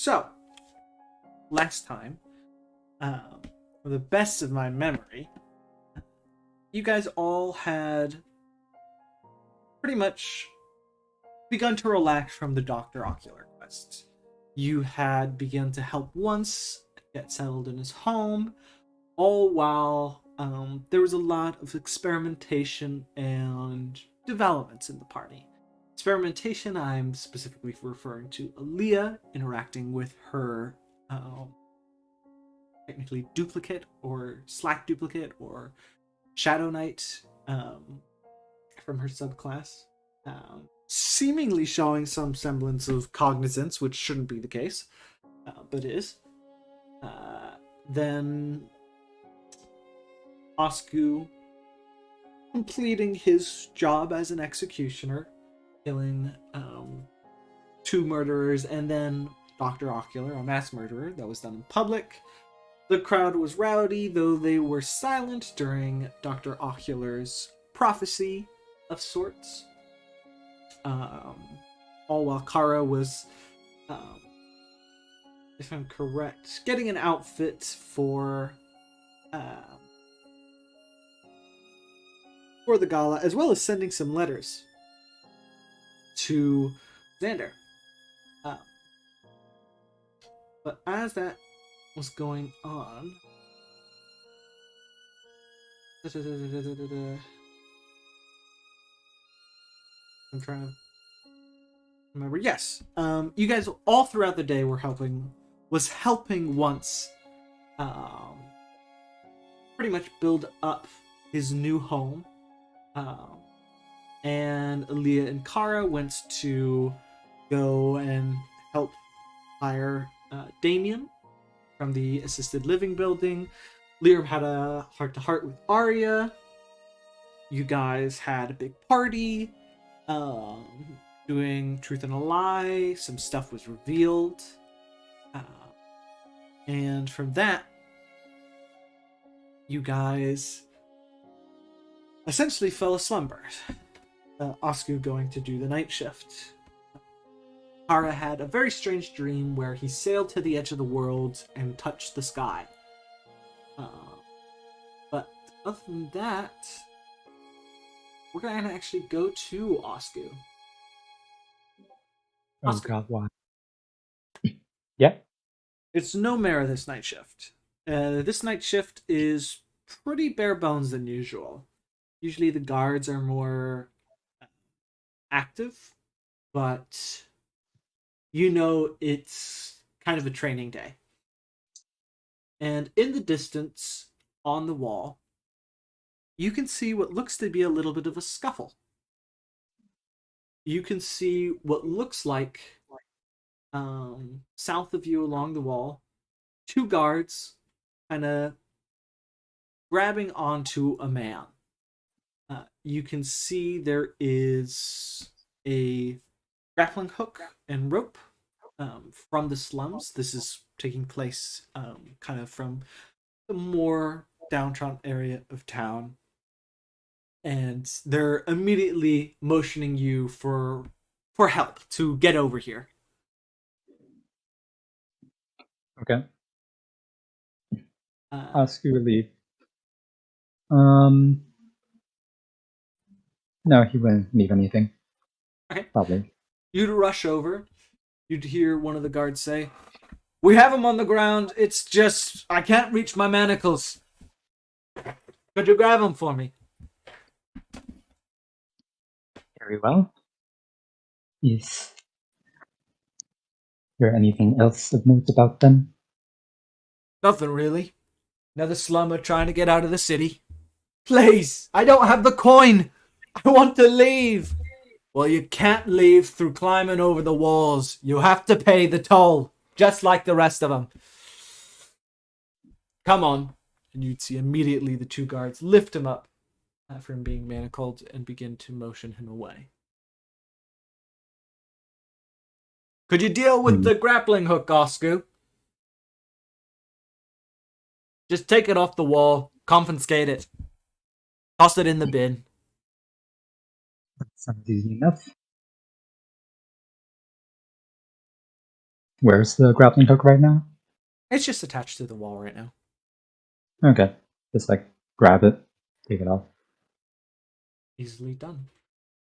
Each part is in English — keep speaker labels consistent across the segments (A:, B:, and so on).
A: So, last time, for the best of my memory, you guys all had pretty much begun to relax from the Dr. Ocular quest. You had begun to help once get settled in his home, all while there was a lot of experimentation and developments in the party. Experimentation, I'm specifically referring to Aaliyah interacting with her technically duplicate or slack duplicate or Shadow Knight from her subclass, seemingly showing some semblance of cognizance, which shouldn't be the case, but is. Then Osku completing his job as an executioner, killing two murderers, and then Dr. Ocular, a mass murderer that was done in public. The crowd was rowdy, though they were silent during Dr. Ocular's prophecy of sorts. All while Kara was, if I'm correct, getting an outfit for the gala, as well as sending some letters to Xander. But as that was going on, I'm trying to remember. Yes, you guys all throughout the day were helping once, pretty much build up his new home. And Aaliyah and Kara went to go and help hire Damien from the assisted living building. Lyra had a heart-to-heart with Arya. You guys had a big party, doing Truth and a Lie. Some stuff was revealed. And from that, you guys essentially fell asleep. Osku going to do the night shift. Kara had a very strange dream where he sailed to the edge of the world and touched the sky. But other than that, we're going to actually go to Osku.
B: Oh god, why? Yeah?
A: It's no Mara this night shift. This night shift is pretty bare bones than usual. Usually the guards are more active, but it's kind of a training day. And in the distance, on the wall, you can see what looks to be a little bit of a scuffle. You can see what looks like, south of you along the wall, two guards kind of grabbing onto a man. You can see there is a grappling hook and rope from the slums. This is taking place kind of from the more downtrodden area of town. And they're immediately motioning you for help to get over here.
B: Okay.
A: Ask
B: you to leave. No, he wouldn't leave anything.
A: Okay.
B: Probably.
A: You'd rush over. You'd hear one of the guards say, "We have him on the ground. It's just I can't reach my manacles. Could you grab him for me?"
B: Very well. Is there anything else of note about them?
A: Nothing really. Another slummer trying to get out of the city. Please, I don't have the coin. I want to leave. Well, you can't leave through climbing over the walls. You have to pay the toll, just like the rest of them. Come on. And you'd see immediately the two guards lift him up after him being manacled and begin to motion him away. Could you deal with the grappling hook, Osku? Just take it off the wall, confiscate it, toss it in the bin.
B: That sounds easy enough. Where's the grappling hook right now?
A: It's just attached to the wall right now.
B: Okay. Just like grab it, take it off.
A: Easily done.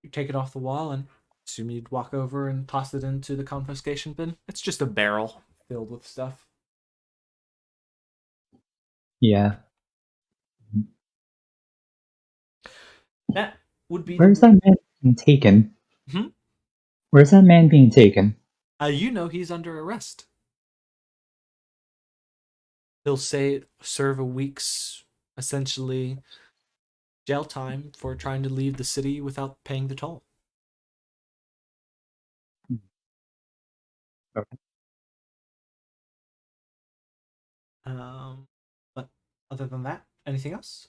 A: You take it off the wall and assume you'd walk over and toss it into the confiscation bin. It's just a barrel filled with stuff.
B: Yeah.
A: That would be
B: Where's
A: the.
B: that man being taken?
A: Hmm?
B: Where's that man being taken?
A: You know he's under arrest. He'll say serve a week's essentially jail time for trying to leave the city without paying the toll.
B: Okay.
A: But other than that, anything else?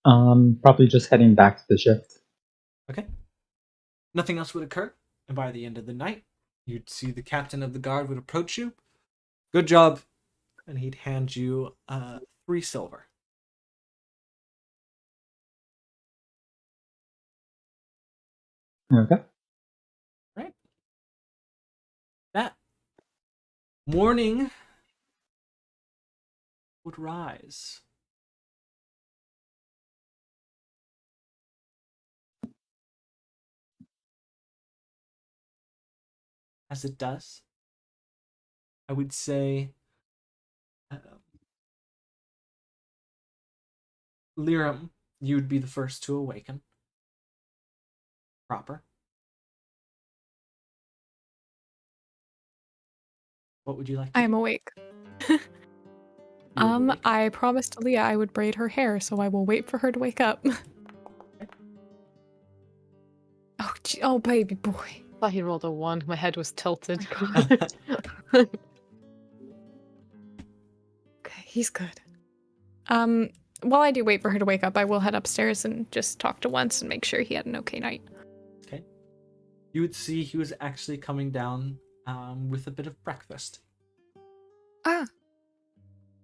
B: Probably just heading back to the shift.
A: Okay. Nothing else would occur, and by the end of the night, you'd see the captain of the guard would approach you. Good job, and he'd hand you 3 silver.
B: Okay.
A: Right. That morning would rise. As it does, I would say Liram, you would be the first to awaken. Proper. What would you like to
C: I am
A: do?
C: awake.
A: You awake?
C: I promised Leah I would braid her hair, so I will wait for her to wake up. Oh, oh, baby boy.
D: I thought he rolled a 1. My head was tilted.
C: Okay, he's good. While I do wait for her to wake up, I will head upstairs and just talk to Once and make sure he had an okay night.
A: Okay. You would see he was actually coming down with a bit of breakfast.
C: Ah.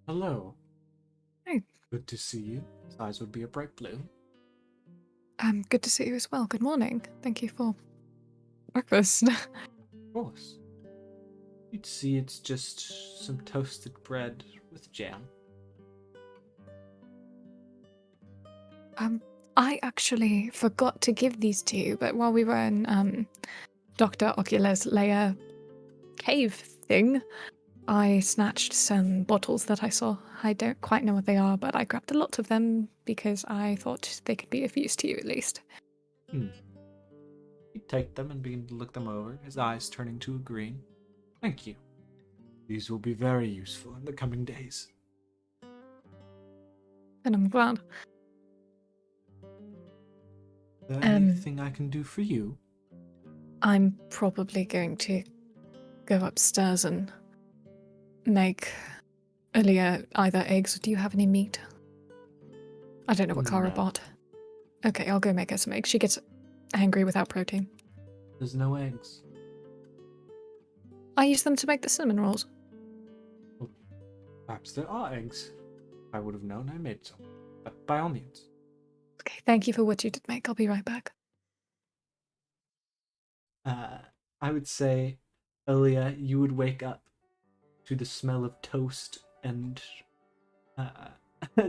A: Hello.
C: Hey.
A: Good to see you. His eyes would be a bright blue.
C: Good to see you as well. Good morning. Thank you for breakfast.
A: Of course. You'd see it's just some toasted bread with jam.
C: I actually forgot to give these to you, but while we were in Dr. Ocular's lair cave thing, I snatched some bottles that I saw. I don't quite know what they are, but I grabbed a lot of them because I thought they could be of use to you at least.
A: He'd take them and begin to look them over, his eyes turning to a green. Thank you. These will be very useful in the coming days.
C: And I'm glad.
A: Is there anything I can do for you?
C: I'm probably going to go upstairs and make Aaliyah either eggs or do you have any meat? I don't know what Kara
A: No.
C: bought. Okay, I'll go make her some eggs. She gets angry without protein.
A: There's no eggs.
C: I use them to make the cinnamon rolls.
A: Well, perhaps there are eggs. If I would have known, I made some. But by all means.
C: Okay, thank you for what you did make. I'll be right back.
A: I would say, Aaliyah, you would wake up to the smell of toast and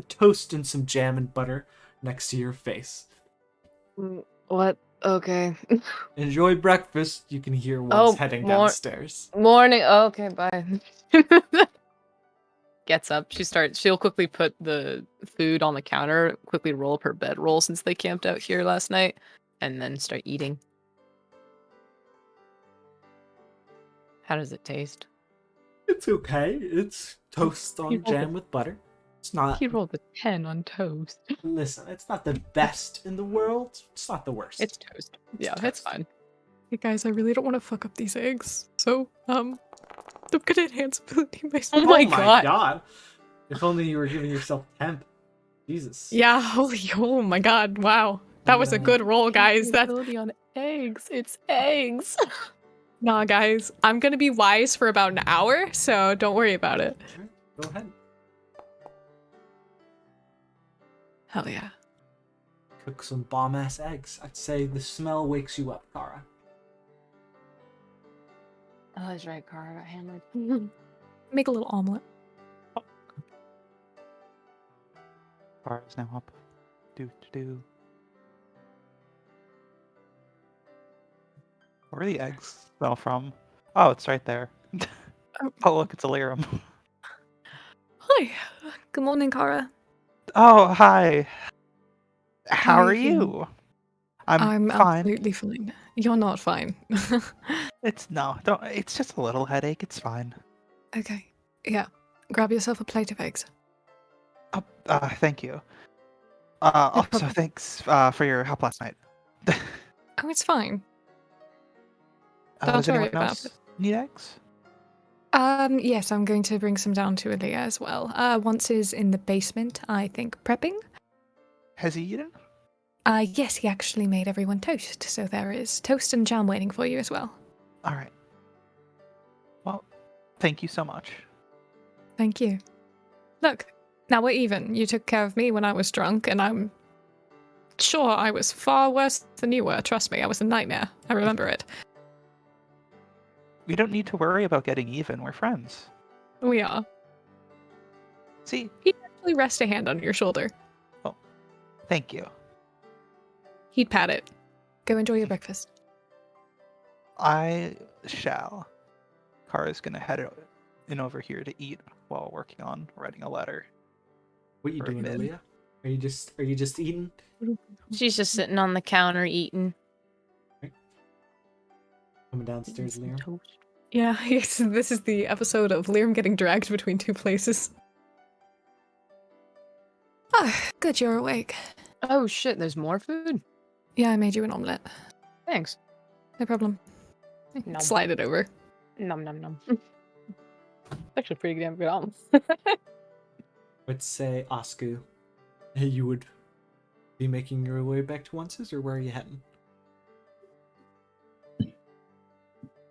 A: toast and some jam and butter next to your face.
D: What? Okay.
A: Enjoy breakfast. You can hear Once heading downstairs.
D: Morning. Oh, okay, bye. Gets up. She'll quickly put the food on the counter, quickly roll up her bedroll since they camped out here last night, and then start eating. How does it taste?
A: It's okay. It's toast on jam with butter. It's not.
D: He rolled a 10 on toast.
A: Listen, it's not the best in the world. It's not the worst.
D: It's toast. Yeah, it's fine.
C: Hey guys, I really don't want to fuck up these eggs. So, I'm gonna enhance ability myself.
D: Oh my god.
A: If only you were giving yourself temp. Jesus.
C: Yeah, oh my god, wow. That was a good roll, guys. That's
D: ability on eggs. It's eggs.
C: Nah, guys. I'm gonna be wise for about an hour, so don't worry about it.
A: Sure, go ahead.
C: Hell yeah.
A: cook some bomb-ass eggs. I'd say the smell wakes you up, Kara.
D: Oh, that's right, Cara got hammered.
C: Make a little omelet.
E: Bar is now up. Do. Where are the eggs smell from? Oh, it's right there. Oh, look, it's a lyrum.
C: Hi. Good morning, Cara.
E: Oh, hi.
C: How
E: How
C: are
E: are
C: you feeling?
E: you? I'm fine.
C: absolutely fine. You're not fine.
E: Don't. It's just a little headache. It's fine.
C: Okay. Yeah. Grab yourself a plate of eggs.
E: Thank you.
C: No
E: Also,
C: problem.
E: thanks for your help last night.
C: Oh, it's fine. Don't
E: Does anyone
C: worry about
E: else
C: it.
E: need eggs?
C: Yes, I'm going to bring some down to Aaliyah as well. Once is in the basement, I think, prepping.
E: Has he eaten?
C: Yes, he actually made everyone toast, so there is toast and jam waiting for you as well.
E: All right. Well, thank you so much.
C: Thank you. Look, now we're even. You took care of me when I was drunk, and I'm sure I was far worse than you were. Trust me, I was a nightmare. I remember it.
E: We don't need to worry about getting even. We're friends.
C: We are.
E: See?
C: He'd actually rest a hand on your shoulder.
E: Thank you.
C: He'd pat it. Go enjoy your breakfast.
E: I shall. Kara's gonna head in over here to eat while working on writing a letter.
A: What you
E: For
A: doing,
E: Min.
A: Aaliyah? Are you just eating?
D: She's just sitting on the counter eating.
A: Coming downstairs,
D: Some
A: Liam.
D: toast.
C: Yeah, yes, this is the episode of Liam getting dragged between two places. Ah, good you're awake.
D: Oh shit, there's more food?
C: Yeah, I made you an omelette.
D: Thanks.
C: No problem.
D: Nom.
C: Slide it over.
D: Nom nom nom. Actually pretty damn good omelet.
A: I'd say, Oscar, you would be making your way back to Once's, or where are you heading?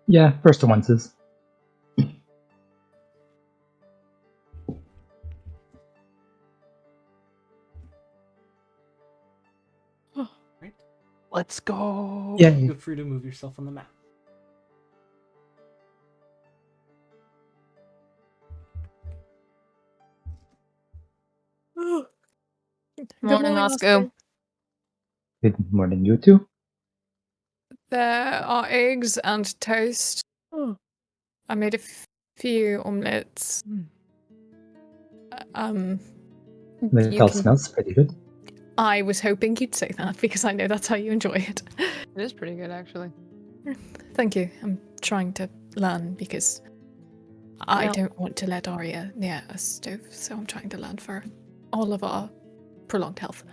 B: Yeah, first to onces.
A: Right?
E: Let's go.
B: Yeah.
A: Feel free to move yourself on the map.
C: Good
D: Morning, Oscar.
B: Good morning, you two.
C: There are eggs and toast. I made a few omelettes.
B: It
C: You
B: all
C: can.
B: smells pretty good.
C: I was hoping you'd say that because I know that's how you enjoy it.
D: It is pretty good actually.
C: Thank you. I'm trying to learn because I
D: Now-
C: don't want to let Arya near a stove, so I'm trying to learn for all of our prolonged health.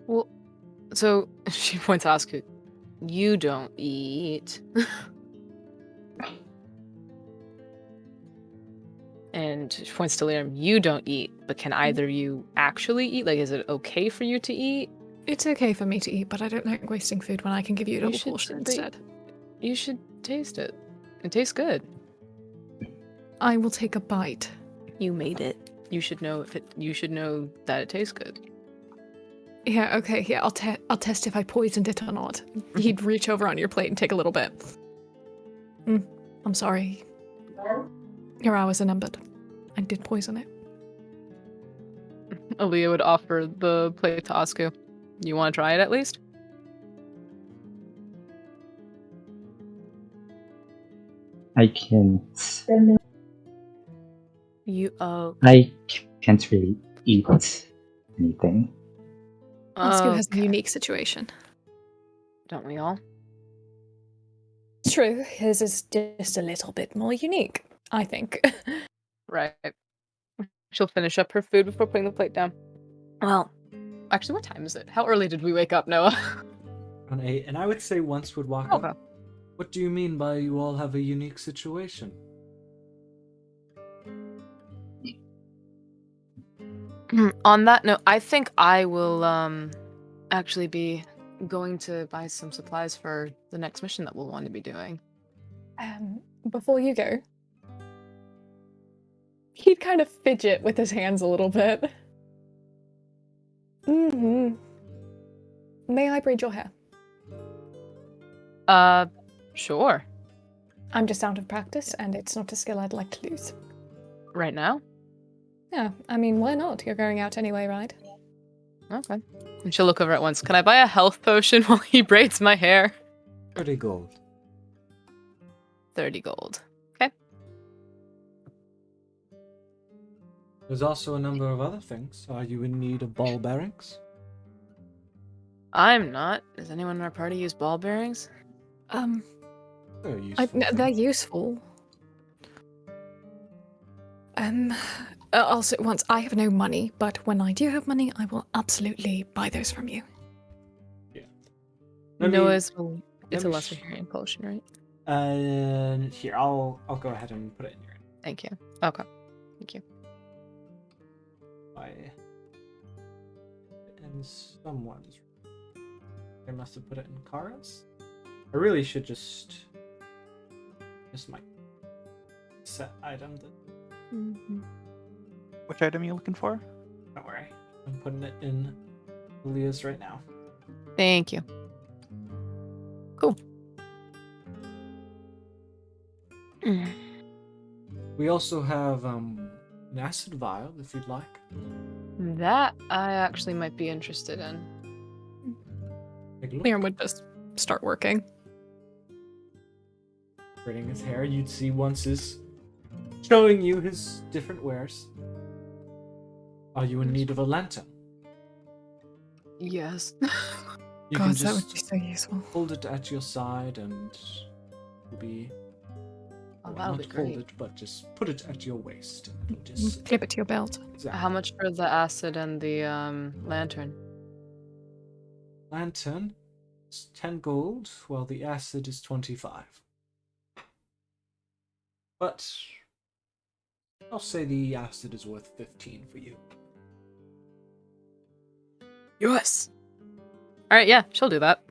D: Well, so she points to Oscar. You don't eat. And she points to Liam. You don't eat, but can either you actually eat? Like, is it okay for you to eat?
C: It's okay for me to eat, but I don't like wasting food when I can give you a
D: You
C: little
D: should
C: portion
D: simply-
C: instead.
D: You should taste it. It tastes good.
C: I will take a bite.
D: You made it. You should know if it. You should know that it tastes good.
C: Yeah, okay, yeah, I'll test if I poisoned it or not. He'd reach over on your plate and take a little bit. I'm sorry. Your hours are numbered. I did poison it.
D: Aaliyah would offer the plate to Oscar. You want to try it at least?
B: I can't.
D: You
B: I can't really eat anything.
C: Oscar has a
D: okay.
C: unique situation.
D: Don't we all?
C: True, his is just a little bit more unique, I think.
D: Right. She'll finish up her food before putting the plate down. Well, actually, what time is it? How early did we wake up, Noah?
A: On 8, and I would say Once would walk
D: Okay.
A: up. What do you mean by you all have a unique situation?
D: On that note, I think I will actually be going to buy some supplies for the next mission that we'll want to be doing.
C: Before you go, he'd kind of fidget with his hands a little bit. May I braid your hair?
D: Sure.
C: I'm just out of practice, and it's not a skill I'd like to lose.
D: Right now?
C: Yeah, I mean, why not? You're going out anyway, right?
D: Okay. And she'll look over at once. Can I buy a health potion while he braids my hair?
F: 30 gold.
D: 30 gold. Okay.
F: There's also a number of other things. Are you in need of ball bearings?
D: I'm not. Does anyone in our party use ball bearings?
F: They're useful.
C: They're
F: things.
C: useful. I'll say once, I have no money, but when I do have money, I will absolutely buy those from you.
F: Let me-
D: Noah's. It's a
F: me
D: lesser
F: sh-
D: hearing potion, right?
A: Here, I'll go ahead and put it in your
D: Thank you. Okay. Thank you.
A: in someone's. I must have put it in Kara's. I really should just my set item.
E: Which item are you looking for?
A: Don't worry, I'm putting it in Leah's right now.
D: Thank you. Cool.
A: We also have an acid vial if you'd like.
D: That I actually might be interested in.
A: Take a look.
C: Liam would just start working.
A: Braiding his hair, you'd see once is showing you his different wares. Are you in need of a lantern?
D: Yes.
A: You
C: God,
A: can
C: that would
A: just
C: be so useful.
A: hold it at your side and it'll be
D: Oh,
A: well,
D: that'll
A: not
D: be great.
A: folded, but just put it at your waist. And it'll just
C: Clip it to your belt.
A: exactly.
D: How much for the acid and the lantern?
A: Lantern is 10 gold, while the acid is 25. But I'll say the acid is worth 15 for you.
D: Yes. All right. Yeah, she'll do that.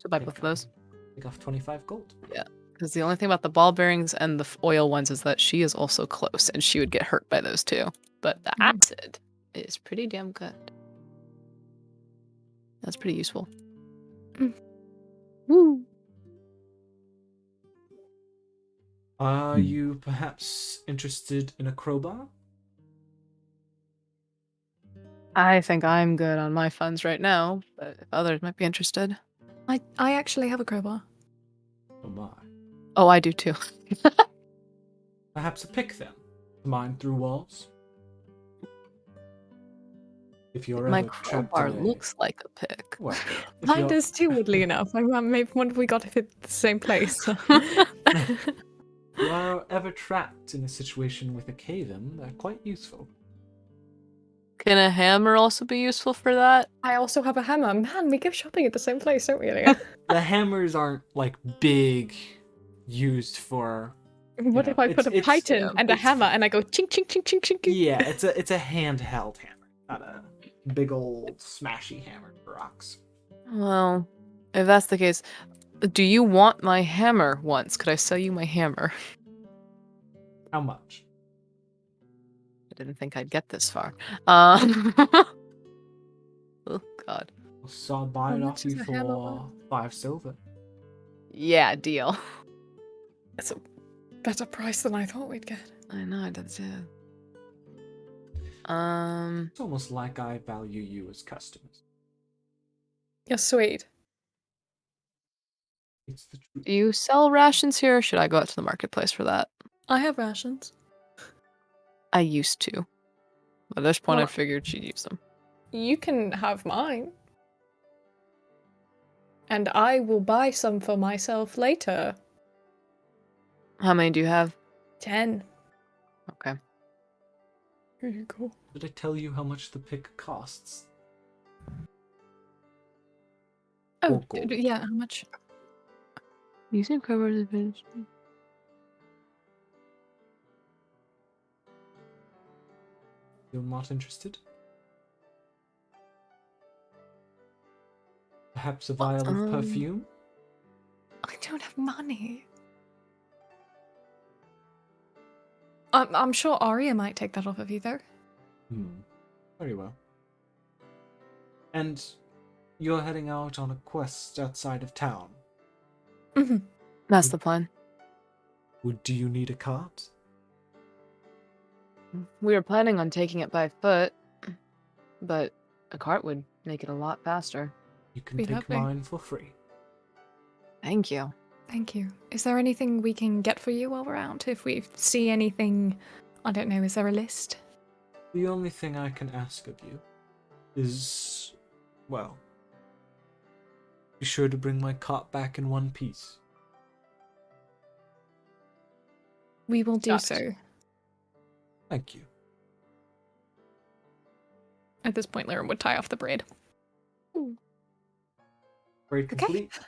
D: She'll buy both of those.
A: Take off 25 gold.
D: Because the only thing about the ball bearings and the oil ones is that she is also close, and she would get hurt by those too. But the acid is pretty damn good. That's pretty useful. Woo!
A: Are you perhaps interested in a crowbar?
D: I think I'm good on my funds right now, but if others might be interested.
C: I actually have a crowbar.
A: Oh my.
D: Oh, I do too.
A: Perhaps a pick then? To mine through walls? If you're
D: My
A: ever trapped
D: crowbar
A: in a...
D: looks like a pick.
A: Well, if
C: Mine
A: you're-
C: does too, weirdly enough. I maybe wonder if we got it at the same place.
A: If you are ever trapped in a situation with a cave-in, they're quite useful.
D: Can a hammer also be useful for that?
C: I also have a hammer. Man, we go shopping at the same place, don't we, Elliot?
A: The hammers aren't like big, used for.
C: What
A: know,
C: if I put a
A: it's-
C: python and a
A: it's-
C: hammer and I go chink chink chink chink chink?
A: Yeah, it's a handheld hammer, not a big old smashy hammer for rocks.
D: Well, if that's the case, do you want my hammer once? Could I sell you my hammer?
A: How much?
D: I didn't think I'd get this far. Oh, God.
A: So I'll buy
C: How
A: it
C: much
A: off you
C: is a hammer
A: for 5 silver.
D: Yeah, deal.
C: That's a better price than I thought we'd get.
D: I know, I did too.
A: It's almost like I value you as customers.
C: You're sweet.
A: It's the truth.
D: Do you sell rations here, or should I go out to the marketplace for that?
C: I have rations.
D: I used to. At this point,
C: Well,
D: I figured she'd use them.
C: You can have mine. And I will buy some for myself later.
D: How many do you have?
C: 10.
D: Okay.
C: Here you go.
A: Did I tell you how much the pick costs?
C: Oh,
A: Four gold.
C: yeah, how much?
D: Using covers advantage.
A: You're not interested? Perhaps a vial of perfume?
C: I don't have money. I'm sure Arya might take that off of you, though.
A: Very well. And
F: you're heading out on a quest outside of town.
C: Hmm.
D: That's the plan.
F: Do you need a cart?
D: We were planning on taking it by foot, but a cart would make it a lot faster.
F: You can
C: Be
F: take
C: lovely.
F: mine for free.
D: Thank you.
C: Thank you. Is there anything we can get for you while we're out? If we see anything, I don't know, is there a list?
F: The only thing I can ask of you is, well, be sure to bring my cart back in one piece.
C: We will do
D: Got
C: so.
D: it.
F: Thank you.
C: At this point, Lyra would tie off the braid.
F: Very
C: Okay.
F: complete.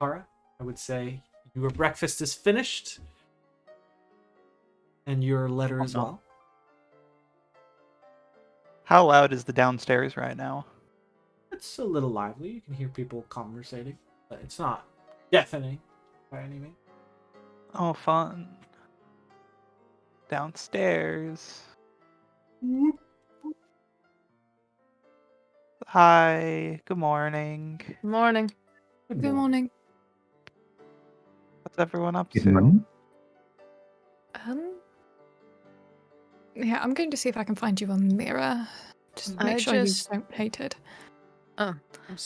F: Kara, I would say your breakfast is finished. And your letter as
B: no.
F: well.
E: How loud is the downstairs right now?
F: It's a little lively. You can hear people conversating, but it's not deafening by any means.
E: Oh, fun. Downstairs. Hi, good morning.
D: Morning.
C: Good morning.
E: What's everyone up
B: Good
E: to?
B: morning.
C: Yeah, I'm going to see if I can find you a mirror. Just make
D: I
C: sure
D: just-
C: you don't hate it.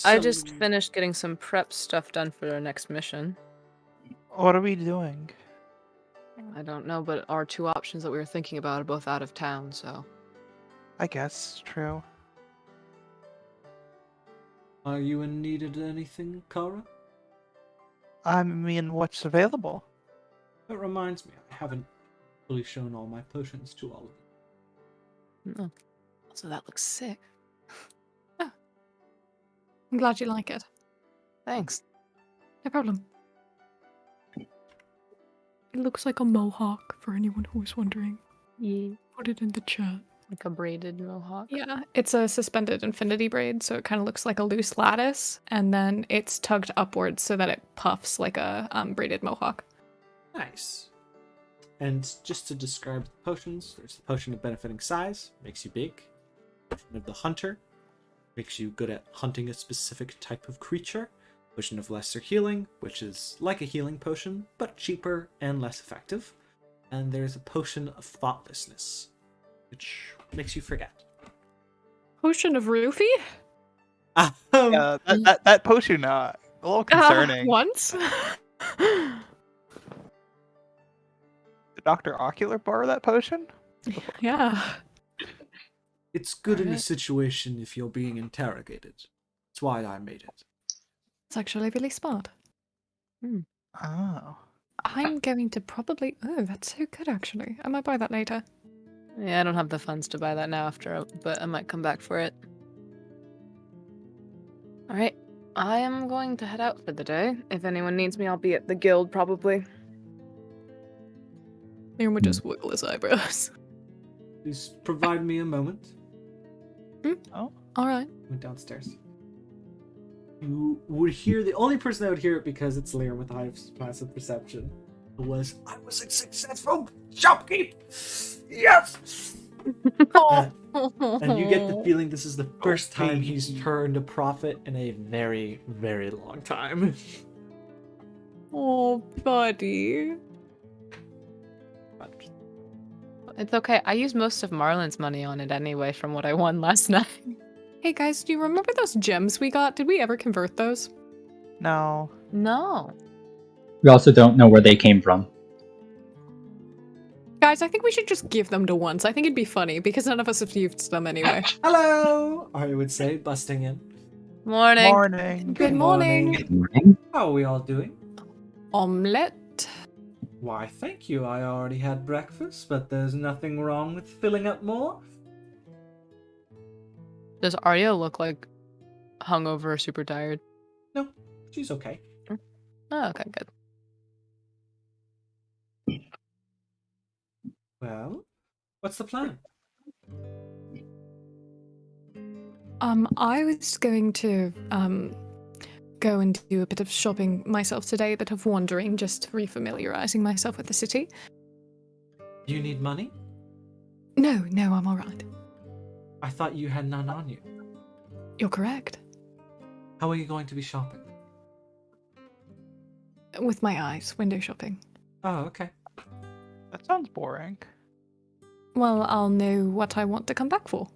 D: I just finished getting some prep stuff done for our next mission.
E: What are we doing?
D: I don't know, but our two options that we were thinking about are both out of town, so.
E: I guess true.
F: Are you in need of anything, Kara?
E: I mean, what's available?
F: That reminds me, I haven't fully shown all my potions to all of you.
D: Oh. Also, that looks sick.
C: I'm glad you like it.
D: Thanks.
C: No problem. It looks like a mohawk for anyone who was wondering.
D: Yeah.
C: Put it in the chat.
D: Like a braided mohawk.
C: Yeah, it's a suspended infinity braid, so it kind of looks like a loose lattice, and then it's tugged upwards so that it puffs like a braided mohawk.
F: Nice. And just to describe the potions, there's the potion of benefiting size, makes you big. Potion of the hunter, makes you good at hunting a specific type of creature. Potion of lesser healing, which is like a healing potion, but cheaper and less effective. And there's a potion of thoughtlessness, which makes you forget.
C: Potion of roofie?
E: Yeah, that potion, a little concerning.
C: Once?
E: Did Dr. Ocular borrow that potion?
C: Yeah.
F: It's good in a
D: Alright.
F: situation if you're being interrogated. That's why I made it.
C: It's actually really smart.
E: Oh.
C: I'm going to probably... Oh, that's so good, actually. I might buy that later.
D: Yeah, I don't have the funds to buy that now but I might come back for it. Alright, I am going to head out for the day. If anyone needs me, I'll be at the guild, probably.
C: Liam would just wiggle his eyebrows.
F: Please provide me a moment.
E: Oh.
C: All right.
F: Went downstairs. You would hear the only person that would hear it because it's Liam with high passive perception was I was a successful shopkeep. Yes. And you get the feeling this is the first time he's turned a profit in a very, very long time.
C: Oh, buddy.
D: It's okay. I used most of Marlon's money on it anyway from what I won last night.
C: Hey guys, do you remember those gems we got? Did we ever convert those?
E: No.
D: No.
B: We also don't know where they came from.
C: Guys, I think we should just give them to once. I think it'd be funny because none of us have used them anyway.
F: Hello, I would say, busting in.
D: Morning.
E: Morning.
C: Good morning.
B: Good morning.
F: How are we all doing?
C: Omelette.
F: Why, thank you. I already had breakfast, but there's nothing wrong with filling up more.
D: Does Arya look like hungover or super tired?
F: No, she's okay.
D: Oh, okay, good.
F: Well, what's the plan?
C: I was going to go and do a bit of shopping myself today, a bit of wandering, just refamiliarizing myself with the city.
F: You need money?
C: No, I'm all right.
F: I thought you had none on you.
C: You're correct.
F: How are you going to be shopping?
C: With my eyes, window shopping.
F: Oh, okay.
E: That sounds boring.
C: Well, I'll know what I want to come back for.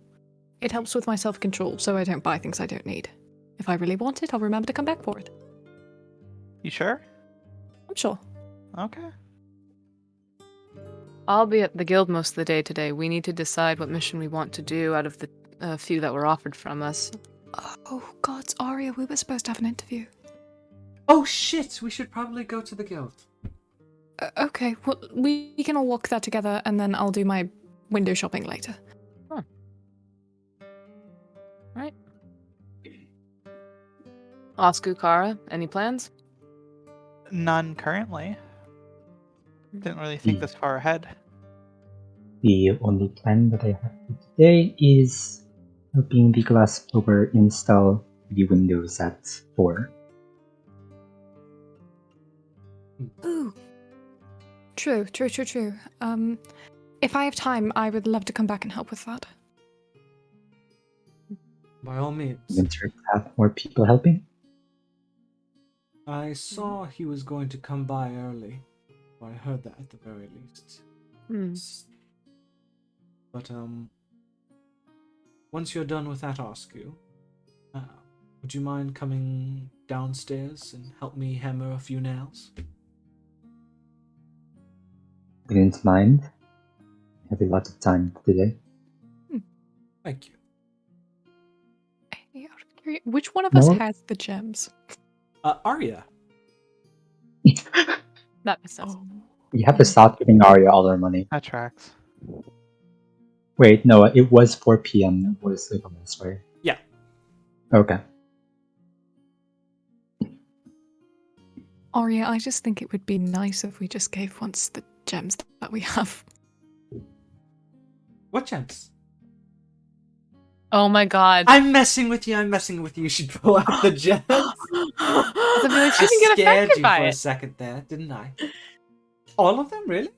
C: It helps with my self-control, so I don't buy things I don't need. If I really want it, I'll remember to come back for it.
E: You sure?
C: I'm sure.
E: Okay.
D: I'll be at the guild most of the day today. We need to decide what mission we want to do out of the few that were offered from us.
C: Oh, gods, Arya, we were supposed to have an interview.
F: Oh shit! We should probably go to the guild.
C: Okay, well, we can all walk that together, and then I'll do my window shopping later.
D: Right. Osku, Kara, any plans?
E: None currently. Didn't really think this far ahead.
B: The only plan that I have for today is helping the glass blower install the windows at 4.
C: Ooh. True. If I have time, I would love to come back and help with that.
F: By all means.
B: Winter to have more people helping.
F: I saw he was going to come by early. Or I heard that at the very least.
D: Hmm.
F: But, once you're done with that, Osku, would you mind coming downstairs and help me hammer a few nails?
B: Didn't mind. I have a lot of time today.
F: Thank you.
C: Which one of us
B: No.
C: has the gems?
F: Arya.
D: That makes sense.
B: We have to stop giving Arya all our money.
E: That tracks.
B: Wait, no, it was 4 p.m. It was like almost, right?
F: Yeah.
B: Okay.
C: Arya, I just think it would be nice if we just gave once the gems that we have.
F: What gems?
D: Oh my god.
F: I'm messing with you. You should pull out the gems.
D: I feel like she
F: I
D: didn't get
F: scared
D: affected
F: you
D: by
F: for a
D: it.
F: second there, didn't I? All of them, really?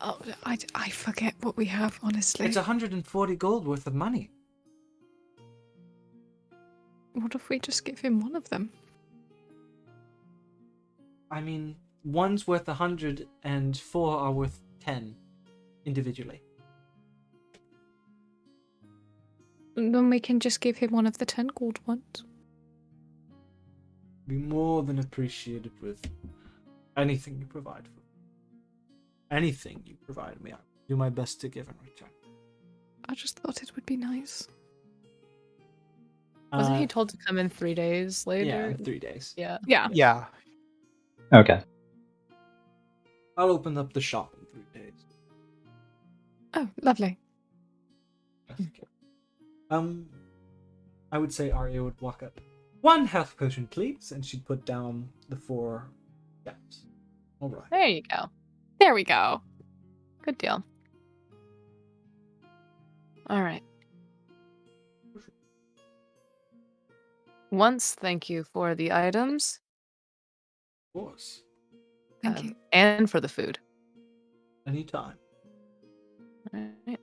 C: Oh, I forget what we have, honestly.
F: It's 140 gold worth of money.
C: What if we just give him one of them?
F: I mean, one's worth 100 and 4 are worth 10 individually.
C: Then we can just give him one of the 10 gold ones.
F: Be more than appreciated with anything you provide for me. Anything you provide me, I will do my best to give in return.
C: I just thought it would be nice.
D: Wasn't he told to come in 3 days later?
F: Yeah, in 3 days.
D: Yeah.
C: Yeah.
E: Yeah.
B: Okay.
F: I'll open up the shop in 3 days.
C: Oh, lovely.
F: I would say Arya would walk up. 1 health potion, please, and she'd put down the 4 gems. All right.
D: There you go.
C: There we go.
D: Good deal. All right. Once, thank you for the items.
F: Of course.
C: Thank you.
D: And for the food.
F: Anytime.
D: All right.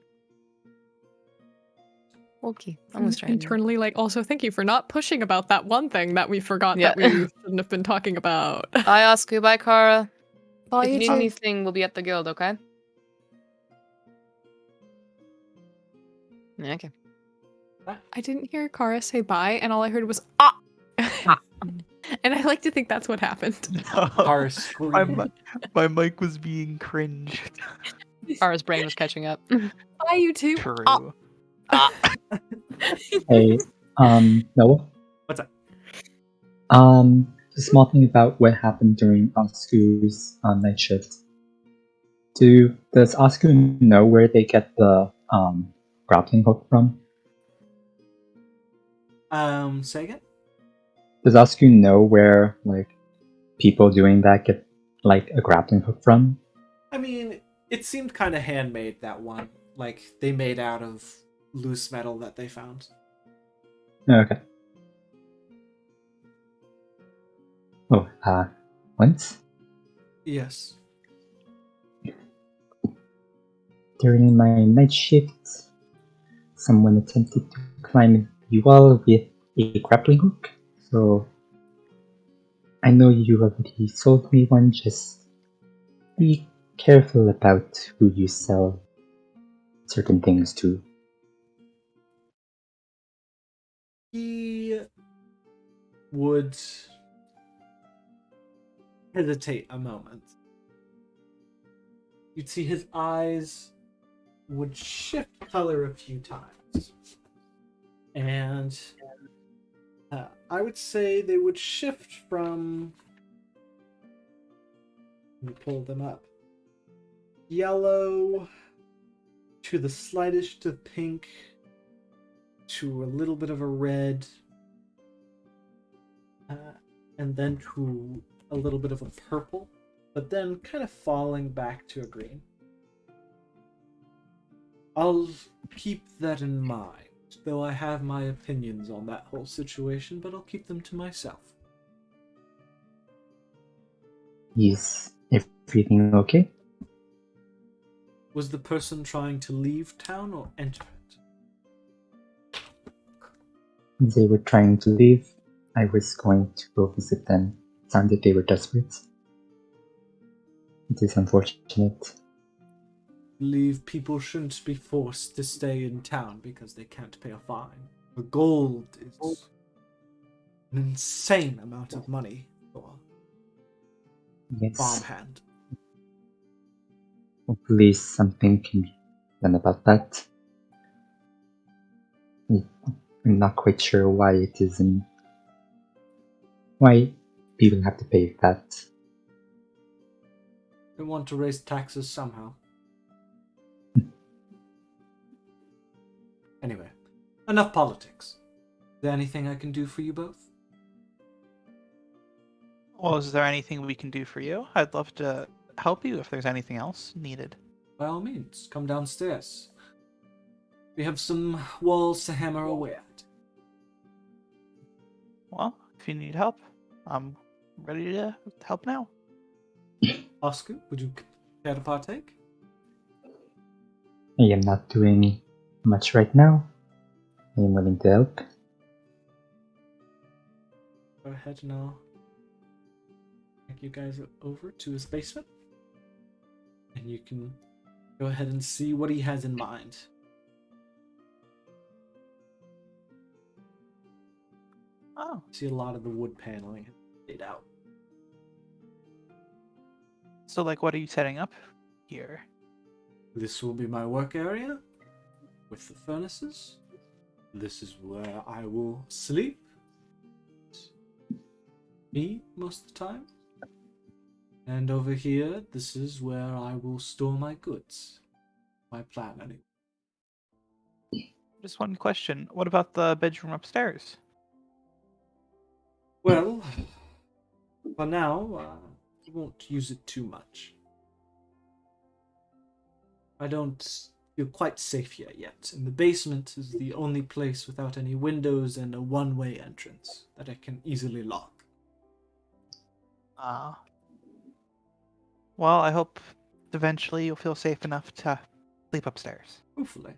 D: Okay. Almost trying.
C: Internally, also thank you for not pushing about that one thing that we forgot
D: Yeah.
C: that we shouldn't have been talking about.
D: Bye, Osku. Bye, Kara.
C: Bye,
D: If you
C: you
D: need
C: too.
D: anything, we'll be at the guild, okay? Yeah, okay.
C: I didn't hear Kara say bye, and all I heard was ah. And I like to think that's what happened.
F: Kara
E: my,
F: screaming.
E: my mic was being cringe.
D: Kara's brain was catching up.
C: Bye, you two.
E: True.
B: Hey, Noah?
F: What's up?
B: A small thing about what happened during Osku's night shift. Does Osku know where they get the grappling hook from?
F: Say again?
B: Does Osku know where people doing that get a grappling hook from?
F: I mean, it seemed kind of handmade, that one. Like, they made out of loose metal that they found.
B: Okay. Oh, once
F: Yes.
B: during my night shift, someone attempted to climb you all with a grappling hook. So I know you already sold me one, just be careful about who you sell certain things to.
A: He would hesitate a moment. You'd see his eyes would shift color a few times. And I would say they would shift from, let me pull them up, yellow to the slightest of pink to a little bit of a red, and then to a little bit of a purple, but then kind of falling back to a green. I'll keep that in mind, though I have my opinions on that whole situation, but I'll keep them to myself.
B: Is everything okay?
A: Was the person trying to leave town or enter it?
B: They were trying to leave. I was going to go visit them. It sounded they were desperate. It is unfortunate.
A: Believe people shouldn't be forced to stay in town because they can't pay a fine. The gold is an insane amount of money for a
B: Yes.
A: farmhand.
B: Hopefully something can be done about that. I'm not quite sure why it isn't. Why people have to pay that.
A: They want to raise taxes somehow. Anyway, enough politics. Is there anything I can do for you both?
E: Well, is there anything we can do for you? I'd love to help you if there's anything else needed.
A: By all means, come downstairs. We have some walls to hammer away at.
E: Well, if you need help, I'm ready to help now.
A: Oscar, would you care to partake?
B: I am not doing much right now. I am willing to help.
A: Go ahead and I'll take you guys over to his basement. And you can go ahead and see what he has in mind.
E: Oh,
A: See a lot of the wood paneling laid out.
E: so like, what are you setting up here?
A: This will be my work area with the furnaces. This is where I will sleep. Me, most of the time. And over here, this is where I will store my goods. My plan, anyway.
E: Just one question. What about the bedroom upstairs?
A: Well, for now, I won't use it too much. I don't feel quite safe here yet, and the basement is the only place without any windows and a one-way entrance that I can easily lock.
E: Well, I hope eventually you'll feel safe enough to sleep upstairs.
A: Hopefully.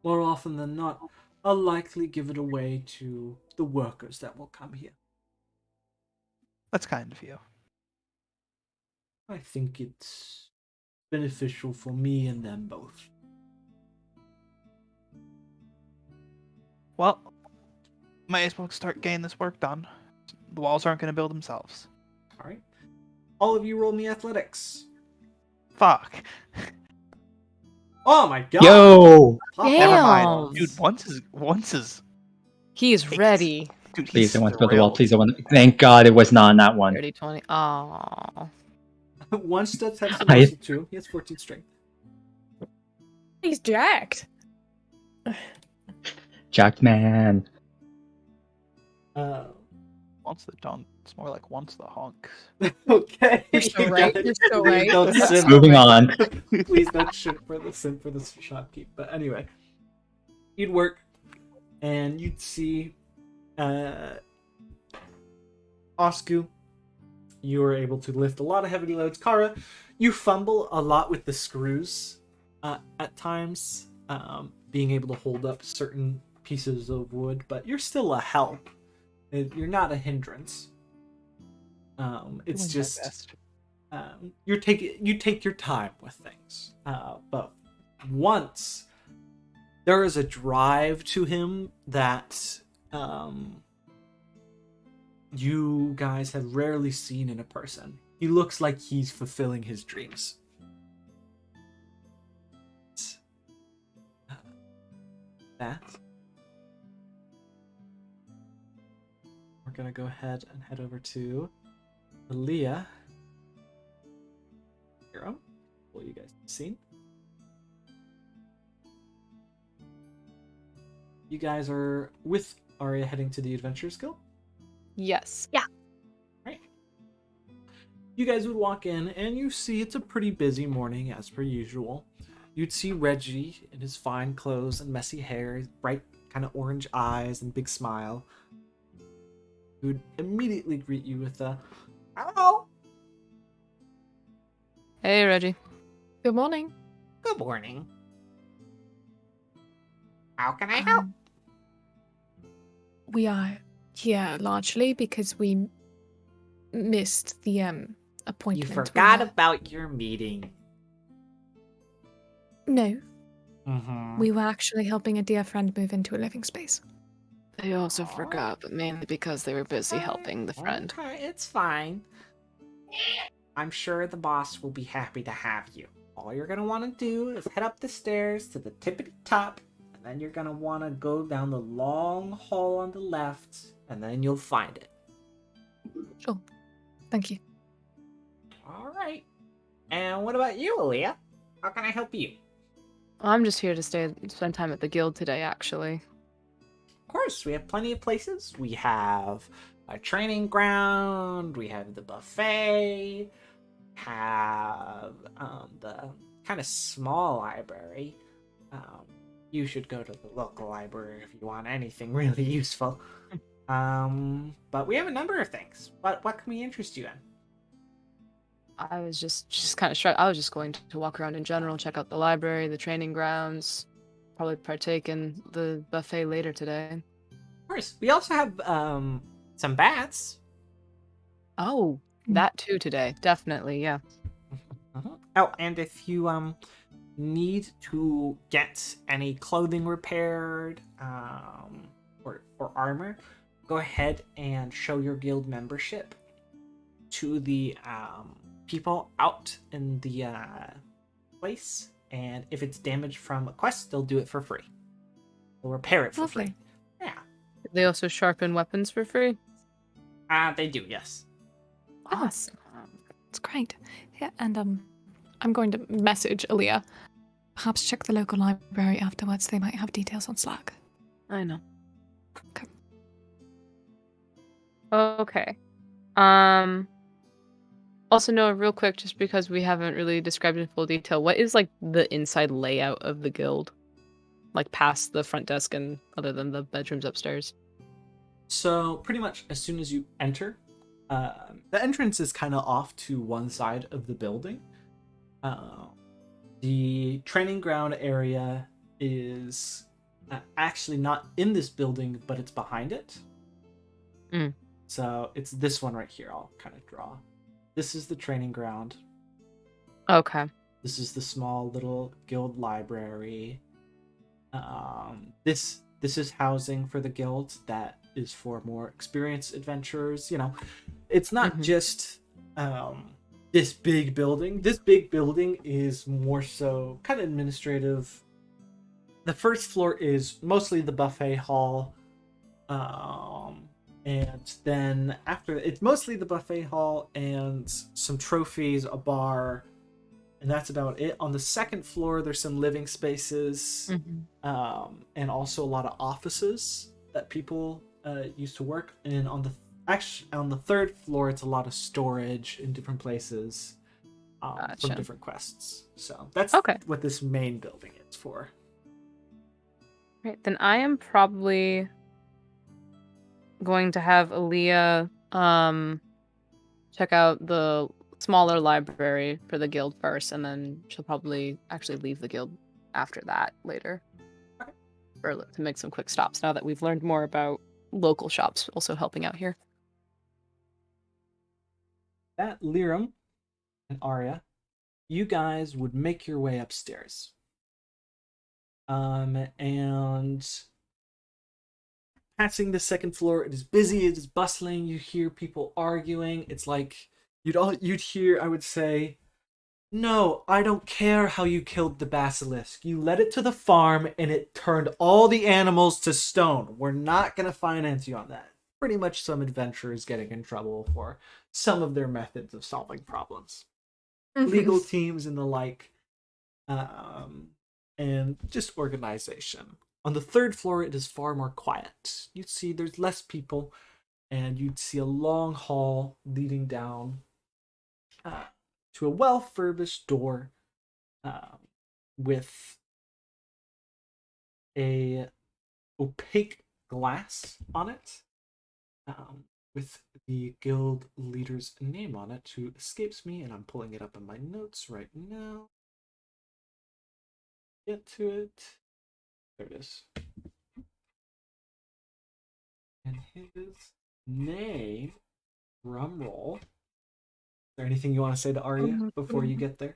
A: More often than not, I'll likely give it away to the workers that will come here.
E: That's kind of you.
A: I think it's beneficial for me and them both.
E: Well, might as well start getting this work done. The walls aren't going to build themselves.
A: Alright. All of you roll me athletics.
E: Fuck.
A: Oh my god!
B: Yo!
A: Pop
E: Never
A: off.
E: mind. Dude, once is...
D: He is
E: Ace.
D: ready.
E: Dude,
B: Please,
E: he's
B: I want to build the wall.
E: thrilled.
B: Please, I want to. Thank God it was not on that one.
D: 30, 20. Oh.
A: Once does have some
B: I-
A: muscle too. He has 14 strength.
C: He's jacked.
B: Jacked man.
E: Once the dunk. It's more like once the honks.
A: Okay.
C: You're so
A: you
C: right.
A: guys-
C: You're so
A: please
C: right.
A: Don't
C: You're
A: simp.
C: so
B: Moving
C: right.
B: on.
A: Please don't simp for the shopkeep. But anyway, you'd work, and you'd see Osku. You were able to lift a lot of heavy loads. Kara, you fumble a lot with the screws at times, being able to hold up certain pieces of wood, but you're still a help. You're not a hindrance. It's
D: Doing my
A: just
D: best.
A: you take your time with things. But once there is a drive to him that you guys have rarely seen in a person. He looks like he's fulfilling his dreams. That. We're gonna go ahead and head over to Aaliyah. Hero. Well, you guys have seen. You guys are with Arya heading to the Adventurers Guild.
D: Yes.
A: Right. You guys would walk in and you see it's a pretty busy morning as per usual. You'd see Reggie in his fine clothes and messy hair, his bright kind of orange eyes and big smile. He would immediately greet you with a "Hello."
D: Hey, Reggie.
C: Good morning.
F: Good morning. How can I help?
C: We are here largely because we missed the appointment.
F: You
C: We
F: forgot
C: were-
F: about your meeting.
C: No,
F: Mm-hmm.
C: we were actually helping a dear friend move into a living space.
D: They also
F: Aw.
D: forgot, but mainly because they were busy helping the friend.
F: Okay, it's fine. I'm sure the boss will be happy to have you. All you're gonna want to do is head up the stairs to the tippity top, and then you're gonna want to go down the long hall on the left, and then you'll find it.
C: Sure. Thank you.
F: All right. And what about you, Aaliyah? How can I help you?
D: I'm just here to spend time at the guild today, actually.
F: Of course, we have plenty of places. We have a training ground. We have the buffet. Have the kind of small library. You should go to the local library if you want anything really useful. But we have a number of things. What can we interest you in?
D: I was just kind of I was just going to walk around in general, check out the library, the training grounds, probably partake in the buffet later today.
F: Of course, we also have some bats.
D: Oh, that too today. Definitely, yeah.
F: Oh, and if you need to get any clothing repaired or armor, go ahead and show your guild membership to the people out in the place, and if it's damaged from a quest, they'll do it for free. They'll repair it for free.
C: Lovely.
F: Yeah.
D: They also sharpen weapons for free.
F: They do, yes.
C: Awesome. It's great. Yeah, and I'm going to message Aaliyah. Perhaps check the local library afterwards. They might have details on Slack.
D: I know.
C: Okay.
D: Okay. Also, Noah, real quick, just because we haven't really described in full detail, what is like the inside layout of the guild? Like past the front desk and other than the bedrooms upstairs?
A: So pretty much as soon as you enter, the entrance is kind of off to one side of the building. The training ground area is actually not in this building, but it's behind it.
D: Mm.
A: So it's this one right here. I'll kind of draw. This is the training ground.
D: Okay.
A: This is the small little guild library. This is housing for the guild that is for more experienced adventurers. You know, it's not
D: Mhm.
A: just this big building. This big building is more so kind of administrative. The first floor is mostly the buffet hall. And then after it's mostly the buffet hall and some trophies, a bar, and that's about it. On the second floor, there's some living spaces, and also a lot of offices that people used to work. And on the third floor, it's a lot of storage in different places from
D: Gotcha.
A: different quests. So that's
D: Okay.
A: what this main building is for.
D: Right, then I am probably going to have Aaliyah check out the smaller library for the guild first, and then she'll probably actually leave the guild after that later. to make some quick stops now that we've learned more about local shops also helping out here.
A: That Lirum and Arya, you guys would make your way upstairs. And passing the second floor, it is busy, it is bustling, you hear people arguing. It's like you'd hear, I would say, no, I don't care how you killed the basilisk. You led it to the farm and it turned all the animals to stone. We're not going to finance you on that. Pretty much some adventurers getting in trouble for some of their methods of solving problems. Legal teams and the like, and just organization. On the third floor, it is far more quiet. You'd see there's less people, and you'd see a long hall leading down to a well-furbished door with a opaque glass on it, with the guild leader's name on it, who escapes me, and I'm pulling it up in my notes right now. Get to it. There it is. And his name, drumroll. Is there anything you want to say to Arya before you get there?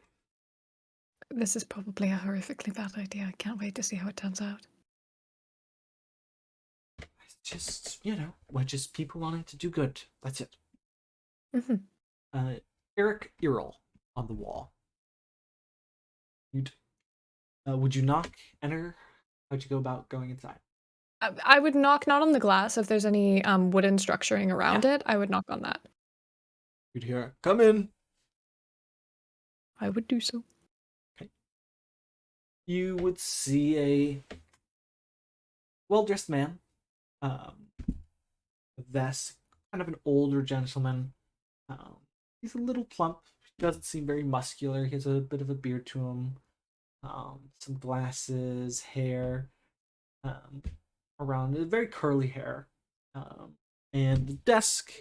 C: This is probably a horrifically bad idea. I can't wait to see how it turns out.
A: It's just, we're just people wanting to do good. That's it. Eric Earl on the wall. Would you knock, enter? How'd you go about going inside?
C: I would knock not on the glass. If there's any wooden structuring around it, I would knock on that.
A: You'd hear, come in.
C: I would do so.
A: Okay. You would see a well-dressed man, a vest, kind of an older gentleman. He's a little plump. He doesn't seem very muscular. He has a bit of a beard to him. Some glasses, hair, around very curly hair. And the desk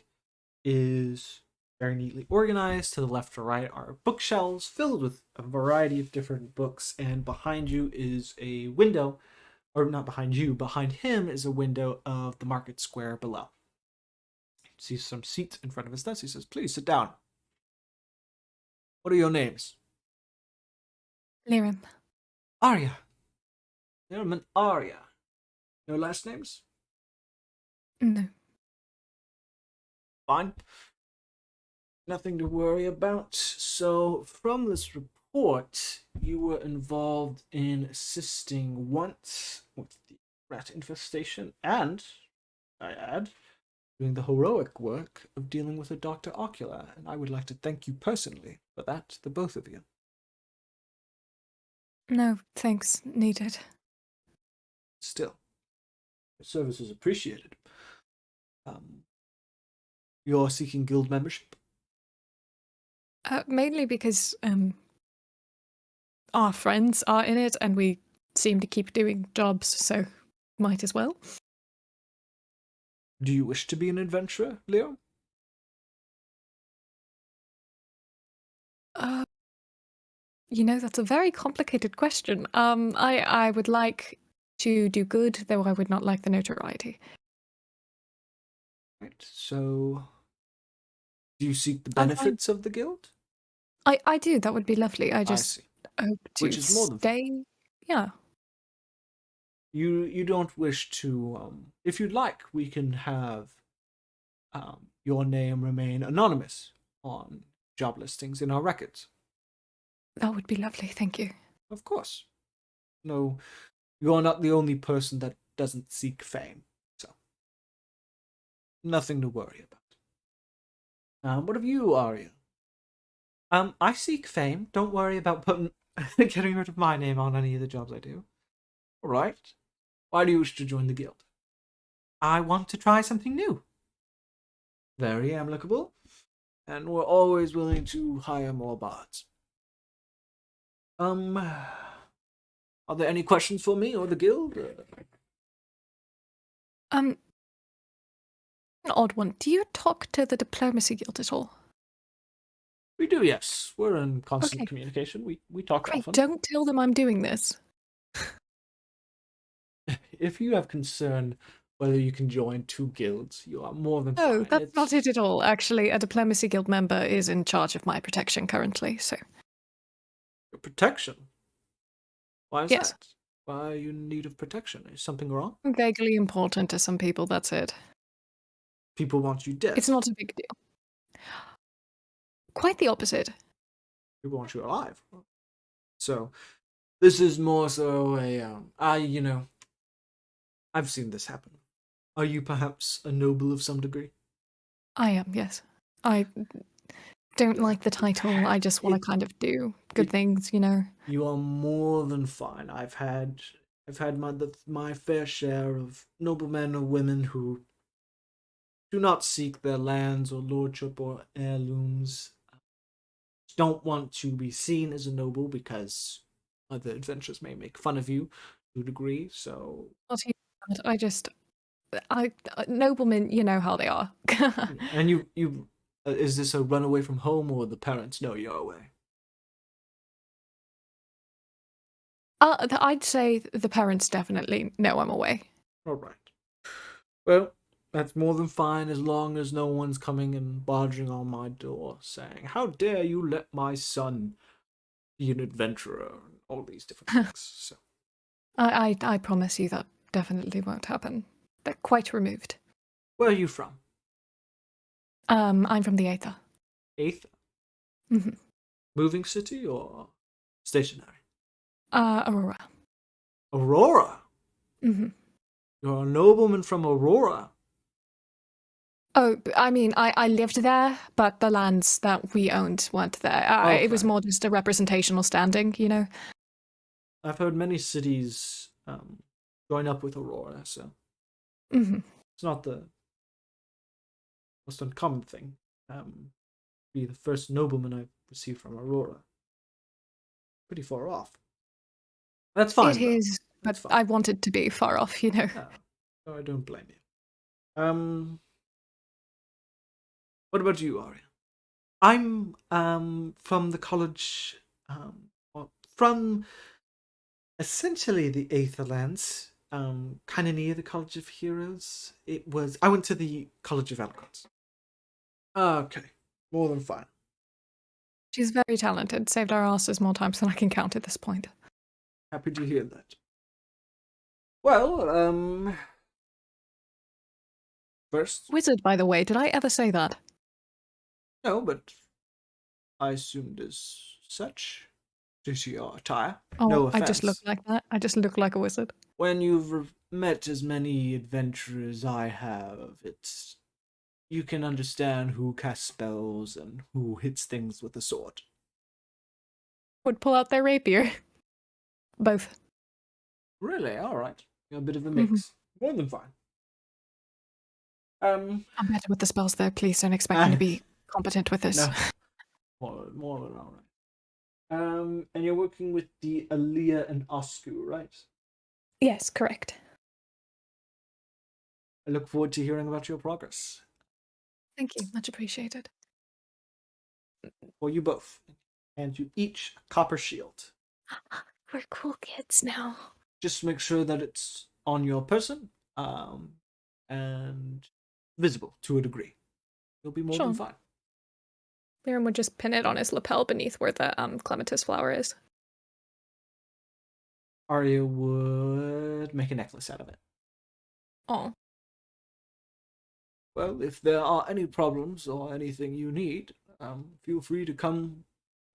A: is very neatly organized. To the left or right are bookshelves filled with a variety of different books, and behind you is a window, or not behind you, behind him is a window of the market square below. You see some seats in front of his desk. He says, please sit down. What are your names?
C: Lirum.
A: Arya. Lirum and Arya. No last names?
C: No.
A: Fine. Nothing to worry about. So, from this report, you were involved in assisting once with the rat infestation and, I add, doing the heroic work of dealing with a Dr. Ocula, and I would like to thank you personally for that, the both of you.
C: No, thanks. Needed.
A: Still, your service is appreciated. You're seeking guild membership?
C: Mainly because our friends are in it and we seem to keep doing jobs, so might as well.
A: Do you wish to be an adventurer, Leo?
C: That's a very complicated question. I would like to do good, though I would not like the notoriety.
A: Right, so do you seek the benefits of the guild?
C: I do, that would be lovely. I just hope to
A: Which is more than
C: stay. Yeah.
A: You don't wish to, if you'd like, we can have your name remain anonymous on job listings in our records.
C: That would be lovely, thank you.
A: Of course. No, you're not the only person that doesn't seek fame, so nothing to worry about. What of you, Arya? I seek fame. Don't worry about getting rid of my name on any of the jobs I do. All right. Why do you wish to join the guild? I want to try something new. Very amicable, and we're always willing to hire more bards. Are there any questions for me or the guild?
C: An odd one. Do you talk to the diplomacy guild at all?
A: We do, yes. We're in constant communication. We talk
C: Great.
A: often.
C: Don't tell them I'm doing this.
F: if you have concern whether you can join 2 guilds, you are more than
C: No,
F: fine.
C: that's not it at all. Actually, a Diplomacy Guild member is in charge of my protection currently, so.
F: Your protection. Why is
C: Yes.
F: that? Why are you in need of protection? Is something wrong?
C: Vaguely important to some people, that's it.
F: People want you dead.
C: It's not a big deal. Quite the opposite.
F: People want you alive. So, this is more so I've seen this happen. Are you perhaps a noble of some degree?
C: I am, yes. I don't like the title. I just want to kind of do good things, you know.
F: You are more than fine. I've had my fair share of noblemen or women who do not seek their lands or lordship or heirlooms. Don't want to be seen as a noble because other adventurers may make fun of you to a degree. So,
C: Not even that. Noblemen, you know how they are.
F: and you is this a runaway from home, or the parents know you're away?
C: I'd say the parents definitely know I'm away.
F: All right. Well, that's more than fine as long as no one's coming and barging on my door saying, "How dare you let my son be an adventurer?" and all these different things. So,
C: I promise you that definitely won't happen. They're quite removed.
F: where are you from?
C: I'm from the Aether.
F: Eighth?
C: hmm
F: Moving city or stationary?
C: Aurora.
F: Aurora?
C: hmm
F: You're a nobleman from Aurora.
C: Oh, I mean, I lived there, but the lands that we owned weren't there. It was
F: Okay.
C: more just a representational standing, you know?
F: I've heard many cities join up with Aurora, so
C: hmm
F: it's not the most uncommon thing. Be the first nobleman I've received from Aurora. Pretty far off. That's fine,
C: It
F: though.
C: is, but
F: That's fine.
C: I wanted to be far off, you know?
F: No, I don't blame you. What about you, Arya? I'm from the college, from essentially the Aetherlands, kind of near the College of Heroes. I went to the College of Eloquence. Okay, more than fine.
C: She's very talented, saved our asses more times than I can count at this point.
F: Happy to hear that. Well, first,
C: Wizard, by the way, did I ever say that?
F: no, but I assumed as such, due to your attire.
C: Oh,
F: No
C: I just look
F: offense.
C: like that. I just look like a wizard.
F: When you've met as many adventurers I have, you can understand who casts spells and who hits things with a sword.
C: Would pull out their rapier. Both.
F: Really? All right. You're a bit of a mix. More than fine.
C: I'm better with the spells, though. Please don't expect me to be competent with this.
F: No. More than all right. And you're working with the Aaliyah and Oscu, right?
C: Yes, correct.
F: I look forward to hearing about your progress.
C: Thank you. Much appreciated.
F: For you both. And you each a copper shield.
C: We're cool kids now.
F: Just make sure that it's on your person, and visible to a degree. You'll be more than
C: Sure.
F: fine.
C: Liam would just pin it on his lapel beneath where the clematis flower is.
F: Arya would make a necklace out of it.
C: Oh,
F: Well, if there are any problems or anything you need, feel free to come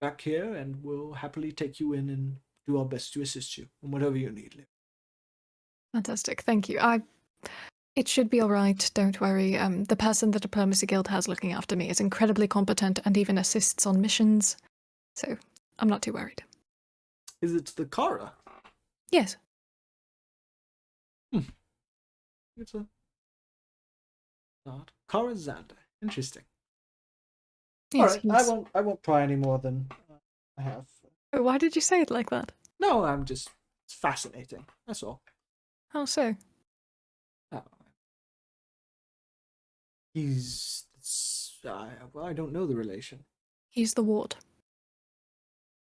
F: back here and we'll happily take you in and do our best to assist you in whatever you need.
C: fantastic. Thank you. It should be all right. Don't worry. The person the Diplomacy Guild has looking after me is incredibly competent and even assists on missions. So I'm not too worried.
F: Is it the Kara?
C: Yes.
F: It's a not Kara Xander. Interesting.
C: Yes,
F: All right, I won't pry any more than I have.
C: Why did you say it like that?
F: No, it's fascinating. That's all.
C: How so?
F: Oh. He's well, I don't know the relation.
C: He's the ward.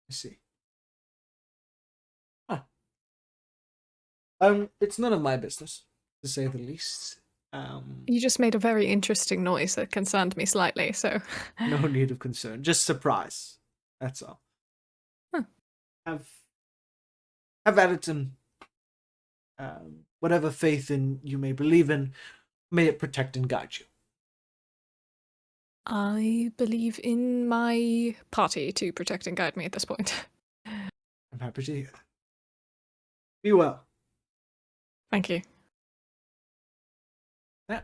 F: I see. Huh.
A: It's none of my business, to say the least.
C: You just made a very interesting noise that concerned me slightly, so.
A: No need of concern. Just surprise. That's all.
C: Huh.
A: Have at it, and whatever faith in you may believe in, may it protect and guide you.
C: I believe in my party to protect and guide me at this point.
A: I'm happy to hear that. Be well.
C: Thank you.
A: Yeah.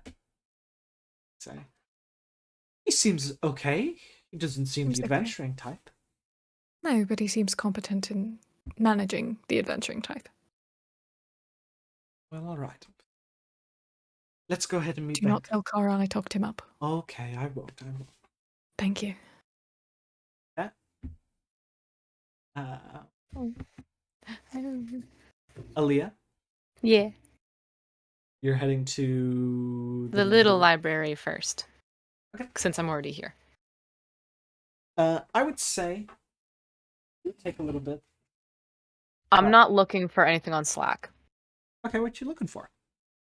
A: Say. He seems okay. He doesn't seem
C: Seems
A: the
C: okay.
A: adventuring type.
C: No, but he seems competent in managing the adventuring type.
A: Well, all right. Let's go ahead and meet
C: Do not
A: back.
C: tell Kara I talked him up.
A: Okay, I won't.
C: Thank you.
A: Yeah. Aaliyah,
D: Yeah.
A: you're heading to
D: The little library first.
A: Okay.
D: Since I'm already here.
A: I would say it'll take a little bit.
D: I'm not looking for anything on Slack.
A: Okay, what you looking for?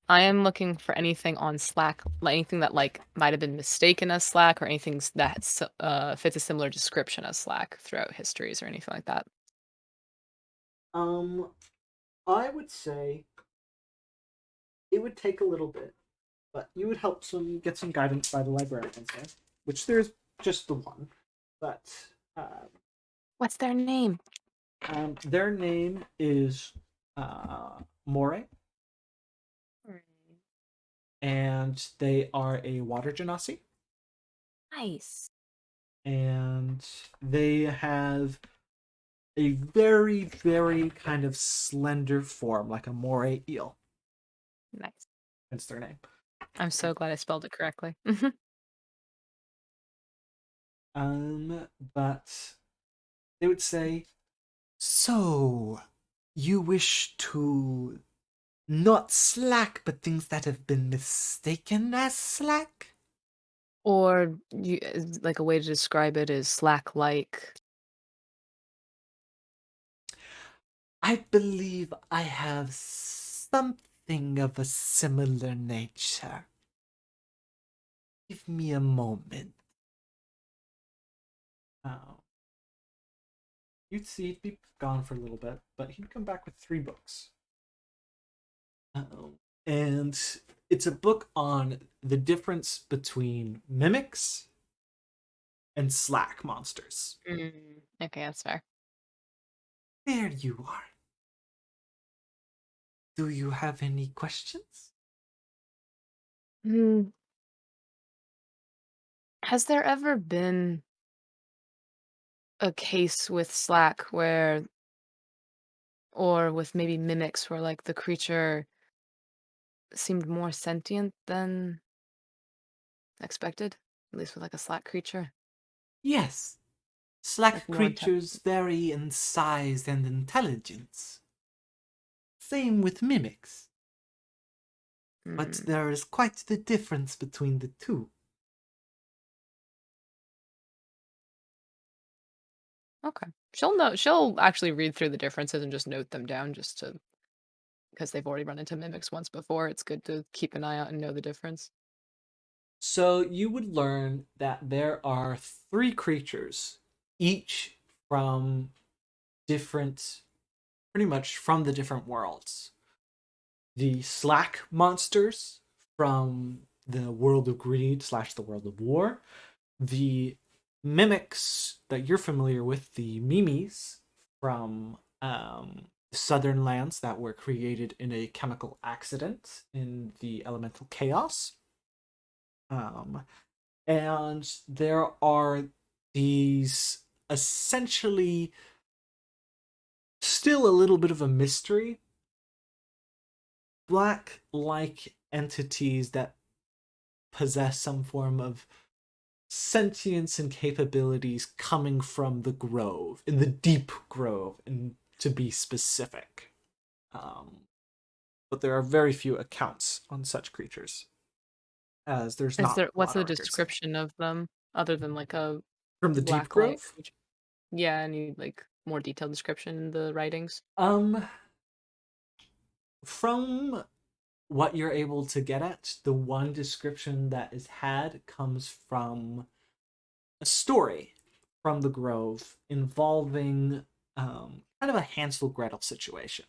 D: I am looking for anything on Slack, like anything that like might have been mistaken as Slack, or anything that fits a similar description as Slack throughout histories or anything like that.
A: I would say it would take a little bit, but you would help get some guidance by the librarians there, which there's just the one. But
D: What's their name?
A: their name is More, and they are a water genasi,
D: Nice.
A: and they have a very, very kind of slender form, like a moray eel.
D: Nice.
A: That's their name.
D: I'm so glad I spelled it correctly.
A: But they would say, so you wish to not slack, but things that have been mistaken as slack?
D: Or like a way to describe it is Slack-like.
A: I believe I have something of a similar nature. Give me a moment. You'd see he'd be gone for a little bit, but he'd come back with 3 books. And it's a book on the difference between mimics and slack monsters.
D: Okay, that's fair.
A: There you are. Do you have any questions?
D: Has there ever been a case with Slack where, or with maybe mimics, where like the creature seemed more sentient than expected? At least with like a Slack creature?
A: Yes. Slack
D: Like more
A: creatures vary in size and intelligence. Same with mimics. But there is quite the difference between the two.
D: Okay. She'll actually read through the differences and just note them down just to, because they've already run into mimics once before. It's good to keep an eye out and know the difference.
A: So you would learn that there are 3 creatures, each from pretty much from the different worlds. The Slack monsters from the world of greed / the world of war. The mimics that you're familiar with, the mimes from southern lands that were created in a chemical accident in the elemental chaos. And there are these essentially still a little bit of a mystery, black-like entities that possess some form of sentience and capabilities coming from the grove, in the deep grove, and to be specific. But there are very few accounts on such creatures, as there's not.
D: What's the description of them other than like a
A: from the deep
D: black
A: grove?
D: light creature? Yeah, any like more detailed description in the writings?
A: from what you're able to get at, the one description that is had comes from a story from the Grove involving kind of a Hansel Gretel situation.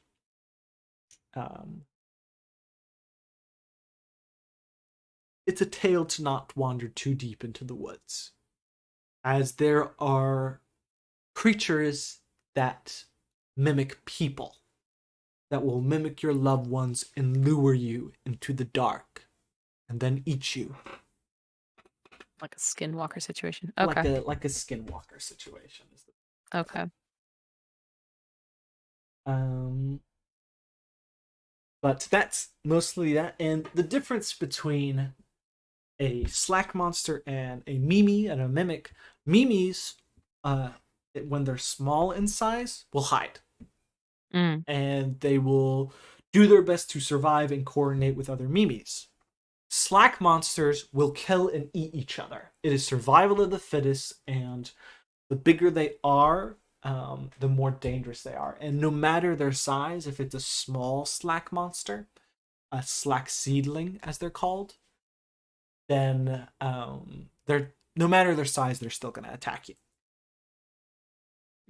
A: It's a tale to not wander too deep into the woods, as there are creatures that mimic people, that will mimic your loved ones and lure you into the dark, and then eat you.
D: Like a skinwalker situation.
A: Like
D: Okay.
A: a skinwalker situation.
D: Okay.
A: But that's mostly that, and the difference between a slack monster and a mimi and a mimic. Mimis, when they're small in size, will hide.
D: Mm.
A: And they will do their best to survive and coordinate with other mimis. Slack monsters will kill and eat each other. It is survival of the fittest, and the bigger they are, the more dangerous they are. And no matter their size, if it's a small slack monster, a slack seedling as they're called, then they're, no matter their size, they're still going to attack you.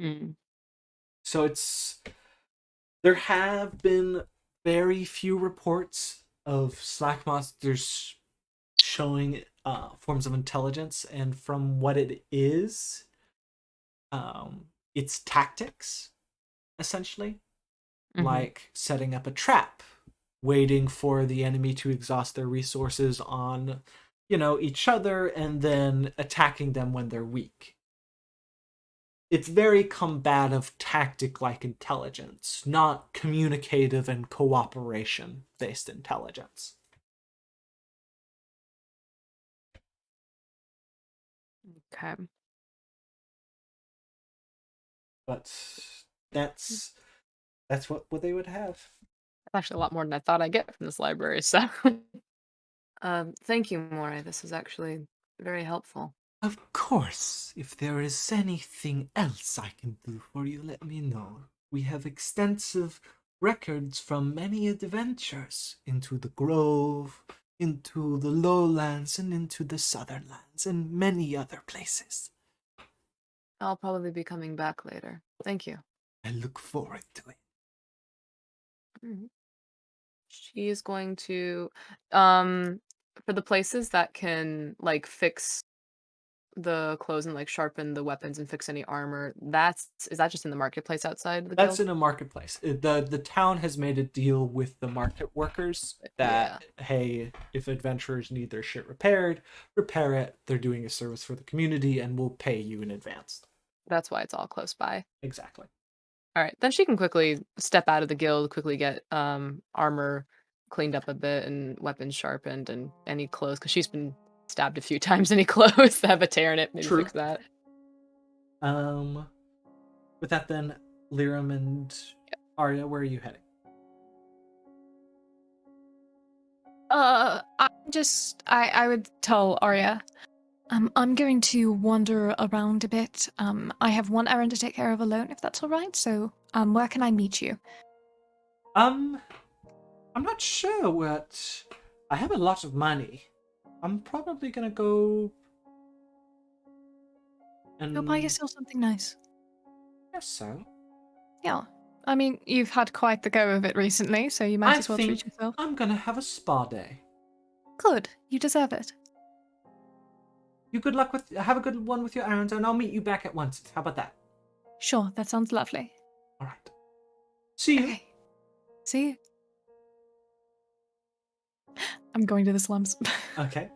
D: Mm.
A: So there have been very few reports of slack monsters showing forms of intelligence, and from what it is, it's tactics, essentially.
D: Mhm.
A: Like setting up a trap, waiting for the enemy to exhaust their resources on, each other, and then attacking them when they're weak. It's very combative, tactic-like intelligence, not communicative and cooperation-based intelligence.
D: Okay.
A: But that's what they would have.
D: That's actually a lot more than I thought I'd get from this library, so thank you, Moray. This is actually very helpful.
A: Of course, if there is anything else I can do for you, let me know. We have extensive records from many adventures into the Grove, into the lowlands, and into the southern lands, and many other places.
D: I'll probably be coming back later. Thank you.
A: I look forward to it.
D: Mhm. She is going to, for the places that can like fix the clothes and like sharpen the weapons and fix any armor. Is that just in the marketplace outside the
A: That's
D: guild?
A: in a marketplace. The town has made a deal with the market workers that, hey, if adventurers need their shit repaired, repair it. They're doing a service for the community and will pay you in advance.
D: That's why it's all close by.
A: Exactly.
D: All right, then she can quickly step out of the guild, quickly get armor cleaned up a bit and weapons sharpened and any clothes because she's been stabbed a few times. Any clothes that have a tear in it, maybe
A: True.
D: fix that.
A: With that then, Liram and Arya, where are you heading?
C: I would tell Arya, I'm going to wander around a bit. I have one errand to take care of alone, if that's all right. So, where can I meet you?
A: I'm not sure what. I have a lot of money. I'm probably gonna go and
C: Go buy yourself something nice.
A: guess so.
C: Yeah. I mean, you've had quite the go of it recently, so you might
A: I
C: as well
A: think
C: treat yourself.
A: I'm gonna have a spa day.
C: Good. You deserve it.
A: You good luck with. Have a good one with your errands, and I'll meet you back at once. How about that?
C: Sure, that sounds lovely.
A: All right. See you.
C: Okay. See you. I'm going to the slums.
A: Okay.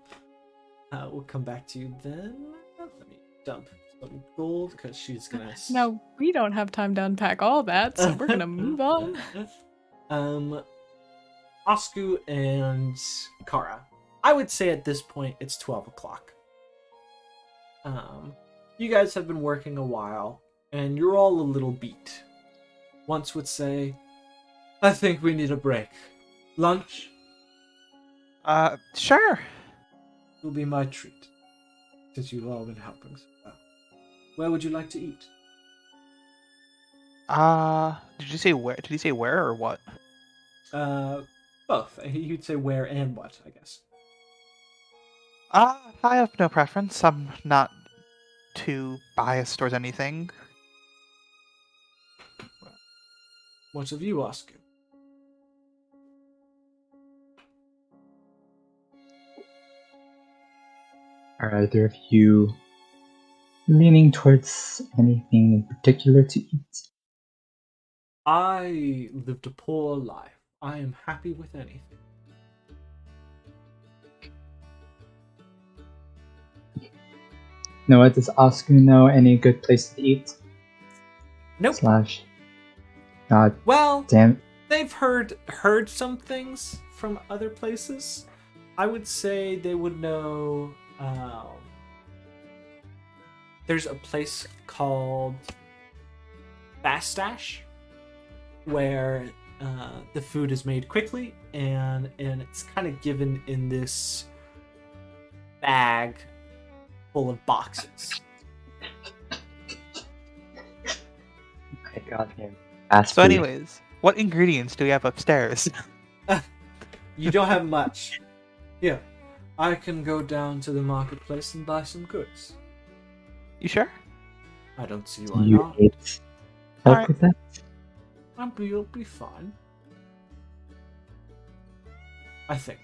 A: We'll come back to you then. Let me dump some gold because she's gonna.
C: No, we don't have time to unpack all that, so we're gonna move on.
A: Osku and Kara. I would say at this point it's 12 o'clock. You guys have been working a while, and you're all a little beat. Once would say, I think we need a break. Lunch
E: Sure.
A: will be my treat, since you've all been helping so well. Where would you like to eat?
E: Did you say where? Did he say where or what?
A: Both. You'd say where and what, I guess.
E: I have no preference. I'm not too biased towards anything.
A: What have you, Oscar?
B: Are either of you leaning towards anything in particular to eat?
A: I lived a poor life. I am happy with anything.
B: Noah, does Oscar know any good place to eat?
A: Nope.
B: Slash. God
A: Well,
B: damn.
A: they've heard some things from other places. I would say they would know. There's a place called Fastash where the food is made quickly and it's kind of given in this bag full of boxes.
B: Okay, goddamn. Fast
E: So,
B: food.
E: anyways, what ingredients do we have upstairs?
A: You don't have much. Yeah, I can go down to the marketplace and buy some goods.
E: You sure?
A: I don't see
B: Do
A: why
B: you
A: not.
B: need help
E: Alright.
B: with that?
A: You'll be fine. I think.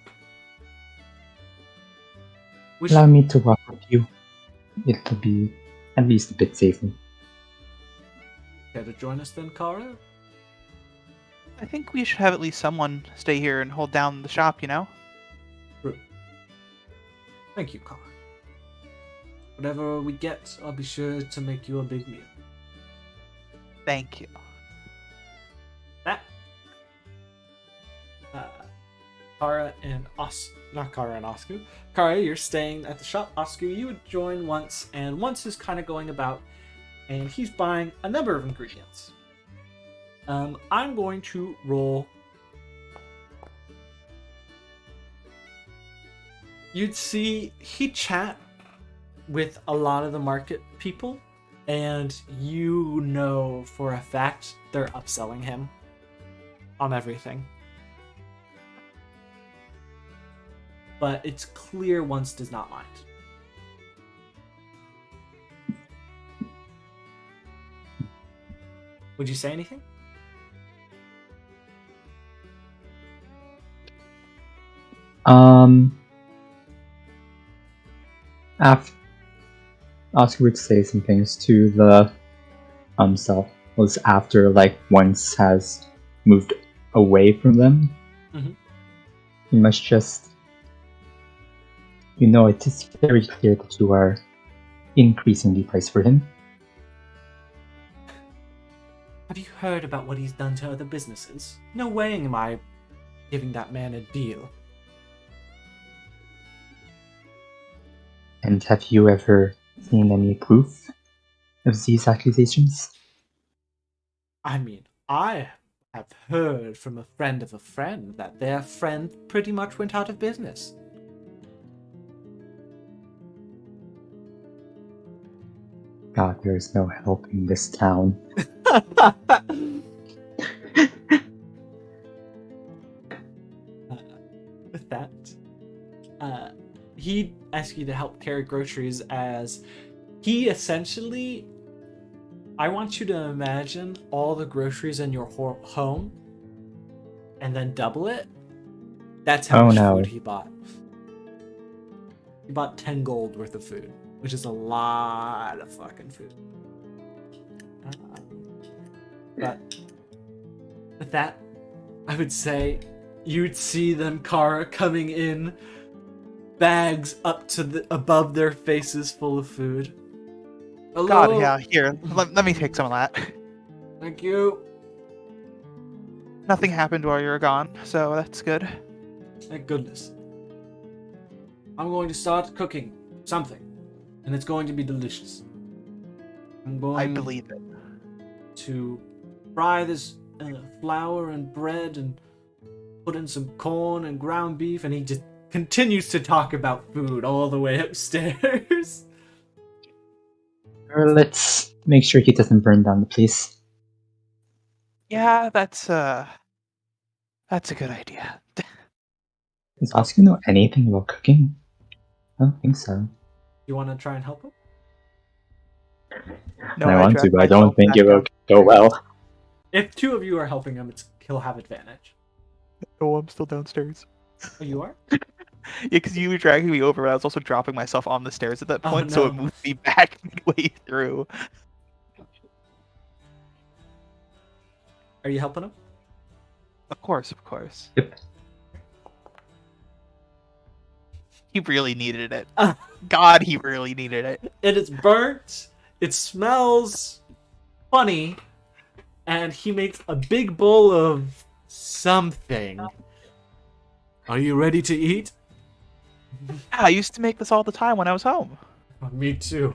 A: We
B: Allow
A: should-
B: me to walk with you. It'll be at least a bit safer.
A: Care to join us then, Kara?
E: I think we should have at least someone stay here and hold down the shop, you know?
A: True. Thank you, Kara. Whatever we get, I'll be sure to make you a big meal.
E: Thank you.
A: That. Kara and not Kara and Osku. Kara, you're staying at the shop. Osku, you would join once, and once is kind of going about, and he's buying a number of ingredients. I'm going to roll. You'd see he chat with a lot of the market people, and you know for a fact they're upselling him on everything. But it's clear Once does not mind. Would you say anything?
B: After Oscar would say some things to the self was after Once has moved away from them.
A: Mhm.
B: You must just it is very clear that you are increasing the price for him.
A: Have you heard about what he's done to other businesses? No way am I giving that man a deal.
B: And have you ever seen any proof of these accusations?
A: I mean, I have heard from a friend of a friend that their friend pretty much went out of business.
B: God, there is no help in this town.
A: With that, he'd ask you to help carry groceries as he essentially... I want you to imagine all the groceries in your home and then double it. That's how much food he bought. He bought 10 gold worth of food, which is a lot of fucking food. But with that, I would say you'd see them, Kara, coming in, bags up to above their faces full of food. Hello?
E: God, yeah, here, let me take some of that.
A: Thank you.
E: Nothing happened while you were gone, so that's good.
A: Thank goodness. I'm going to start cooking something, and it's going to be delicious. I'm going
E: I believe it.
A: to fry this flour and bread and put in some corn and ground beef, and he just continues to talk about food all the way upstairs.
B: Let's make sure he doesn't burn down the place.
E: Yeah, that's That's a good idea.
B: Does Asuku know anything about cooking? I don't think so.
A: You want to try and help him?
E: No,
B: I want to,
E: dragged
B: but I don't
E: myself
B: think
E: back
B: it will go
E: downstairs.
B: well.
A: If two of you are helping him, he'll have advantage.
E: Oh, I'm still downstairs.
A: Oh, you are?
E: Yeah, because you were dragging me over, but I was also dropping myself on the stairs at that
A: Oh,
E: point, so it
A: no.
E: moved me back midway through.
A: Are you helping him?
E: Of course, of course.
B: Yep.
E: He really needed it.
A: Ah.
E: God, he really needed it.
A: It is burnt. It smells funny. And he makes a big bowl of something. Are you ready to eat?
E: Yeah, I used to make this all the time when I was home.
A: Oh, me too.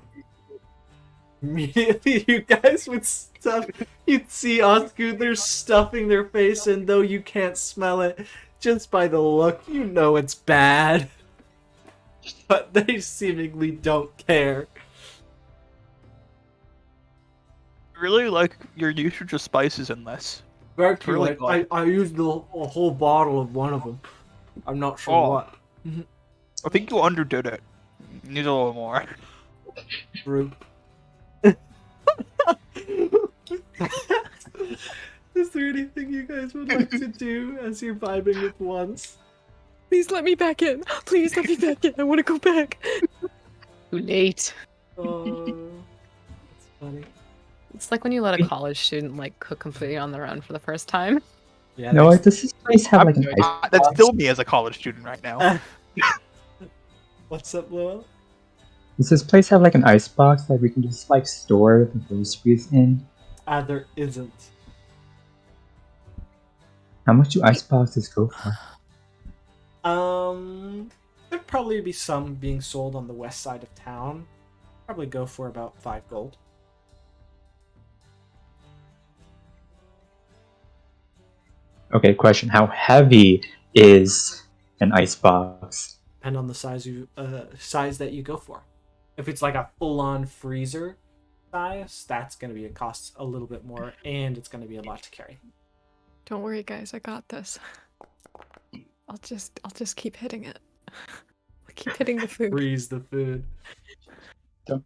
A: Immediately, you guys would stuff. You'd see Oscu, they're stuffing their face, and though you can't smell it, just by the look, you know it's bad. But they seemingly don't care.
E: I really like your usage of spices in this.
A: Very
E: really good.
A: I used a whole bottle of one of them. I'm not sure
E: Oh.
A: what.
E: I think you underdid it. Need a little more.
A: True. Is there anything you guys would like to do as you're vibing with once?
C: Please let me back in. Please let me back in. I want to go back.
D: Too late.
A: Oh, that's funny.
D: It's like when you let a college student like cook completely on their own for the first time.
A: Yeah.
B: No,
A: next-
B: does this place have like an ice
E: That's
B: box?
E: still me as a college student right now.
A: What's up, Lowell?
B: Does this place have like an ice box that we can just like store the groceries in?
A: There isn't.
B: How much do ice boxes go for?
A: There'd probably be some being sold on the west side of town. Probably go for about 5 gold.
B: Okay, question. How heavy is an ice box?
A: Depend on the size that you go for. If it's like a full-on freezer size, that's gonna be cost a little bit more, and it's gonna be a lot to carry.
C: Don't worry, guys. I got this. I'll just keep hitting it. I'll keep hitting the food.
A: Freeze the food.
B: Don't.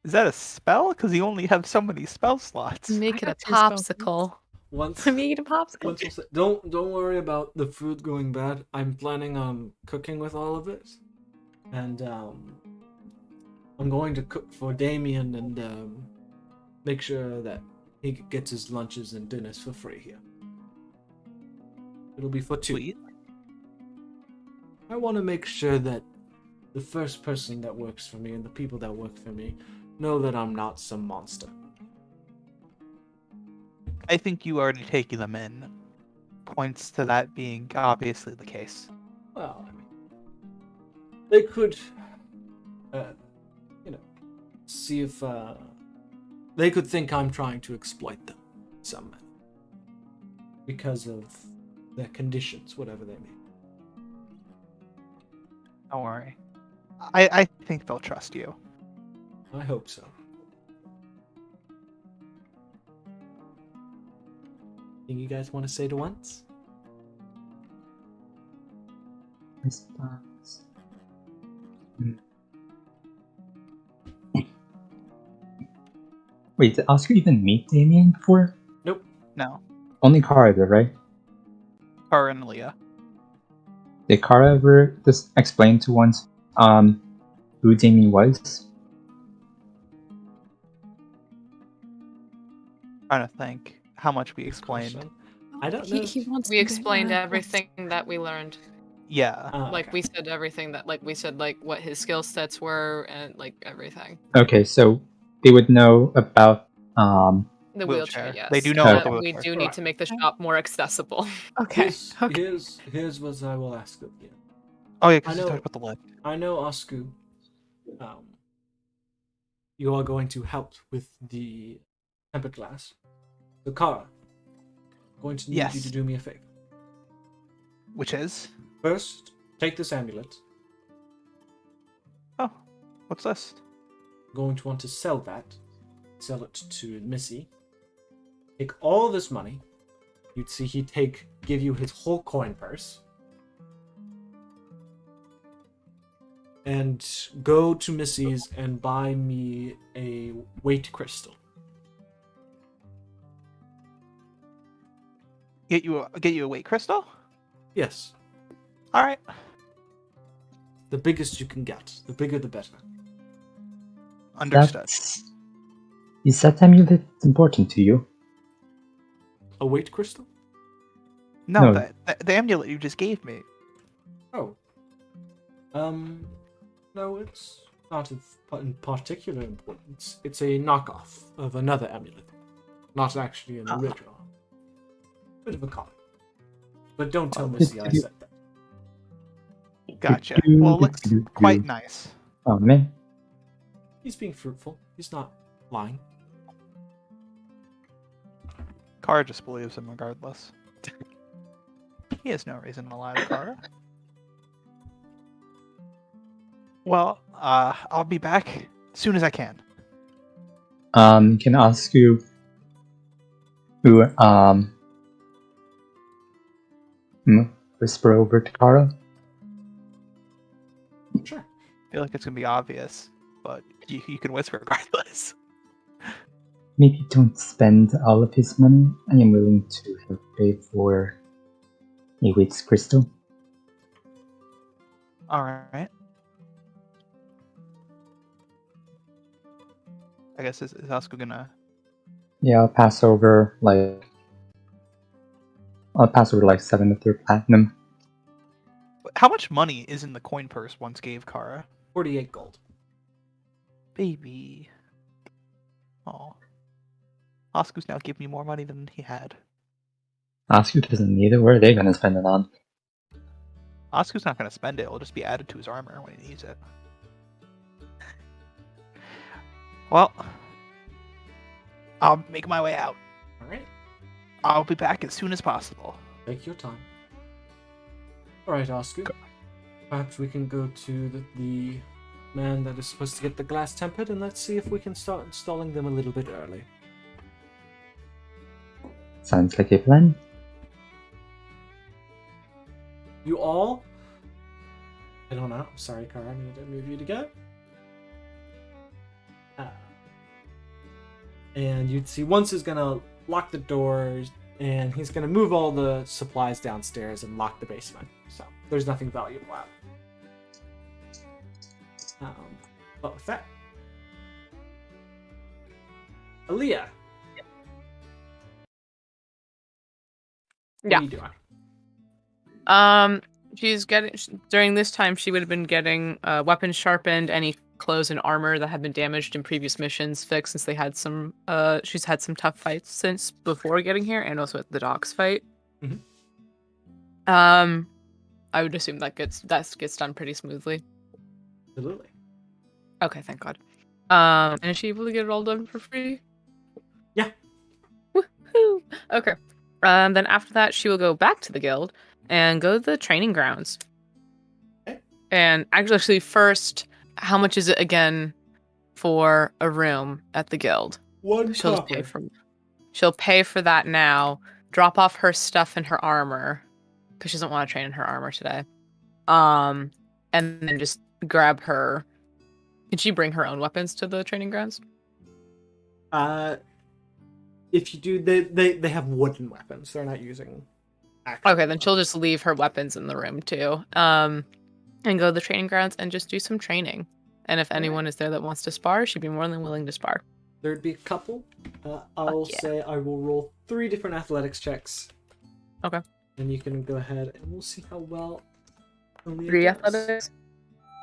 E: Is that a spell? Because you only have so many spell slots.
D: Make it a
C: got 2 spells.
D: popsicle.
A: Once,
C: I'm eating a popsicle.
A: once we'll say, don't worry about the food going bad. I'm planning on cooking with all of it, and I'm going to cook for Damien and make sure that he gets his lunches and dinners for free here. It'll be for 2.
E: Sweet.
A: I want to make sure that the first person that works for me and the people that work for me know that I'm not some monster.
E: I think you already taking them in. Points to that being obviously the case.
A: Well, I mean, they could, see if they could think I'm trying to exploit them somehow because of their conditions, whatever they may be.
E: Don't worry. I think they'll trust you.
A: I hope so. Anything you guys want to say to once?
B: Ice box. Wait, did Oscar even meet Damien before?
A: Nope.
E: No.
B: Only Kara did, right?
E: Kara and Leah.
B: Did Kara ever just explain to once who Damien was?
E: Trying to think how much we explained.
A: Question. I don't know.
C: He wants
D: We
C: me to,
D: explained
C: yes.
D: everything that we learned.
E: Yeah.
D: Like
A: Okay.
D: we said everything that we said what his skill sets were and like everything.
B: Okay, so they would know about
D: The
E: Wheelchair.
D: wheelchair, yes.
E: They do
D: and
E: know
B: about
D: that
E: the
D: we
E: wheelchair.
D: do need to make the shop more accessible.
C: Okay. Okay.
A: Here's what I will ask of you.
E: Oh yeah,
A: I
E: because you
A: know-
E: talked about the lift.
A: I know, Oscu, you are going to help with the tempered glass. So, Kara, I'm going to need you
E: Yes.
A: to do me a favor.
E: Which is?
A: First, take this amulet.
E: Oh, what's this?
A: I'm going to want to sell that. Sell it to Missy. Take all this money.
F: You'd see he give you his whole coin purse. And go to Missy's and buy me a weight crystal.
E: Get you a weight crystal?
F: Yes.
E: Alright.
F: The biggest you can get. The bigger the better.
E: Understood.
B: Is that amulet important to you?
F: A weight crystal?
E: No,
B: No.
E: the amulet you just gave me.
F: Oh. No, it's not in particular importance. It's a knockoff of another amulet. Not actually an original. Bit of a copy. But don't tell Missy I said that.
E: Gotcha. Well, it looks quite nice.
B: Oh man.
F: He's being fruitful. He's not lying.
E: Kara just believes him regardless. He has no reason to lie to Kara. Well, I'll be back as soon as I can.
B: Can I ask you who whisper over to Kara?
F: Sure.
E: I feel like it's gonna be obvious, but you can whisper regardless.
B: Maybe don't spend all of his money. I am willing to help pay for a weight crystal.
E: Alright. I guess is Asuka gonna...
B: Yeah, I'll pass over like 7 of their platinum.
E: How much money is in the coin purse once gave Kara?
F: 48 gold.
E: Baby. Oh. Asuka's now giving me more money than he had.
B: Asuka doesn't need it. Where are they gonna spend it on?
E: Asuka's not gonna spend it, it'll just be added to his armor when he needs it. Well, I'll make my way out.
F: Alright.
E: I'll be back as soon as possible.
F: Take your time. Alright, Oscar. Perhaps we can go to the man that is supposed to get the glass tempered, and let's see if we can start installing them a little bit early.
B: Sounds like a plan.
F: You all... I don't know. I'm sorry, Kara. I need to move you to go. And you'd see once he's gonna lock the doors, and he's gonna move all the supplies downstairs and lock the basement. So there's nothing valuable out. But with that, Aaliyah. What
D: Yeah.
F: are you doing?
D: She's getting during this time she would have been getting weapons sharpened, any clothes and armor that had been damaged in previous missions fixed, since they had some she's had some tough fights since before getting here, and also at the docks fight.
F: Mhm.
D: I would assume that gets done pretty smoothly.
F: Absolutely.
D: Okay, thank God. And is she able to get it all done for free?
F: Yeah.
D: Woohoo! Okay. Then after that, she will go back to the guild and go to the training grounds.
F: Okay.
D: And actually, first, how much is it again for a room at the guild?
F: One
D: She'll just
F: copper.
D: pay for. She'll pay for that now. Drop off her stuff and her armor, because she doesn't want to train in her armor today. And then just grab her. Can she bring her own weapons to the training grounds?
F: If you do, they have wooden weapons. They're not using.
D: Okay, then she'll just leave her weapons in the room too. And go to the training grounds and just do some training. And if anyone is there that wants to spar, she'd be more than willing to spar.
F: There'd be a couple. I'll say I will roll 3 different athletics checks.
D: Okay.
F: And you can go ahead and we'll see how well. Aaliyah
D: 3
F: does.
D: athletics?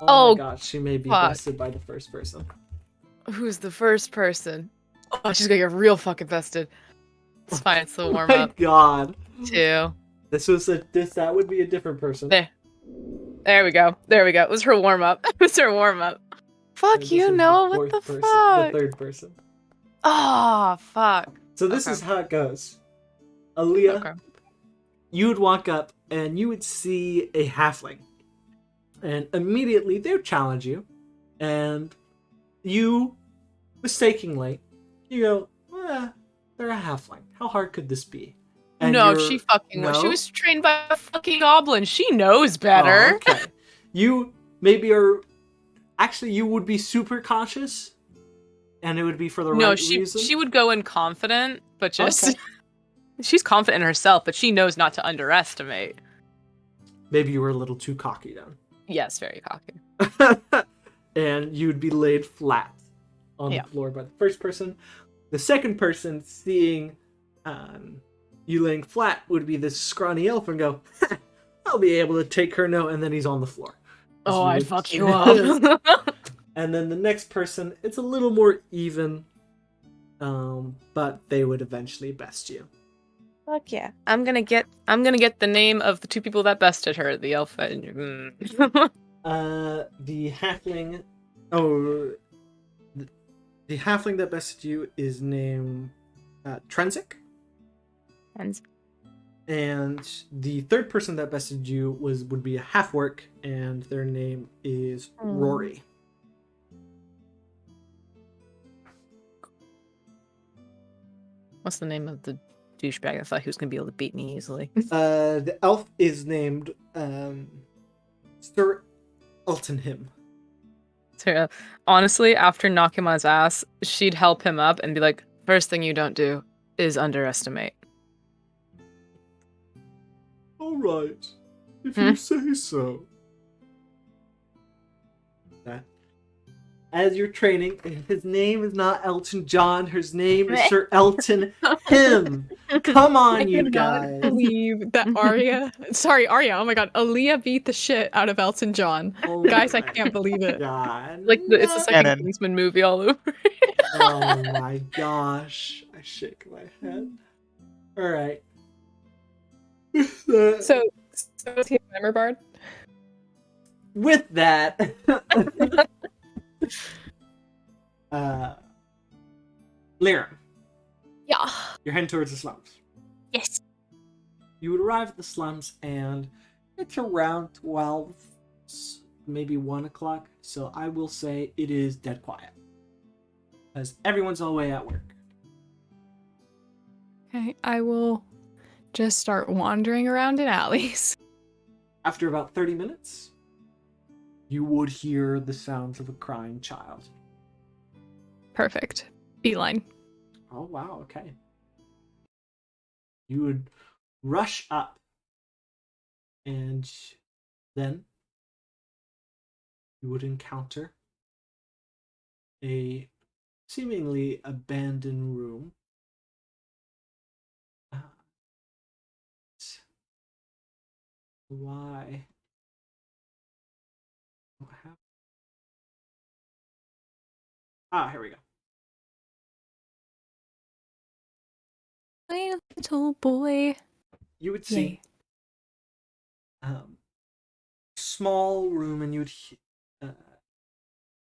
F: Oh
D: Oh,
F: my god, she may be
D: fuck.
F: bested by the first person.
D: Who's the first person? Oh, she's gonna get real fucking bested. It's fine, it's the warm
F: My
D: up
F: god.
D: too.
F: That would be a different person.
D: There we go. It was her warm up. It was her warm up.
F: And
D: Fuck
F: this
D: you,
F: is
D: Noah.
F: the
D: What the
F: fourth person,
D: fuck?
F: The third person.
D: Oh, fuck.
F: So this
D: Okay.
F: is how it goes. Aaliyah,
D: Okay.
F: you would walk up and you would see a halfling. And immediately they would challenge you. And you, mistakenly, you go, they're a halfling. How hard could this be?
A: And
D: no,
A: you're-
D: she fucking was. She
A: no?
D: was trained by a fucking goblin. She knows
A: Oh,
D: better.
A: okay. You maybe are. Actually, you would be super cautious, and it would be for the
D: No,
A: right
D: she
A: reason.
D: she would go in confident, but just
A: Okay.
D: she's confident in herself, but she knows not to underestimate.
A: Maybe you were a little too cocky
D: Yes, very cocky.
A: then. And you'd be laid flat on
D: Yeah.
A: the floor by the first person. The second person seeing you laying flat would be this scrawny elf and go, I'll be able to take her note, and then he's on the floor. As
D: Oh,
A: you
D: I'd
A: would-
D: fuck you up.
A: And then the next person, it's a little more even, but they would eventually best you.
D: Fuck yeah. I'm gonna get the name of the two people that bested her, the elf and
A: The halfling. Oh, the halfling that bested you is named Trensic,
D: and
A: and the third person that bested you would be a half orc, and their name is Rory.
D: what's the name of the douchebag? I thought he was gonna be able to beat me easily.
A: The elf is named Sir Eltonhim.
D: So, honestly, after knocking him on his ass, she'd help him up and be like, first thing you don't do is underestimate.
A: All right, if
D: Hmm?
A: you say so. That. As you're training, his name is not Elton John. His name is Sir Elton Him. Come
C: I
A: on, you
C: cannot
A: guys.
C: believe that Arya. Oh my god, Aaliyah beat the shit out of Elton John.
A: Oh
C: Guys, I
A: my
C: can't believe it.
A: God.
D: Like, it's the second
E: Canon.
D: Kingsman movie all over.
A: Oh my gosh. I shake my head. All right.
C: So is he a glamour bard?
A: With that, Lyra,
C: Yeah.
A: you're heading towards the slums.
C: Yes.
A: You would arrive at the slums, and it's around 12, maybe 1 o'clock. So I will say it is dead quiet, as everyone's all the way at work.
C: Okay, I will just start wandering around in alleys.
A: After about 30 minutes, you would hear the sounds of a crying child.
C: Perfect. Beeline.
A: Oh, wow, okay. You would rush up, and then you would encounter a seemingly abandoned room. Why? What happened? Ah, here we go.
C: My little boy.
A: You would see small room, and you'd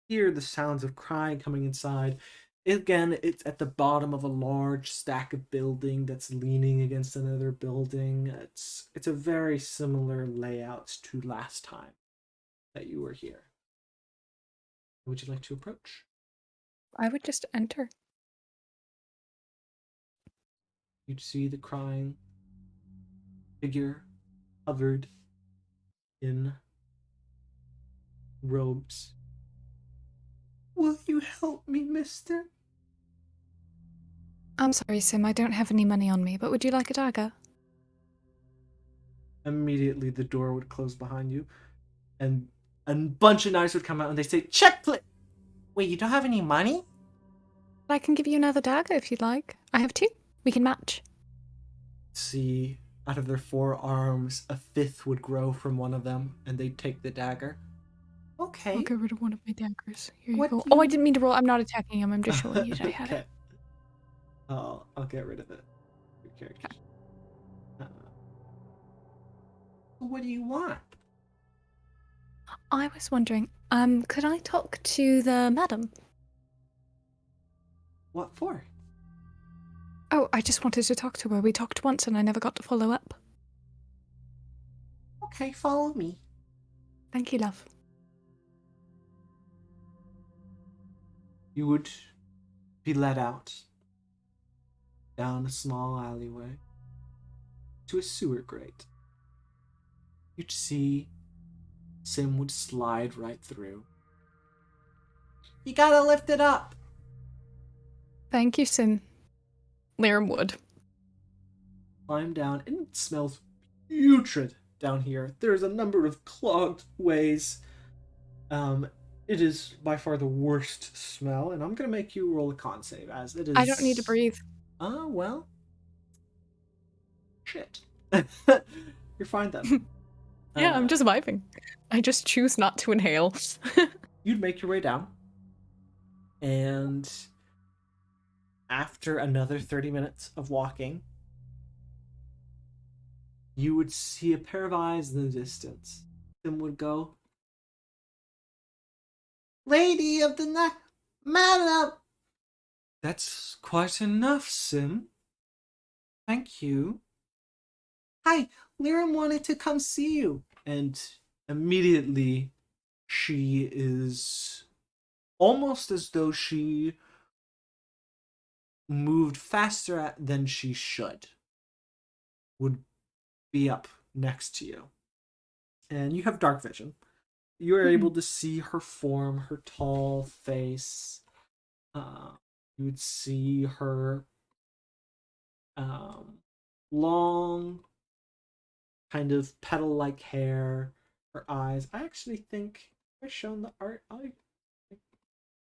A: hear the sounds of crying coming inside. Again, it's at the bottom of a large stack of building that's leaning against another building. It's a very similar layout to last time that you were here. Would you like to approach?
C: I would just enter.
A: You'd see the crying figure covered in robes. Will you help me, mister?
C: I'm sorry, Sim, I don't have any money on me, but would you like a dagger?
A: Immediately the door would close behind you, and a bunch of knives would come out, and they say, check, please. Wait, you don't have any money?
C: I can give you another dagger if you'd like. I have two. We can match.
A: See, out of their forearms, a fifth would grow from one of them, and they'd take the dagger. Okay.
C: I'll get rid of one of my daggers. Here you
A: What
C: go.
A: do
C: Oh, I
A: you-
C: didn't mean to roll. I'm not attacking him. I'm just showing you that I had it.
A: Okay. I'll get rid of it. Your character. What do you want?
C: I was wondering, could I talk to the madam?
A: What for?
C: Oh, I just wanted to talk to her. We talked once and I never got to follow up.
A: Okay, follow me.
C: Thank you, love.
A: You would be led out down a small alleyway. to a sewer grate. You'd see Sim would slide right through. You gotta lift it up.
C: Thank you, Sin. Liam would.
A: Climb down, and it smells putrid down here. There's a number of clogged ways. It is by far the worst smell, and I'm gonna make you roll a con save, as it is.
C: I don't need to breathe.
A: Well, shit. You're fine then.
C: Yeah, I'm just vibing. I just choose not to inhale.
A: You'd make your way down, and after another 30 minutes of walking, you would see a pair of eyes in the distance. Sim would go, Lady of the Night, Madam! That's quite enough, Sim. Thank you. Hi, Liram wanted to come see you. And immediately, she is almost as though she moved faster than she should. Would be up next to you. And you have dark vision. You are able to see her form, her tall face. You would see her long, kind of petal-like hair, her eyes. I actually think I've shown the art.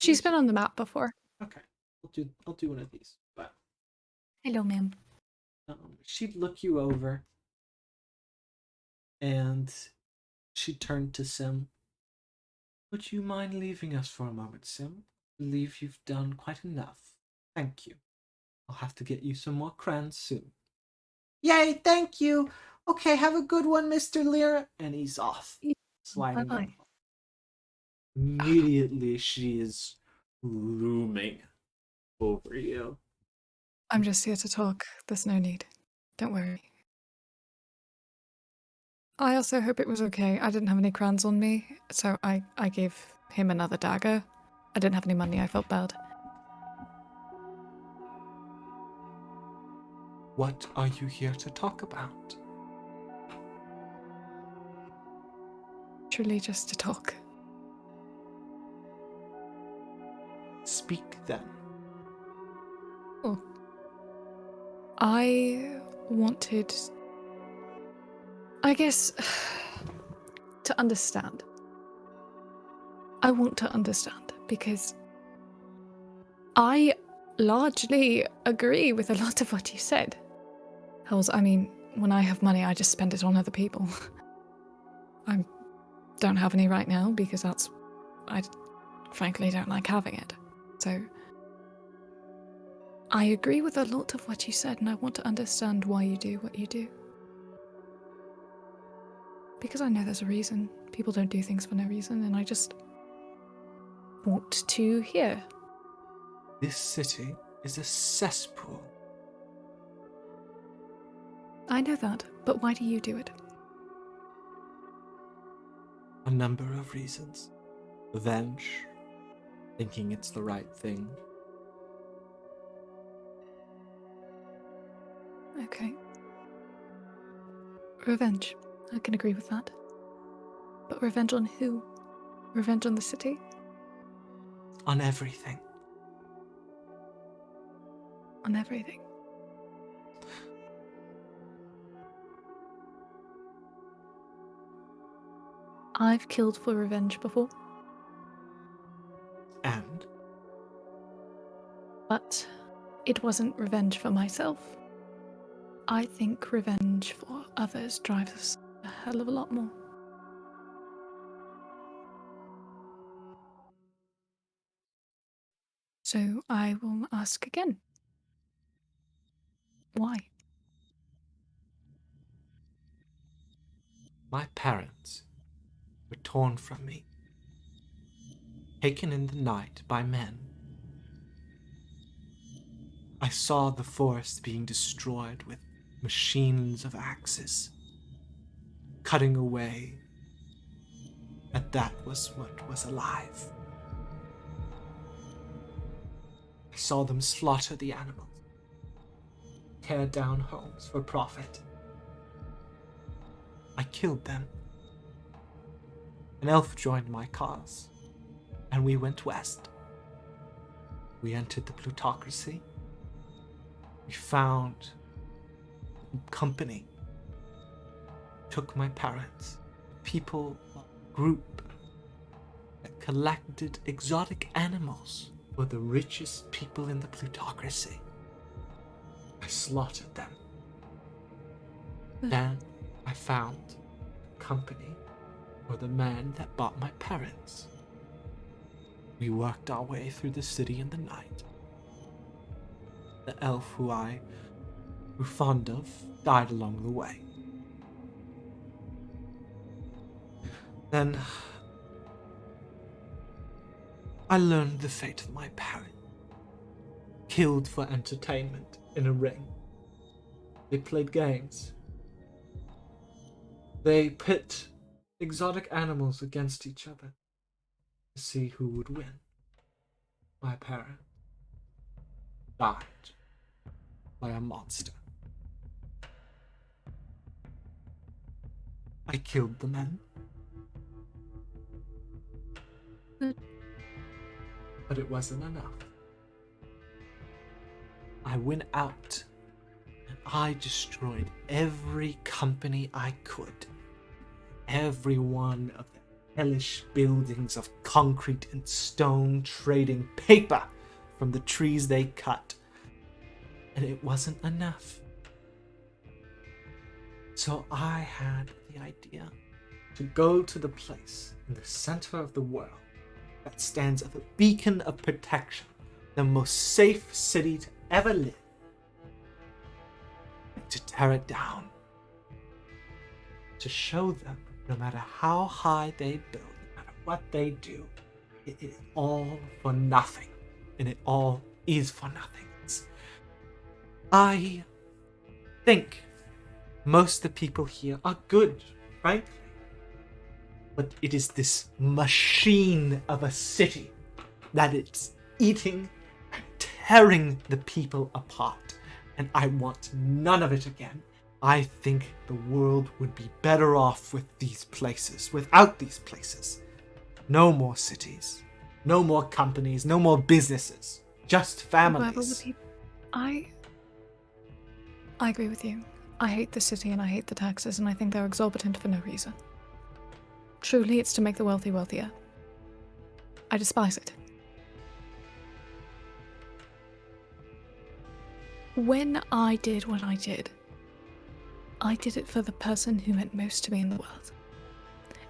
C: She's been on the map before.
A: Okay, I'll do one of these. But
C: Hello, ma'am.
A: she'd look you over, and she'd turn to Sim. Would you mind leaving us for a moment, Sim? I believe you've done quite enough. Thank you. I'll have to get you some more crayons soon. Yay, thank you. Okay, have a good one, Mr. Lear. And he's off, sliding
C: Bye-bye.
A: down. Immediately, she is looming over you.
C: I'm just here to talk. There's no need. Don't worry. I also hope it was okay. I didn't have any crayons on me, so I gave him another dagger. I didn't have any money. I felt bad.
A: What are you here to talk about?
C: Truly just to talk.
A: Speak then.
C: Oh. I wanted, I guess, to understand. I want to understand because I largely agree with a lot of what you said. Hells, I mean, when I have money, I just spend it on other people. I don't have any right now because I frankly don't like having it. So I agree with a lot of what you said, and I want to understand why you do what you do. Because I know there's a reason. People don't do things for no reason, and I just want to hear.
A: This city is a cesspool.
C: I know that, but why do you do it?
A: A number of reasons. Revenge, thinking it's the right thing.
C: Okay. Revenge. I can agree with that. But revenge on who? Revenge on the city?
A: On everything.
C: On everything. I've killed for revenge before.
A: And?
C: But it wasn't revenge for myself. I think revenge for others drives us a hell of a lot more. So I will ask again. Why?
A: My parents were torn from me, taken in the night by men. I saw the forest being destroyed with machines of axes, cutting away, and that was what was alive. I saw them slaughter the animals, tear down homes for profit.
F: I killed them. An elf joined my cause, and we went west. We entered the plutocracy. We found a company. Took my parents, people, a group that collected exotic animals for the richest people in the plutocracy. I slaughtered them. Then I found a company for the man that bought my parents. We worked our way through the city in the night. The elf who I grew fond of died along the way. Then I learned the fate of my parent. Killed for entertainment in a ring. They played games. They pit exotic animals against each other to see who would win. My parent died by a monster. I killed the men. But it wasn't enough. I went out and I destroyed every company I could. Every one of the hellish buildings of concrete and stone trading paper from the trees they cut. And it wasn't enough. So I had the idea to go to the place in the center of the world that stands as a beacon of protection, the most safe city to ever live, and to tear it down. To show them, no matter how high they build, no matter what they do, it is all for nothing. And it all is for nothing. I think most of the people here are good, frankly. But it is this machine of a city that it's eating and tearing the people apart. And I want none of it again. I think the world would be better off with these places, without these places. No more cities, no more companies, no more businesses, just families.
C: I agree with you. I hate the city and I hate the taxes, and I think they're exorbitant for no reason. Truly, it's to make the wealthy wealthier. I despise it. When I did what I did it for the person who meant most to me in the world.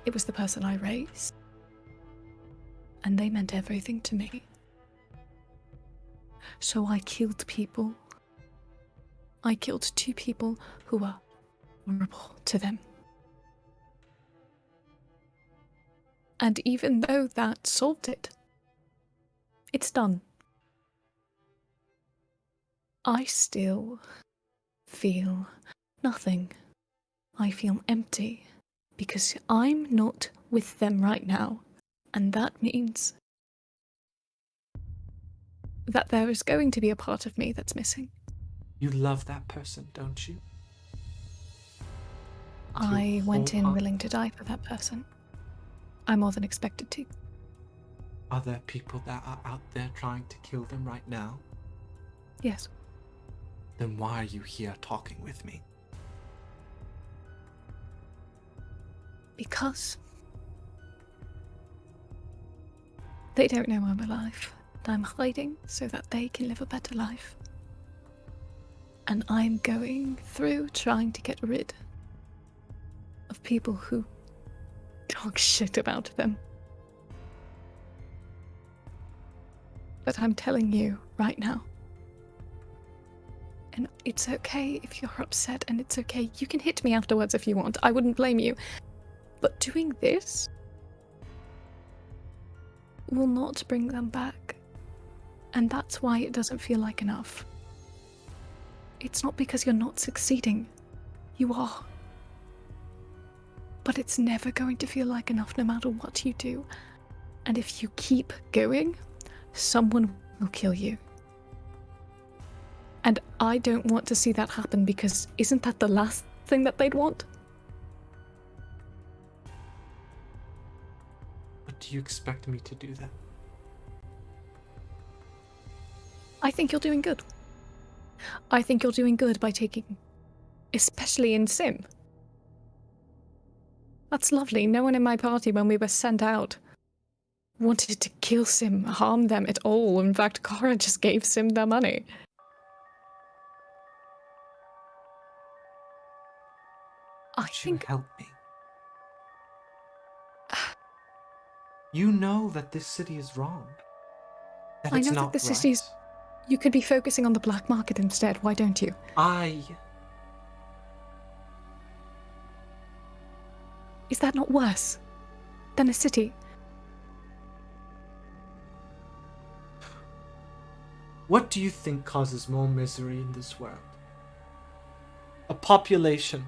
C: It was the person I raised, and they meant everything to me. So I killed people. I killed 2 people who were horrible to them. And even though that solved it, it's done. I still feel nothing. I feel empty because I'm not with them right now. And that means that there is going to be a part of me that's missing.
F: You love that person, don't you?
C: I went in willing to die for that person. I more than expected to.
F: Are there people that are out there trying to kill them right now?
C: Yes.
F: Then why are you here talking with me?
C: Because they don't know I'm alive. And I'm hiding so that they can live a better life. And I'm going through trying to get rid of people who talk shit about them. But I'm telling you right now. And it's okay if you're upset, and it's okay. You can hit me afterwards if you want. I wouldn't blame you. But doing this will not bring them back. And that's why it doesn't feel like enough. It's not because you're not succeeding. You are. But it's never going to feel like enough no matter what you do. And if you keep going, someone will kill you. And I don't want to see that happen, because isn't that the last thing that they'd want?
F: do you expect me to do that?
C: I think you're doing good. I think you're doing good by taking, especially in Sim. That's lovely. No one in my party when we were sent out wanted to kill Sim, harm them at all. In fact, Kara just gave Sim their money. I
F: Would you
C: think
F: help me? You know that this city is wrong. That
C: I
F: it's
C: know that
F: not
C: the
F: right.
C: city's. You could be focusing on the black market instead. Why don't you? Is that not worse than a city?
F: What do you think causes more misery in this world? A population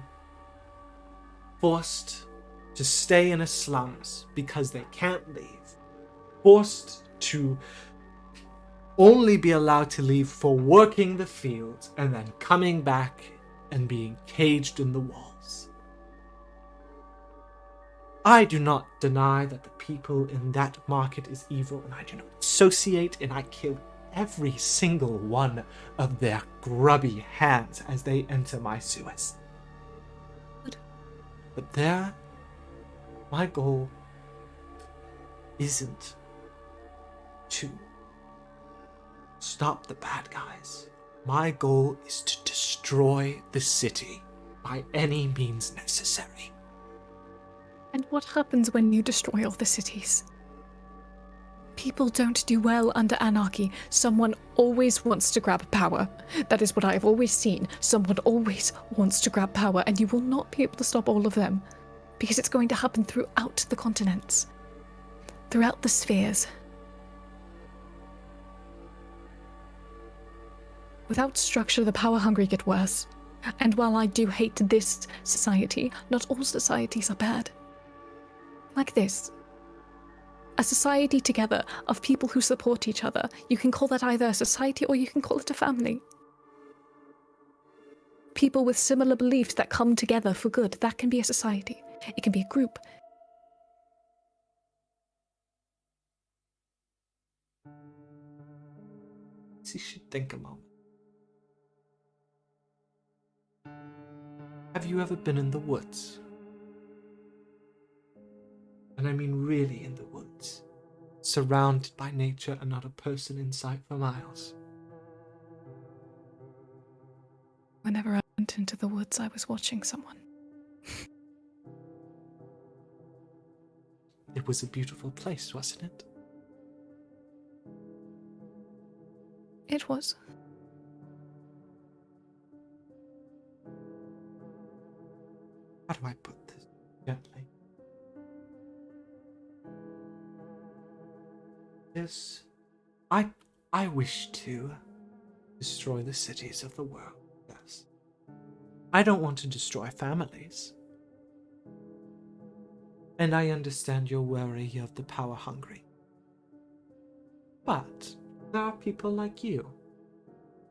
F: forced to stay in a slums because they can't leave. Forced to only be allowed to leave for working the fields and then coming back and being caged in the walls. I do not deny that the people in that market is evil, and I do not associate and I kill every single one of their grubby hands as they enter my sewers. But there, my goal isn't to stop the bad guys. My goal is to destroy the city by any means necessary.
C: And what happens when you destroy all the cities? People don't do well under anarchy. Someone always wants to grab power. That is what I have always seen. Someone always wants to grab power, and you will not be able to stop all of them. Because it's going to happen throughout the continents. Throughout the spheres. Without structure, the power-hungry get worse. And while I do hate this society, not all societies are bad. Like this. A society together of people who support each other. You can call that either a society or you can call it a family. People with similar beliefs that come together for good. That can be a society. It can be a group.
F: You should think a moment. Have you ever been in the woods? And I mean really in the woods, surrounded by nature and not a person in sight for miles.
C: Whenever I went into the woods, I was watching someone.
F: It was a beautiful place, wasn't it?
C: It was.
F: How do I put this gently? Yes, I wish to destroy the cities of the world, yes. I don't want to destroy families. And I understand you're wary of the power hungry. But there are people like you.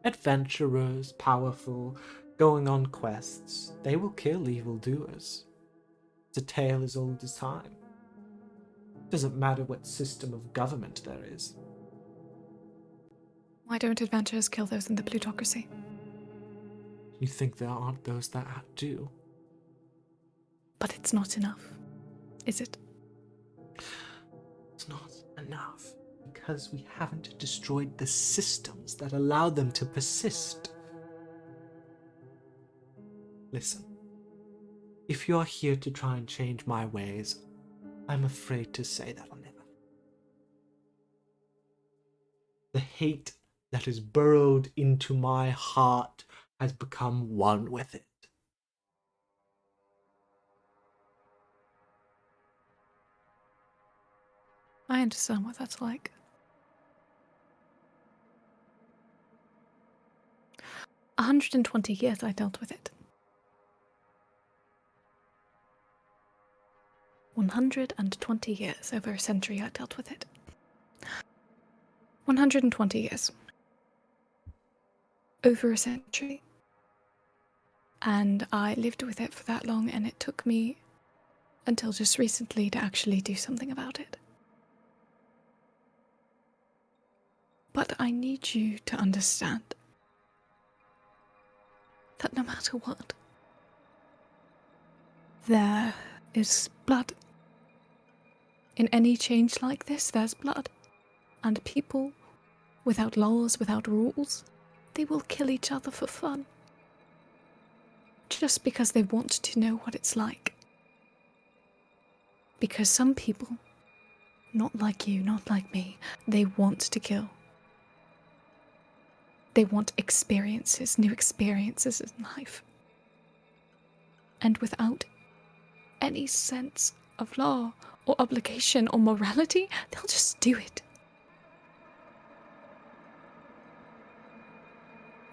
F: Adventurers, powerful, going on quests. They will kill evildoers. It's a tale as old as time. Doesn't matter what system of government there is.
C: Why don't adventurers kill those in the plutocracy?
F: You think there aren't those that do?
C: But it's not enough, is it?
F: It's not enough because we haven't destroyed the systems that allow them to persist. Listen, if you're here to try and change my ways, I'm afraid to say that'll never. The hate that is burrowed into my heart has become one with it.
C: I understand what that's like. 120 years I dealt with it. 120 years, over a century I dealt with it. 120 years. Over a century. And I lived with it for that long, and it took me until just recently to actually do something about it. But I need you to understand that no matter what, there is blood. In any change like this, there's blood. And people, without laws, without rules, they will kill each other for fun. Just because they want to know what it's like. Because some people, not like you, not like me, they want to kill. They want experiences, new experiences in life. And without any sense of law or obligation or morality, they'll just do it.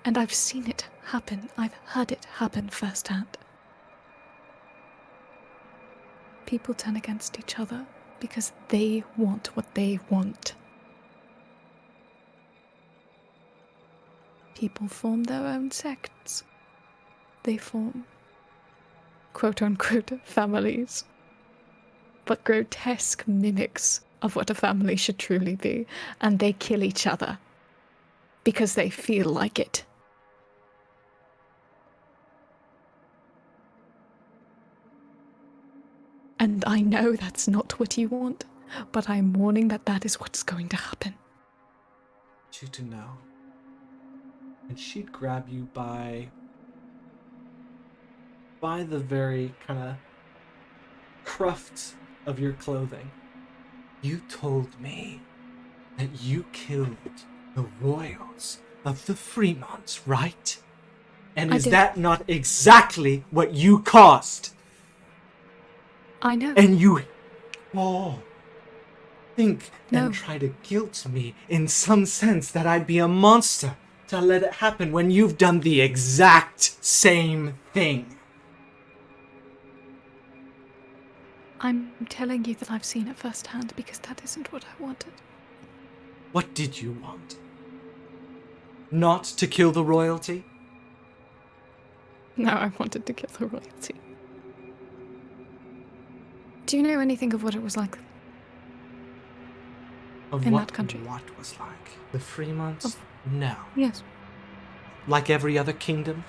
C: And I've seen it happen. I've heard it happen firsthand. People turn against each other because they want what they want. People form their own sects. They form, quote-unquote, families. But grotesque mimics of what a family should truly be. And they kill each other because they feel like it. And I know that's not what you want, but I'm warning that that is what's going to happen.
F: You to know. And she'd grab you by the very kind of cruft of your clothing. You told me that you killed the royals of the Fremonts, right? And
C: I
F: is
C: did.
F: that not exactly what you caused?
C: I know.
F: And you all think
C: No.
F: and try to guilt me in some sense that I'd be a monster to let it happen when you've done the exact same thing.
C: I'm telling you that I've seen it firsthand because that isn't what I wanted.
F: What did you want? Not to kill the royalty?
C: No, I wanted to kill the royalty. Do you know anything of what it was like?
F: Of
C: In
F: what
C: that country?
F: What was like? The Fremonts?
C: Of-
F: No.
C: Yes.
F: Like every other kingdom?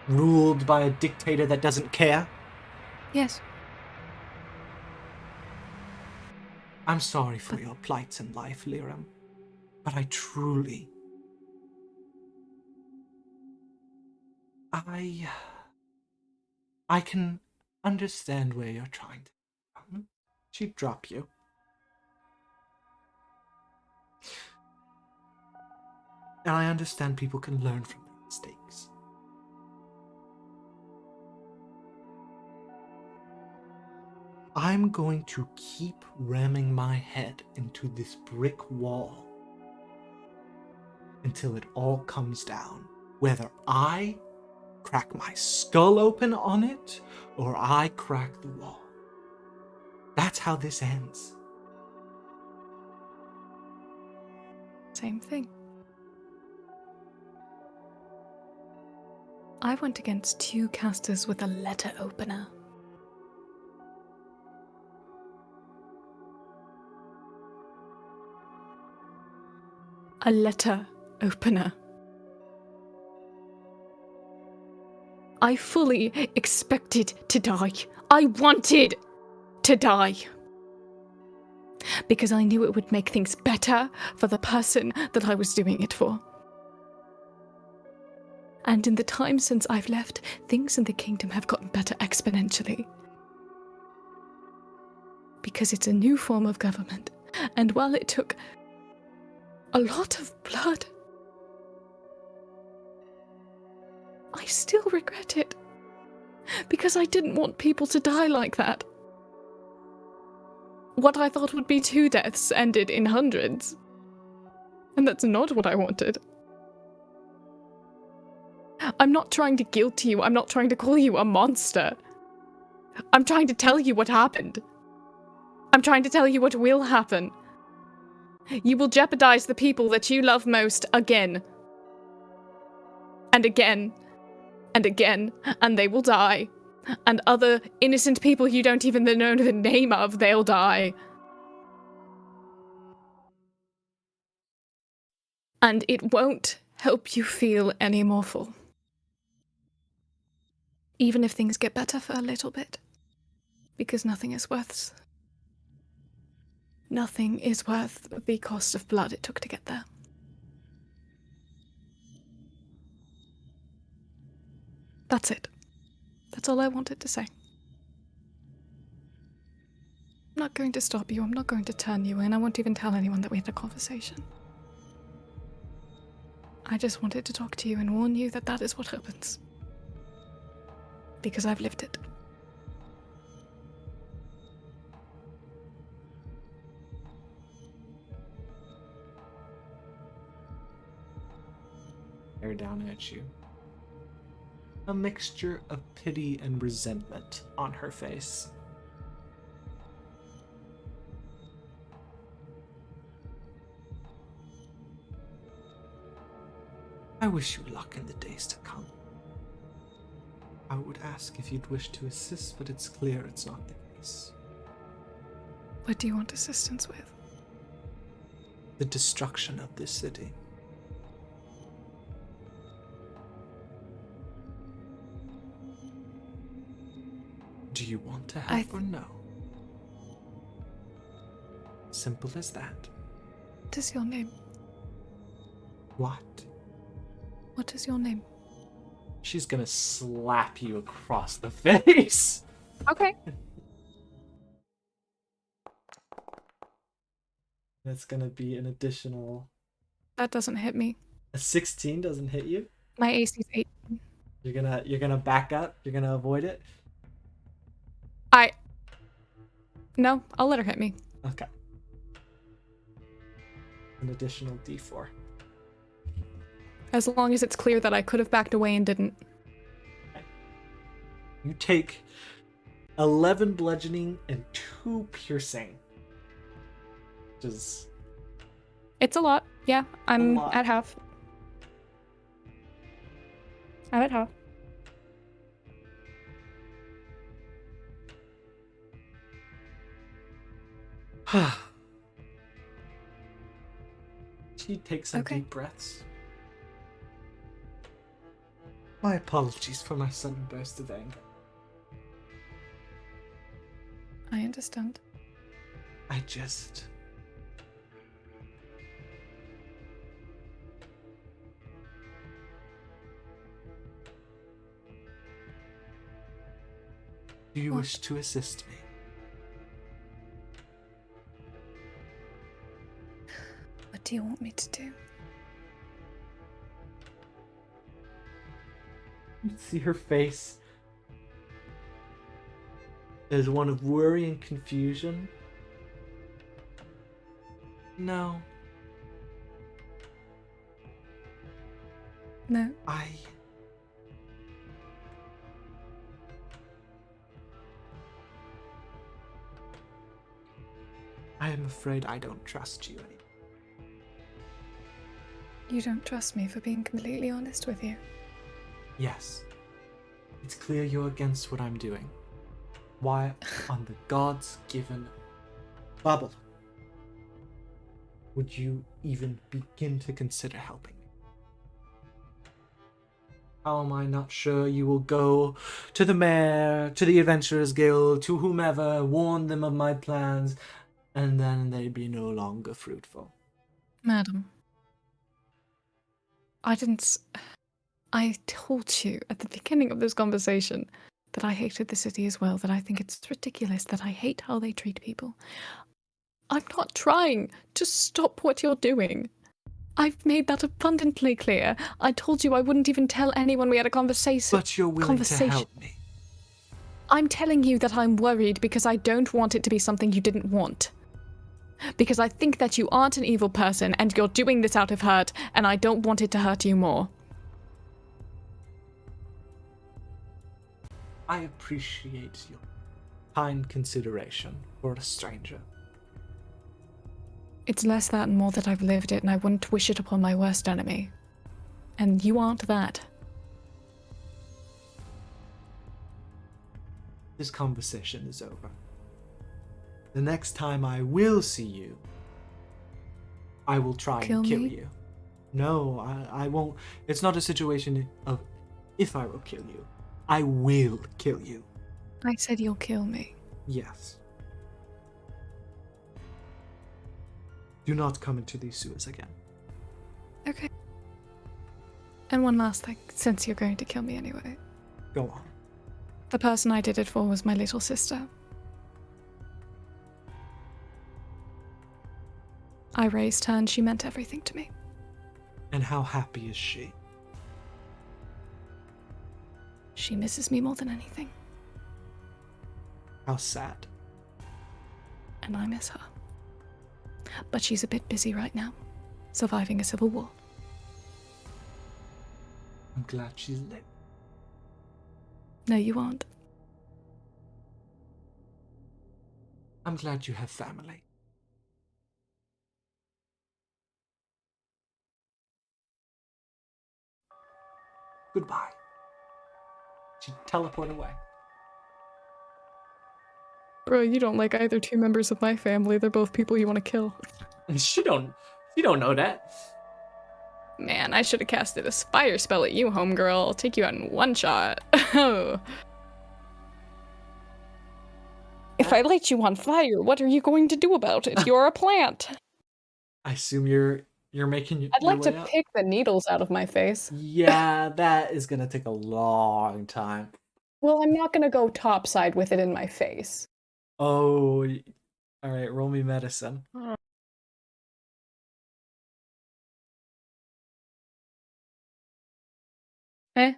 F: Ruled by a dictator that doesn't care?
C: Yes.
F: I'm sorry for your plight in life, Liram. But I truly... I can understand where you're trying to come. She'd drop you. And I understand people can learn from their mistakes. I'm going to keep ramming my head into this brick wall until it all comes down. Whether I crack my skull open on it or I crack the wall. That's how this ends.
C: Same thing. I went against 2 casters with a letter opener. A letter opener. I fully expected to die. I wanted to die. Because I knew it would make things better for the person that I was doing it for. And in the time since I've left, things in the kingdom have gotten better exponentially. Because it's a new form of government. And while it took a lot of blood, I still regret it. Because I didn't want people to die like that. What I thought would be 2 deaths ended in hundreds. And that's not what I wanted. I'm not trying to guilt you. I'm not trying to call you a monster. I'm trying to tell you what happened. I'm trying to tell you what will happen. You will jeopardize the people that you love most again. And again. And again. And they will die. And other innocent people you don't even know the name of, they'll die. And it won't help you feel any more full. Even if things get better for a little bit. Because nothing is worth the cost of blood it took to get there. That's it. That's all I wanted to say. I'm not going to stop you. I'm not going to turn you in. I won't even tell anyone that we had a conversation. I just wanted to talk to you and warn you that that is what happens. Because I've lived it.
F: Stare down at you. A mixture of pity and resentment on her face. I wish you luck in the days to come. I would ask if you'd wish to assist, but it's clear it's not the case.
C: What do you want assistance with?
F: The destruction of this city. Do you want to help or no? Simple as that.
C: What is your name?
F: What?
C: What is your name?
F: She's gonna slap you across the face.
C: Okay.
F: That's gonna be an additional.
C: That doesn't hit me.
F: A 16 doesn't hit you.
C: My AC is 8.
F: You're gonna back up. You're gonna avoid it.
C: No, I'll let her hit me.
F: Okay. An additional D4.
C: As long as it's clear that I could have backed away and didn't.
F: You take 11 bludgeoning and 2 piercing. Which is
C: It's a lot. Yeah, I'm
F: lot.
C: at half. I'm at half.
F: She takes some
C: Okay.
F: deep breaths. My apologies for my sudden burst of anger.
C: I understand.
F: I just... Do you
C: What?
F: wish to assist me?
C: What do you want me to do?
F: You see her face as one of worry and confusion. No,
C: No.
F: I am afraid I don't trust you anymore.
C: You don't trust me for being completely honest with you.
F: Yes, it's clear you're against what I'm doing. Why, on the gods given bubble, would you even begin to consider helping me? How am I not sure you will go to the mayor, to the Adventurers Guild, to whomever, warn them of my plans, and then they'd be no longer fruitful?
C: Madam. I told you at the beginning of this conversation that I hated the city as well, that I think it's ridiculous, that I hate how they treat people. I'm not trying to stop what you're doing. I've made that abundantly clear. I told you I wouldn't even tell anyone we had a conversation.
F: But you're willing to help me.
C: I'm telling you that I'm worried because I don't want it to be something you didn't want. Because I think that you aren't an evil person and you're doing this out of hurt, and I don't want it to hurt you more.
F: I appreciate your kind consideration for a stranger.
C: It's less that and more that I've lived it, and I wouldn't wish it upon my worst enemy. And you aren't that.
F: This conversation is over. The next time I will see you, I will try and kill
C: me?
F: you. No, I won't. It's not a situation of if I will kill you. I will kill you.
C: I said you'll kill me.
F: Yes. Do not come into these sewers again.
C: Okay. And one last thing, since you're going to kill me anyway.
F: Go on.
C: The person I did it for was my little sister. I raised her and she meant everything to me.
F: And how happy is she?
C: She misses me more than anything,
F: How sad.
C: and I miss her. But she's a bit busy right now, surviving a civil war.
F: I'm glad she's lived.
C: No, you aren't.
F: I'm glad you have family. Goodbye. She teleported away.
C: Bro, you don't like either two members of my family. They're both people you want to kill.
F: She don't know that.
C: Man, I should have casted a fire spell at you, homegirl. I'll take you out in one shot. Oh. If I light you on fire, what are you going to do about it? You're a plant.
F: I assume you're making your
C: I'd like
F: way
C: to
F: up.
C: pick the needles out of my face.
F: Yeah, that is gonna take a long time.
C: Well, I'm not gonna go topside with it in my face.
F: Oh, all right. Roll me medicine.
C: Eh,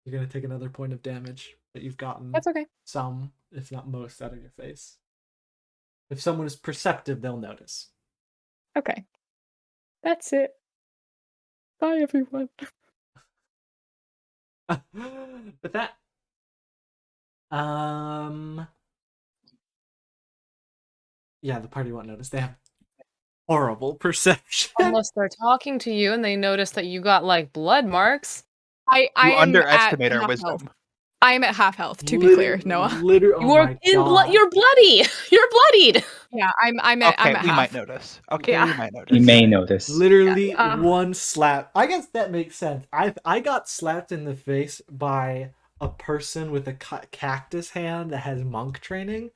F: You're gonna take another point of damage, but you've gotten
C: that's okay.
F: some, if not most, out of your face. If someone is perceptive, they'll notice.
C: Okay. That's it. Bye, everyone.
F: But that, yeah, the party won't notice. They have horrible perception.
D: Unless they're talking to you and they notice that you got like blood marks.
C: I
E: You
C: am
E: underestimate
C: at
E: our
C: half
E: wisdom.
C: health. I am at half health, to be clear, Noah.
F: Literally,
D: You are in blood. You're bloody. You're bloodied.
C: Yeah, I'm at
E: Okay,
C: I'm at
E: we
C: half.
E: might notice. Okay,
C: Yeah.
E: we might notice.
B: You may notice.
F: Literally
C: Yeah,
F: one slap. I guess that makes sense. I got slapped in the face by a person with a cactus hand that has monk training.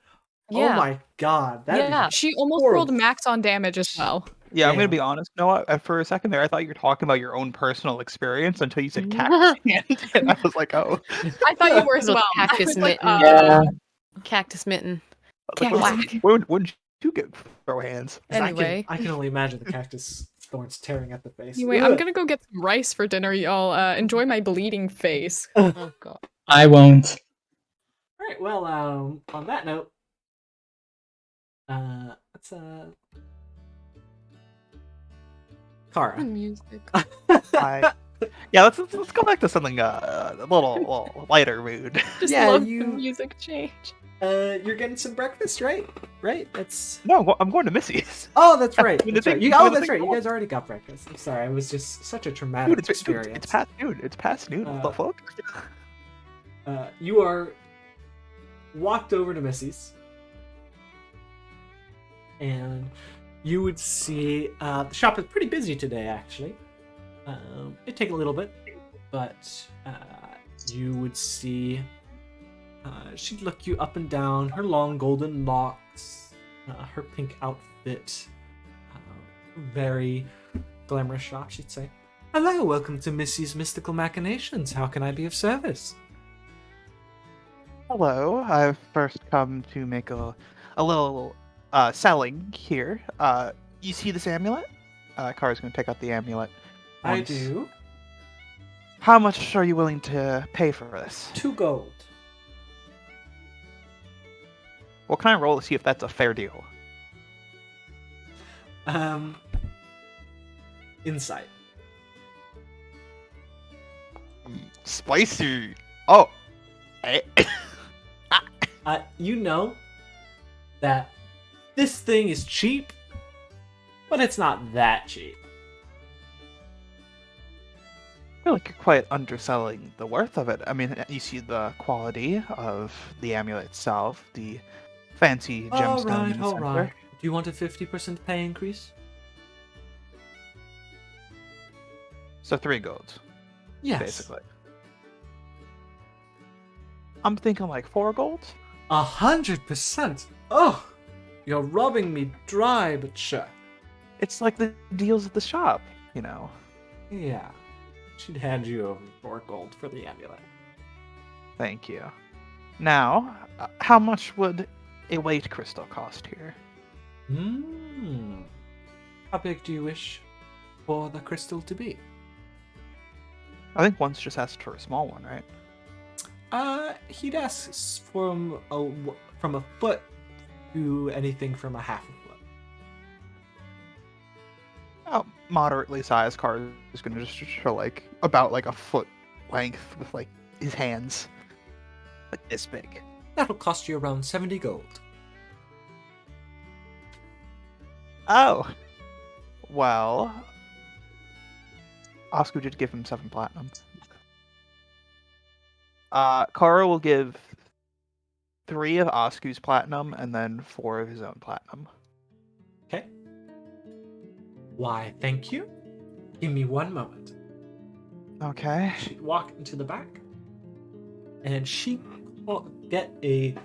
F: Oh
D: Yeah.
F: my god, that
D: Yeah.
C: She almost
F: horrible.
C: rolled max on damage as well.
E: Yeah, I'm gonna
F: Damn.
E: be honest, Noah. For a second there, I thought you were talking about your own personal experience until you said cactus hand, and I was like, oh.
C: I thought you were as
D: Little
C: well. I
D: cactus
C: was like,
D: mitten.
B: Yeah.
D: Cactus mitten.
E: Like,
C: Whack.
E: wouldn't you get throw hands?
F: 'Cause
D: Anyway.
F: I can only imagine the cactus thorns tearing at the face.
C: Anyway, I'm
F: Ugh.
C: gonna go get some rice for dinner, y'all. Enjoy my bleeding face.
D: Oh god.
B: I won't.
F: All right. Well, on that note, let's Kara.
D: Music.
E: Yeah, let's go back to something a little lighter mood.
C: Just
F: Yeah,
C: love
F: you-
C: the music change.
F: You're getting some breakfast, right? Right. That's.
E: No, I'm going to Missy's.
F: Oh, that's right.
E: I mean,
F: That's
E: the
F: right.
E: thing-
F: Oh,
E: the
F: that's
E: thing-
F: right. You guys already got breakfast. I'm sorry. It was just such a traumatic
E: Dude,
F: experience.
E: it's past noon. It's past noon. What the fuck?
F: You are walked over to Missy's, and you would see the shop is pretty busy today. Actually, it'd take a little bit, but you would see she'd look you up and down. Her long golden locks, her pink outfit, very glamorous shop. She'd say, "Hello, welcome to Missy's Mystical Machinations. How can I be of service?"
E: Hello, I've first come to make a little selling here. You see this amulet? Kara's gonna take out the amulet.
F: I
E: once.
F: do.
E: How much are you willing to pay for this?
F: 2 gold.
E: What can I roll to see if that's a fair deal?
F: Insight.
E: Spicy. Oh. Eh.
F: You know that this thing is cheap, but it's not that cheap.
E: I feel like you're quite underselling the worth of it. I mean, you see the quality of the amulet itself, the fancy gemstone in the
F: All
E: center.
F: right. Do you want a 50% pay increase?
E: So 3 gold,
F: Yes.
E: basically. I'm thinking like 4 gold.
F: 100%. Oh, you're robbing me dry, but sure.
E: It's like the deals at the shop, you know.
F: Yeah. She'd hand you over 4 gold for the amulet.
E: Thank you. Now, how much would a weight crystal cost here?
F: How big do you wish for the crystal to be?
E: I think once just asked for a small one, right?
F: He'd ask from a foot to anything from a half a foot.
E: Oh, moderately sized car is going to just show like about like a foot length with like his hands like this big.
F: That'll cost you around 70 gold.
E: Oh, well, Oscar did give him 7 platinum. Kara will give 3 of Oscu's platinum and then 4 of his own platinum.
F: Okay. Why, thank you. Give me one moment.
E: Okay.
F: She'd walk into the back, and she'd get a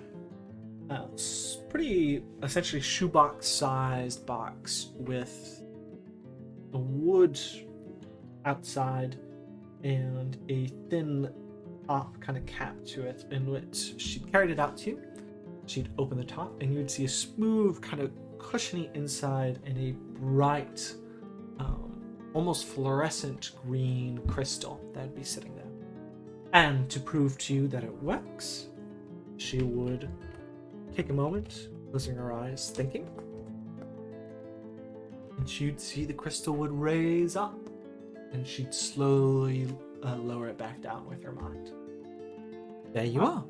F: pretty essentially shoebox-sized box with a wood outside and a thin top kind of cap to it, in which she carried it out to you. She'd open the top, and you'd see a smooth, kind of cushiony inside and a bright, almost fluorescent green crystal that'd be sitting there. And to prove to you that it works, she would take a moment, closing her eyes, thinking. And she'd see the crystal would raise up, and she'd slowly lower it back down with her mind. There you are.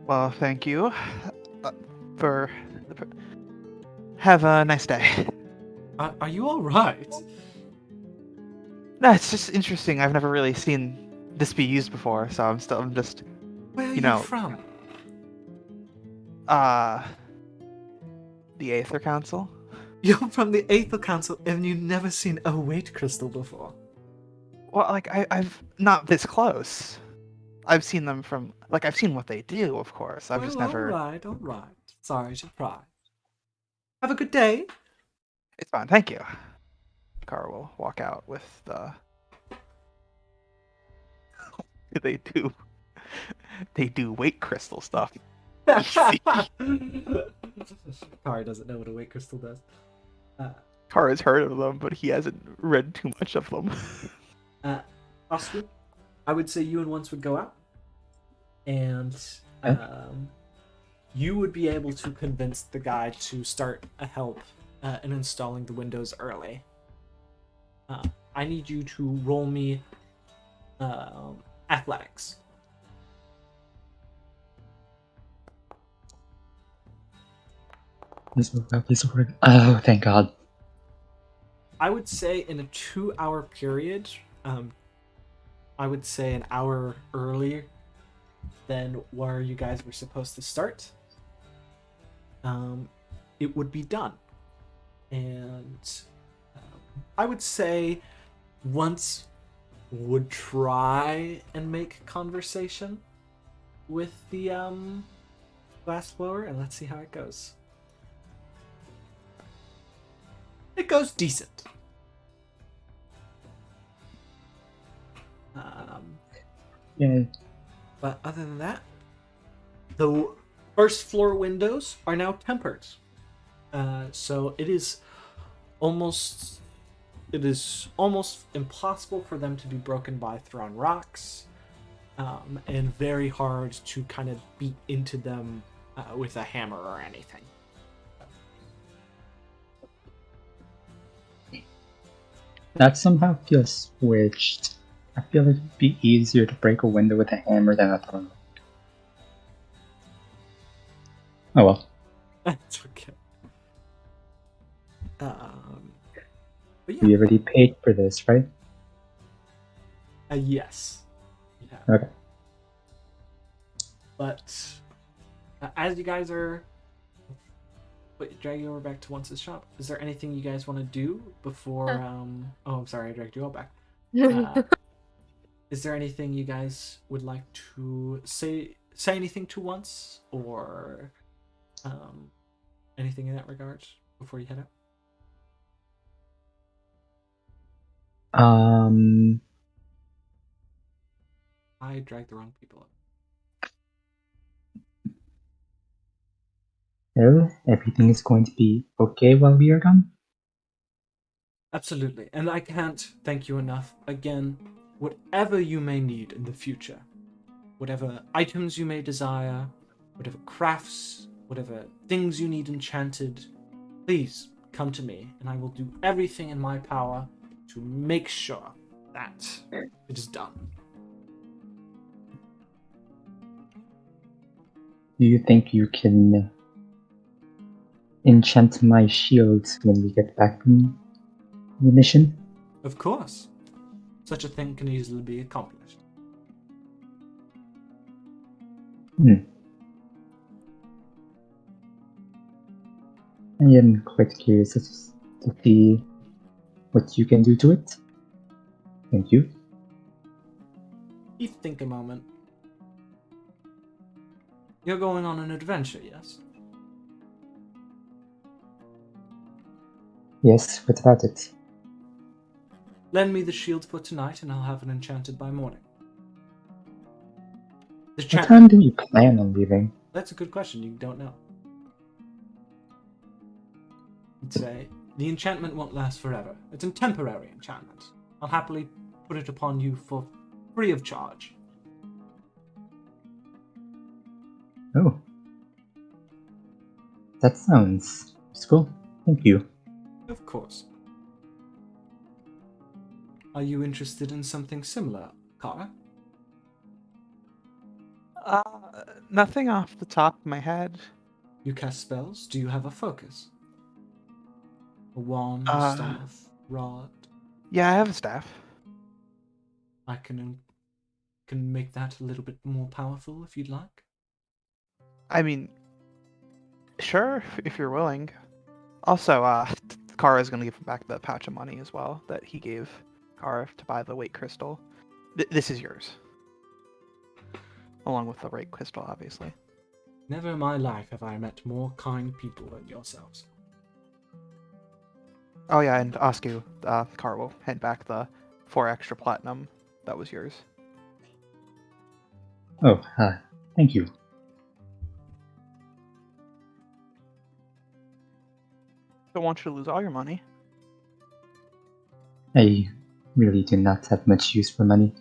E: Well, thank you for. Have a nice day.
F: Are you all right?
E: No, it's just interesting. I've never really seen this be used before, so I'm just
F: Where are
E: you know,
F: from?
E: the Aether Council.
F: You're from the Aether Council, and you've never seen a weight crystal before.
E: Well, like I've not this close. I've seen them from I've seen what they do, of course. I've just never.
F: All right. Sorry to pry. Have a good day.
E: It's fine, thank you. Kara will walk out with the. They do weight crystal stuff.
F: Kari doesn't know what a weight crystal does.
E: Kara's heard of them, but he hasn't read too much of them.
F: Oscar, I would say you and Once would go out, and you would be able to convince the guy to start a help in installing the windows early. I need you to roll me athletics.
B: Please work. Oh, thank God.
F: I would say in a 2-hour period, I would say an hour earlier than where you guys were supposed to start, it would be done. And I would say Once would try and make conversation with the glassblower, and let's see how it goes. It goes decent.
B: Yay.
F: But other than that, the first floor windows are now tempered. So it is almost impossible for them to be broken by thrown rocks, and very hard to kind of beat into them with a hammer or anything.
B: That somehow feels switched. I feel like it'd be easier to break a window with a hammer than a throw. Oh well.
F: That's okay. But yeah.
B: We already paid for this, right?
F: Yes. Yeah.
B: Okay.
F: But as you guys are
A: drag you over back to Once's shop. Is there anything you guys want to do before? Oh, I'm sorry, I dragged you all back. Is there anything you guys would like to say anything to Once, or anything in that regard before you head out? I dragged the wrong people up.
B: Well, everything is going to be okay while we are gone.
A: Absolutely, and I can't thank you enough. Again, whatever you may need in the future, whatever items you may desire, whatever crafts, whatever things you need enchanted, please come to me, and I will do everything in my power to make sure that it is done.
B: Do you think you can enchant my shield when we get back from the mission?
A: Of course. Such a thing can easily be accomplished.
B: I am quite curious as to see what you can do to it. Thank you.
A: You think a moment. You're going on an adventure, yes?
B: Yes, what about it?
A: Lend me the shield for tonight, and I'll have it enchanted by morning. The
B: What time do we plan on leaving?
A: That's a good question. You don't know. I'd say the enchantment won't last forever. It's a temporary enchantment. I'll happily put it upon you for free of charge.
B: Oh. That sounds useful. Thank you.
A: Of course. Are you interested in something similar, Kara?
E: Nothing off the top of my head.
A: You cast spells? Do you have a focus? A wand, staff, rod?
E: Yeah, I have a staff.
A: I can make that a little bit more powerful if you'd like.
E: I mean, sure, if you're willing. Also, Kara's gonna give back the pouch of money as well that he gave Kara to buy the weight crystal. This is yours. Along with the weight crystal, obviously.
A: Never in my life have I met more kind people than yourselves.
E: Oh yeah, and Oscu, Kara will hand back the 4 extra platinum that was yours.
B: Oh, thank you.
E: Don't want you to lose all your money.
B: I really do not have much use for money.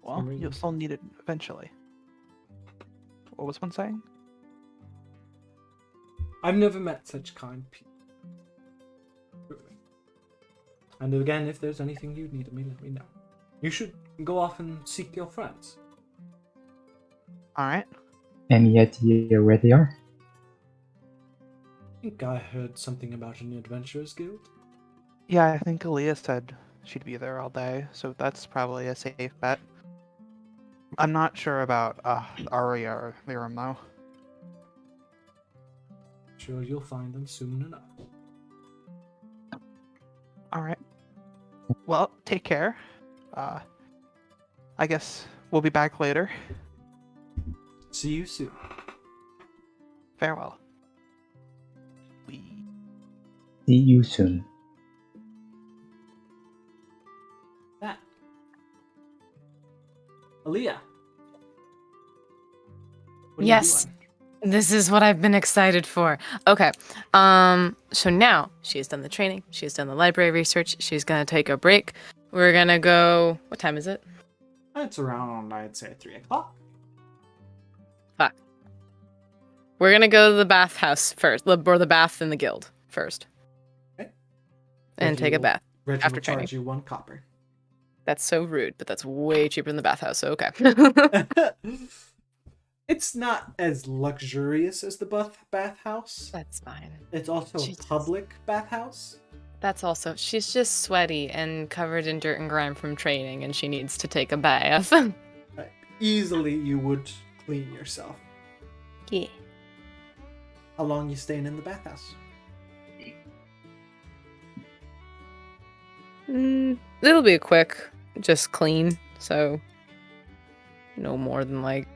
E: Well, you'll still need it eventually. What was one saying?
A: I've never met such kind people. Truly. And again, if there's anything you need of me, let me know. You should go off and seek your friends.
E: Alright.
B: Any idea where they are?
A: I think I heard something about an adventurers guild.
E: Yeah, I think Aaliyah said she'd be there all day, so that's probably a safe bet. I'm not sure about Arya or Liram though.
A: Sure, you'll find them soon enough.
E: Alright. Well, take care. I guess we'll be back later.
A: See you soon.
E: Farewell.
B: See you soon.
A: That. Aaliyah. What are
D: Yes.
A: you doing?
D: This is what I've been excited for. Okay. So now she's done the training, she's done the library research, she's gonna take a break. We're gonna go. What time is it?
A: It's around, I'd say, 3 o'clock.
D: Fuck. We're gonna go to the bathhouse first, or the bath in the guild first.
A: Okay.
D: And
A: Reggie
D: take a
A: will-
D: bath.
A: Reggie
D: after
A: will charge
D: training.
A: you 1 copper.
D: That's so rude, but that's way cheaper than the bathhouse, so okay.
A: It's not as luxurious as the bathhouse.
D: That's fine.
A: It's also
D: Jesus.
A: a public bathhouse.
D: That's also, she's just sweaty and covered in dirt and grime from training, and she needs to take a bath.
A: Easily you would clean yourself.
D: Yeah.
A: How long you staying in the bathhouse?
D: It'll be quick, just clean, so no more than like.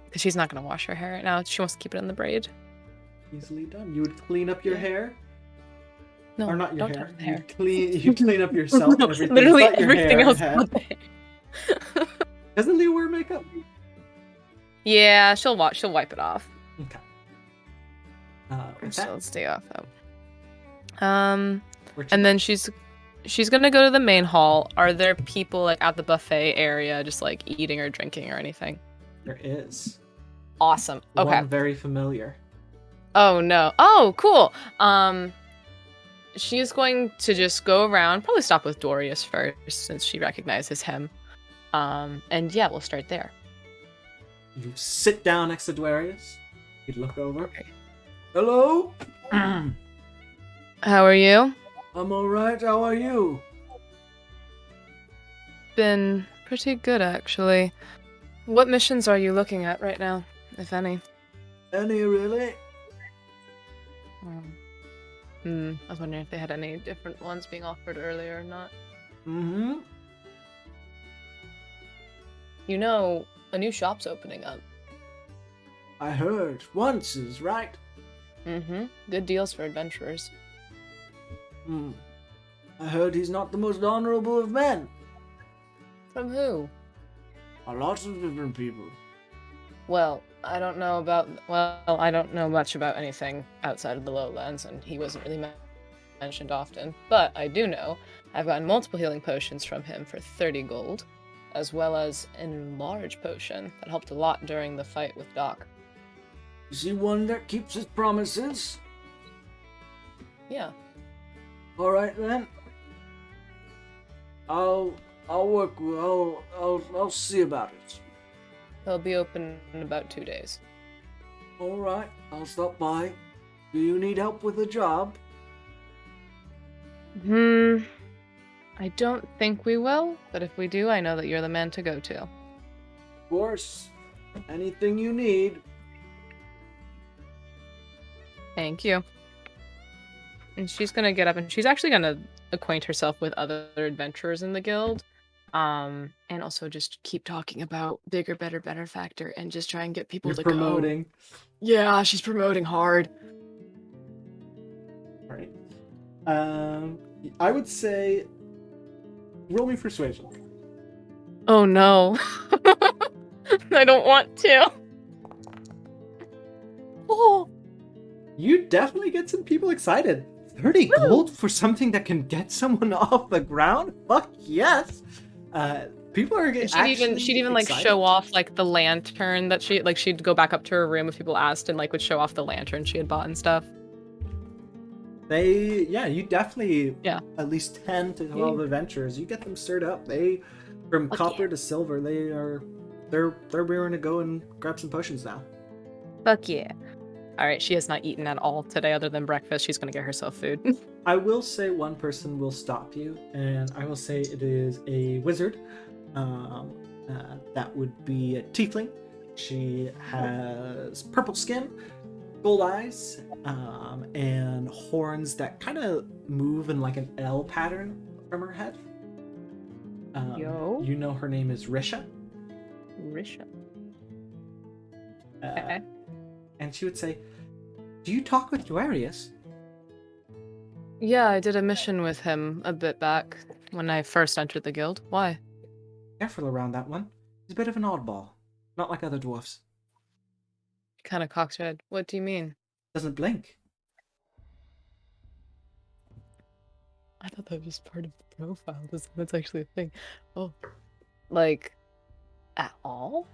D: Because she's not gonna wash her hair right now. She wants to keep it in the braid.
A: Easily done. You would clean up your
D: Yeah.
A: hair?
D: No,
A: Or not your
D: don't
A: hair.
D: touch the hair.
A: You'd clean up yourself
D: No,
A: and everything
D: literally
A: but your
D: everything
A: hair
D: else
A: and head.
D: but the hair.
A: Doesn't Leo wear makeup?
D: Yeah, she'll wipe it off.
A: Okay. With
D: She'll
A: that,
D: stay off though.
A: where'd you
D: And
A: go?
D: then she's gonna go to the main hall. Are there people like at the buffet area just like eating or drinking or anything?
A: There is.
D: Awesome. Okay.
A: One very familiar.
D: Oh no. Oh, cool. She's going to just go around, probably stop with Dwarius first, since she recognizes him. And yeah, we'll start there.
A: You sit down next to Dwarius. You look over.
D: Okay.
A: Hello?
D: How are you?
A: I'm alright, how are you?
D: Been pretty good, actually. What missions are you looking at right now, if any?
A: Any, really?
D: I was wondering if they had any different ones being offered earlier or not.
A: Mm-hmm.
D: You know, a new shop's opening up.
A: I heard. Once is right.
D: Good deals for adventurers.
A: I heard he's not the most honorable of men.
D: From who?
A: A lot of different people.
D: Well, I don't know much about anything outside of the lowlands, and he wasn't really mentioned often. But I do know I've gotten multiple healing potions from him for 30 gold, as well as an enlarge potion that helped a lot during the fight with Doc.
A: Is he one that keeps his promises?
D: Yeah.
A: Alright then. I'll work with, I'll see about it.
D: They'll be open in about 2 days.
A: Alright, I'll stop by. Do you need help with a job?
D: I don't think we will, but if we do, I know that you're the man to go to.
A: Of course. Anything you need.
D: Thank you. And she's gonna get up and she's actually gonna acquaint herself with other adventurers in the guild. And also just keep talking about bigger, better, better factor and just try and get people
A: You're
D: to
A: promoting.
D: go. Yeah, she's promoting hard.
A: Right. I would say roll me persuasion.
D: Oh no. I don't want to. Oh.
A: You definitely get some people excited. 30 gold for something that can get someone off the ground? Fuck yes. People are getting
D: She'd even like show off like the lantern that she'd go back up to her room if people asked and like would show off the lantern she had bought and stuff.
A: You definitely
D: Yeah.
A: at least 10 to 12 adventurers. You get them stirred up. They from copper to silver, they're rearing to go and grab some potions now.
D: Fuck yeah. Alright, she has not eaten at all today other than breakfast. She's gonna get herself food.
A: I will say one person will stop you, and I will say it is a wizard. That would be a tiefling. She has purple skin, gold eyes, and horns that kind of move in like an L pattern from her head.
D: Yo.
A: You know her name is Risha.
D: Risha.
A: And she would say, "Do you talk with Dwarius?"
D: Yeah, I did a mission with him a bit back when I first entered the guild. Why?
A: Careful around that one. He's a bit of an oddball. Not like other dwarfs.
D: Kind of cocks her head. What do you mean?
A: Doesn't blink.
D: I thought that was part of the profile. That's actually a thing. Oh. Like, at all?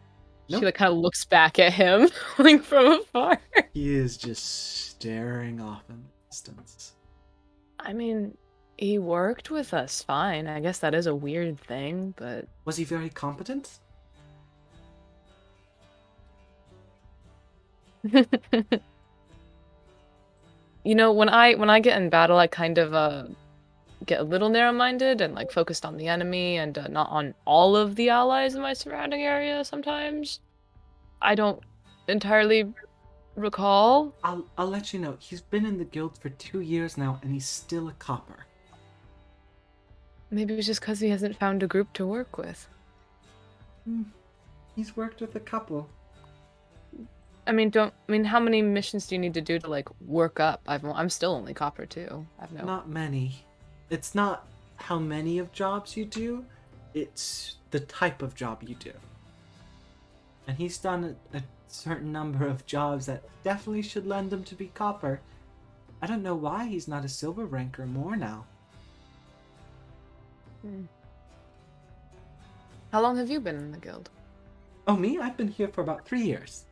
A: Nope.
D: She like kind of looks back at him, like from afar.
A: He is just staring off in the distance.
D: I mean, he worked with us fine. I guess that is a weird thing, but
A: Was he very competent?
D: you know, when I get in battle, I kind of get a little narrow-minded and like focused on the enemy and not on all of the allies in my surrounding area sometimes. I don't entirely recall.
A: I'll let you know. He's been in the guild for 2 years now, and he's still a copper.
D: Maybe it's just because he hasn't found a group to work with.
A: He's worked with a couple.
D: I mean, how many missions do you need to do to like work up? I'm still only copper too. I've no.
A: Not many. It's not how many of jobs you do, it's the type of job you do. And he's done a certain number of jobs that definitely should lend him to be copper. I don't know why he's not a silver rank or more now.
D: How long have you been in the guild?
A: Oh, me? I've been here for about 3 years.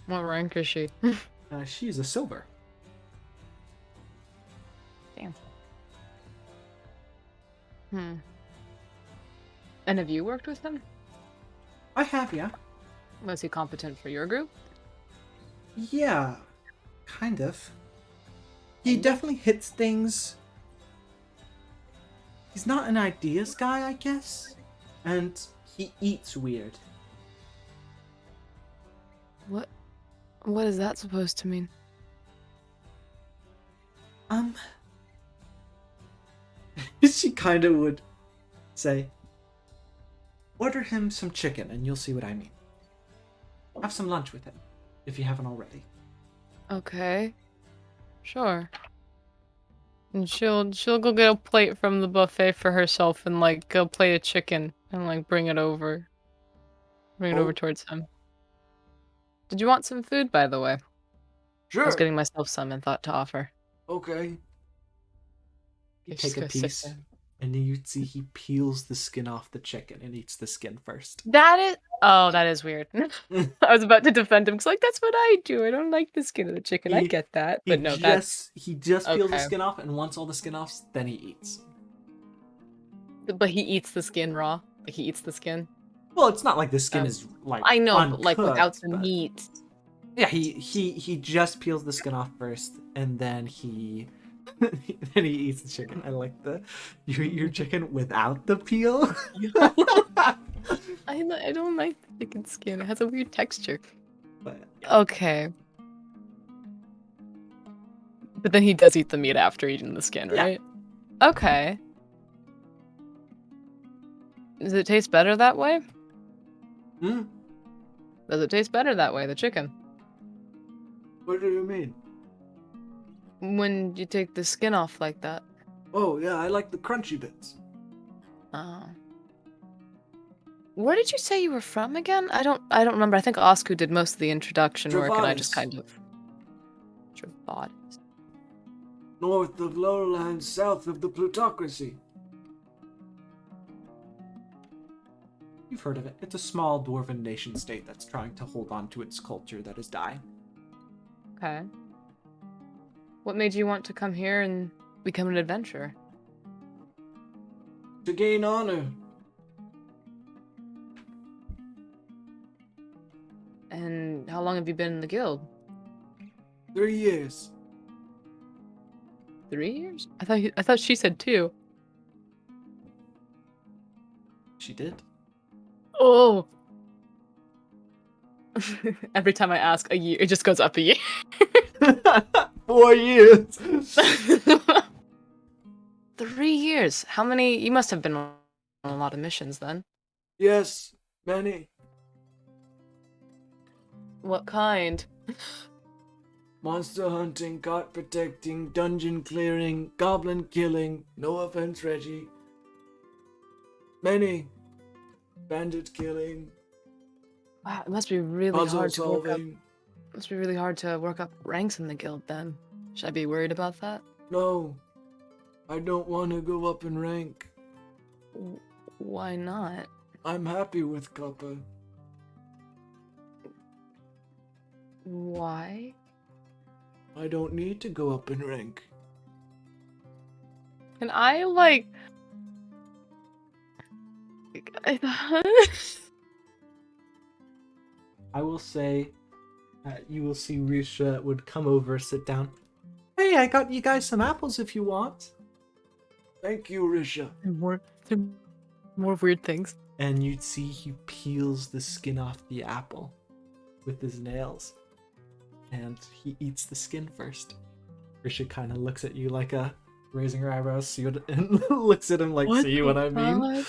D: What rank is she?
A: She's a silver.
D: Damn. And have you worked with him?
A: I have, yeah.
D: Was he competent for your group?
A: Yeah, kind of. He definitely hits things. He's not an ideas guy, I guess. And he eats weird.
D: What is that supposed to mean?
A: She kind of would say, order him some chicken and you'll see what I mean. Have some lunch with him, if you haven't already.
D: Okay. Sure. And she'll go get a plate from the buffet for herself and like go plate of chicken and like bring it over. Bring it over towards him. Did you want some food, by the way?
A: Sure.
D: I was getting myself some and thought to offer.
A: Okay. You
D: You're just
A: take a
D: gonna sit
A: piece,
D: there.
A: and then you'd see he peels the skin off the chicken and eats the skin first.
D: That is weird. I was about to defend him because like that's what I do. I don't like the skin of the chicken. I get that, but no, that's
A: he just peels the
D: okay.
A: skin off, and once all the skin off, then he eats.
D: But he eats the skin raw. Like he eats the skin.
A: Well, it's not like the skin is like
D: I know,
A: uncooked,
D: but like without the
A: but-
D: meat.
A: Yeah, he just peels the skin off first, and then he then he eats the chicken. I like you eat your chicken without the peel.
D: I don't like the chicken skin. It has a weird texture.
A: But
D: Okay. But then he does eat the meat after eating the skin,
A: Yeah.
D: right? Okay. Does it taste better that way? Does it taste better that way, the chicken?
A: What do you mean?
D: When you take the skin off like that.
A: Oh yeah, I like the crunchy bits.
D: Oh. Where did you say you were from again? I don't remember. I think Osku did most of the introduction work and I just
A: Dwarius.
D: kind of Dwarius.
A: North of lowlands, south of the plutocracy. You've heard of it. It's a small dwarven nation state that's trying to hold on to its culture that is dying.
D: Okay. What made you want to come here and become an adventurer?
A: To gain honor.
D: And how long have you been in the guild?
A: 3 years.
D: 3 years? I thought she said 2.
A: She did.
D: Oh. Every time I ask a year, it just goes up a year.
A: 4 years.
D: 3 years. How many? You must have been on a lot of missions then.
A: Yes, many.
D: What kind?
A: Monster hunting, cart protecting, dungeon clearing, goblin killing. No offense, Reggie. Many. Bandit killing.
D: Wow, it must be really
A: Puzzle
D: hard to work up.
A: solving.
D: Must be really hard to work up ranks in the guild then. Should I be worried about that?
A: No. I don't want to go up in rank.
D: Why not?
A: I'm happy with copper.
D: Why?
A: I don't need to go up in rank.
D: And I like.
A: I will say, you will see Risha would come over, sit down. Hey, I got you guys some apples if you want. Thank you, Risha.
D: More weird things.
A: And you'd see he peels the skin off the apple. with his nails. And he eats the skin first. Risha kind of looks at you like raising her eyebrows, and looks at him like, see what I mean?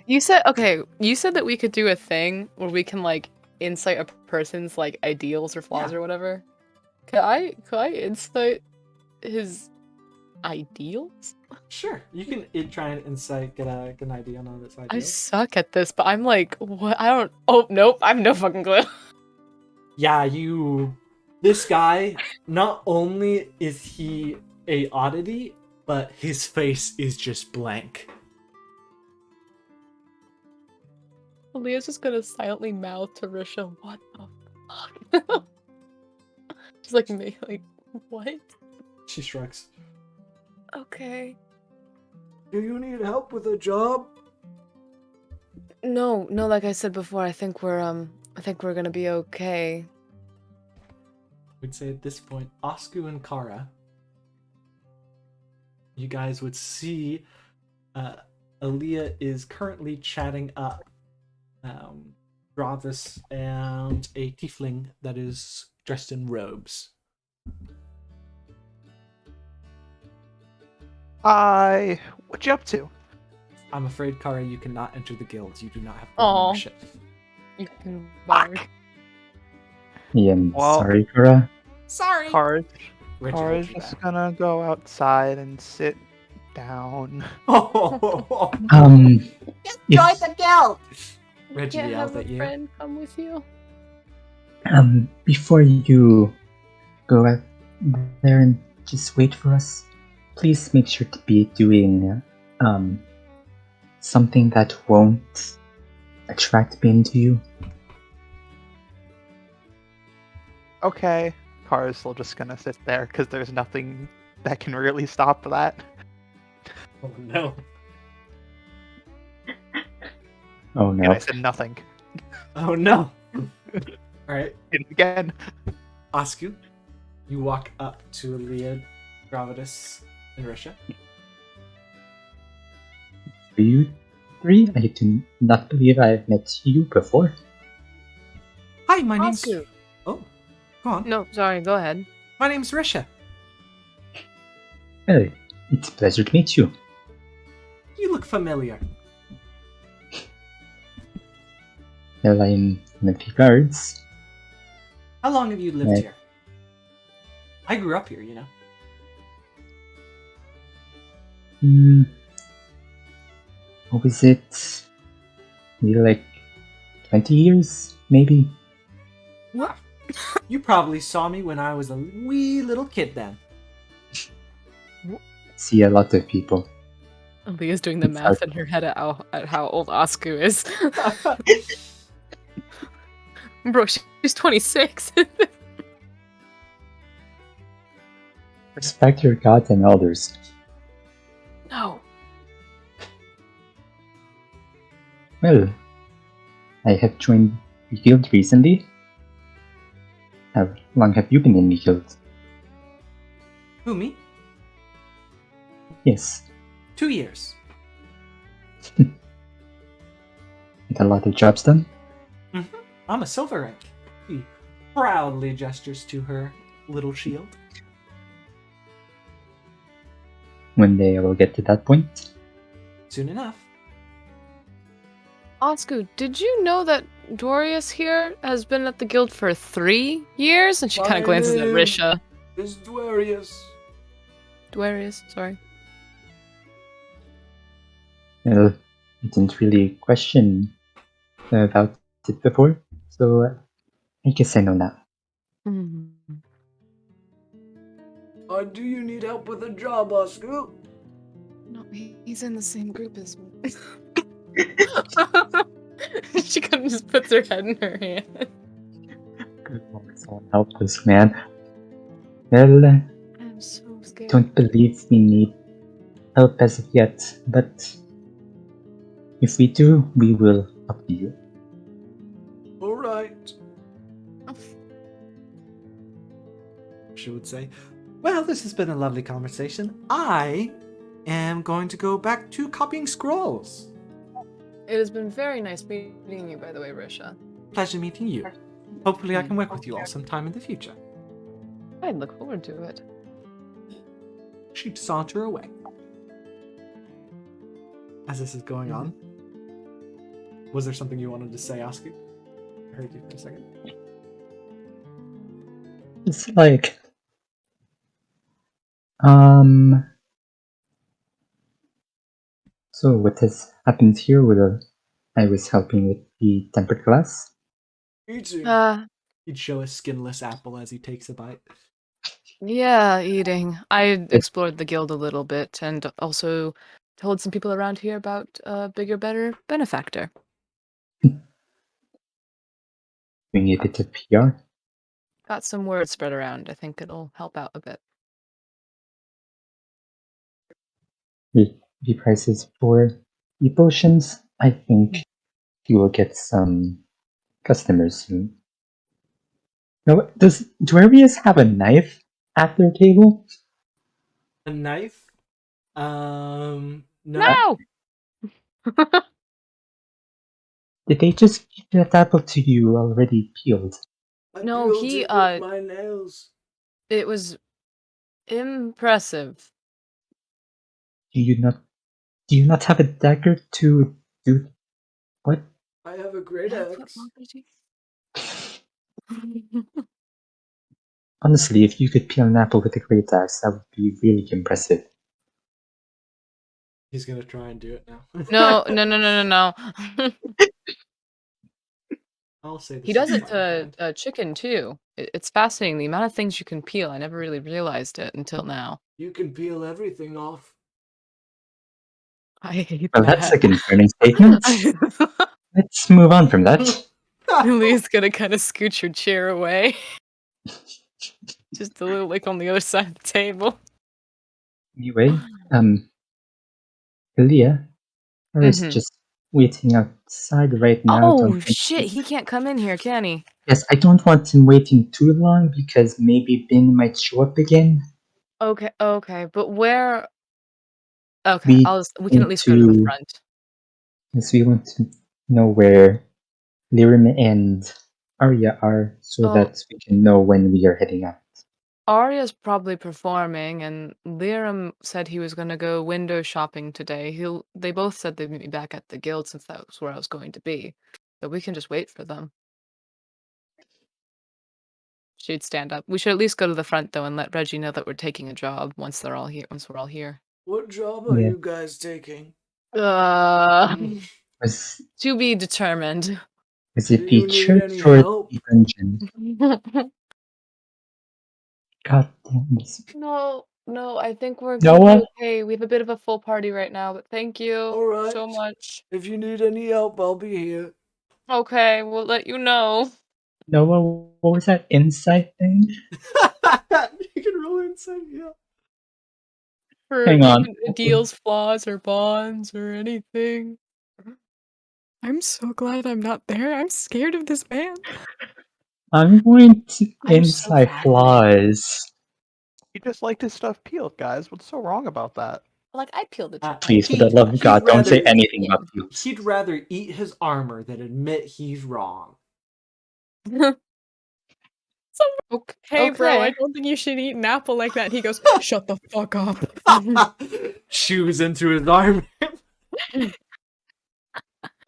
D: You said that we could do a thing where we can like insight a person's like ideals or flaws
A: Yeah.
D: or whatever. Could I insight his ideals?
A: Sure, you can try and get an idea on this idea.
D: I suck at this, but I'm like, what? I don't. Oh nope, I have no fucking clue.
A: Yeah, this guy, not only is he a oddity, but his face is just blank.
D: Leah's just gonna silently mouth to Risha, what the fuck? Just like me, like, what?
A: She shrugs.
D: Okay.
A: Do you need help with a job?
D: No, like I said before, I think we're gonna be okay.
A: We'd say at this point, Osku and Kara, you guys would see Aaliyah is currently chatting up Dwarius and a tiefling that is dressed in robes.
E: What you up to?
A: I'm afraid, Kara, you cannot enter the guilds. You do not have
D: Aw.
A: membership.
D: You can bark.
B: Yeah, I'm
E: Well-
B: sorry, Kara.
A: Sorry.
E: Cara's
A: Reggie holds you
E: just
A: back.
E: gonna go outside and sit down.
B: If-
G: the guild.
A: Reggie
D: Can't
A: yelled
D: have a
A: at you.
D: friend come with you.
B: Before you go out there and just wait for us, please make sure to be doing something that won't attract me into you.
E: Okay. Cara's still just gonna sit there because there's nothing that can really stop that.
A: Oh no.
B: Oh
E: And
B: no.
E: I said nothing.
A: Oh no. Alright,
E: And again.
A: Osku, you walk up to Aaliyah, Dwarius, and Risha.
B: You three? I do not believe I've met you before.
A: Hi, my name's...
D: Osku.
A: Oh, go on.
D: No, sorry, go ahead.
A: My name's Risha.
B: Well, it's a pleasure to meet you.
A: You look familiar.
B: Well, I'm one of the guards.
A: How long have you lived
B: Right.
A: here? I grew up here, you know.
B: What was it? Maybe like 20 years, maybe?
A: You probably saw me when I was a wee little kid then.
B: See a lot of people.
D: Leah's doing the
B: It's
D: math
B: hard.
D: in her head at how old Osku is. Bro, she's 26.
B: Respect your gods and elders.
D: No.
B: Well, I have joined the guild recently. How long have you been in the guild?
A: Who, me?
B: Yes,
A: 2 years.
B: get a lot of jobs done.
A: I'm a silver rank. He proudly gestures to her little shield.
B: One day I will get to that point.
A: Soon enough.
D: Osku, did you know that Dwarius here has been at the guild for 3 years? And she kind of glances at Risha.
A: It's Dwarius.
D: Dwarius, sorry.
B: Well, I didn't really question about it before, so I guess I know now.
D: Mm.
A: Do you need help with a job, Osku?
D: No, he's in the same group as me. She kind of just puts her head in her hand.
B: Good Lord, someone help this man. Well,
D: I'm so scared.
B: don't believe we need help as of yet, but if we do, we will help you.
A: Alright. She would say, well, this has been a lovely conversation. I am going to go back to copying scrolls.
D: It has been very nice meeting you, by the way, Risha.
A: Pleasure meeting you. Hopefully I can work with you all sometime in the future.
D: I'd look forward to it.
A: She'd saunter away. As this is going on, was there something you wanted to say, Oscar? I heard you for a second.
B: It's like, so what has happened here I was helping with the tempered glass.
A: He'd show a skinless apple as he takes a bite.
D: Yeah, eating. I explored the guild a little bit and also told some people around here about a bigger, better benefactor.
B: We needed a PR.
D: Got some word spread around. I think it'll help out a bit.
B: The prices for the potions, I think you will get some customers soon. No, does Dwarius have a knife at their table?
A: A knife? No.
D: No!
B: Did they just give that apple to you already peeled?
D: No,
A: peeled
D: he,
A: it with my nails.
D: It was impressive.
B: Do you not have a dagger to do what?
A: I have a great axe.
B: Honestly, if you could peel an apple with a great axe, that would be really impressive.
A: He's gonna try and do it now.
D: No.
A: I'll say this.
D: He does it to chicken too. It's fascinating the amount of things you can peel. I never really realized it until now.
A: You can peel everything off.
D: I hate
B: Well,
D: that.
B: that's a concerning statement. Let's move on from that.
D: Lily's gonna kind of scoot your chair away. Just a little like on the other side of the table.
B: Anyway, Leah, I was just waiting outside right now.
D: Oh shit, he can't come in here, can he?
B: Yes, I don't want him waiting too long because maybe Ben might show up again.
D: Okay, but where? Okay, we can at least go to the front.
B: Yes, we want to know where Lirim and Arya are so that we can know when we are heading out.
D: Arya's probably performing, and Lirim said he was going to go window shopping today. They both said they'd meet me back at the guild since that was where I was going to be. So we can just wait for them. She'd stand up. We should at least go to the front though and let Reggie know that we're taking a job once we're all here.
A: What job are you guys taking?
D: To be determined.
B: Is it the church or the dungeon? God damn this.
D: No, I think we're gonna be okay. We have a bit of a full party right now, but thank you so much.
A: If you need any help, I'll be here.
D: Okay, we'll let you know.
B: Noah, what was that insight thing?
A: You can roll insight, yeah.
B: Hang on.
D: Deals, flaws, or bonds, or anything.
C: I'm so glad I'm not there. I'm scared of this man.
B: I'm going to insight flaws.
E: He just liked his stuff peeled, guys. What's so wrong about that?
D: Like, I peeled the chicken.
B: Please, for the love of God, don't say anything about you.
A: He'd rather eat his armor than admit he's wrong.
C: Okay, bro, I don't think you should eat an apple like that. He goes, shut the fuck up.
A: Shoes into his armor.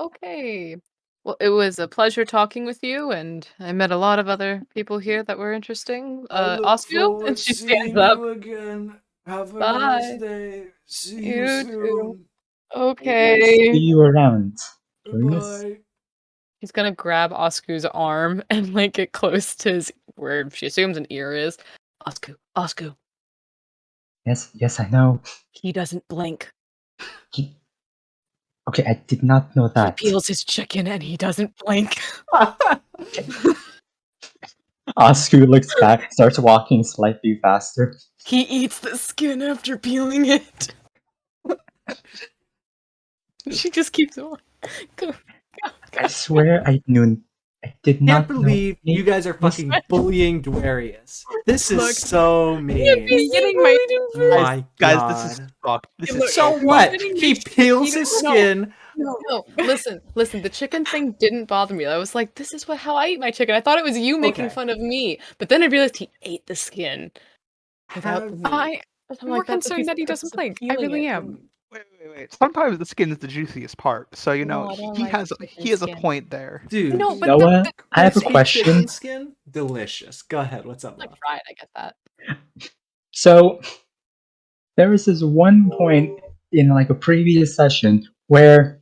D: Okay. Well, it was a pleasure talking with you, and I met a lot of other people here that were interesting. Oscar, and she stands up.
A: Again. Have a
D: Bye.
A: nice day. See you soon.
D: Too. Okay.
B: See you around.
A: Bye.
D: He's gonna grab Oscar's arm and like get close to where she assumes an ear is. Oscar.
B: Yes, I know.
D: He doesn't blink.
B: Okay, I did not know that.
D: He peels his chicken and he doesn't blink.
B: Oscar looks back, starts walking slightly faster.
D: He eats the skin after peeling it. She just keeps on. Go.
B: I swear I did not
A: can't believe you guys are fucking bullying Dwarius. This is so mean.
D: My
A: God.
E: Guys, this is fucked. This is
A: so what? He peels his skin
D: No, listen. The chicken thing didn't bother me. I was like, this is how I eat my chicken. I thought it was you making
A: Okay.
D: fun of me, but then I realized he ate the skin without the
A: Have
D: meat.
C: I'm
D: I'm
C: more
D: like, that's
C: concerned that he doesn't blink. I really am.
E: Wait. Sometimes the skin is the juiciest part. So
D: No, I don't
E: he
D: like
E: has
D: chicken
E: a
D: skin.
E: point there.
A: dude?
C: No, but
B: Noah, I have a
A: crispy
B: question.
A: chicken skin, delicious. Go ahead. What's up,
D: Like
A: Noah?
D: fried, I get that.
B: So there was this one point in like a previous session where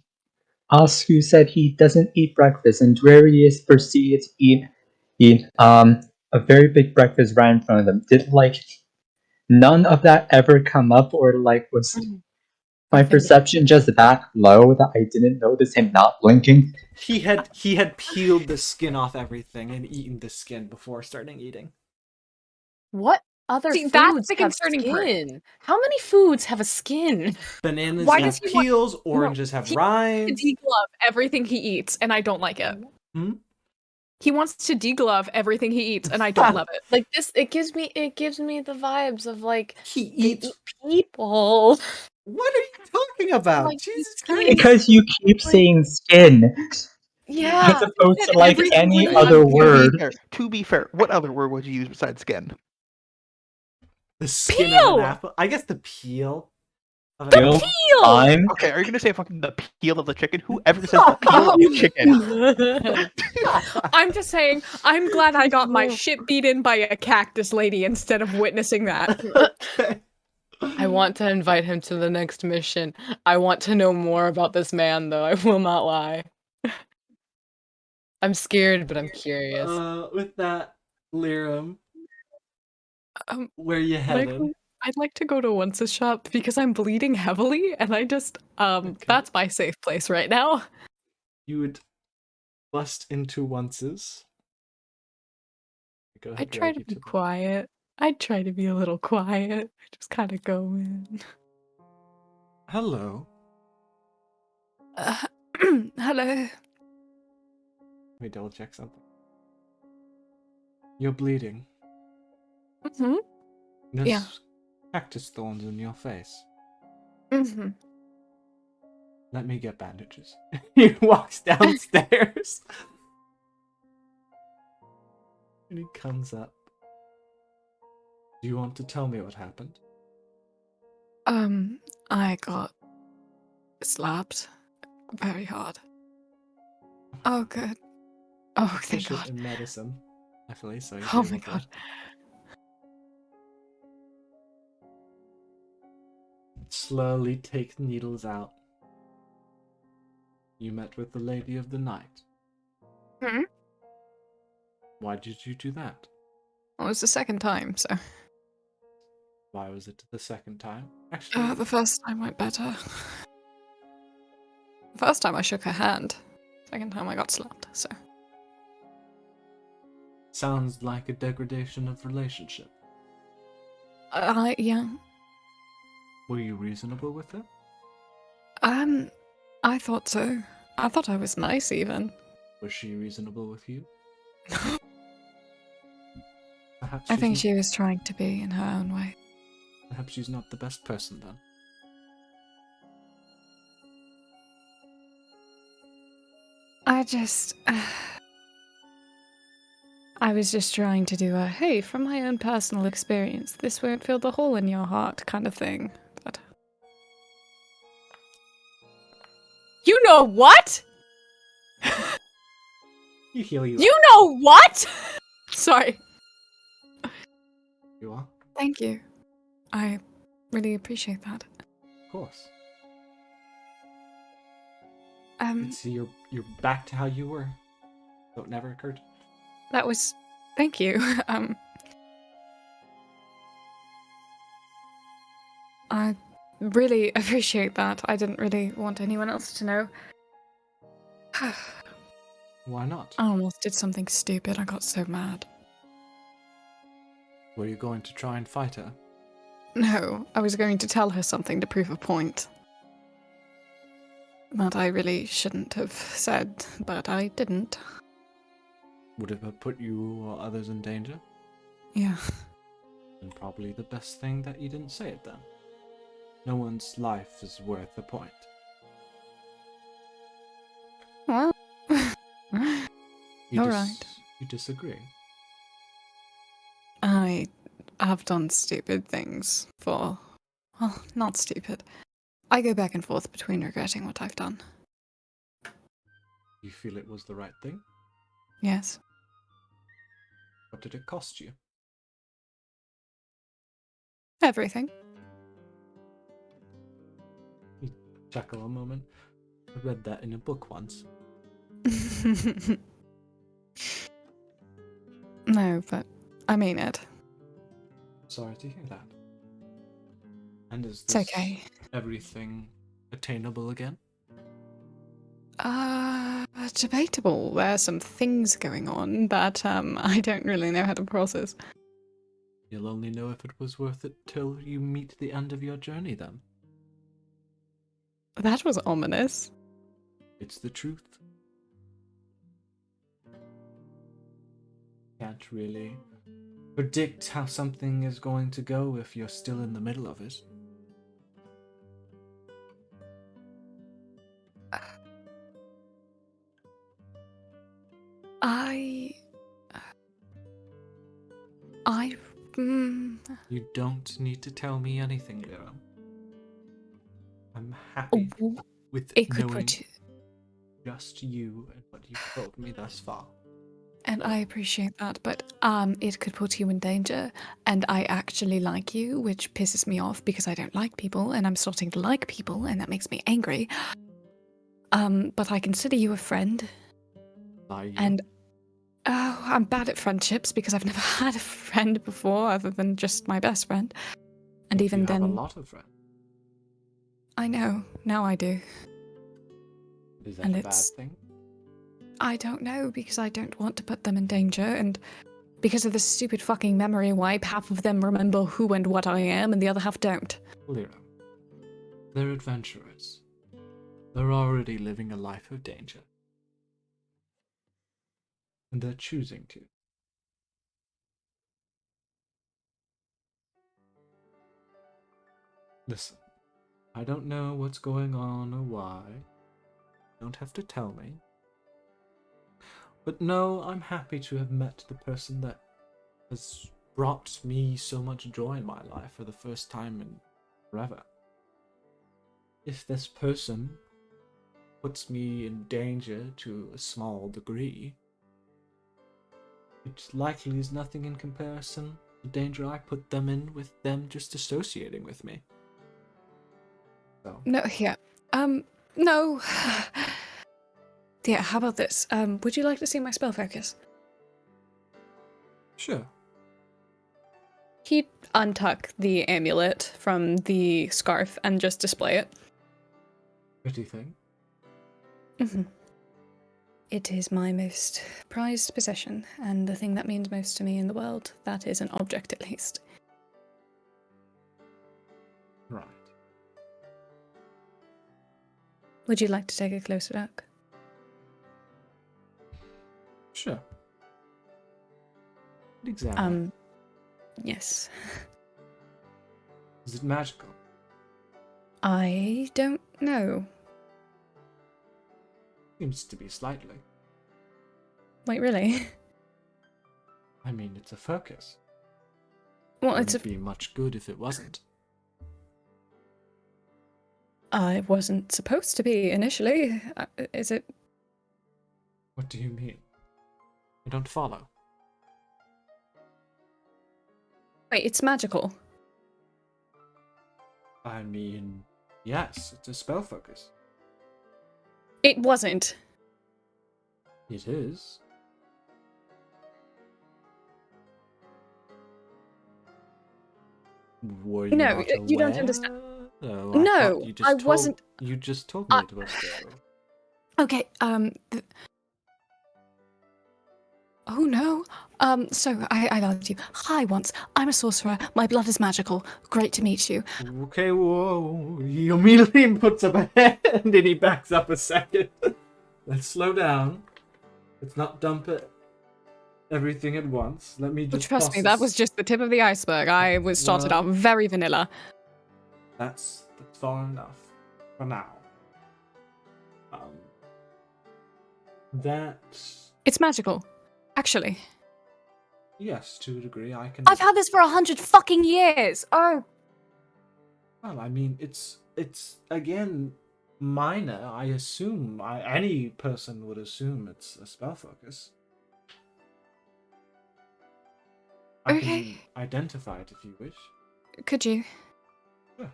B: Oscu said he doesn't eat breakfast, and Dwarius proceeded to eat a very big breakfast right in front of them. Did like none of that ever come up, or like was my perception just that low that I didn't notice him not blinking?
A: He had peeled the skin off everything and eaten the skin before starting eating.
D: What other
C: See, that's
D: foods
C: the
D: have
C: concerning part.
D: skin? How many foods have a skin?
A: Bananas
C: Why
A: have
C: does he want-
A: peels, oranges have
C: he-
A: rinds.
C: To deglove everything he eats, and I don't like it.
A: Hmm?
C: He wants to deglove everything he eats, and I don't love it.
D: Like this, it gives me the vibes of like
A: He
D: they
A: eats.
D: eat people.
A: What are you talking about?
D: Like,
A: Jesus
D: skin.
A: Christ!
B: Because you keep saying skin,
D: Yeah.
B: as opposed
C: said
B: to like
C: every
B: any
C: single
B: other
C: one.
B: word.
E: To be fair, what other word would you use besides skin?
A: The skin of
C: Peel!
A: an apple. I guess the peel. Of an
B: Peel?
A: apple.
C: Peel!
B: Fine.
E: Okay, are you gonna say fucking the peel of the chicken? Whoever says the peel of chicken?
C: I'm just saying, I'm glad I got my shit beat in by a cactus lady instead of witnessing that.
A: Okay.
D: I want to invite him to the next mission. I want to know more about this man, though. I will not lie. I'm scared, but I'm curious.
A: With that, Liram,
C: Um,
A: where you headed?
C: I'd like to go to Once's shop because I'm bleeding heavily, and I just
A: Okay.
C: that's my safe place right now.
A: You would bust into Once's. Go ahead,
C: I try
A: drag
C: to
A: you
C: be
A: the-
C: quiet. I try to be a little quiet. I just kind of go in.
A: Hello.
C: Hello.
A: Let me double check something. You're bleeding.
C: Hmm.
A: There's
C: Yeah.
A: cactus thorns in your face.
C: Hmm.
A: Let me get bandages. He walks downstairs. And he comes up. Do you want to tell me what happened?
C: I got slapped very hard. Oh, good. Oh, thank
A: Proficient
C: God.
A: in medicine. Luckily, so he's
C: Oh
A: able
C: my
A: to
C: God.
A: slowly take needles out. You met with the Lady of the Night.
C: Hmm?
A: Why did you do that?
C: Well, it was the second time, so.
A: Why was it the second time? Actually,
C: The first time went better. First time I shook her hand. Second time I got slapped, so.
A: sounds like a degradation of relationship.
C: Yeah.
A: Were you reasonable with it?
C: I thought so. I thought I was nice, even.
A: Was she reasonable with you? Perhaps
C: I think
A: she's
C: she was trying to be in her own way.
A: Perhaps she's not the best person then.
C: I just. I was just trying to do a hey, from my own personal experience, this won't fill the hole in your heart kind of thing. But. You know what?
A: You heal you.
C: You know what? Sorry.
A: You are?
C: Thank you. I really appreciate that.
A: Of course.
C: Um,
A: See, you're back to how you were. So it never occurred.
C: that was. Thank you. I really appreciate that. I didn't really want anyone else to know.
A: Why not?
C: I almost did something stupid. I got so mad.
A: Were you going to try and fight her?
C: No, I was going to tell her something to prove a point. That I really shouldn't have said, but I didn't.
A: Would it have put you or others in danger?
C: Yeah.
A: And probably the best thing that you didn't say it then. No one's life is worth a point.
C: All right.
F: You disagree?
C: I have done stupid things for. Well, not stupid. I go back and forth between regretting what I've done.
F: You feel it was the right thing?
C: Yes.
F: What did it cost you?
C: Everything.
F: You chuckle a moment. I read that in a book once.
C: No, but I mean it.
F: Sorry to hear that. And is
C: It's
F: this
C: okay.
F: everything attainable again?
C: Debatable. There are some things going on that I don't really know how to process.
F: You'll only know if it was worth it till you meet the end of your journey, then.
C: That was ominous.
F: It's the truth. Can't really predict how something is going to go if you're still in the middle of it. You don't need to tell me anything, Lyra. I'm happy with
C: It could
F: knowing
C: put you,
F: just you and what you've told me thus far.
C: and I appreciate that, but it could put you in danger, and I actually like you, which pisses me off because I don't like people, and I'm starting to like people, and that makes me angry. But I consider you a friend,
F: Are you?
C: and I'm bad at friendships because I've never had a friend before other than just my best friend, and even
F: you
C: then,
F: have a lot of friends.
C: I know now I do.
F: Is that
C: And
F: a bad
C: it's-
F: thing?
C: I don't know because I don't want to put them in danger, and because of this stupid fucking memory wipe, half of them remember who and what I am, and the other half don't.
F: Lyra, they're adventurers. They're already living a life of danger. And they're choosing to. Listen, I don't know what's going on or why. You don't have to tell me. But no, I'm happy to have met the person that has brought me so much joy in my life for the first time in forever. If this person puts me in danger to a small degree, it likely is nothing in comparison to the danger I put them in with them just associating with me. So,
C: No, yeah. No. Yeah, how about this? Would you like to see my spell focus?
F: sure.
C: He'd untuck the amulet from the scarf and just display it.
F: Pretty thing.
C: Mm-hmm. It is my most prized possession, and the thing that means most to me in the world. That is an object, at least.
F: Right.
C: Would you like to take a closer look?
F: Sure. Exactly.
C: Yes.
F: Is it magical?
C: I don't know.
F: Seems to be slightly.
C: Wait, really?
F: I mean, it's a focus.
C: Well,
F: Wouldn't
C: it's a...
F: be much good if it wasn't.
C: I wasn't supposed to be initially. Is it?
F: What do you mean? I don't follow.
C: Wait, it's magical.
F: I mean, yes, it's a spell focus.
C: It wasn't.
F: It is. Were you
C: No,
F: not
C: you don't
F: aware?
C: understand.
F: No,
C: No,
F: you
C: I wasn't-
F: You just told me it was so.
C: Okay, Oh no. So I loved you. Hi, once. I'm a sorcerer. My blood is magical. Great to meet you.
F: Okay, whoa. He immediately puts up a hand and he backs up a second. Let's slow down. Let's not dump it. Everything at once. Let me
C: Well,
F: just
C: trust me, that was just the tip of the iceberg. I was started
F: Well-
C: out very vanilla.
F: That's far enough for now. That
C: It's magical. Actually.
F: Yes, to a degree, I can.
C: I've had this for 100 fucking years! Oh!
F: Well, I mean, it's again minor. I assume any person would assume it's a spell focus. I
C: Okay.
F: can identify it if you wish.
C: Could you?
F: Sure.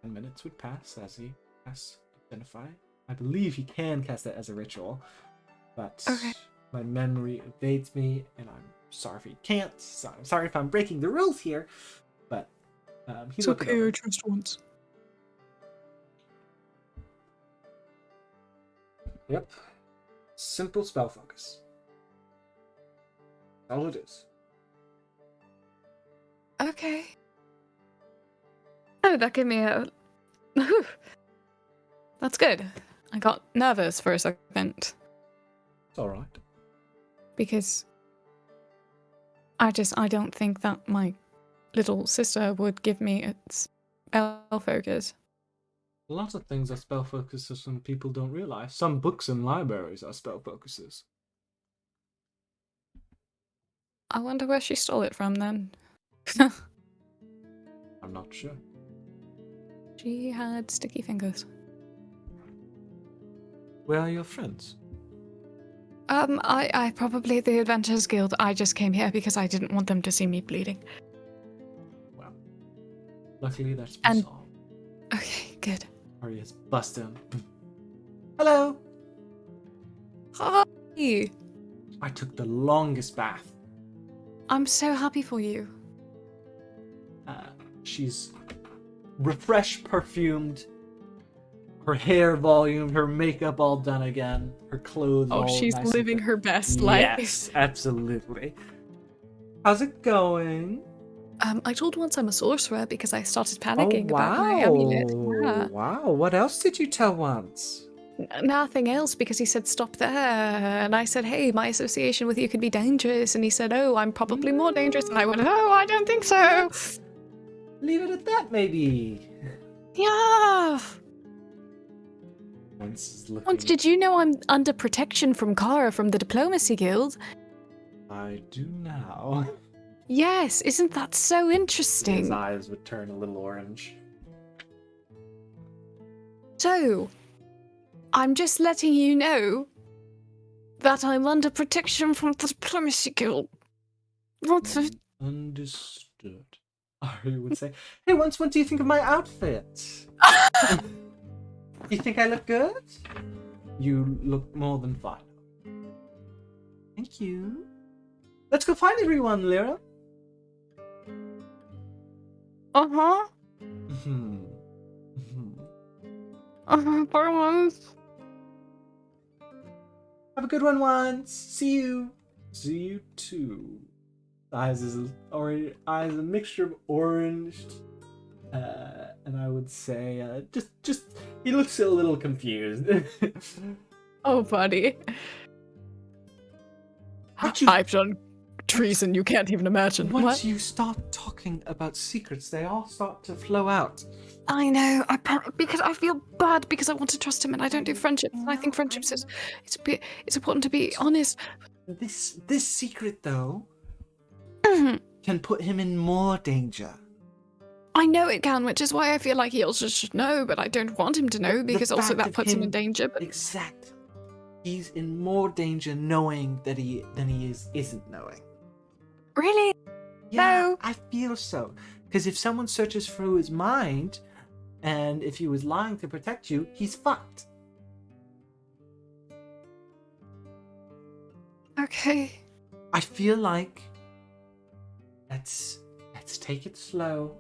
F: 10 minutes would pass as he casts identify. I believe he can cast that as a ritual, but
C: Okay.
F: my memory evades me, and I'm sorry if he can't. So I'm sorry if I'm breaking the rules here, but he
C: It's
F: looked it
C: okay,
F: over.
C: I just once.
F: Yep. Simple spell focus. That's all it is.
C: Okay. Oh, that gave me a... That's good. I got nervous for a second.
F: It's alright.
C: Because I don't think that my little sister would give me a spell focus.
F: Lots of things are spell focuses and people don't realize. Some books in libraries are spell focuses.
C: I wonder where she stole it from then.
F: I'm not sure.
C: She had sticky fingers.
F: Where are your friends?
C: I probably the Adventurers Guild. I just came here because I didn't want them to see me bleeding.
F: Well, luckily that's been
C: And-
F: solved.
C: Okay, good.
F: Ari has busted in. Hello!
C: Hi!
F: I took the longest bath.
C: I'm so happy for you.
F: She's refreshed, perfumed, her hair volumed, her makeup all done again, her clothes all
C: Oh, she's
F: nice and
C: living
F: fit.
C: her best life.
F: Yes, absolutely. How's it going?
C: I told once I'm a sorcerer because I started
F: Oh,
C: panicking about my amulet. Yeah.
F: Wow, what else did you tell once?
C: Nothing else because he said stop there, and I said, hey, my association with you could be dangerous, and he said, oh, I'm probably more dangerous, and I went, oh, I don't think so.
F: Leave it at that, maybe.
C: Yeah.
F: Once
C: Did you know I'm under protection from Kara from the Diplomacy Guild?
F: I do now.
C: Yes, isn't that so
F: His
C: interesting?
F: eyes would turn a little orange.
C: So, I'm just letting you know that I'm under protection from the Diplomacy Guild. That's it.
F: Understood. Ari would say, hey, what do you think of my outfit? You think I look good? You look more than fine. Thank you. Let's go find everyone, Lyra.
C: Uh-huh. For once.
F: Have a good one once. See you. See you too. Eyes is a mixture of orange, and I would say just he looks a little confused.
C: Oh, buddy.
F: What you-
C: I've done treason you can't even imagine.
F: Once
C: What?
F: you start talking about secrets, they all start to flow out.
C: I know. Because I feel bad because I want to trust him and I don't do friendships. And I think friendships is it's important to be honest.
F: This secret though
C: Mhm.
F: can put him in more danger.
C: I know it can, which is why I feel like he also should know, but I don't want him to know
F: The
C: because also
F: fact
C: that
F: of
C: puts him in danger. But
F: Exactly. He's in more danger knowing than he isn't knowing.
C: really,
F: Yeah,
C: No.
F: I feel so. Because if someone searches through his mind, and if he was lying to protect you, he's fucked.
C: okay.
F: I feel like let's take it slow.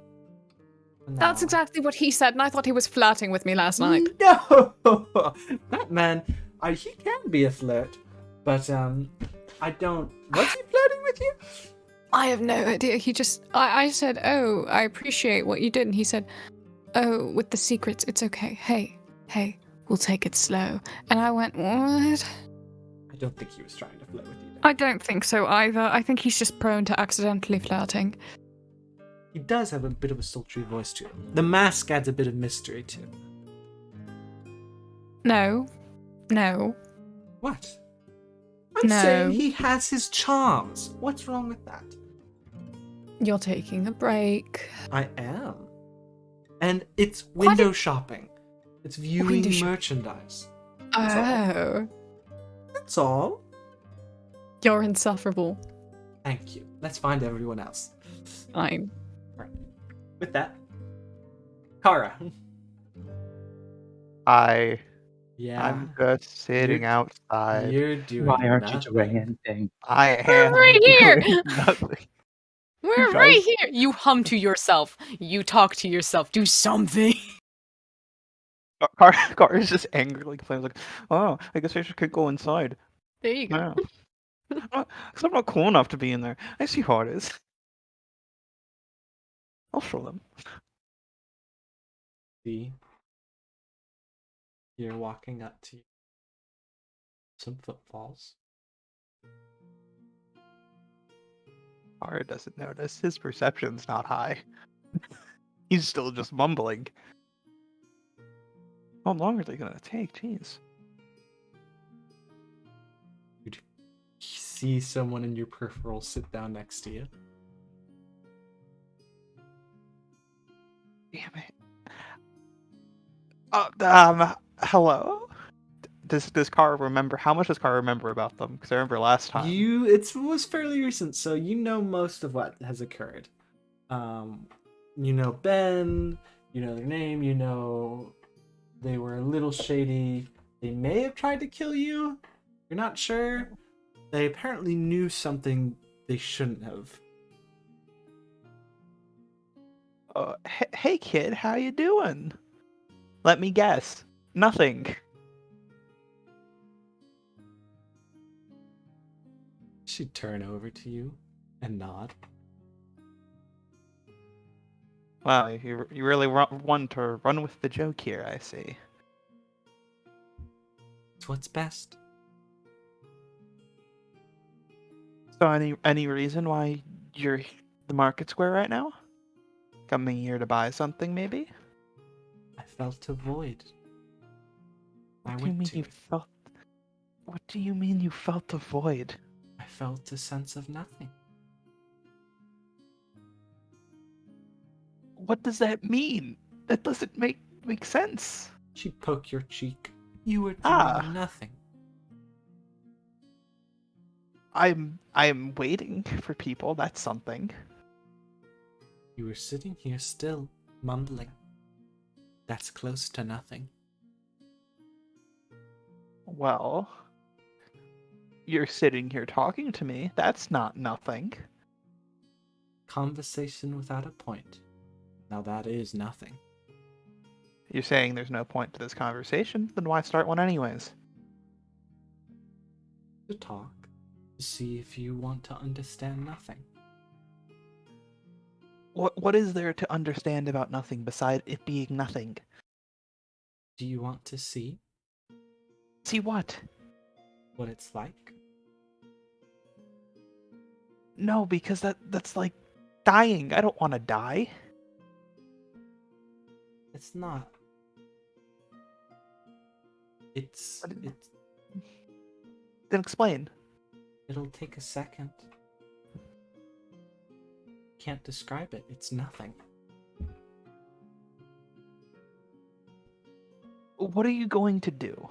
F: for
C: That's
F: now.
C: exactly what he said, and I thought he was flirting with me last night.
F: No, that man, he can be a flirt, but I don't. Was he flirting with you?
C: I have no idea. He just, I said, oh, I appreciate what you did. And he said, oh, with the secrets, it's okay. Hey, we'll take it slow. And I went, what?
F: I don't think he was trying to flirt with you.
C: I don't think so either. I think he's just prone to accidentally flirting.
F: He does have a bit of a sultry voice to him. The mask adds a bit of mystery to him.
C: No.
A: What? I'm
C: No.
A: saying he has his charms. What's wrong with that?
C: You're taking a break.
A: I am. And it's
C: Why
A: window shopping. It's viewing
C: Window shop-
A: merchandise. That's all.
C: Oh,
A: That's all.
C: you're insufferable.
A: Thank you. Let's find everyone else.
C: Fine.
A: With that, Kara. Yeah.
E: I'm just sitting
A: You're-
E: outside.
A: You're doing
B: Why aren't you doing
A: nothing.
B: anything?
E: I
D: We're
E: am
D: right here.
E: doing nothing.
D: We're
E: guys-
D: right here. You hum to yourself. You talk to yourself. Do something.
E: Car is just angrily complaining, like, "Oh, I guess I should go inside."
D: There you go.
E: No, because I'm not cool enough to be in there. I see how it is. I'll show them.
A: See? You're walking up to some footfalls.
E: Car doesn't notice. His perception's not high. He's still just mumbling. How long are they gonna take? Jeez.
A: You see someone in your peripheral sit down next to you.
E: Damn it. Hello? Does Car remember? How much does Car remember about them? Because I remember last time.
A: It was fairly recent, so you know most of what has occurred. You know Ben, you know their name, you know they were a little shady. They may have tried to kill you. You're not sure. They apparently knew something they shouldn't have.
E: Hey kid, how you doing? Let me guess. Nothing.
A: She'd turn over to you and nod.
E: Wow, you really want to run with the joke here, I see.
A: It's what's best.
E: So any reason why you're the market square right now? Coming here to buy something, maybe?
A: I felt a void.
E: What do you mean you felt? What do you mean you felt the void?
A: I felt a sense of nothing.
E: What does that mean? That doesn't make sense.
A: She'd poke your cheek. You were doing
E: Ah.
A: nothing.
E: I'm waiting for people. That's something.
A: You were sitting here still, mumbling. That's close to nothing.
E: Well, you're sitting here talking to me. That's not nothing.
A: Conversation without a point. Now that is nothing.
E: You're saying there's no point to this conversation, then why start one anyways?
A: To talk. To see if you want to understand nothing.
E: What is there to understand about nothing beside it being nothing?
A: Do you want to see
E: See what?
A: what it's like?
E: No, because that's like dying. I don't want to die.
A: It's not. It's
E: Then explain.
A: it'll take a second. Can't describe it. It's nothing.
E: What are you going to do?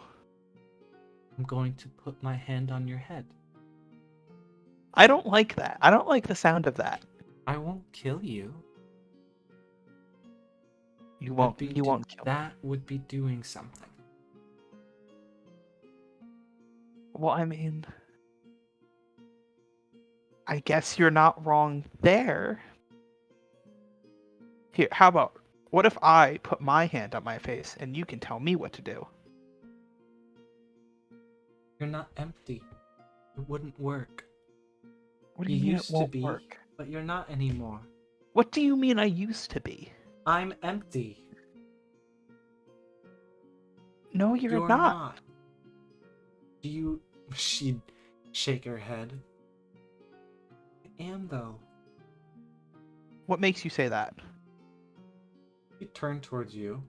A: I'm going to put my hand on your head.
E: I don't like that. I don't like the sound of that.
A: I won't kill you.
E: You won't.
A: That'd be
E: You won't kill me.
A: That would be doing something.
E: Well, I mean, I guess you're not wrong there. Here, how about, what if I put my hand on my face and you can tell me what to do?
A: You're not empty. It wouldn't work.
E: What do
A: You
E: you mean it
A: used to
E: won't
A: be,
E: work?
A: but you're not anymore.
E: What do you mean I used to be?
A: I'm empty.
E: No, you're not.
A: Do you... She'd shake her head. I am, though.
E: What makes you say that?
A: She'd turn towards you.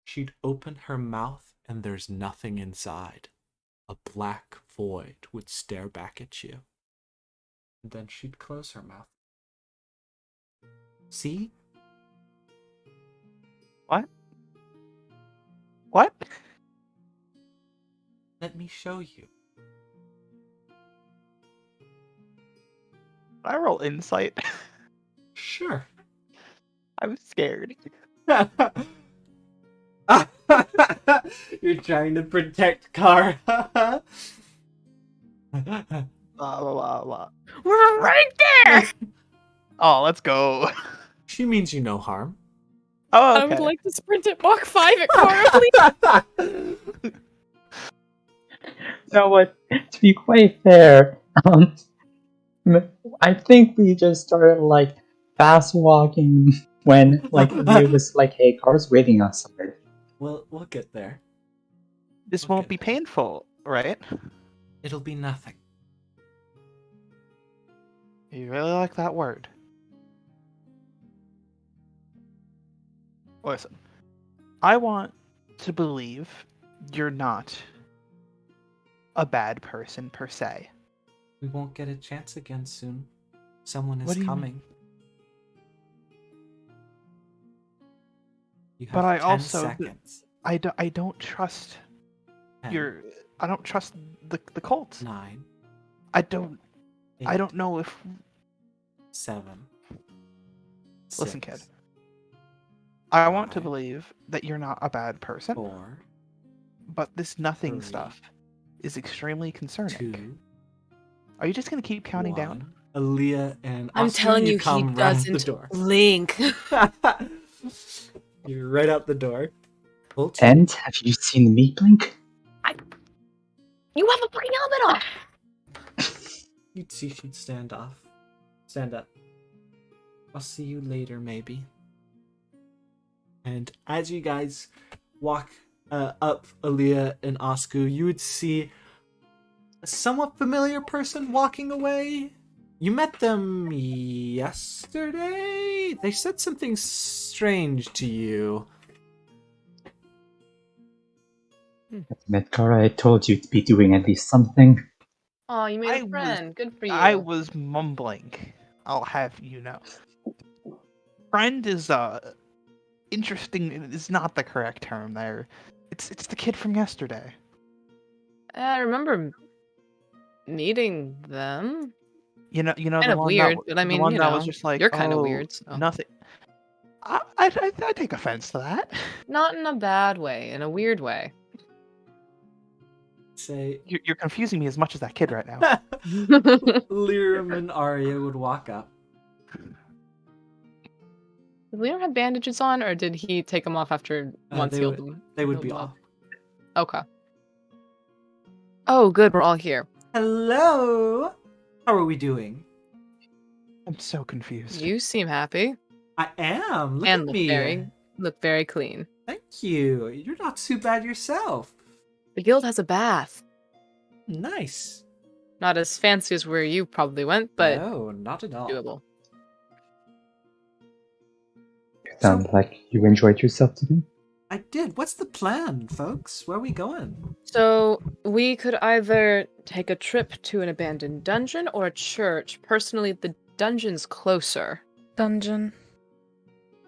A: She'd open her mouth, and there's nothing inside.
F: a black void would stare back at you. And then she'd close her mouth. See?
E: What? What?
F: Let me show you.
E: Can I roll insight?
F: Sure.
E: I'm scared.
F: You're trying to protect Kara.
E: Blah, blah, blah, blah.
D: We're right there!
E: Oh, let's go.
F: She means you no harm.
E: Oh,
C: I
E: okay.
C: would like to sprint at Mach 5 at Cora, please.
B: You know what? To be quite fair, I think we just started like fast walking when like Leah was like, "Hey, car's waiting outside."
F: We'll get there.
E: This
F: We'll
E: won't
F: get
E: be
F: there.
E: painful, right?
F: It'll be nothing.
E: You really like that word. Listen, I want to believe you're not a bad person per se.
F: We won't get a chance again soon. Someone is
E: What do you
F: coming. You have
E: But I
F: 10
E: also-
F: seconds.
E: I don't trust
F: 10,
E: I don't trust the cult.
F: 9,
E: I don't
F: 8,
E: know if
F: 7.
E: Listen,
F: 6,
E: kid. I want to
F: 5,
E: believe that you're not a bad person,
F: 4,
E: but this nothing
F: 3,
E: stuff is extremely concerning.
F: 2,
E: Are you just gonna keep counting down?
F: 1. Aaliyah and
D: I'm
F: Oscar,
D: telling you, he
F: come round the
D: doesn't
F: door.
D: blink.
F: You're right out the door. Pull 2.
B: And have you seen me blink?
D: You have a freaking helmet on!
F: You'd see she'd stand off. Stand up. I'll see you later, maybe. And as you guys walk up Aaliyah and Osku, you would see a somewhat familiar person walking away. You met them yesterday? They said something strange to you.
B: Medkara, I told you to be doing at least something.
D: Oh, you made
E: I
D: a
E: was-
D: friend. Good for you.
E: I was mumbling. I'll have you know. Friend is interesting. Is not the correct term there. It's the kid from yesterday.
D: I remember meeting them.
E: You know
D: Kind
E: the
D: of
E: one
D: weird,
E: that,
D: but I
E: the
D: mean,
E: one
D: you
E: that
D: know,
E: was just like,
D: you're kind of
E: "Oh,
D: weird. So.
E: nothing." I take offense to that.
D: Not in a bad way, in a weird way.
F: Say,
E: You're confusing me as much as that kid right now.
F: Lyrum and Arya would walk up.
D: Did Leon have bandages on, or did he take them off after once
F: they
D: healed
F: would-
D: them?
F: They would
D: healed
F: be
D: them
F: off.
D: up? Okay. Oh, good. We're all here.
F: Hello! How are we doing?
E: I'm so confused.
D: You seem happy
F: I am. Look
D: and
F: at
D: look
F: me.
D: very clean.
F: Thank you. You're not too bad yourself.
D: The guild has a bath.
F: Nice.
D: Not as fancy as where you probably went, but
F: No, not at all.
D: doable.
B: Sounds like you enjoyed yourself today.
F: I did. What's the plan, folks? Where are we going?
D: So we could either take a trip to an abandoned dungeon or a church. Personally, the dungeon's closer.
C: Dungeon.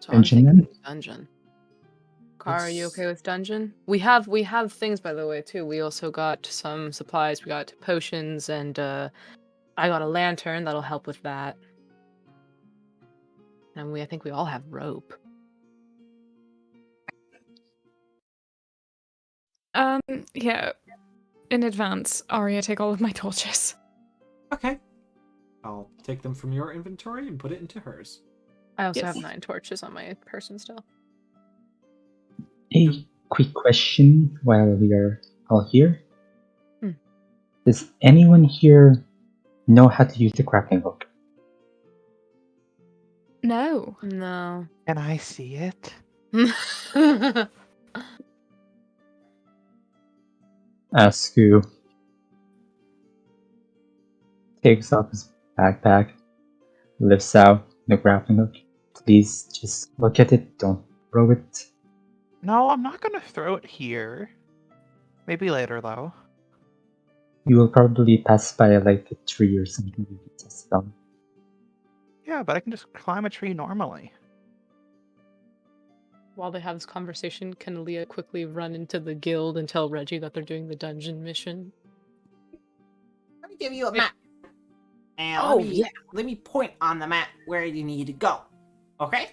D: So I'm
B: Dungeon,
D: thinking
B: then?
D: dungeon. Car, are you
F: Let's-
D: okay with dungeon? We have things, by the way, too. We also got some supplies. We got potions, and I got a lantern that'll help with that. And I think we all have rope.
C: Yeah. In advance, Arya, take all of my torches.
F: Okay. I'll take them from your inventory and put it into hers.
D: I also
C: Yes.
D: have 9 torches on my person still.
B: A quick question while we are all here.
D: Hmm.
B: Does anyone here know how to use the grappling hook?
C: No.
D: No.
E: Can I see it?
B: Asku takes off his backpack, lifts out the grappling hook. Please just look at it, don't throw it.
E: No, I'm not gonna throw it here. Maybe later though.
B: You will probably pass by like a tree or something you can test on.
E: Yeah, but I can just climb a tree normally.
D: While they have this conversation, can Leah quickly run into the guild and tell Reggie that they're doing the dungeon mission?
G: Let me give you a map. And
D: Oh, yeah.
G: let me point on the map where you need to go. Okay?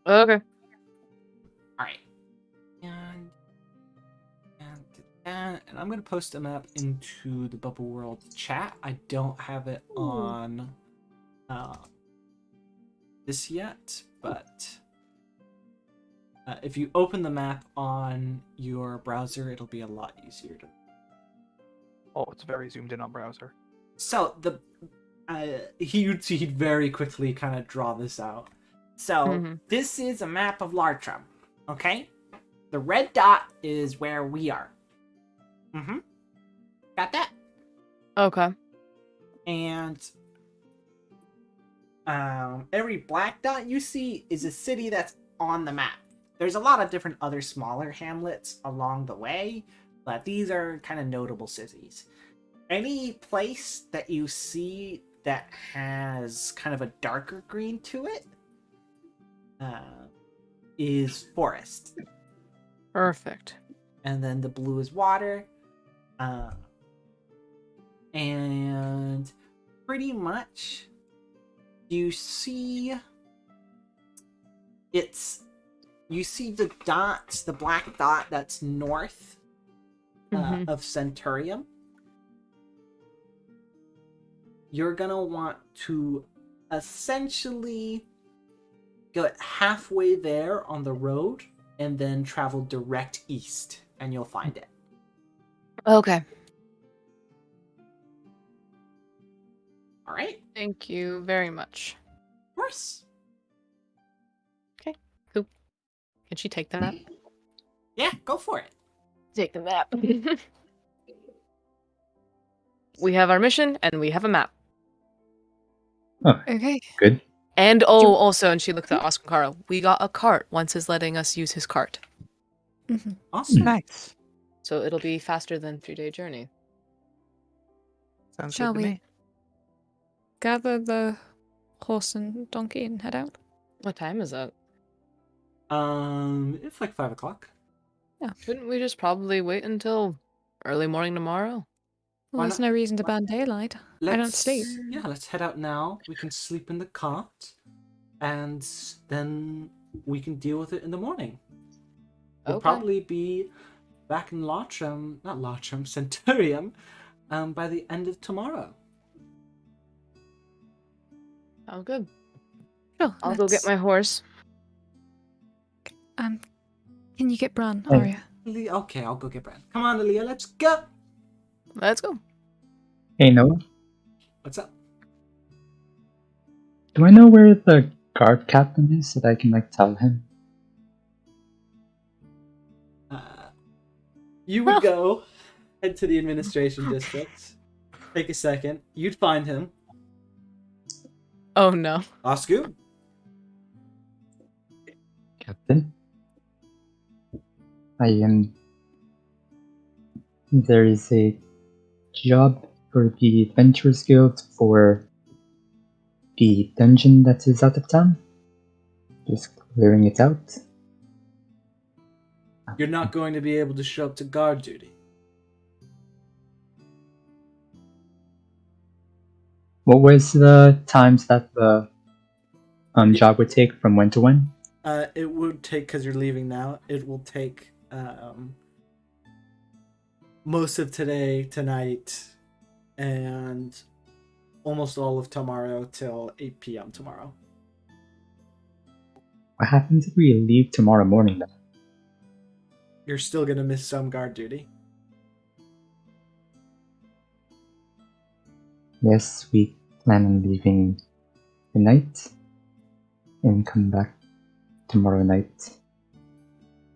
D: Okay.
G: Alright.
A: And I'm gonna post a map into the Bubble World chat. I don't have it on this yet, but if you open the map on your browser, it'll be a lot easier to.
E: Oh, it's very zoomed in on browser.
A: So he'd very quickly kind of draw this out.
G: So, this is a map of Lartrum. Okay? The red dot is where we are. Mm-hmm. Got that?
D: Okay.
G: And every black dot you see is a city that's on the map. There's a lot of different other smaller hamlets along the way, but these are kind of notable cities. Any place that you see that has kind of a darker green to it is forest.
D: Perfect.
G: And then the blue is water. And pretty much you see the dots, the black dot that's north of Centurium. You're gonna want to essentially go halfway there on the road and then travel direct east and you'll find it.
D: Okay.
G: All right?
D: Thank you very much.
G: Of course.
D: Okay, cool. Can she take the map?
G: Yeah, go for it.
D: Take the map. We have our mission, and we have a map.
B: Oh,
C: Okay.
B: good.
D: And also, and she looked at Oscar Carl, we got a cart once is letting us use his cart.
C: Mhm.
A: Awesome.
E: Nice.
D: So it'll be faster than 3-day journey.
E: Sounds
C: Shall
E: good to
C: we
E: me.
C: gather the horse and donkey and head out?
D: What time is it?
A: It's like 5 o'clock.
D: Shouldn't we just probably wait until early morning tomorrow?
C: Well,
A: Why
C: there's
A: not?
C: no reason to burn daylight. I don't sleep.
A: Yeah, let's head out now. We can sleep in the cart, and then we can deal with it in the morning. We'll
D: Okay.
A: probably be back in Centurium, by the end of tomorrow.
D: Sounds good.
C: Sure,
D: I'll go get my horse.
C: Can you get Bran,
B: Hey.
C: Arya?
A: Okay, I'll go get Brand. Come on, Aaliyah, let's go!
D: Let's go.
B: Hey, Noah,
A: What's up?
B: do I know where the guard captain is so that I can like tell him?
A: You would go, head to the administration district, take a second, you'd find him.
D: Oh no.
A: Oscar?
B: Captain? I am. There is a job for the Adventurers Guild for the dungeon that is out of town. Just clearing it out.
A: You're not going to be able to show up to guard duty.
B: What was the times that the job would take from when to when?
A: It would take, because you're leaving now, it will take most of today, tonight, and almost all of tomorrow till 8 p.m. tomorrow.
B: What happens if we leave tomorrow morning then?
A: You're still going to miss some guard duty.
B: Yes, we plan on leaving tonight and come back tomorrow night.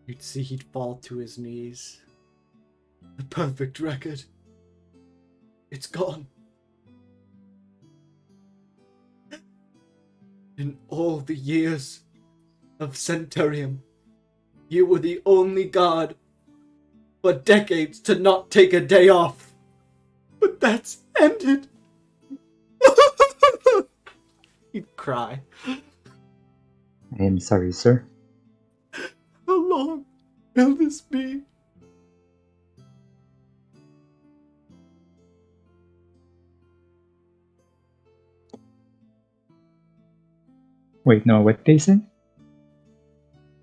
A: You'd see he'd fall to his knees. The perfect record. It's gone. In all the years of Centurium, you were the only guard for decades to not take a day off.
F: But that's ended. He'd cry.
B: I am sorry, sir.
F: How long will this be?
B: Wait, no, what did they say?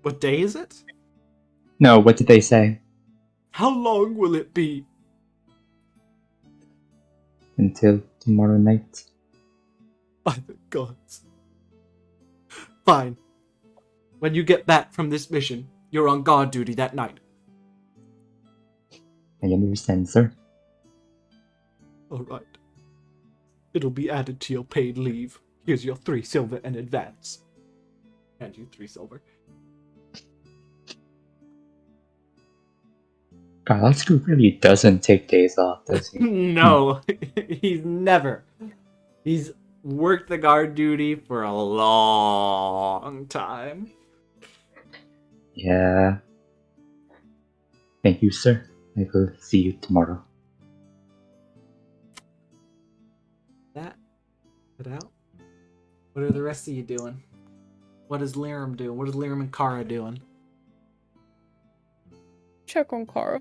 F: What day is it?
B: No, what did they say?
F: How long will it be?
B: Until tomorrow night.
F: By the gods. Fine. When you get back from this mission, you're on guard duty that night.
B: I understand, sir.
F: Alright. It'll be added to your paid leave. Here's your 3 silver in advance. And you 3 silver.
B: God, Oscar really doesn't take days off, does he?
F: No, he's never. He's worked the guard duty for a long time.
B: Yeah. Thank you, sir. I will see you tomorrow.
F: That put out. What are the rest of you doing? What is Liram doing? What is Liram and Kara doing?
C: Check on Cora.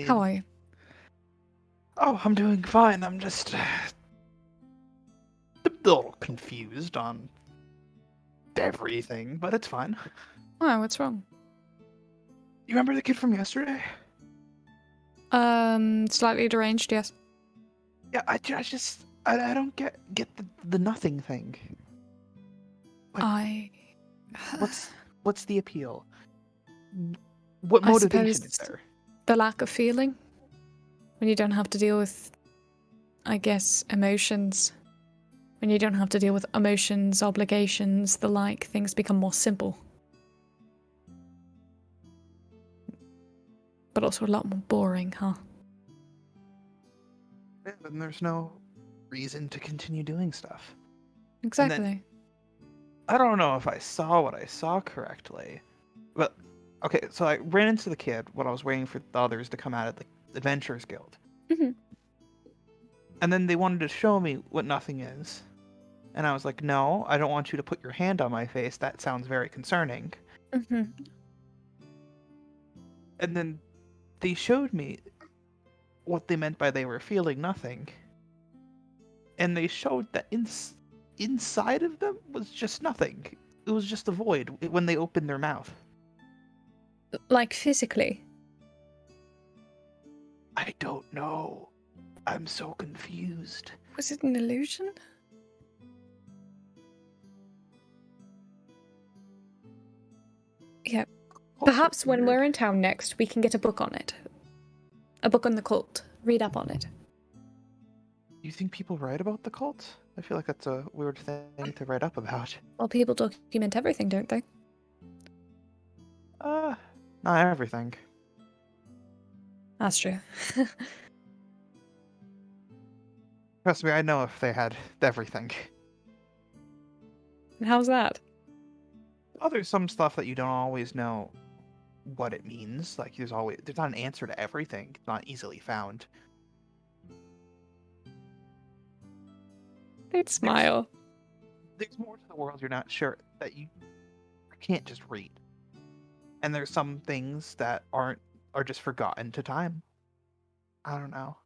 C: How are you?
E: Oh, I'm doing fine. I'm just a little confused on everything, but it's fine.
C: Oh, what's wrong?
E: You remember the kid from yesterday?
C: Slightly deranged, yes.
E: Yeah, I don't get the nothing thing. Like, what's the appeal? What
C: I
E: motivation
C: suppose
E: is there?
C: the lack of feeling. When you don't have to deal with, I guess, emotions. When you don't have to deal with emotions, obligations, the like, things become more simple. But also a lot more boring, huh?
E: Yeah, then there's no reason to continue doing stuff.
C: Exactly.
E: I don't know if I saw what I saw correctly, but okay, so I ran into the kid when I was waiting for the others to come out of the Adventurers Guild.
C: Mhm.
E: And then they wanted to show me what nothing is. And I was like, no, I don't want you to put your hand on my face. That sounds very concerning.
C: Mhm.
E: And then they showed me what they meant by they were feeling nothing. And they showed that inside of them was just nothing. It was just a void when they opened their mouth.
C: Like physically.
E: I don't know. I'm so confused.
C: Was it an illusion? Yeah.
E: Also
C: Perhaps when
E: weird.
C: we're in town next, we can get a book on it. A book on the cult. Read up on it.
E: You think people write about the cult? I feel like that's a weird thing to write up about.
C: Well, people document everything, don't they?
E: Not everything.
C: That's true.
E: Trust me, I know if they had everything.
C: How's that?
E: Oh, there's some stuff that you don't always know what it means. Like there's not an answer to everything. It's not easily found.
C: They'd smile.
E: There's more to the world you're not sure that you can't just read. And there's some things that are just forgotten to time. I don't know.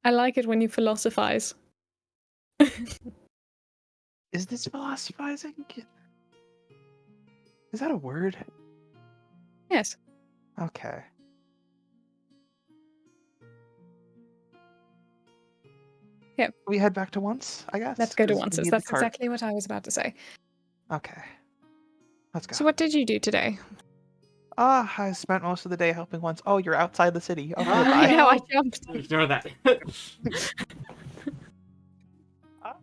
C: I like it when you philosophize.
E: Is this philosophizing? Is that a word?
C: Yes.
E: Okay.
C: Yep.
E: We head back to once, I guess.
C: Let's go to
E: 'cause we
C: Onces.
E: need the
C: That's
E: cart.
C: exactly what I was about to say.
E: Okay. Let's go.
C: So what did you do today?
E: I spent most of the day helping once. Oh, you're outside the city. Okay,
F: Oh,
E: bye.
C: I know, I jumped.
F: Ignore that.
E: I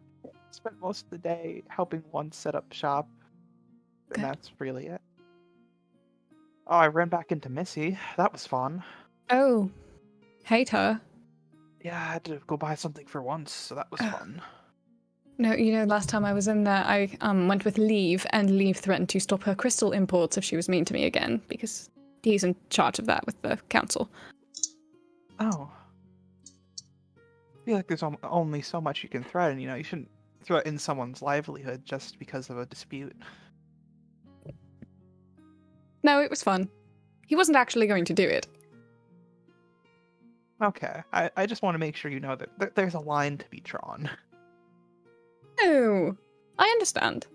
E: spent most of the day helping once set up shop.
C: Good.
E: And that's really it. Oh, I ran back into Missy. That was fun.
C: Oh. Hate her.
E: Yeah, I had to go buy something for once, so that was fun.
C: No, you know, last time I was in there, I went with Leave, and Leave threatened to stop her crystal imports if she was mean to me again, because he's in charge of that with the council.
E: Oh. I feel like there's only so much you can threaten, you shouldn't threaten someone's livelihood just because of a dispute.
C: No, it was fun. He wasn't actually going to do it.
E: Okay, I just want to make sure you know that there's a line to be drawn.
C: Oh, I understand.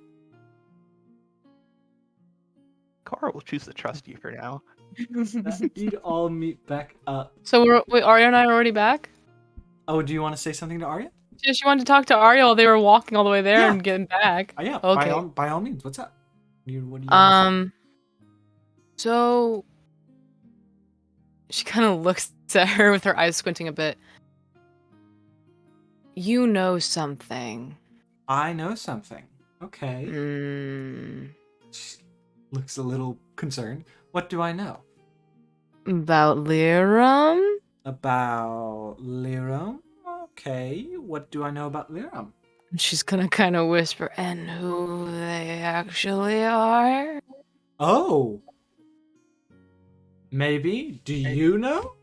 E: Cora will choose to trust you for now.
F: You'd all meet back up.
D: So wait, Arya and I are already back?
F: Oh, do you want to say something to Arya?
D: Yeah, she wanted to talk to Arya while they were walking all the way there
F: Yeah.
D: and getting back.
F: Yeah,
D: Okay.
F: by all means. What's up? What do you want to say?
D: So she kind of looks at her with her eyes squinting a bit. You know something.
F: I know something. Okay. She looks a little concerned. What do I know?
D: About Lirum?
F: About Lirum? Okay. What do I know about Lirum?
D: She's gonna kind of whisper, and who they actually are?
F: Oh. Maybe. Do you know?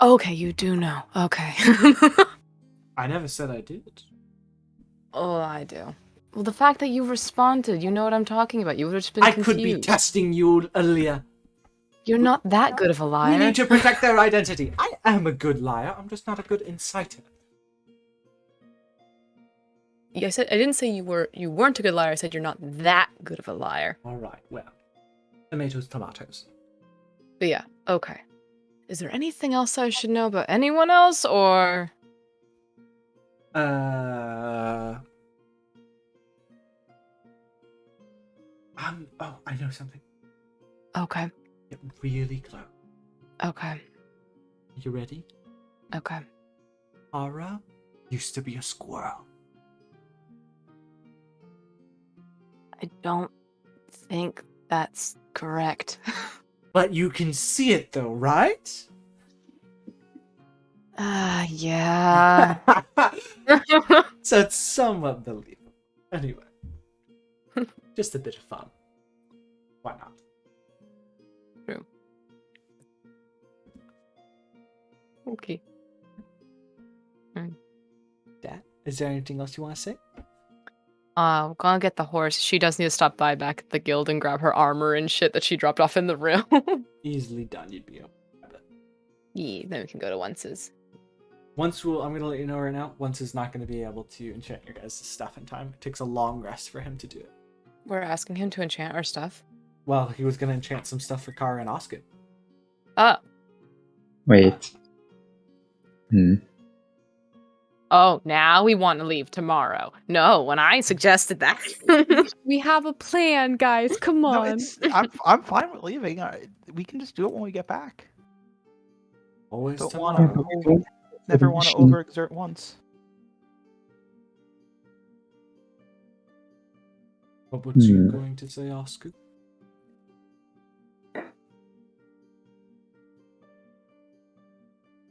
D: Okay, you do know. Okay.
F: I never said I did.
D: Oh, I do. Well, the fact that you responded, you know what I'm talking about. You would have just been
F: I
D: confused.
F: could be testing you earlier.
D: You're not that good of a liar.
F: We need to protect their identity. I am a good liar. I'm just not a good inciter.
D: Yeah, I didn't say you weren't a good liar. I said you're not that good of a liar.
F: All right. Well, tomatoes, tomatoes.
D: But yeah, okay. Is there anything else I should know about anyone else, or?
F: Oh, I know something.
D: Okay.
F: Get really close.
D: Okay.
F: You ready?
D: Okay.
F: Ara used to be a squirrel.
D: I don't think that's correct.
F: But you can see it though, right?
D: Yeah.
F: So it's somewhat believable. Anyway. Just a bit of fun. Why not?
D: True. Okay.
F: Dad, is there anything else you want to say?
D: We're gonna get the horse. She does need to stop by back at the guild and grab her armor and shit that she dropped off in the room.
F: Easily done, you'd be able to grab it.
D: Yeah, then we can go to Once's.
F: I'm going to let you know right now, Once is not going to be able to enchant your guys' stuff in time. It takes a long rest for him to do it.
D: We're asking him to enchant our stuff.
F: Well, he was going to enchant some stuff for Kara and Oscar.
D: Oh.
B: Wait.
D: Oh, now we want to leave tomorrow. No, when I suggested that.
C: We have a plan, guys. Come
E: No,
C: on.
E: I'm fine with leaving. We can just do it when we get back.
F: Always
E: Don't
F: tomorrow.
E: wanna never want to overexert once.
F: What were you going to say, Oscar?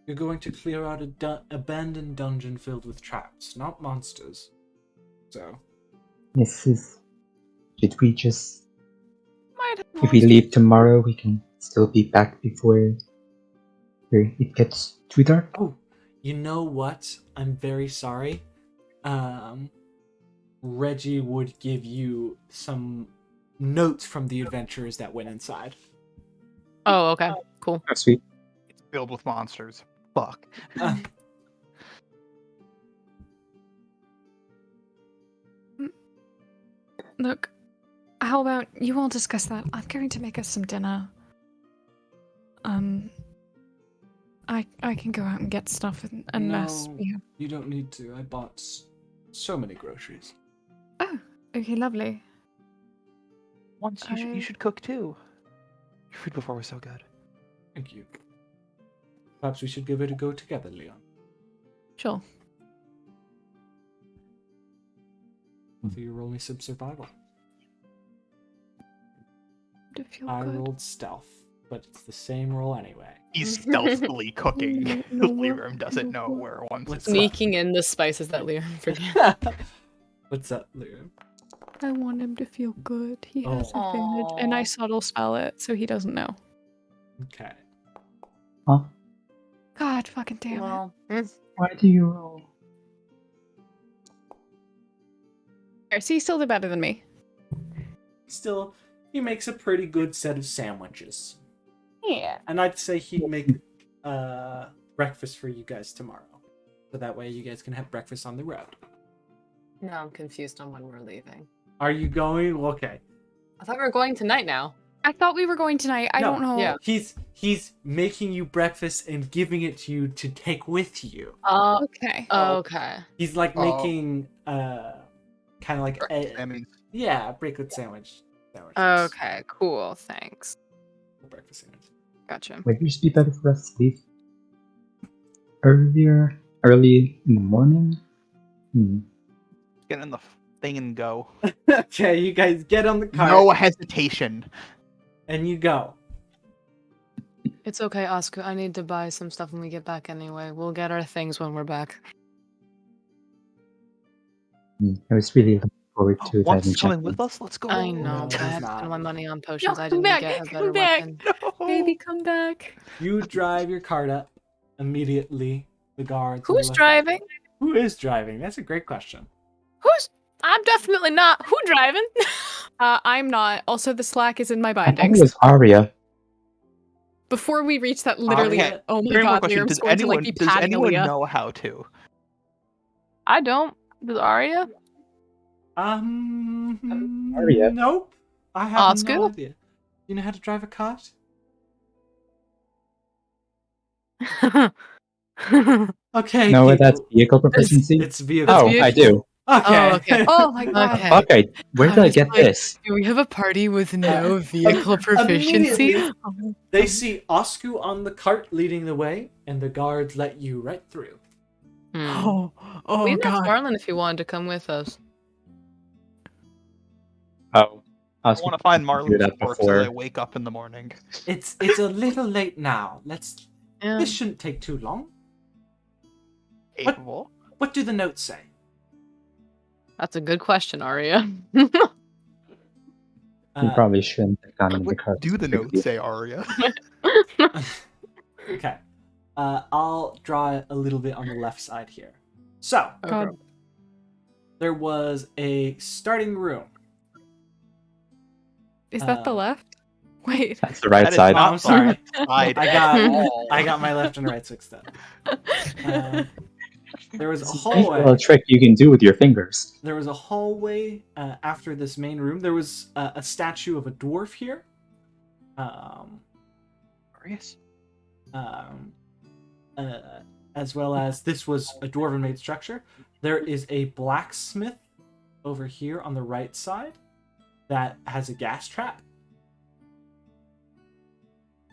F: You're going to clear out a abandoned dungeon filled with traps, not monsters. So.
B: Should we just...
D: Might have
B: If we leave tomorrow, we can still be back before it gets too dark?
F: Oh, you know what? I'm very sorry. Reggie would give you some notes from the adventurers that went inside.
D: Oh, okay. Cool.
B: Oh, sweet.
E: It's filled with monsters. Fuck.
C: Look, how about you all discuss that? I'm going to make us some dinner. I can go out and get stuff unless
F: No,
C: we have...
F: you don't need to. I bought so many groceries.
C: Oh, okay, lovely.
E: Once you should cook too. Your food before was so good.
F: Thank you. Perhaps we should give it a go together, Leon.
C: Sure.
F: Hopefully you roll me some survival.
C: To feel
F: I
C: good.
F: rolled stealth, but it's the same roll anyway.
E: He's stealthily cooking.
C: No,
E: Lirum doesn't know where once
F: What's
E: is.
D: Sneaking in the spices that Liam forget.
F: What's up, Liam?
C: I want him to feel good. He has
F: Oh.
C: advantage, and I
D: Aw.
C: subtle spell it, so he doesn't know.
F: Okay.
B: Huh?
C: God fucking damn it.
D: Well,
B: Why do you roll?
C: So you still did better than me.
A: Still, he makes a pretty good set of sandwiches.
C: Yeah.
A: And I'd say he'd make breakfast for you guys tomorrow. So that way you guys can have breakfast on the road.
D: now I'm confused on when we're leaving.
A: Are you going? Okay.
D: I thought we were going tonight now.
C: I thought we were going tonight. I
A: No,
C: don't know.
D: yeah.
A: He's making you breakfast and giving it to you to take with you.
C: Okay.
D: Okay.
A: He's like making kind of like
E: I mean,
A: a breakfast sandwich.
D: Okay, cool. Thanks.
A: Breakfast sandwich.
D: Gotcha.
B: Would it just be better for us to leave early in the morning?
E: get in the thing and go.
A: Okay, you guys get on the car
E: No hesitation.
A: and you go.
D: It's okay, Oscar. I need to buy some stuff when we get back anyway. We'll get our things when we're back.
B: I was really looking forward to
E: Once
B: diving
E: coming
B: check.
E: with us, let's go.
D: I know,
A: No,
D: but I
A: he's
D: have to
A: not.
D: spend my money on potions.
C: No,
D: I
C: come
D: didn't
C: back,
D: get a
C: come
D: better
C: back.
D: weapon.
E: No.
C: Baby, come back.
A: You drive your cart up immediately. The guards.
C: Who's
A: look-
C: driving?
A: Who is driving? That's a great question.
D: I'm definitely not. Who driving?
C: I'm not. Also, the slack is in my
B: I thought it
C: bindings.
B: was Arya.
C: Before we reach that, literally,
A: Okay,
C: oh my
E: Very more
C: god,
E: question.
C: Miriam's going to like be
E: Does
C: patting
E: anyone
C: Aaliyah.
E: know how to?
D: I don't. Does Arya?
B: Arya.
A: Nope. I have
D: Oscar?
A: no idea. You know how to drive a cart? Okay.
B: No,
A: people.
B: that's vehicle proficiency.
A: It's vehicle.
B: Oh, I
D: vehicle.
B: do.
A: Okay.
D: Oh, okay.
C: Oh my god.
D: Okay.
B: Okay, where did I get
D: Honestly,
B: this?
D: Do we have a party with no vehicle
A: Immediately,
D: proficiency?
A: they see Oscu on the cart leading the way, and the guards let you right through.
C: Oh
D: we asked Marlon if he wanted to come with us.
B: Oh, I
E: I want to find
B: do
E: Marlon's
B: that
E: corpse as
B: before.
E: I wake up in the morning.
A: It's a little late now.
D: Yeah.
A: This shouldn't take too long.
E: Capable.
A: What do the notes say?
D: That's a good question, Arya.
B: You probably shouldn't have gone in the
E: What
B: car.
E: do the notes say, Arya?
A: Okay. I'll draw it a little bit on the left side here. So,
C: God.
A: there was a starting room.
C: Is that the left? Wait.
B: That's the right
E: That is
B: side.
A: Oh, I'm sorry.
E: Side
A: I
E: at all.
A: got my left and right mixed up. There was a
B: It's a
A: hallway.
B: trick you can do with your fingers.
A: There was a hallway after this main room. There was a statue of a dwarf here.
E: Dwarius?
A: As well as this was a dwarven made structure. There is a blacksmith over here on the right side that has a gas trap.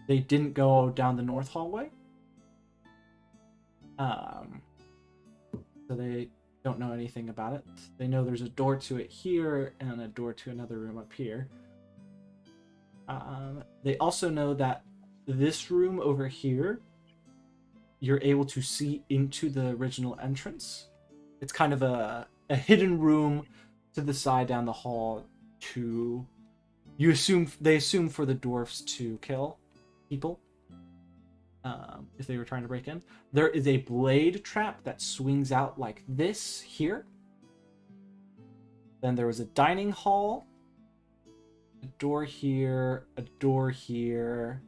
A: They didn't go down the north hallway. So they don't know anything about it. They know there's a door to it here and a door to another room up here. They also know that this room over here, you're able to see into the original entrance. It's kind of a hidden room to the side down the hall to... They assume for the dwarfs to kill people. If they were trying to break in. There is a blade trap that swings out like this here. Then there was a dining hall. A door here. A door here.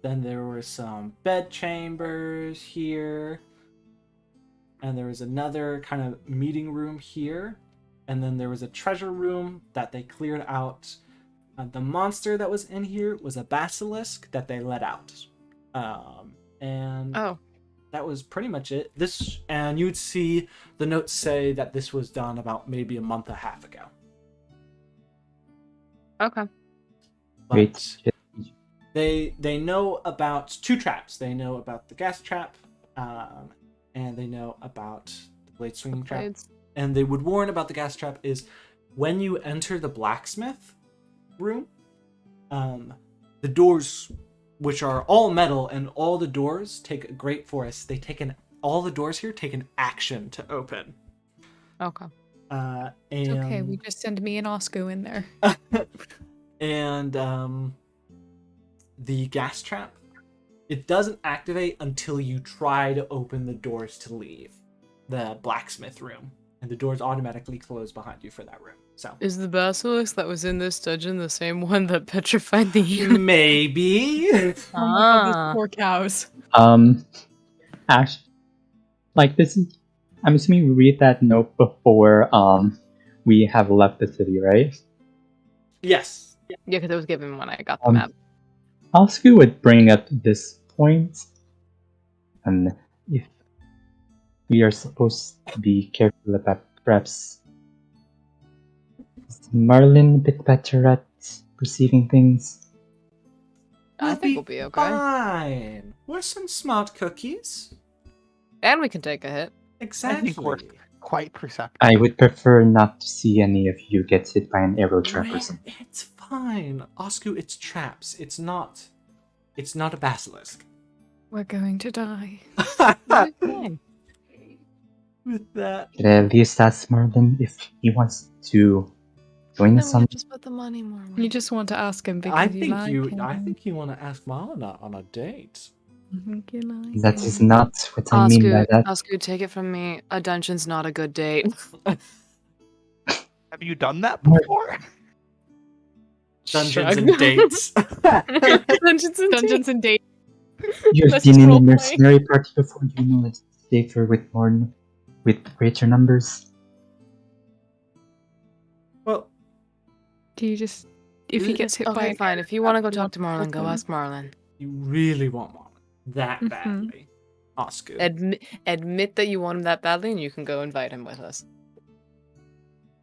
A: Then there were some bed chambers here. And there was another kind of meeting room here. And then there was a treasure room that they cleared out. The monster that was in here was a basilisk that they let out. And
D: Oh.
A: that was pretty much it. And you would see the notes say that this was done about maybe a month and a half ago.
D: Okay.
A: But
B: Wait,
A: they know about two traps. They know about the gas trap, and they know about the blade swinging trap.
D: Blades.
A: And they would warn about the gas trap is when you enter the blacksmith room, the doors, which are all metal, and all the doors take great for us. All the doors here take an action to open.
D: Okay.
A: And
C: It's okay, we just send me and Oscar in there.
A: and the gas trap It doesn't activate until you try to open the doors to leave the blacksmith room, and the doors automatically close behind you for that room. So
D: Is the basilisk that was in this dungeon the same one that petrified the unit?
A: maybe.
C: Oh my god, those
D: Ah.
C: poor cows.
B: Actually, like this is. I'm assuming we read that note before we have left the city, right?
A: Yes.
D: Yeah, because it was given when I got the map.
B: Oscar would bring up this point, and if we are supposed to be careful about perhaps is Marlin a bit better at perceiving things?
D: I think we'll be okay.
A: Fine. We're some smart cookies.
D: And we can take a hit.
A: Exactly.
E: I think we're quite perceptive.
B: I would prefer not to see any of you get hit by an arrow trap or something.
A: It's fine. Oscu, it's traps. It's not a basilisk.
C: We're going to die.
D: Fine.
A: With that.
B: Should I at least ask Marlin if he wants to join
D: Then
B: us
D: we
B: on?
D: have to split the money more.
C: You just want to ask him because
A: I
C: you like him.
A: think you want to ask Marlon on a date.
C: I think you like
B: That
C: him.
B: is not what I mean by that.
D: Oscar, take it from me. A dungeon's not a good date.
E: Have you done that before?
A: Dungeons and dates.
C: Dungeons and dates.
B: You've
C: Let's
B: been
C: just
B: in a
C: roleplay.
B: mercenary party before, you know it's safer with greater numbers.
A: Well,
C: Do you just... If he gets hit by
D: Okay,
C: an
D: fine.
C: arrow,
D: If you want to go
C: you
D: talk to Marlon, go
C: him.
D: ask Marlon.
A: you really want Marlon that
C: Mhm.
A: badly. Oscu.
D: Admit that you want him that badly, and you can go invite him with us.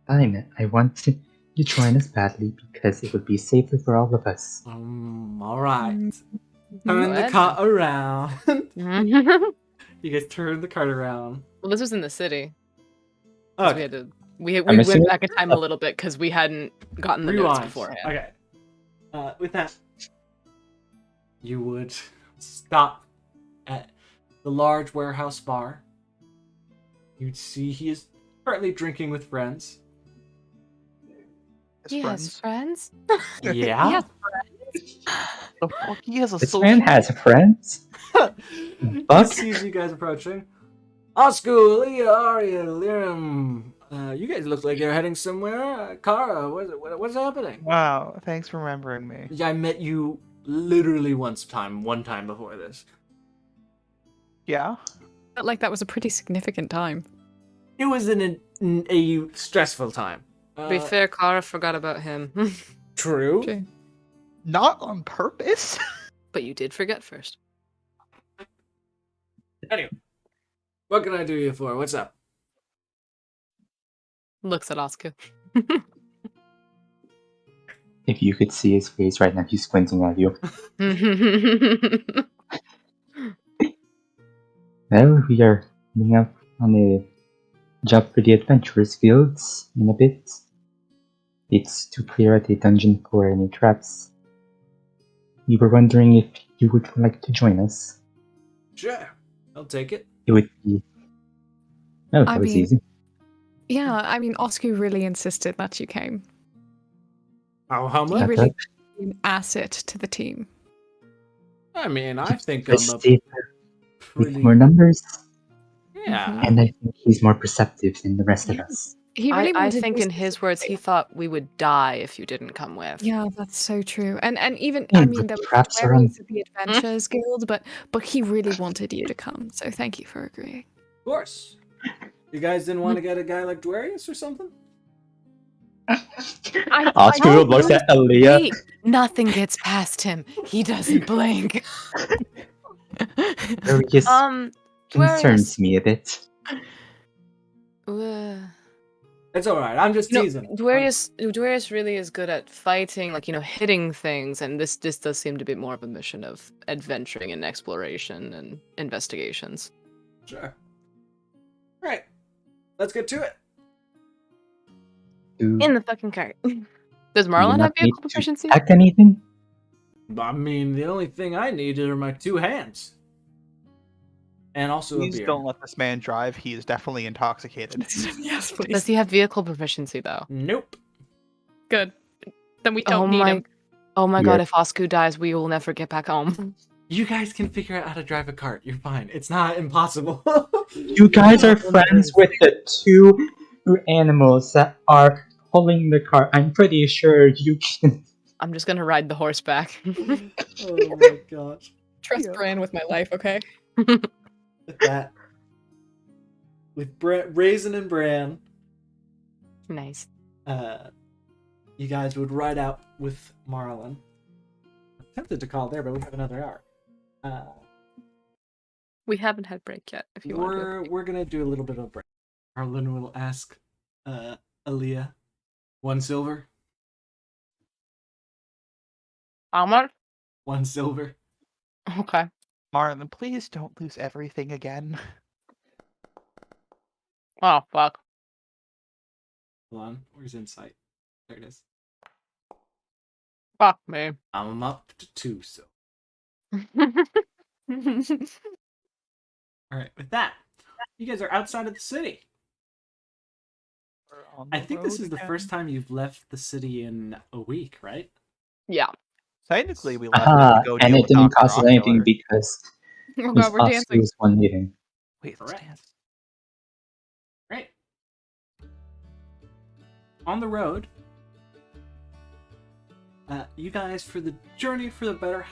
B: Fine, I want you to join us badly because it would be safer for all of us.
A: Alright.
C: Mhm.
A: Turn
D: Go
A: the
D: ahead.
A: cart around.
D: Well,
A: You guys turn the cart around.
D: this was in the city. 'Cause
A: Okay.
D: We
B: I'm
D: went
B: assuming-
D: back in time a little bit because we hadn't gotten the notes
A: Rewind.
D: beforehand.
A: Okay. With that, you would stop at the large warehouse bar. You'd see he is currently drinking with friends.
E: His
D: He has
E: friends.
D: friends.
A: Yeah.
C: Yes.
E: The fuck? He has a
B: This
E: social.
B: man has friends.
A: He
B: Fuck.
A: sees you guys approaching. Oscu, Leah, Arya, Lirim. You guys look like you're heading somewhere. Kara, what's happening?
E: Wow, thanks for remembering me.
A: Yeah, I met you literally one time before this.
E: Yeah?
C: Felt like that was a pretty significant time.
A: It was a stressful time.
D: To be fair, Kara forgot about him.
A: True.
C: True.
E: Not on purpose?
D: But you did forget first.
A: Anyway, what can I do you for? What's up?
D: Looks at Oscar.
B: If you could see his face right now, he's squinting at you. Well, we are moving up on a job for the Adventurers Guilds in a bit. It's to clear out a dungeon for any traps. We were wondering if you would like to join us.
A: Sure, I'll take it.
B: It would be... Oh,
C: I
B: that was
C: mean-
B: easy.
C: Yeah, I mean, Oscar really insisted that you came.
A: How
C: He
A: much?
C: really an asset to the team.
A: I mean, I think
B: Let's
A: I'm a
B: stay with
A: pretty.
B: more numbers,
A: Yeah.
B: and I think he's more perceptive than the rest of
C: Yeah.
B: us.
C: He really
D: I
C: wanted
D: think
C: you
D: in his words, he
C: specifically.
D: thought we would die if you didn't come with.
C: Yeah, that's so true. And even
B: Yeah,
C: I
B: the
C: mean there were
B: traps are on.
C: Dwarius of the Adventurers Guild, but he really wanted you to come. So thank you for agreeing.
A: Of course. You guys didn't want to get a guy like Dwarius or something?
B: Oscar looks at Aaliyah.
D: Wait, nothing gets past him. He doesn't blink.
B: Darius concerns
D: Dwarius.
B: me a bit.
A: It's alright, I'm just teasing.
D: Dwarius really is good at fighting, like, hitting things, and this does seem to be more of a mission of adventuring and exploration and investigations.
A: Sure. Alright, let's get to it.
D: In the fucking cart. Does
B: Do
D: Marlon
B: you
D: have
B: not need
D: vehicle
B: to
D: proficiency?
B: attack anything?
A: I mean, the only thing I need are my 2 hands. And also
E: Please
A: a beer.
E: don't let this man drive. He is definitely intoxicated.
C: Yes,
D: Does
C: please.
D: he have vehicle proficiency though?
A: Nope.
C: Good. Then we don't need him.
D: Oh my
B: Yeah.
D: god, if Osku dies, we will never get back home.
A: You guys can figure out how to drive a cart. You're fine. It's not impossible.
B: You guys are friends with the two animals that are pulling the cart. I'm pretty sure you can.
D: I'm just gonna ride the horse back.
A: Oh my gosh.
C: Trust
E: Yeah.
C: Bran with my life, okay?
A: With that, with Raisin and Bran,
D: Nice.
A: you guys would ride out with Marlon. I'm tempted to call it there, but we have another hour.
D: We haven't had break yet. If you want.
A: We're gonna do a little bit of a break. Marlon will ask Aaliyah, 1 silver,
D: How much?
A: 1 silver.
D: Okay.
E: Marlon, please don't lose everything again.
D: Oh fuck.
A: Hold on, where's insight? There it is.
D: Fuck me.
A: I'm up to 2, so. All right, with that, you guys are outside of the city.
E: We're on
A: I
E: the
A: think this
E: road
A: is the
E: again.
A: first time you've left the city in a week, right?
D: Yeah.
E: Technically, we left to go
B: And
E: deal
B: it
E: with
B: didn't
E: Dr.
B: cost us anything
E: Ocular.
B: because
C: Oh
B: it was
C: god, we're dancing.
B: Oscar's one meeting.
E: Wait, let's
A: Correct.
E: dance.
A: Right. On the road, you guys, for the journey for the better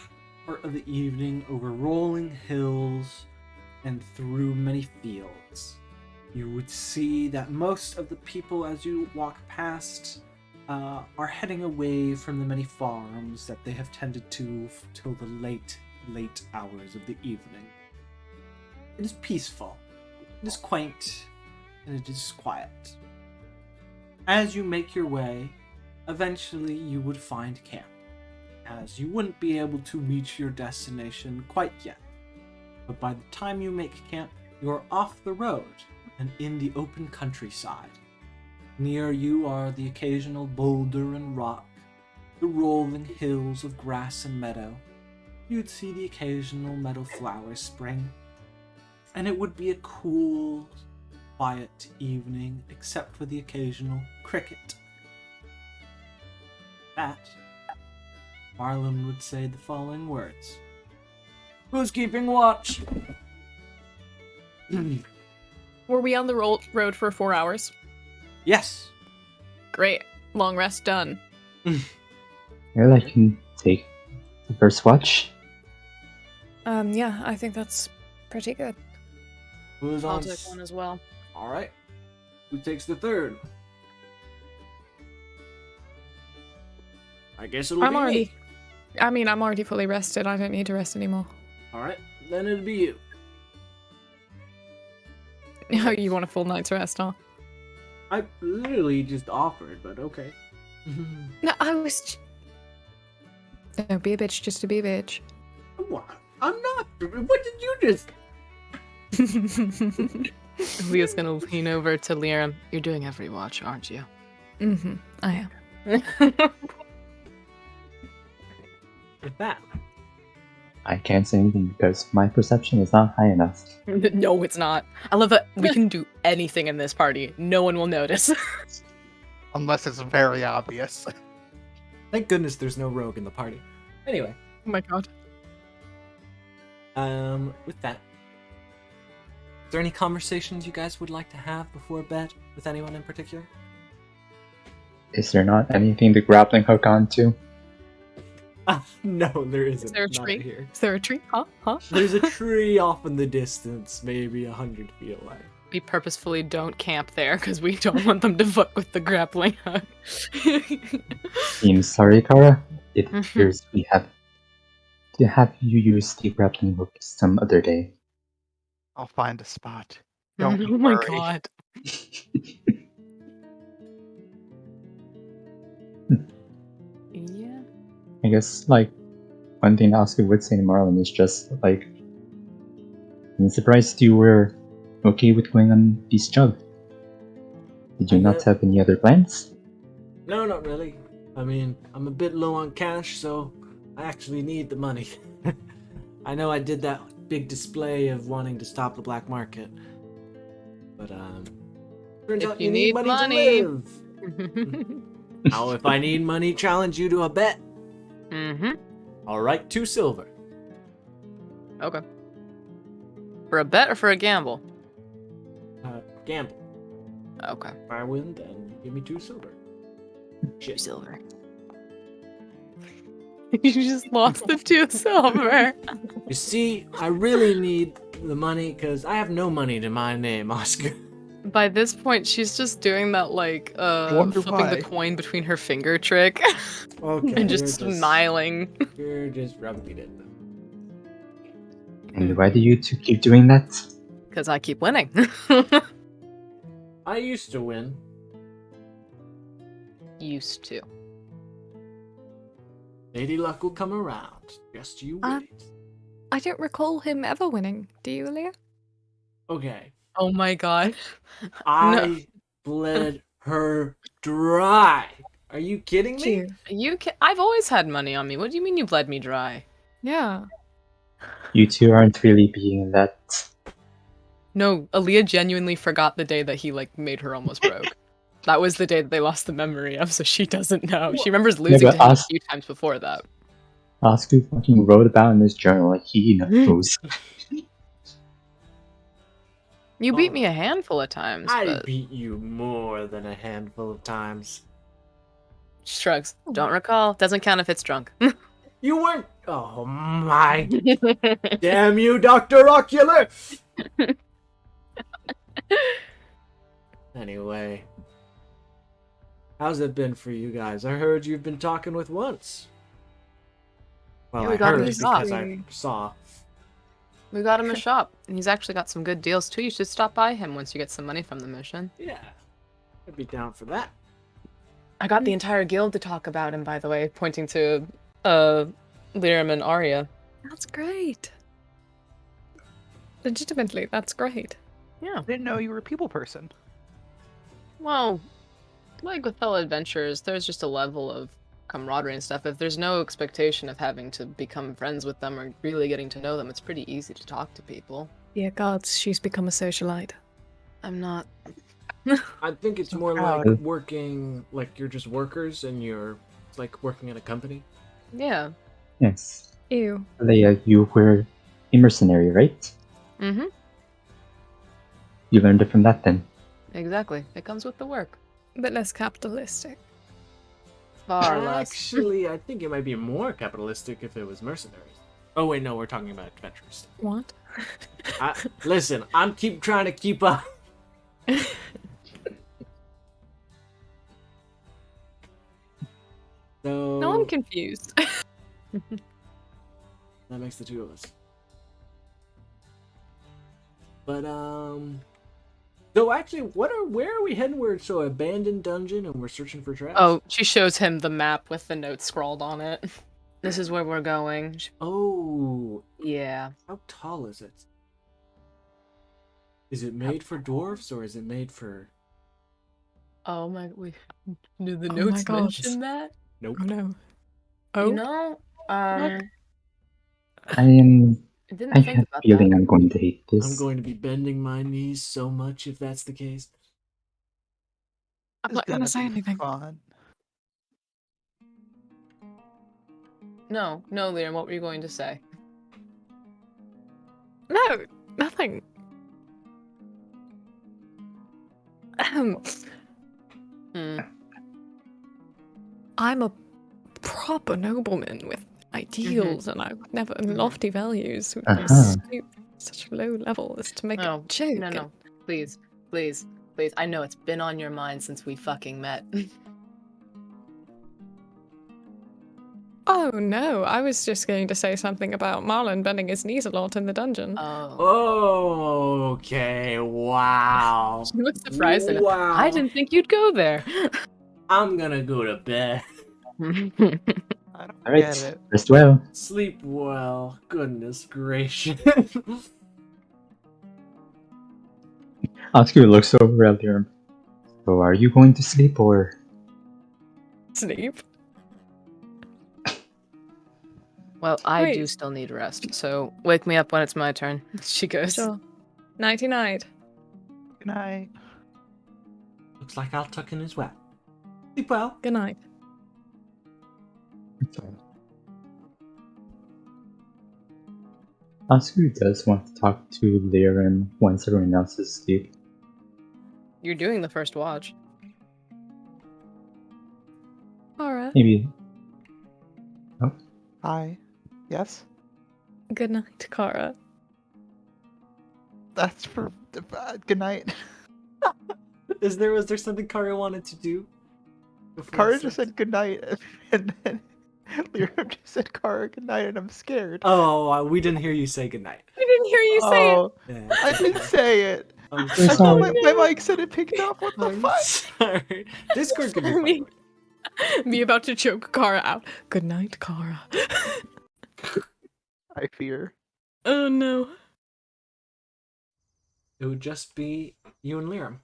A: part of the evening over rolling hills and through many fields, you would see that most of the people as you walk past are heading away from the many farms that they have tended to till the late hours of the evening. It is peaceful, it is quaint, and it is quiet. As you make your way, eventually you would find camp, as you wouldn't be able to reach your destination quite yet. But by the time you make camp, you are off the road and in the open countryside. Near you are the occasional boulder and rock, the rolling hills of grass and meadow. You'd see the occasional meadow flower spring, and it would be a cool, quiet evening except for the occasional cricket. That, Marlon would say the following words. Who's keeping watch?
C: Were we on the road for 4 hours?
A: Yes.
C: Great. Long rest done.
B: Well, I can take the first watch.
C: Yeah, I think that's pretty good.
A: Who's
D: I'll
A: on?
D: take one as well.
A: All right. Who takes the third? I guess it'll
C: I'm
A: be
C: already.
A: me.
C: I mean, I'm already fully rested. I don't need to rest anymore.
A: All right, then it'll be you.
C: Oh, you want a full night's rest, huh?
A: I literally just offered, but okay.
C: No, I was. Don't be a bitch just to be a bitch.
A: What? I'm not. What did you just?
D: Leah's gonna lean over to Lyra. You're doing every watch, aren't you?
C: I am.
A: With that,
B: I can't say anything because my perception is not high enough.
D: No, it's not. I love that we can do anything in this party. No one will notice.
E: Unless it's very obvious.
A: thank goodness there's no rogue in the party. Anyway,
C: Oh my god.
A: with that, is there any conversations you guys would like to have before bed with anyone in particular?
B: Is there not anything to grappling hook onto?
A: No, there isn't.
C: Is there a
A: Not
C: tree?
A: here.
C: Is there a tree? Huh?
A: There's a tree off in the distance, maybe 100 feet away.
D: We purposefully don't camp there because we don't want them to fuck with the grappling hook.
B: I'm sorry, Kara. It appears we have to have you use the grappling hook some other day.
E: I'll find a spot.
D: Oh
E: Don't you
D: my
E: worry.
D: god. Yeah.
B: I guess, like, one thing Oscar would say to Marlon is just, like, I'm surprised you were okay with going on this job. Did you not have any other plans?
A: No, not really. I mean, I'm a bit low on cash, so I actually need the money. I know I did that big display of wanting to stop the black market. But, turns
D: If
A: out
D: you
A: need
D: need
A: money to
D: money.
A: live. Now, if I need money, challenge you to a bet.
D: Mm-hmm.
A: All right, 2 silver.
D: Okay. For a bet or for a gamble?
F: Gamble.
D: Okay.
F: If I win, then give me 2 silver.
D: 2 silver. You just lost the 2 silver.
F: You see, I really need the money because I have no money to my name, Oscar.
D: By this point, she's just doing that, like,
E: wonder
D: flipping the
E: why.
D: coin between her finger trick.
F: Okay.
D: And just smiling.
F: You're just rubbing it in.
B: And why do you two keep doing that?
D: Because I keep winning.
F: I used to win.
D: Used to.
F: Lady Luck will come around. Just you wait.
C: I don't recall him ever winning. Do you, Leah?
F: Okay.
D: Oh my god.
F: I bled her dry. Are you kidding me?
D: I've always had money on me. What do you mean you bled me dry?
C: Yeah.
B: You two aren't really being that.
D: No, Aaliyah genuinely forgot the day that he, like, made her almost broke. That was the day that they lost the memory of, so she doesn't know. She remembers losing
B: but
D: to him a
B: us-
D: few times before that.
B: Oscar fucking wrote about in his journal, like he knows.
D: You beat me a handful of times,
F: I
D: but
F: beat you more than a handful of times.
D: shrugs. Don't recall. Doesn't count if it's drunk.
F: You weren't. Oh my. Damn you, Dr. Ocular! Anyway. How's it been for you guys? I heard you've been talking with once. Well,
D: Yeah, we
F: I
D: got him
F: heard
D: a shop.
F: because I saw.
D: We got him a shop, and he's actually got some good deals too. You should stop by him once you get some money from the mission.
F: Yeah. I'd be down for that.
D: I got the entire guild to talk about him, by the way, pointing to Lirim and Arya.
C: That's great. Legitimately, that's great.
D: Yeah.
E: I didn't know you were a people person.
D: Well, like with fellow adventurers, there's just a level of camaraderie and stuff. If there's no expectation of having to become friends with them or really getting to know them, it's pretty easy to talk to people.
C: Dear gods, she's become a socialite.
D: I'm not.
F: I think it's more
E: proud.
F: like working, like you're just workers and you're like working in a company.
D: Yeah.
B: Yes.
C: Ew.
B: Leia, you were a mercenary, right?
D: Mm-hmm.
B: You learned it from that then.
D: Exactly. It comes with the work.
C: But less capitalistic.
D: Far less.
F: Actually, I think it might be more capitalistic if it was mercenaries. Oh wait, no, we're talking about adventurers.
C: What?
F: Listen, I'm trying to keep up. So
C: No, I'm confused.
F: that makes the two of us. But so actually, where are we heading? We're so abandoned dungeon, and we're searching for traps.
D: Oh, she shows him the map with the notes scrawled on it. This is where we're going.
F: Oh,
D: Yeah.
F: how tall is it? Is it made for dwarves or is it made for?
D: Oh my. Wait. Do the
C: Oh my
D: notes
C: God.
D: mention that?
F: Nope.
C: Oh no. Oh.
D: You know,
B: I
D: I didn't
B: I
D: think
B: have a
D: about
B: feeling
D: that.
B: I'm going to hate this.
F: I'm going to be bending my knees so much if that's the case.
C: I'm
E: It's
C: not gonna say
E: be
C: anything.
E: Fun.
D: No, Liam, what were you going to say?
C: No, nothing.
D: Hmm.
C: I'm a proper nobleman with ideals and lofty values. Would be stoop such a low level as to make
D: No,
C: a joke.
D: no. Please, please, please. I know it's been on your mind since we fucking met.
C: Oh no, I was just going to say something about Marlon bending his knees a lot in the dungeon.
D: Oh.
F: Okay, wow.
D: She looks surprised and
F: Wow.
D: I didn't think you'd go there.
F: I'm gonna go to bed.
E: I don't get
B: Alright,
E: it.
B: rest well.
F: Sleep well. Goodness gracious.
B: Oscar looks over at Liam. So are you going to sleep or?
C: Sleep.
D: Well, I
C: Wait.
D: do still need rest, so wake me up when it's my turn. She goes.
C: Sure. Nighty night.
E: Good night.
F: Looks like I'll tuck in as well. Sleep well.
C: Good night.
B: Oscar does want to talk to Lyran once everyone else is asleep.
D: You're doing the first watch.
C: Alright.
B: Maybe.
E: Hi. Yes?
C: Good night, Kara.
E: That's for good night.
F: Was there something Kara wanted to do? before
E: Kara
F: you
E: just
F: slept?
E: said good night, and then Lyra just said Kara good night, and I'm scared.
F: Oh, we didn't hear you say goodnight.
C: I didn't hear you say it.
E: Oh,
F: Yeah,
E: I
F: it's
E: didn't
F: okay.
E: say it.
F: I'm
B: We're
E: I thought
B: sorry.
E: my mic said it picked up. What the
F: I'm
E: fuck?
F: sorry. Discord can be
C: Sorry.
F: funny.
C: Me about to choke Kara out. Good night, Kara.
E: I fear.
C: Oh no.
F: It would just be you and Liram.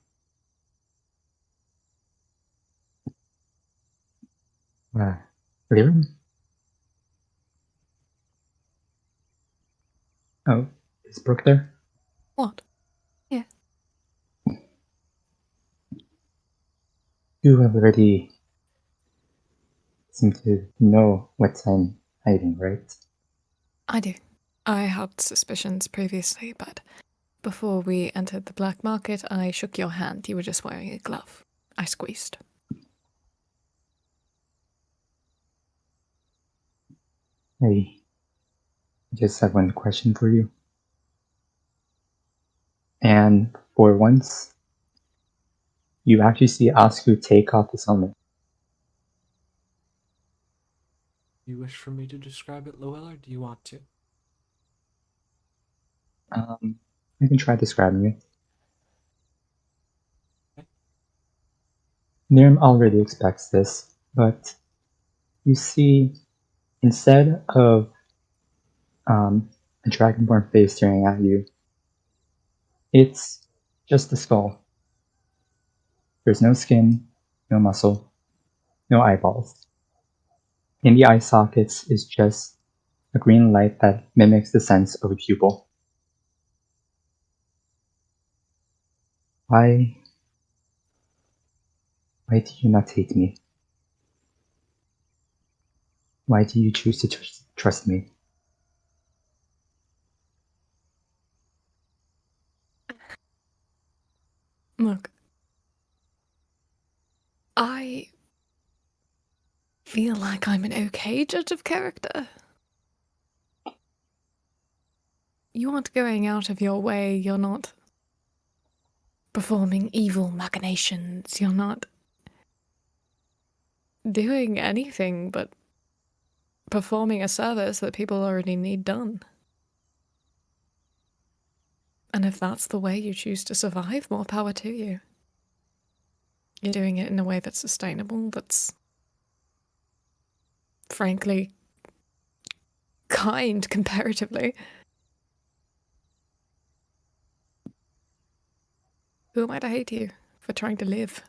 B: Lyran? Oh, is Brooke there?
C: What?
B: You already seem to know what I'm hiding, right?
C: I do. I had suspicions previously, but before we entered the black market, I shook your hand. You were just wearing a glove. I squeezed.
B: I just have one question for you. And for once, you actually see Oscar take off his helmet.
F: You wish for me to describe it, Lowell, or do you want to?
B: I can try describing it.
F: Okay.
B: Niram already expects this, but you see, instead of a dragonborn face staring at you, it's just a skull. There's no skin, no muscle, no eyeballs. In the eye sockets is just a green light that mimics the sense of a pupil. Why do you not hate me? Why do you choose to trust me?
C: Look, I feel like I'm an okay judge of character. You aren't going out of your way, you're not performing evil machinations, you're not doing anything but performing a service that people already need done. And if that's the way you choose to survive, more power to you. You're doing it in a way that's sustainable, that's frankly kind comparatively. Who am I to hate you for trying to live?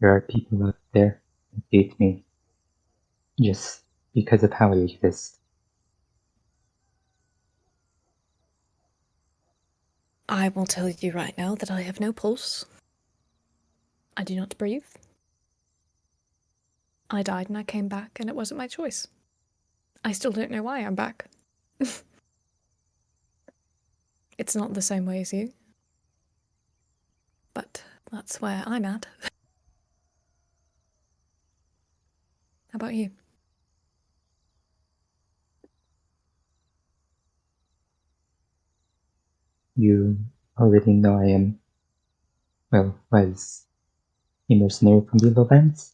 B: There are people out there that hate me just because of how I exist.
C: I will tell you right now that I have no pulse. I do not breathe. I died and I came back, and it wasn't my choice. I still don't know why I'm back. It's not the same way as you. But that's where I'm at. How about you?
B: You already know I am, was a mercenary from the Lowlands.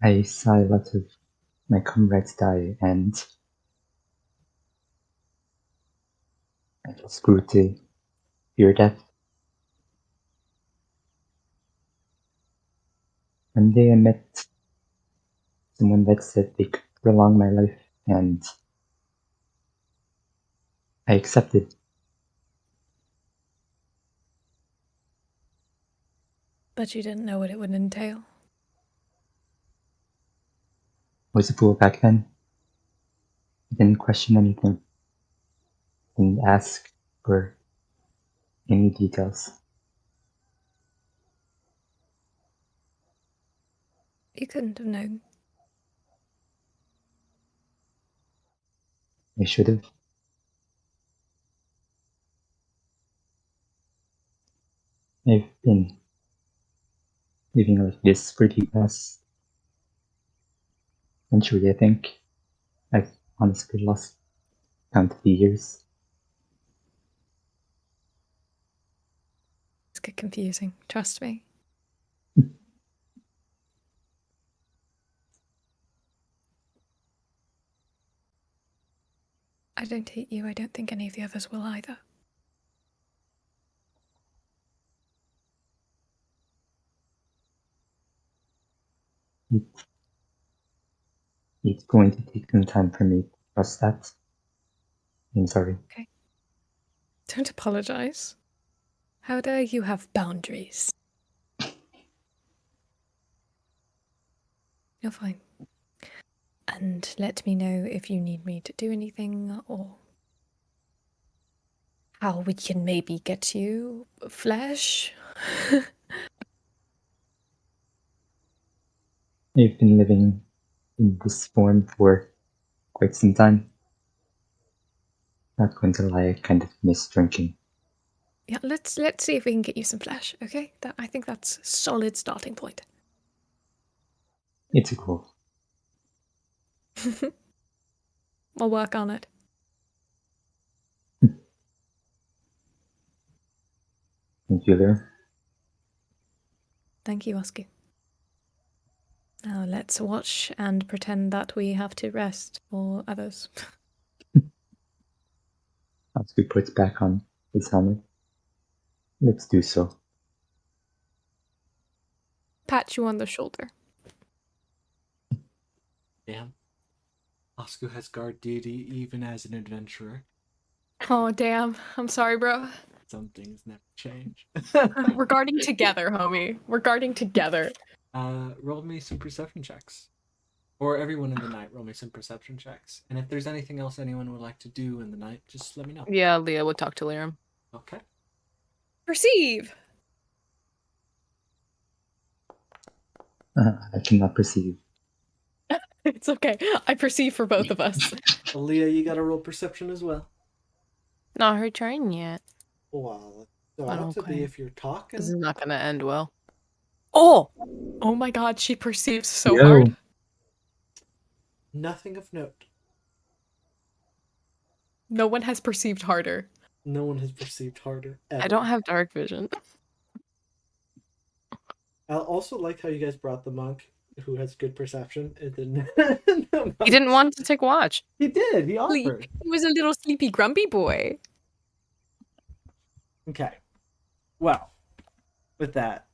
B: I saw a lot of my comrades die, and I just grew to fear death. One day I met someone that said they could prolong my life, and I accepted.
C: But you didn't know what it would entail.
B: I was a fool back then. I didn't question anything. Didn't ask for any details.
C: You couldn't have known.
B: I should have. I've been living like this for the past century, I think. I've honestly lost count of the years.
C: It's get confusing. Trust me. I don't hate you. I don't think any of the others will either.
B: It's going to take some time for me to trust that. I'm sorry.
C: Don't apologize. How dare you have boundaries? You're fine. And let me know if you need me to do anything or how we can maybe get you flesh.
B: I've been living in this form for quite some time. Not going to lie, I kind of miss drinking.
C: Yeah, let's see if we can get you some flesh, okay? I think that's a solid starting point.
B: It's a goal.
C: We'll work on it.
B: Thank you, there.
C: Thank you, Oscar. Now let's watch and pretend that we have to rest for others.
B: As puts back on his helmet. Let's do so.
C: Pat you on the shoulder.
F: Damn. Oscar has guard duty even as an adventurer.
C: Oh, damn. I'm sorry, bro.
F: Some things never change.
C: We're guarding together, homie. We're guarding together.
F: Roll me some perception checks. Or everyone in the night, roll me some perception checks. And if there's anything else anyone would like to do in the night, just let me know.
D: Yeah, Leah would talk to Liram.
F: Okay.
C: Perceive!
B: I cannot perceive.
C: It's okay. I perceive for both of us.
F: Aaliyah, you gotta roll perception as well.
D: Not her turn yet.
F: Well, so
D: But
F: ought to be
D: okay.
F: if you're talking.
D: This is not gonna end well. Oh!
C: Oh my god, she perceives so
B: Yo.
C: hard.
F: Nothing of note.
C: No one has perceived harder.
F: No one has perceived harder ever.
D: I don't have dark vision.
F: I also like how you guys brought the monk who has good perception. And then
D: He didn't want to take watch.
F: He did. He offered.
C: He was a little sleepy, grumpy boy.
F: Okay. Well, with that,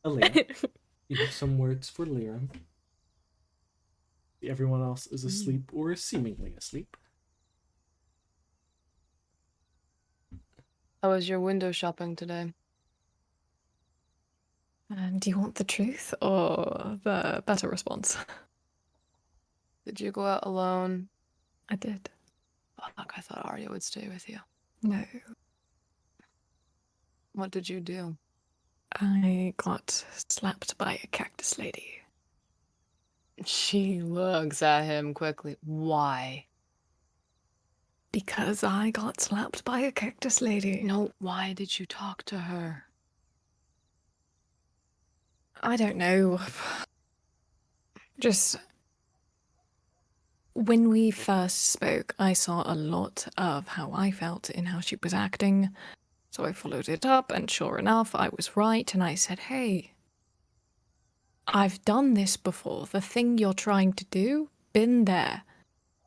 F: Aaliyah, you have some words for Liram. Everyone else is asleep or seemingly asleep.
D: How was your window shopping today?
C: Do you want the truth or the better response?
D: Did you go out alone?
C: I did.
D: Fuck, I thought Arya would stay with you.
C: No.
D: What did you do?
C: I got slapped by a cactus lady.
D: She looks at him quickly. Why?
C: Because I got slapped by a cactus lady.
D: No, why did you talk to her?
C: I don't know. Just when we first spoke, I saw a lot of how I felt in how she was acting. So I followed it up, and sure enough, I was right, and I said, hey, I've done this before. The thing you're trying to do, been there.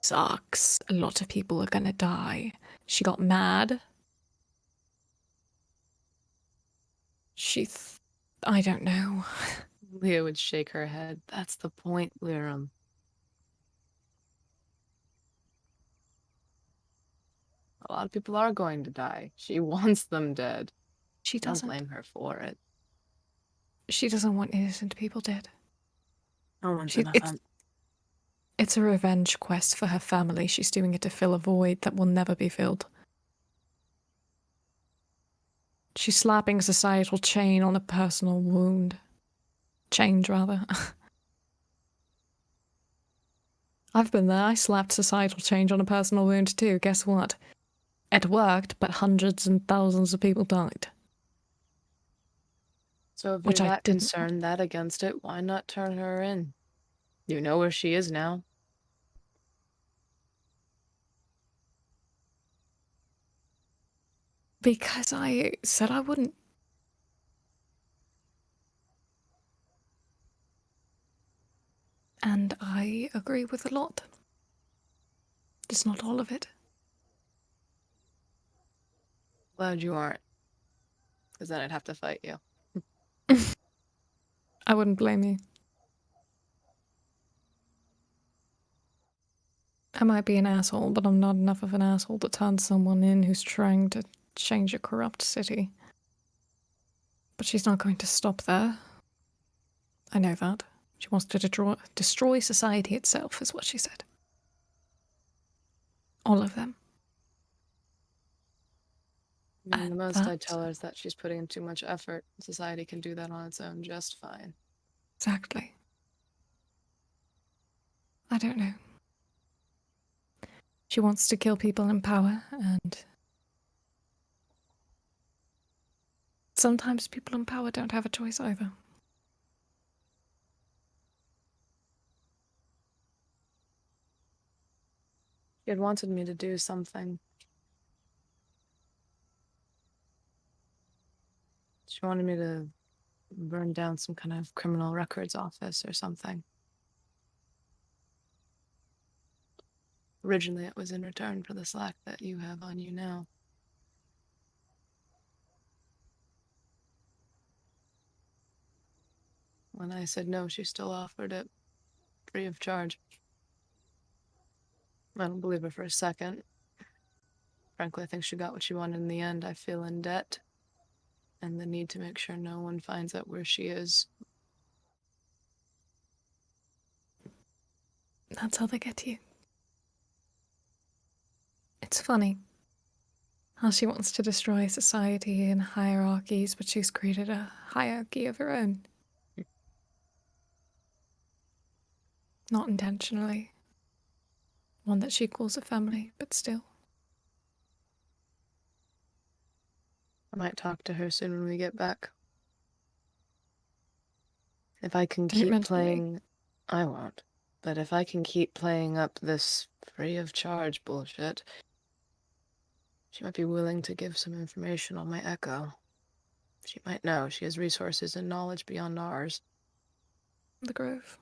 C: Sucks. A lot of people are gonna die. She got mad. I don't know.
D: Leah would shake her head. That's the point, Liram. A lot of people are going to die. She wants them dead.
C: She
D: Don't
C: doesn't.
D: blame her for it.
C: She doesn't want innocent people dead.
D: No one's
C: It's a revenge quest for her family. She's doing it to fill a void that will never be filled. She's slapping societal chain on a personal wound. Change, rather. I've been there. I slapped societal change on a personal wound too. Guess what? It worked, but hundreds and thousands of people died.
D: So if
C: Which
D: you're
C: I
D: that
C: didn't.
D: concerned, that against it, why not turn her in? You know where she is now.
C: Because I said I wouldn't. And I agree with a lot. Just not all of it.
D: Glad you aren't. Because then I'd have to fight you.
C: I wouldn't blame you. I might be an asshole, but I'm not enough of an asshole to turn someone in who's trying to change a corrupt city. But she's not going to stop there. I know that. She wants to destroy society itself, is what she said. All of them.
D: The
C: And
D: most I'd
C: that-
D: tell her is that she's putting in too much effort. Society can do that on its own just fine.
C: Exactly. I don't know. She wants to kill people in power, and sometimes people in power don't have a choice either.
D: She had wanted me to do something. She wanted me to burn down some kind of criminal records office or something. Originally, it was in return for the slack that you have on you now. When I said no, she still offered it free of charge. I don't believe her for a second. Frankly, I think she got what she wanted in the end. I feel in debt, and the need to make sure no one finds out where she is.
C: That's how they get you. It's funny how she wants to destroy society and hierarchies, but she's created a hierarchy of her own. Not intentionally. One that she calls a family, but still.
D: I might talk to her soon when we get back. If I can
C: Don't
D: keep
C: mention me.
D: playing... I won't. But if I can keep playing up this free of charge bullshit, she might be willing to give some information on my Echo. She might know. She has resources and knowledge beyond ours.
C: The Grove.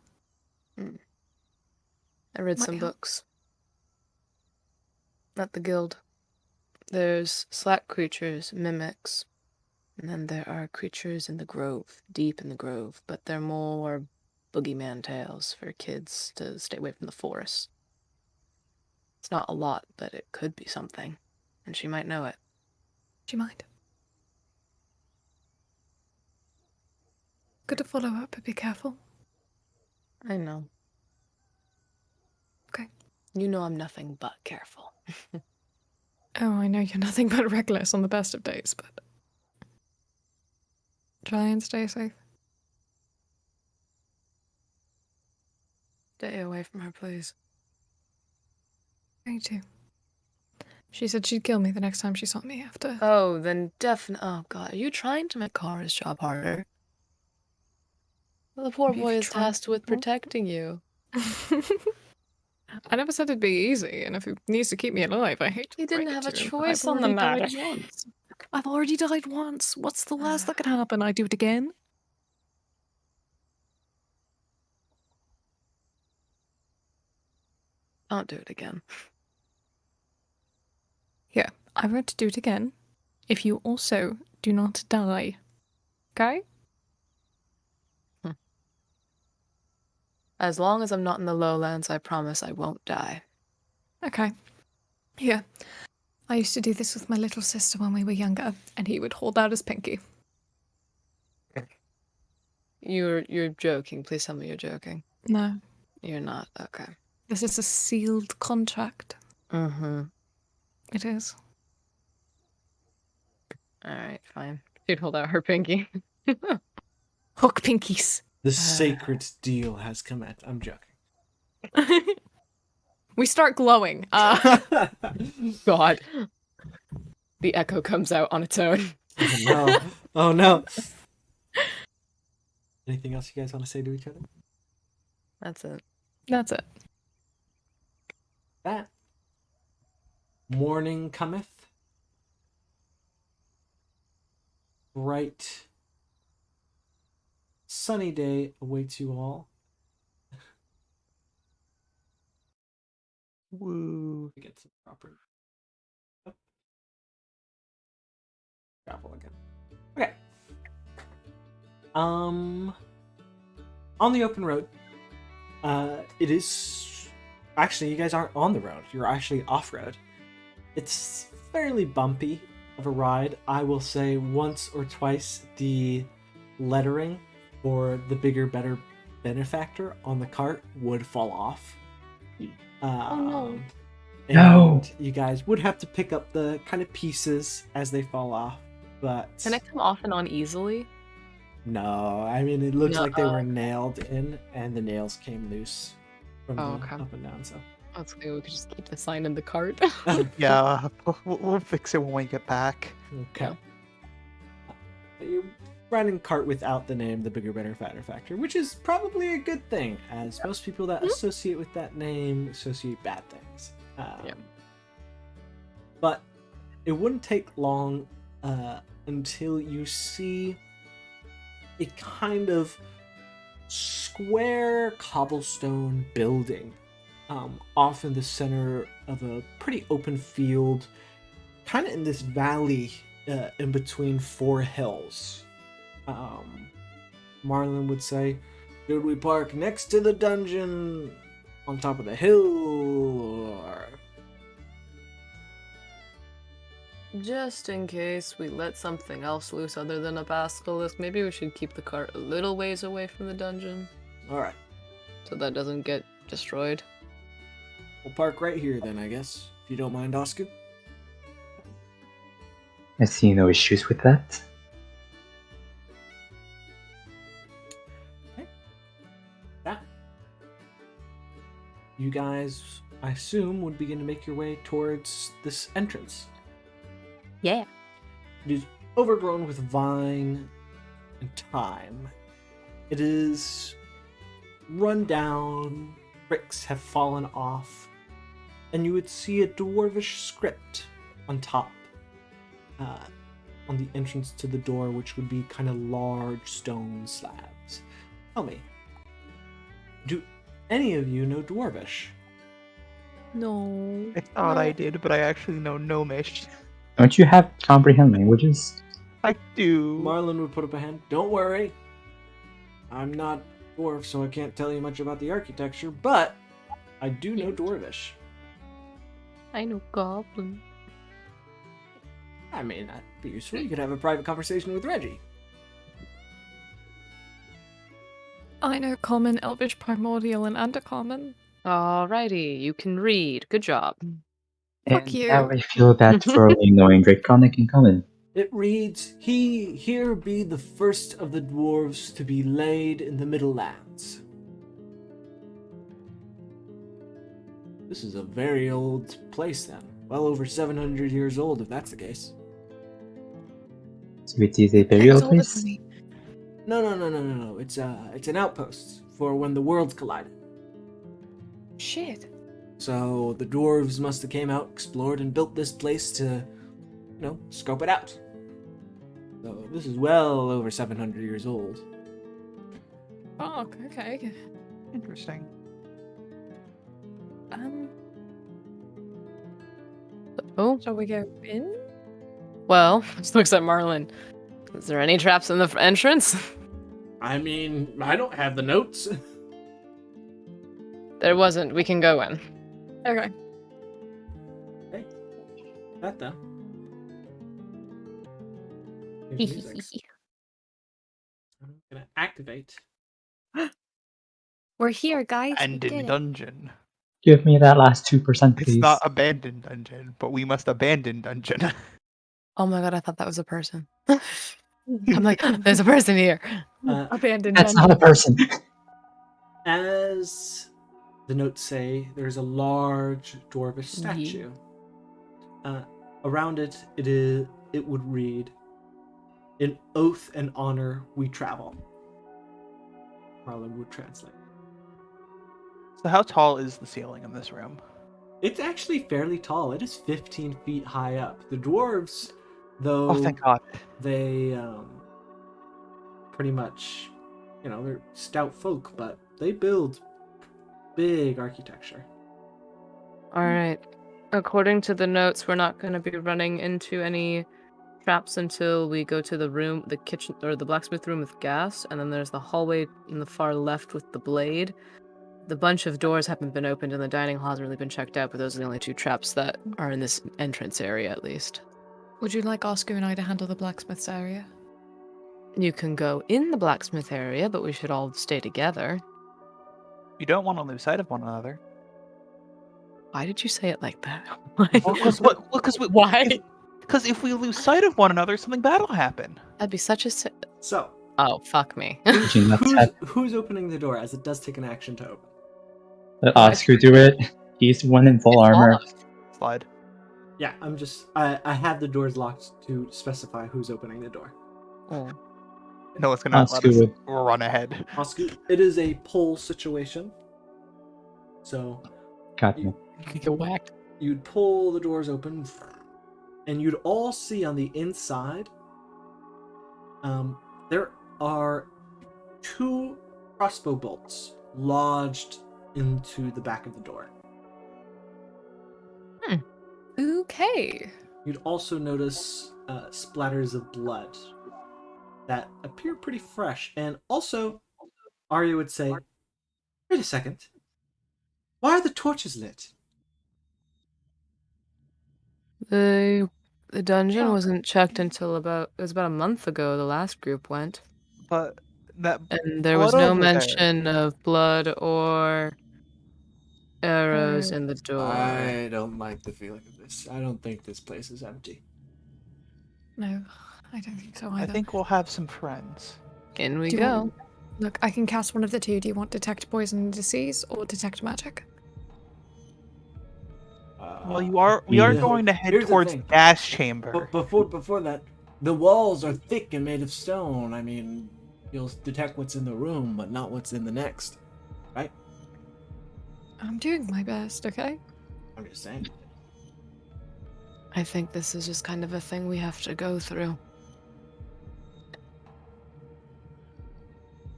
D: I read
C: Might
D: some
C: help.
D: books. At the guild. There's slack creatures, mimics, and then there are creatures in the grove, deep in the grove, but they're more boogeyman tales for kids to stay away from the forest. It's not a lot, but it could be something, and she might know it.
C: She might. Good to follow up, but be careful.
D: I know.
C: Okay.
D: You know I'm nothing but careful.
C: Oh, I know you're nothing but reckless on the best of days, but try and stay safe.
D: Stay away from her, please.
C: Me too. She said she'd kill me the next time she saw me after.
D: Oh, then definitely. Oh, God. Are you trying to make Kara's job harder? Well, the poor
C: Maybe
D: boy
C: if
D: is
C: you try
D: tasked with
C: more.
D: protecting you.
C: I never said it'd be easy, and if it needs to keep me alive, I hate to
D: He didn't
C: break
D: have
C: it
D: a
C: to you, but
D: choice
C: I've
D: on the
C: already
D: matter.
C: died once. I've already died once. What's the worst that could happen? I do it again?
D: Don't do it again.
C: Yeah, I wrote to do it again. If you also do not die. Okay?
D: As long as I'm not in the lowlands, I promise I won't die.
C: Okay. Yeah. I used to do this with my little sister when we were younger, and he would hold out his pinky.
D: You're joking. Please tell me you're joking.
C: No,
D: You're not. Okay.
C: this is a sealed contract.
D: Mm-hmm.
C: It is.
D: Alright, fine. She'd hold out her pinky.
C: Hook pinkies.
F: The sacred deal has come at. I'm joking.
C: We start glowing.
D: God. The echo comes out on its own.
A: Oh no. Oh no. Anything else you guys want to say to each other?
D: That's it.
C: That's it.
A: That morning cometh. Bright, sunny day awaits you all.
E: Woo.
A: Get some proper travel again. Okay. On the open road, it is actually, you guys aren't on the road. You're actually off road. It's fairly bumpy of a ride. I will say once or twice the lettering for the bigger, better benefactor on the cart would fall off.
D: no.
A: And
B: No.
A: you guys would have to pick up the kind of pieces as they fall off. But
D: Can it come off and on easily?
A: no, I mean it looks like they
D: Nuh-uh.
A: were nailed in, and the nails came loose from
D: Oh,
A: the
D: okay.
A: up and down. So
D: Let's go. We could just keep the sign in the cart.
E: Yeah, we'll fix it when we get back.
A: okay.
D: Yeah.
A: You're riding cart without the name, the bigger, better, fatter factor, which is probably a good thing, as most people that associate with that name associate bad things.
D: Yeah.
A: But it wouldn't take long until you see a kind of square cobblestone building off in the center of a pretty open field, kind of in this valley in between four hills. Marlon would say, "Should we park next to the dungeon, on top of the hill, or?"
D: Just in case we let something else loose other than a basilisk, maybe we should keep the cart a little ways away from the dungeon
A: All right,
D: so that doesn't get destroyed.
A: we'll park right here then, I guess, if you don't mind, Oscar.
B: I see no issues with that.
A: That you guys, I assume, would begin to make your way towards this entrance.
D: Yeah.
A: It is overgrown with vine and thyme. It is run down, bricks have fallen off, and you would see a dwarvish script on top, on the entrance to the door, which would be kind of large stone slabs. Tell me, do any of you know dwarvish?
D: No.
E: I thought I did, but I actually know Gnomish.
B: Don't you have comprehend languages?
E: I do.
A: Marlon would put up a hand. Don't worry. I'm not dwarf, so I can't tell you much about the architecture, but I do know dwarvish.
D: I know goblin.
A: I mean, that'd be useful. You could have a private conversation with Reggie.
C: I know common, elvish, primordial, and undercommon.
D: Alrighty, you can read. Good job.
C: Fuck
B: And
C: you.
B: now I feel that thoroughly knowing Draconic in common.
A: It reads, "He here be the first of the dwarves to be laid in the Middle Lands." This is a very old place then. Well over 700 years old, if that's the case.
B: So it is a burial
C: It's older
B: place?
C: than me.
A: No. It's an outpost for when the worlds collided.
C: Shit.
A: So the dwarves must have came out, explored, and built this place to, scope it out. So this is well over 700 years old.
C: Fuck, okay.
E: Interesting.
D: Oh,
C: Shall we go in?
D: well, just looks at Marlin. Is there any traps in the entrance?
A: I mean, I don't have the notes.
D: There wasn't. We can go in.
C: Okay.
A: That though. I'm gonna activate.
C: We're here, guys. We
E: And
C: did
E: in
C: it.
E: dungeon.
B: Give me that last 2%,
E: It's
B: please.
E: not abandoned dungeon, but we must abandon dungeon.
D: Oh my god, I thought that was a person. I'm like, there's a person here.
A: Uh,
C: Abandoned
B: That's not a
C: dungeon.
B: person.
A: as The notes say there's a large dwarvish statue. Around it, it would read, "In oath and honor we travel." Marlon would translate.
E: So how tall is the ceiling in this room?
A: It's actually fairly tall. It is 15 feet high up. The dwarves, though,
E: Oh, thank God.
A: they pretty much, they're stout folk, but they build big architecture.
D: All right. According to the notes, we're not going to be running into any traps until we go to the room, the kitchen, or the blacksmith room with gas, and then there's the hallway in the far left with the blade. The bunch of doors haven't been opened, and the dining hall hasn't really been checked out, but those are the only two traps that are in this entrance area, at least.
C: Would you like Oscar and I to handle the blacksmith's area?
D: You can go in the blacksmith area, but we should all stay together.
E: You don't want to lose sight of one another.
D: Why did you say it like that?
C: Why?
E: Because if we lose sight of one another, something bad will happen.
D: That'd be such a...
A: So,
D: Oh, fuck me.
A: who's opening the door, as it does take an action to open?
B: Let Oscar do it. He's the one in full armor.
E: Slide.
A: Yeah, I have the doors locked to specify who's opening the door.
D: Oh.
E: No one's gonna let
B: Oscar
E: us
B: would.
E: run ahead.
A: Oscar, it is a pull situation. So
B: Got me.
C: You get whacked.
A: you'd pull the doors open, and you'd all see on the inside, there are 2 crossbow bolts lodged into the back of the door.
C: Okay.
A: You'd also notice splatters of blood that appear pretty fresh. And also, Arya would say, "Wait a second. Why are the torches lit?"
D: The dungeon wasn't checked until it was about a month ago the last group went.
E: But that
D: And there was
E: blood
D: no
E: over there.
D: mention of blood or arrows in the door.
A: I don't like the feeling of this. I don't think this place is empty.
C: No, I don't think so
E: I
C: either.
E: think we'll have some friends.
D: In we
C: Do you
D: go.
C: want- Look, I can cast one of the two. Do you want detect poison and disease or detect magic?
E: Well, we are
B: Yeah.
E: going to head
A: Here's the
E: towards
A: thing.
E: gas chamber.
A: But before that, the walls are thick and made of stone. I mean, you'll detect what's in the room, but not what's in the next. Right?
C: I'm doing my best, okay?
A: I'm just saying.
D: I think this is just kind of a thing we have to go through.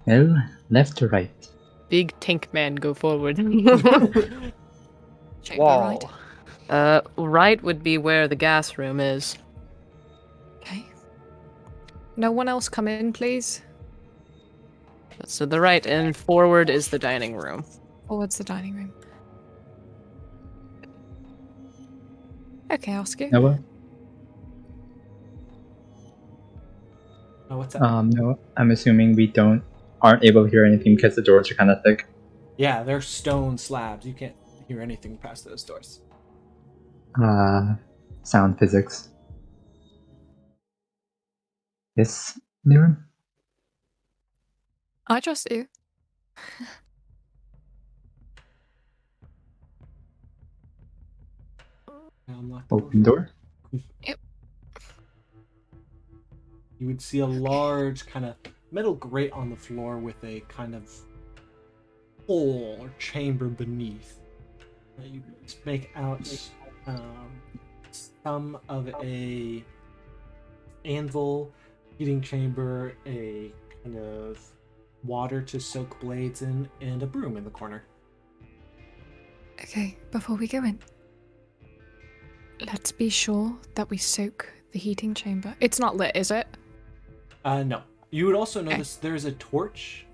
B: Well, left or right?
D: Big tank man, go forward.
C: Check
E: Wall.
C: right.
D: Right would be where the gas room is.
C: Okay. No one else come in, please.
D: So the right and forward is the dining room.
C: Forward's the dining room. Okay, Oscar.
B: Noah?
A: Oh, what's that?
B: No. I'm assuming we aren't able to hear anything because the doors are kind of thick.
A: Yeah, they're stone slabs. You can't hear anything past those doors.
B: Sound physics. Yes, Liram?
C: I trust you.
A: Now unlock the
B: Open door.
A: You would see a large kind of metal grate on the floor with a kind of hole or chamber beneath. You make out some of a anvil, heating chamber, a kind of water to soak blades in, and a broom in the corner.
C: Okay, before we go in, let's be sure that we soak the heating chamber. It's not lit, is it?
A: No. You would also notice there's a torch.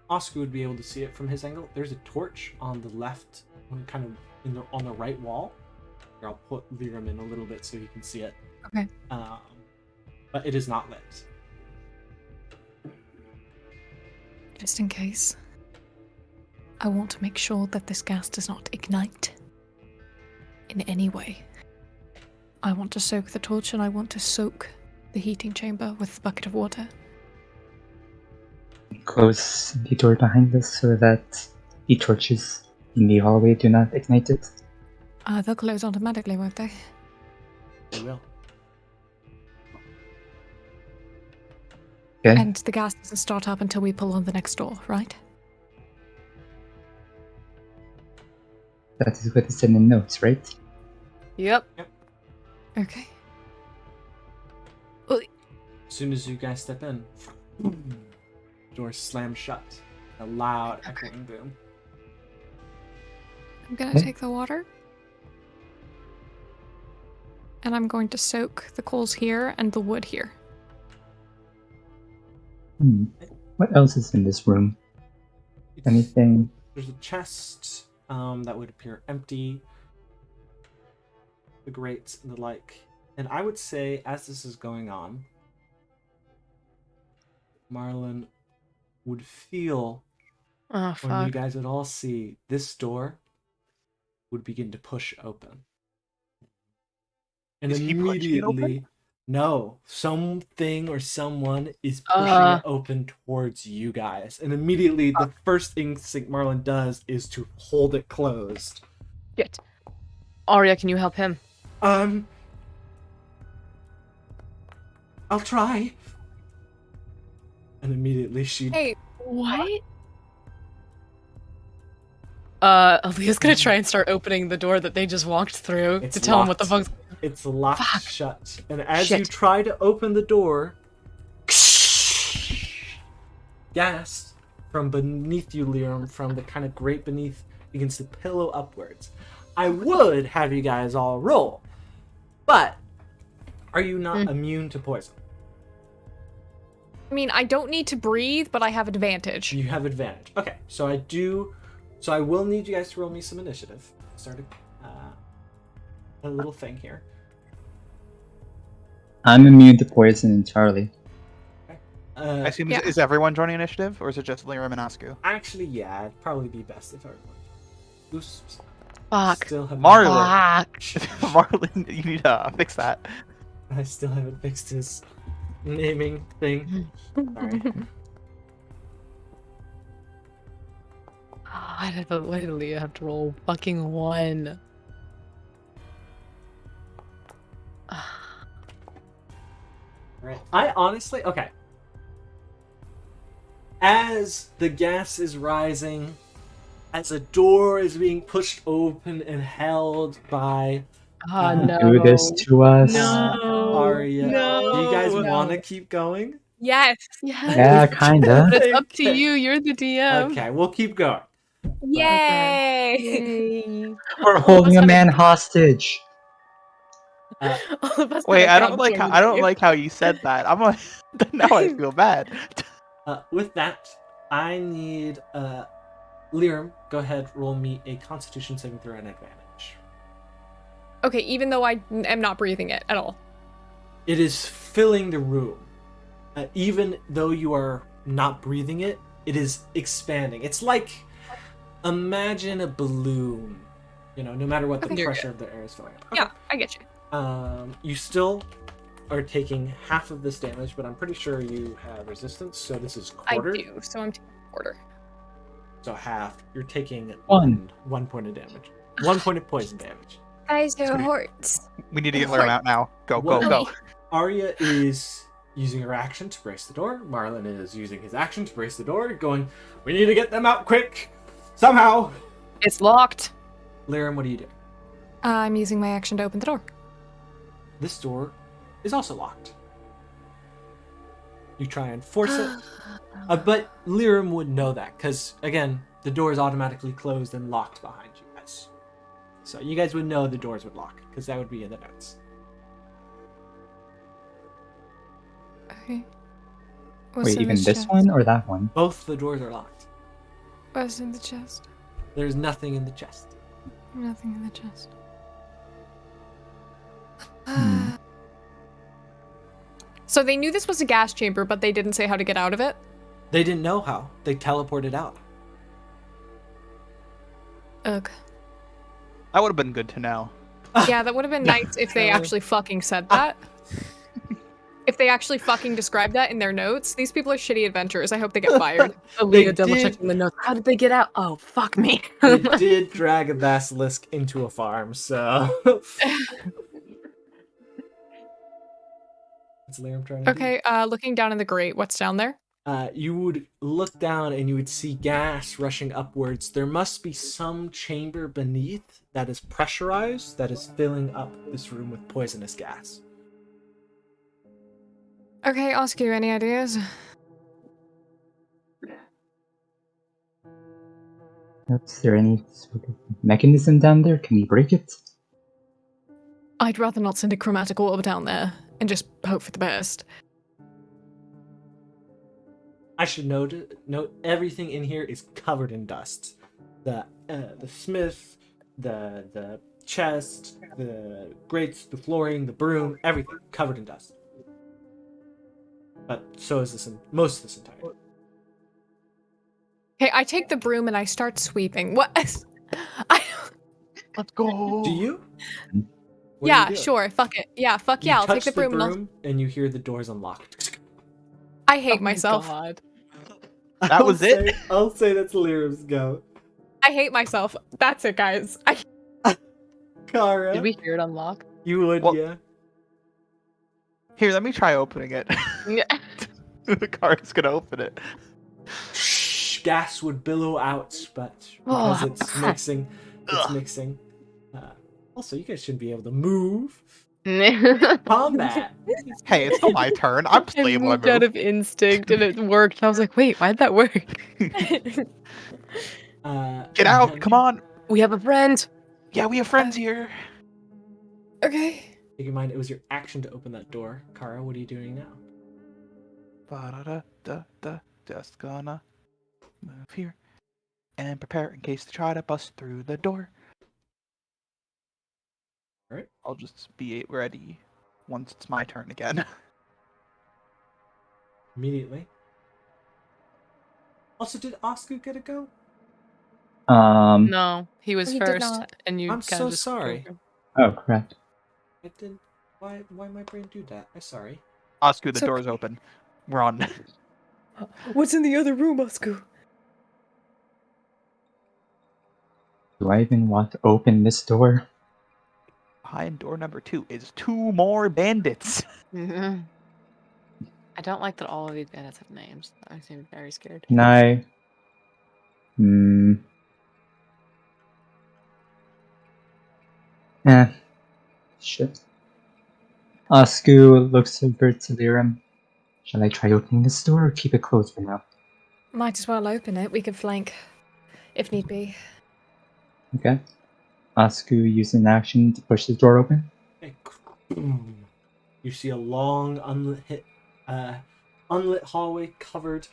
A: Oscar would be able to see it from his angle. There's a torch on the left, kind of on the right wall. Here, I'll put Liram in a little bit so you can see it.
C: Okay.
A: But it is not lit.
C: Just in case. I want to make sure that this gas does not ignite in any way. I want to soak the torch and I want to soak the heating chamber with a bucket of water.
B: Close the door behind us so that the torches in the hallway do not ignite it?
C: They'll close automatically, won't they?
F: They will.
B: Okay,
C: And the gas doesn't start up until we pull on the next door, right?
B: that is what is in the notes, right?
D: Yep.
C: Okay.
F: As soon as you guys step in, door slams shut. A loud echoing boom.
C: I'm gonna
B: Okay.
C: take the water. And I'm going to soak the coals here and the wood here.
B: What else is in this room? Anything?
F: There's a chest that would appear empty. The grates and the like. And I would say, as this is going on, Marlon would feel
D: Oh,
F: when you
D: fuck.
F: guys would all see this door would begin to push open. And
E: Is he pushing it open?
F: immediately, no, something or someone is pushing it open towards you guys. And immediately, the first instinct Marlon does is to hold it closed.
D: Shit. Arya, can you help him?
F: I'll try. And immediately she
C: Hey,
D: What? Aaliyah's gonna try and start opening the door that they just walked through
F: It's
D: to tell him what the
F: locked.
D: fuck's.
F: It's locked
D: Fuck.
F: shut. And as you
D: Shit.
F: try to open the door, gas from beneath you, Liam, from the kind of grate beneath, begins to pillow upwards. I would have you guys all roll, but are you not immune to poison?
C: I mean, I don't need to breathe, but I have advantage.
F: You have advantage. Okay, so I will need you guys to roll me some initiative. Start a little thing here.
B: I'm immune to poison entirely.
E: I assume
C: Yeah.
E: is everyone joining initiative, or is it just Liram and Asku?
F: Actually, yeah, it'd probably be best if everyone. Who's
D: Fuck.
F: still have
E: Marlon.
D: Fuck.
E: Marlon, you need to fix that.
F: I still haven't fixed his naming thing. Sorry.
D: Why did Aaliyah have to roll fucking 1?
F: Right. I honestly, okay. As the gas is rising, as a door is being pushed open and held by
D: No.
B: Do this to us.
D: No.
F: Arya,
D: No.
F: do you guys
C: No.
F: want to keep going?
C: Yes.
D: Yes.
B: Yeah, kinda.
D: But it's up to
F: Okay.
D: you. You're the DM.
F: Okay, we'll keep going.
C: Yay!
D: Yay.
B: We're holding a man hostage.
F: Uh,
D: All of us
E: Wait,
D: have a
E: I don't like how
D: compliment here.
E: you said that. I'm like, now I feel bad.
F: with that, I need Liram, go ahead, roll me a Constitution saving throw and advantage.
C: Okay, even though I am not breathing it at all.
F: It is filling the room. Even though you are not breathing it, it is expanding. It's like, imagine a balloon. You know, no matter what the
C: Okay.
F: pressure of the air is filling up. Okay.
C: Yeah, I get you.
F: You still are taking half of this damage, but I'm pretty sure you have resistance, so this is quarter.
C: I do, so I'm taking a quarter.
F: So half. You're taking
B: One.
F: 1 point of damage. 1 point of poison damage.
C: Guys,
E: Sweet.
C: hurts.
E: We need to get Liram out now. Go, go,
F: Well,
E: go.
F: Arya is using her action to brace the door. Marlon is using his action to brace the door, going, we need to get them out quick! Somehow!
D: It's locked.
F: Liram, what do you do?
C: I'm using my action to open the door.
F: This door is also locked. You try and force it, but Liram would know that, because, again, the door is automatically closed and locked behind you guys. So you guys would know the doors would lock, because that would be in the notes.
C: Okay.
B: Wait, even this one or that one?
F: Both the doors are locked.
C: What's in the chest?
F: There's nothing in the chest.
C: Nothing in the chest.
B: Hmm.
C: So they knew this was a gas chamber, but they didn't say how to get out of it?
F: They didn't know how. They teleported out.
C: Ugh.
E: That would have been good to know.
C: Yeah, that would have been nice if they actually fucking said that. if they actually fucking describe that in their notes, these people are shitty adventurers. I hope they get fired.
D: Aaliyah
F: They
D: double
F: did-
D: checking the notes. How did they get out? Oh, fuck me.
F: They did drag a basilisk into a farm, so. What's Liam trying to do?
C: Okay, looking down in the grate, what's down there?
F: You would look down and you would see gas rushing upwards. There must be some chamber beneath that is pressurized that is filling up this room with poisonous gas.
C: Okay, ask you any ideas?
B: Is there any sort of mechanism down there? Can we break it?
C: I'd rather not send a chromatic orb down there and just hope for the best.
F: I should note everything in here is covered in dust. The smith, the chest, the grates, the flooring, the broom, everything covered in dust. But so is this most of this entire.
C: Okay, I take the broom and I start sweeping. What?
E: Let's go.
F: Do you? What do
C: Yeah,
F: you do?
C: sure. Fuck it. Yeah, fuck
F: You
C: yeah. I'll take
F: touch
C: the broom, and I'll.
F: and you hear the doors unlocked.
C: I hate
D: Oh my
C: myself.
D: God.
E: That was it?
F: I'll say that's Lyrim's go.
C: I hate myself. That's it, guys.
F: Kara,
D: Did we hear it unlock?
F: you would,
E: Well-
F: yeah.
E: Here, let me try opening it.
D: Yeah.
E: The car is gonna open it.
F: Shh, gas would billow out, but
D: Oh.
F: because it's mixing, also, you guys shouldn't be able to move. Combat.
E: Hey, it's still my turn. I'm still
D: I
E: able
D: moved
E: to
D: out
E: move.
D: of instinct and it worked. I was like, wait, why'd that work?
E: Get out! Come on!
D: We have a friend.
E: Yeah, we have friends here.
C: Okay.
F: Keep in mind, it was your action to open that door. Kara, what are you doing now?
E: Ba-da-da-da-da. Just gonna move here and prepare in case they try to bust through the door.
F: Alright.
E: I'll just be ready once it's my turn again.
F: Immediately. Also, did Oscar get a go?
D: No, he was
C: He did
D: first,
C: not.
D: and you
F: I'm
D: kind
F: so
D: of just
F: sorry.
D: drove him.
B: Oh, crap.
F: I did. Why my brain do that? I'm sorry.
E: Oscar, the
C: So-
E: door's open. We're on.
C: What's in the other room, Oscar?
B: Do I even want to open this door?
E: Behind door number 2 is 2 more bandits.
D: Mhm. I don't like that all of these bandits have names. I seem very scared.
B: Can I? Shit. Asku looks over to Liram. Shall I try opening this door or keep it closed for now?
C: Might as well open it. We could flank, if need be.
B: Okay. Asku uses an action to push the door open.
F: Hey, you see a long unlit hallway covered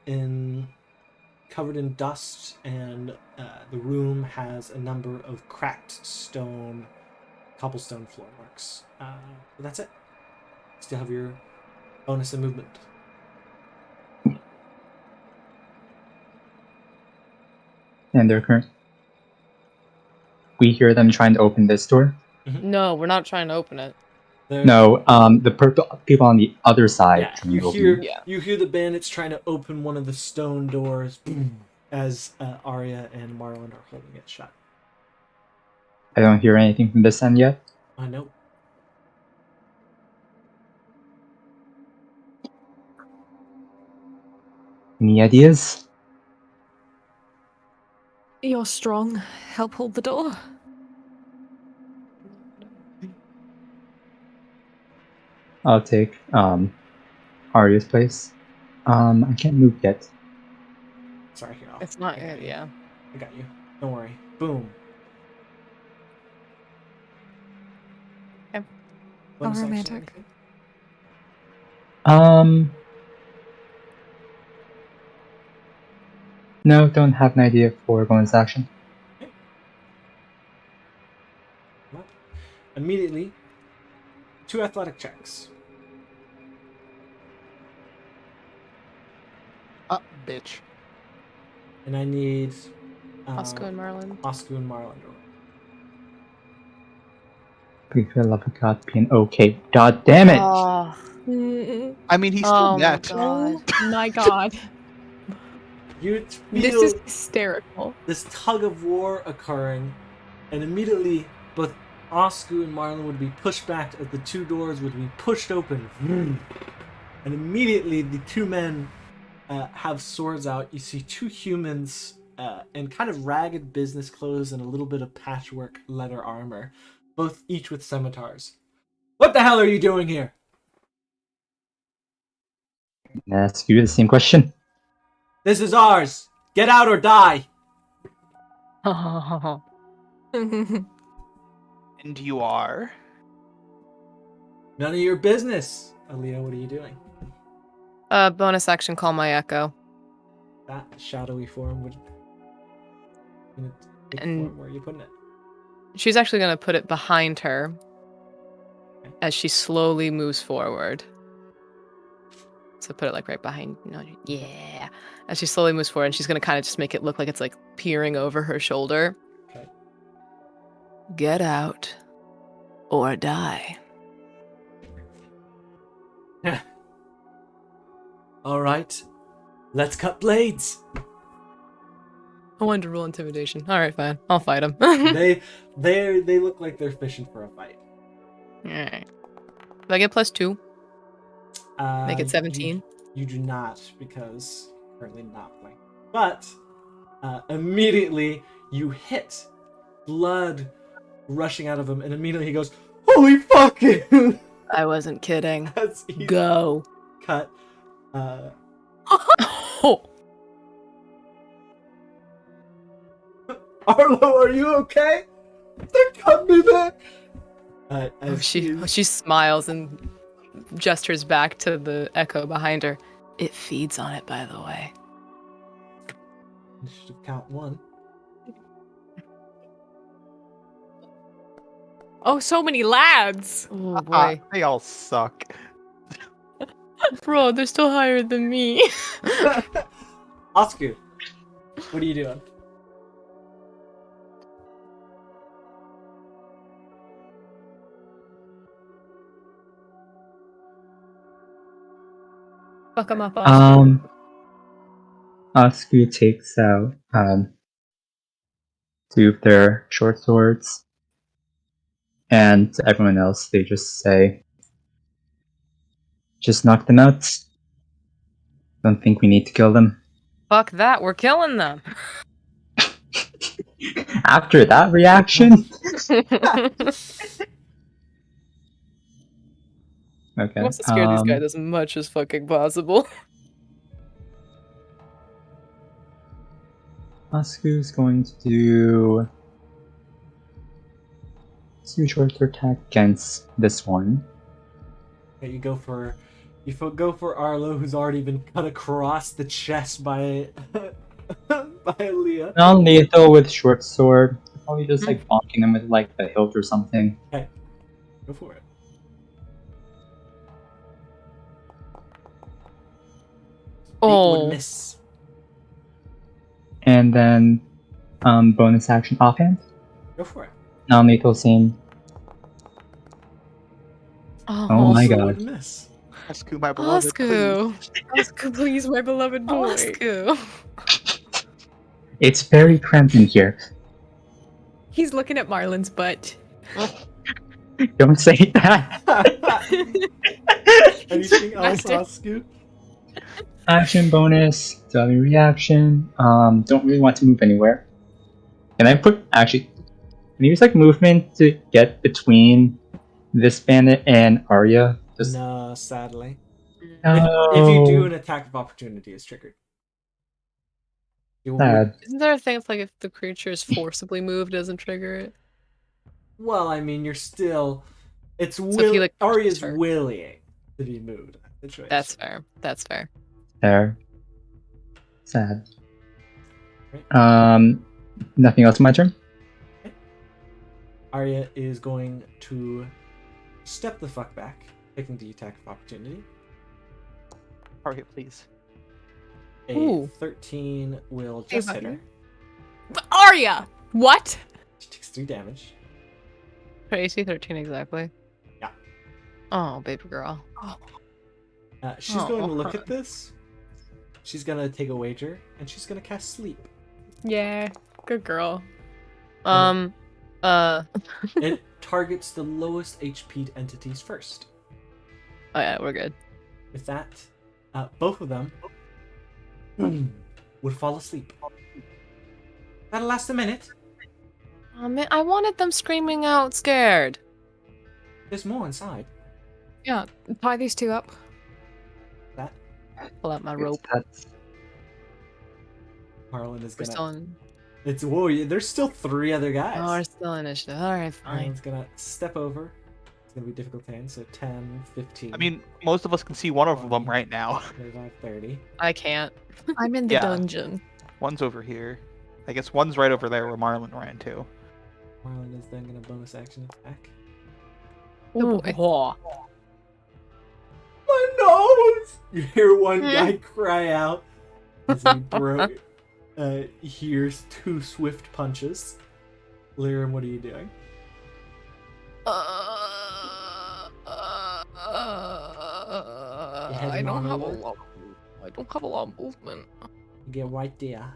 F: in dust, and the room has a number of cracked cobblestone floor marks. But that's it. Still have your bonus and movement.
B: And they're current. We hear them trying to open this door.
D: No, we're not trying to open it.
B: No, the people on the other side.
F: Yeah,
B: trying
F: you
B: to open
F: hear
B: it.
D: Yeah.
F: you hear the bandits trying to open one of the stone doors as Arya and Marlon are holding it shut.
B: I don't hear anything from this end yet.
F: I know.
B: Any ideas?
C: You're strong. Help hold the door.
B: I'll take Arya's place. I can't move yet.
F: Sorry, here.
D: It's not
F: I got
D: it,
F: you.
D: yeah.
F: I got you. Don't worry. Boom.
D: Okay.
F: Bonus action,
C: romantic.
F: anything?
B: No, don't have an idea for bonus action.
F: What? Immediately, 2 athletic checks.
E: Bitch.
F: And I need
D: Oscar and Marlon.
F: Oscar and Marlon.
B: Please for the love of God, be an okay. God damn it!
D: Oh,
E: I mean, he's still
D: Oh my
E: net.
D: god.
C: My god.
A: You
C: This
A: feel
C: is hysterical.
A: this tug of war occurring, and immediately both Oscu and Marlon would be pushed back as the two doors would be pushed open. And immediately the two men have swords out. You see two humans in kind of ragged business clothes and a little bit of patchwork leather armor, both each with scimitars. What the hell are you doing here?
B: Ask you the same question.
A: This is ours. Get out or die.
E: And you are?
A: None of your business. Aaliyah, what are you doing?
D: Bonus action, call my echo.
A: That shadowy form would.
D: And-
A: Where are you putting it?
D: She's actually gonna put it behind her as she slowly moves forward. So put it like right behind. No, yeah. As she slowly moves forward, and she's gonna kind of just make it look like it's like peering over her shoulder.
A: Okay.
D: Get out, or die.
A: All right, let's cut blades.
D: I wanted to roll intimidation. All right, fine. I'll fight him.
A: they look like they're fishing for a fight.
D: All right. Do I get +2? Make it
A: You-
D: 17.
A: You do not, because currently not playing. But immediately you hit, blood rushing out of him, and immediately he goes, "Holy fuck!"
D: I wasn't kidding.
A: As he's
D: Go.
A: cut.
D: Oh.
A: Arlo, are you okay? They cut me back. As
D: She smiles and gestures back to the echo behind her. It feeds on it, by the way.
A: Initiative count 1.
C: Oh, so many lads.
D: Oh boy.
E: They all suck.
D: Bro, they're still higher than me.
A: Oscar, what are you doing?
C: Fuck him up, Oscar.
B: Oscar takes out two of their short swords, and to everyone else, they just say, "Just knock them out. Don't think we need to kill them."
D: Fuck that, we're killing them.
B: After that reaction, okay.
D: Wants to scare these guys as much as fucking possible.
B: Oscar's going to do 2 short sword attack against this one.
A: Okay, you go for Arlo, who's already been cut across the chest by by Aaliyah.
B: Non-lethal with short sword. Probably just like bonking them with like the hilt or something.
A: Go for it. It
D: Oh.
A: would miss.
B: And then bonus action offhand.
A: Go for it.
B: Non-lethal same. Oh my
A: Also
B: god.
A: would miss.
E: Oscu, my beloved. please.
D: Oscu, please, my beloved boy. Oscu.
B: It's very cramped in here.
C: He's looking at Marlon's butt.
B: Don't say that.
A: Anything else,
C: Bastard.
A: Oscar?
B: Action bonus, daily reaction. Don't really want to move anywhere. Can I use like movement to get between this bandit and Arya? Just
A: No, sadly.
B: no.
A: If you do, an attack of opportunity is triggered. You will-
B: Sad.
D: Isn't there a thing it's like if the creature is forcibly moved, it doesn't trigger it?
A: Well, I mean, you're still. It's
D: if he, like,
A: Arya's
D: pushes her.
A: willing to be moved. Situation.
D: That's fair. That's fair.
B: There. Sad.
A: Right.
B: Nothing else on my turn?
A: Arya is going to step the fuck back, taking the attack of opportunity.
E: Target, please.
A: A
D: Ooh.
A: 13 will just hit her.
C: Arya! What?
A: She takes 3 damage.
D: Her AC 13 exactly.
A: Yeah.
D: Oh, baby girl.
A: She's going to look at this. She's going to take a wager, and she's going to cast Sleep.
C: Yeah, good girl.
A: It targets the lowest HP'd entities first.
D: Oh yeah, we're good.
A: With that, both of them would fall asleep. That'll last a minute.
D: Oh man, I wanted them screaming out scared.
A: There's more inside.
C: Yeah, tie these two up.
A: That
D: Pull out my rope.
A: Harlan is
D: We're
A: gonna.
D: still in.
A: It's whoa. There's still 3 other guys.
D: Oh, we're still in initiative. Alright, fine.
A: Harlan's gonna step over. It's gonna be difficult terrain, so 10, 15.
E: I mean, most of us can see one of them right now.
A: 25, 30.
D: I can't.
C: I'm in the
E: Yeah.
C: dungeon.
E: One's over here. I guess one's right over there where Marlon ran to.
A: Harlan is then gonna bonus action attack.
C: Oh boy.
D: Whoa.
A: My nose! You hear one guy cry out as he hears 2 swift punches. Lyrim, what are you doing?
C: I don't have a lot. I don't have a lot of movement.
A: You get right there.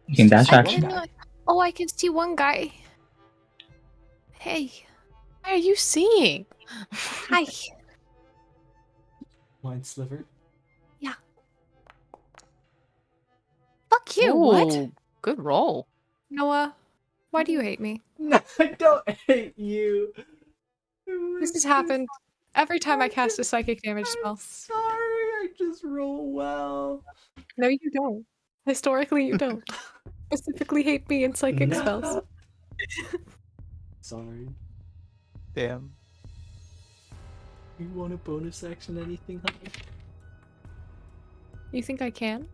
B: You can dash
A: I
B: action.
A: can-
C: Oh, I can see one guy. Hey,
D: What are you seeing?
C: hi.
A: Mind sliver.
C: Fuck you. What?
D: Ooh, good roll.
C: Noah, why do you hate me?
A: No, I don't hate you.
C: This has happened every time I cast a psychic damage spell.
A: Sorry, I just roll well.
C: No, you don't. Historically, you don't. Specifically hate me in psychic
A: No.
C: spells.
A: Sorry.
E: Damn.
A: You want a bonus action anything, honey?
C: You think I can?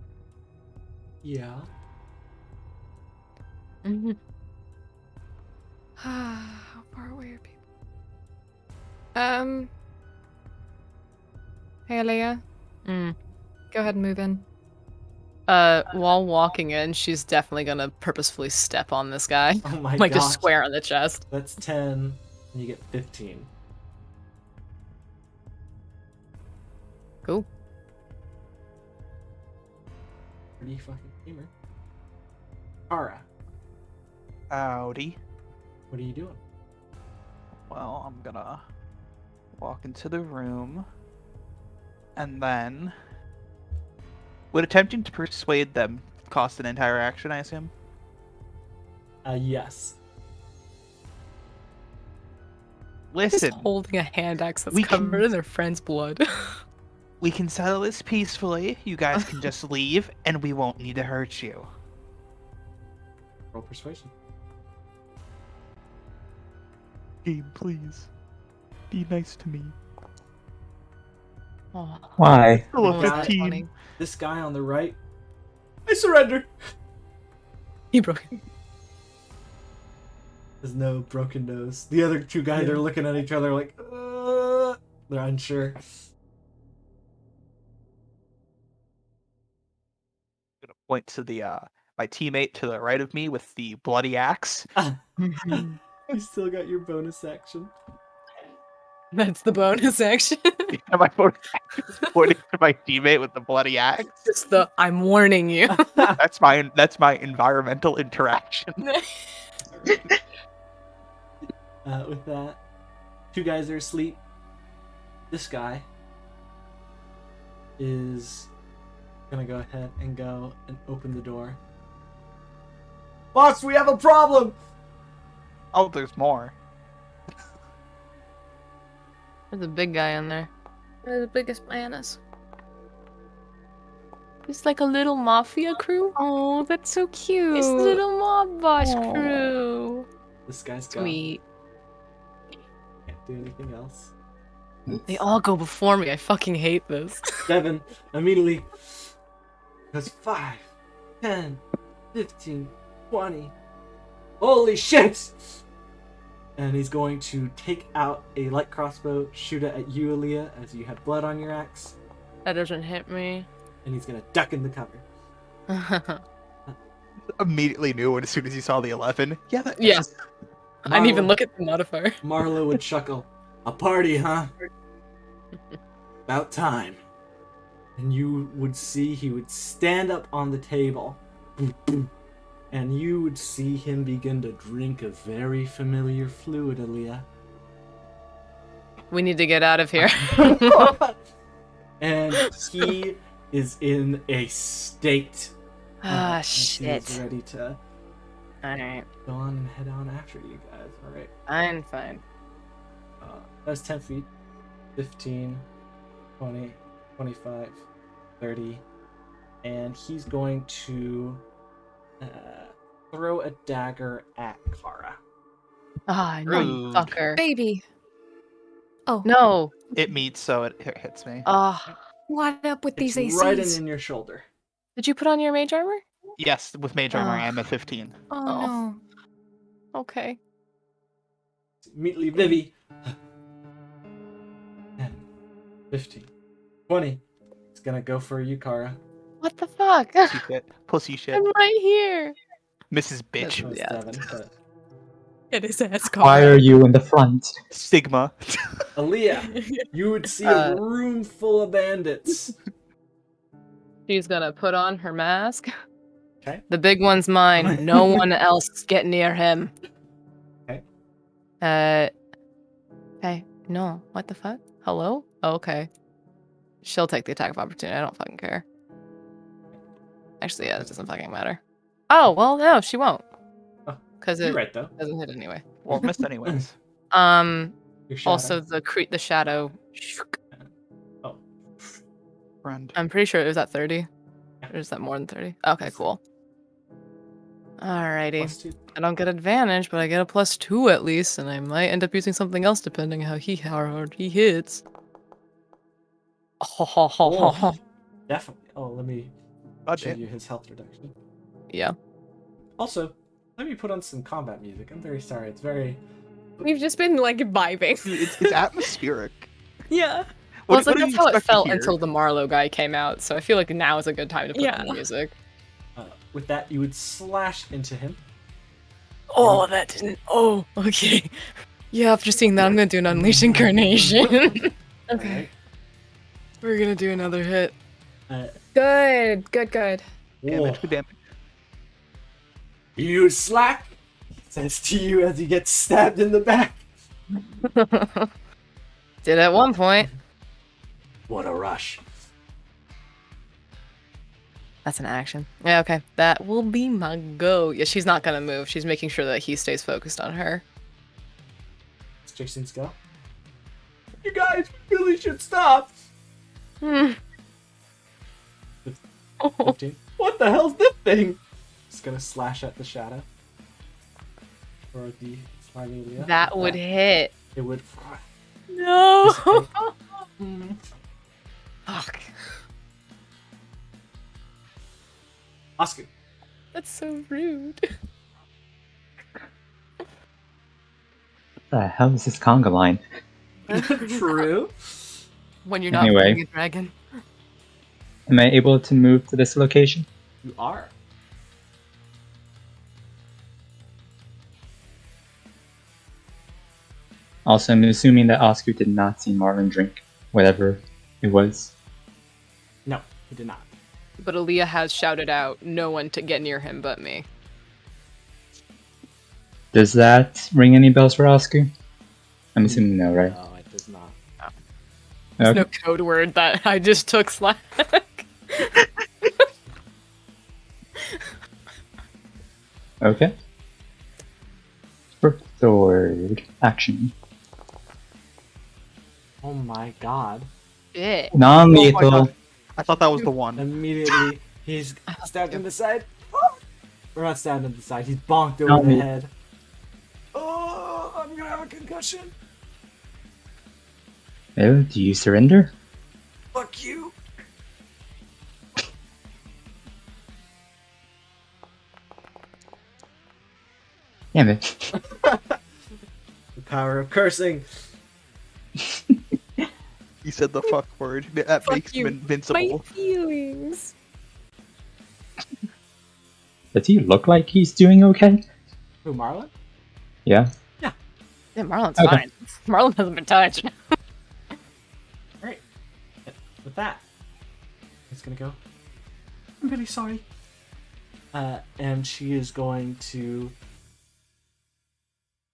A: Yeah.
C: How far away are people? Hey, Alea,
D: Mm.
C: go ahead and move in.
D: While walking in, she's definitely gonna purposefully step on this guy.
A: Oh my
D: Like
A: gosh.
D: just square on the chest.
A: That's 10, and you get 15.
D: Cool.
A: Pretty fucking gamer. Ara,
E: Howdy.
A: what are you doing?
E: Well, I'm gonna walk into the room, and then would attempting to persuade them cost an entire action, I assume?
A: Yes.
D: Just
E: Listen,
D: holding a hand axe that's
E: We can-
D: covered in their friend's blood.
E: we can settle this peacefully. You guys can just leave, and we won't need to hurt you.
A: Roll persuasion.
E: Game, please. Be nice to me.
D: Oh,
B: Why?
E: Still a
A: Oh,
D: that's
E: 15.
D: funny.
A: This guy on the right. I surrender!
D: He broke.
A: There's no broken nose. The other 2 guys are looking at each other like, they're unsure.
E: I'm gonna point to the my teammate to the right of me with the bloody axe.
A: You still got your bonus action.
D: That's the bonus action.
E: And my bonus action is pointing to my teammate with the bloody axe.
D: Just the I'm warning you.
E: That's my environmental interaction.
A: With that, 2 guys are asleep. This guy is gonna go ahead and go and open the door. Boss, we have a problem!
E: Oh, there's more.
D: There's a big guy in there.
C: They're the biggest bananas.
D: It's like a little mafia crew.
C: Oh, that's so cute.
D: It's the little mob boss
C: Aw.
D: crew.
A: This guy's gone.
D: Sweet.
A: Can't do anything else.
D: They all go before me. I fucking hate this.
A: Devin immediately goes 5, 10, 15, 20. Holy shit! And he's going to take out a light crossbow, shoot it at you, Aaliyah, as you had blood on your axe,
D: That doesn't hit me.
A: and he's gonna duck in the cover.
E: Immediately knew as soon as he saw the 11. Yeah, that
D: Yeah. I didn't even
A: Marlo-
D: look at the modifier.
A: Marlo would chuckle. A party, huh? About time. And you would see he would stand up on the table. And you would see him begin to drink a very familiar fluid, Aaliyah.
D: We need to get out of here.
A: And he is in a state.
D: Ah,
A: and He
D: shit.
A: is ready to
D: Alright.
A: go on and head on after you guys. Alright.
D: I'm fine.
A: That's 10 feet. 15, 20, 25, 30. And he's going to throw a dagger at Kara.
D: Ah, you
E: Rude.
D: fucker.
C: Baby. Oh,
D: No.
E: It meets, so it hits me.
D: Ah.
C: what up with
A: It's
C: these ACs?
A: right in your shoulder.
D: Did you put on your mage armor?
E: Yes, with mage armor,
D: Oh.
E: I am at 15.
C: Oh,
D: Oh.
C: no.
D: Okay.
A: Immediately, Vivi. 10, 15, 20. It's gonna go for you, Kara.
D: What the fuck?
E: Pussy shit. Pussy shit.
D: I'm right here.
E: Mrs. Bitch.
A: That was
D: Yeah.
A: 7, but
C: It is ass
B: Why are you in the front?
E: Sigma.
A: Aaliyah, you would see
D: Uh,
A: a room full of bandits.
D: She's gonna put on her mask.
A: Okay.
D: The big one's mine. No one else get near him.
A: Okay.
D: Hey, no. What the fuck? Hello? Oh, okay. She'll take the attack of opportunity. I don't fucking care. Actually, yeah, it doesn't fucking matter. Oh, well, no, she won't.
A: Oh,
D: Because
A: You're
D: it
A: right, though.
D: doesn't hit anyway.
E: Well, missed anyways.
A: Your shadow.
D: Also the shadow.
A: Oh,
E: Friend.
D: I'm pretty sure it was at 30. Or is that more than 30? Okay, cool. Alrighty.
A: +2.
D: I don't get advantage, but I get a +2 at least, and I might end up using something else depending how hard he hits.
A: Oh, definitely. Oh, let me
E: God
A: show
E: damn.
A: you his health reduction.
D: Yeah.
A: Also, let me put on some combat music. I'm very sorry. It's very.
C: We've just been like vibing.
E: It's atmospheric.
C: Yeah.
D: Well,
E: What-
D: it's like
E: what do
D: that's
E: you
D: how it
E: expect to
D: felt
E: hear?
D: until the Marlowe guy came out, so I feel like now is a good time to put
C: Yeah.
D: on the music.
A: With that, you would slash into him.
D: Oh, that didn't. Oh, okay. Yeah, after seeing that, I'm gonna do an Unleash Incarnation.
C: Okay.
A: Alright.
D: We're gonna do another hit.
C: Good. Good. Good.
E: Damage,
A: Whoa.
E: good damage.
A: You slack, says to you as he gets stabbed in the back.
D: Did at one point.
A: What a rush.
D: That's an action. Yeah, okay. That will be my go. Yeah, she's not gonna move. She's making sure that he stays focused on her.
A: It's Jason's go. You guys really should stop.
D: Hmm.
A: 15. What the hell's this thing? Just gonna slash at the shadow. Or the slimy Leah.
D: That would hit.
A: It would.
D: No.
A: dissipate.
D: Fuck.
A: Oscar.
C: That's so rude.
B: What the hell is this conga line?
A: True.
D: When you're not
B: Anyway.
D: fighting a dragon.
B: Am I able to move to this location?
A: You are.
B: Also, I'm assuming that Oscar did not see Marlon drink whatever it was.
A: No, he did not.
D: But Aaliyah has shouted out, no one to get near him but me.
B: Does that ring any bells for Oscar? I'm assuming no, right?
A: No, it does not.
D: There's
B: Okay.
D: no code word that I just took slack.
B: Okay. Sword action.
A: Oh my god.
D: Shit.
B: Non-lethal.
E: God. I thought that was the one.
A: Immediately, he's stabbed in the side. Or not stabbed in the side, he's bonked over
B: Tell
A: the
B: me.
A: head. Oh, I'm gonna have a concussion.
B: Oh, do you surrender?
A: Fuck you.
B: Damn it.
A: The power of cursing.
E: He said the fuck word. That
C: Fuck
E: makes him
C: you. My
E: invincible.
C: feelings.
B: Does he look like he's doing okay?
A: Who, Marlon?
B: Yeah.
D: Yeah, Marlon's
B: Okay.
D: fine. Marlon hasn't been touched.
A: with that, it's gonna go, I'm really sorry. And she is going to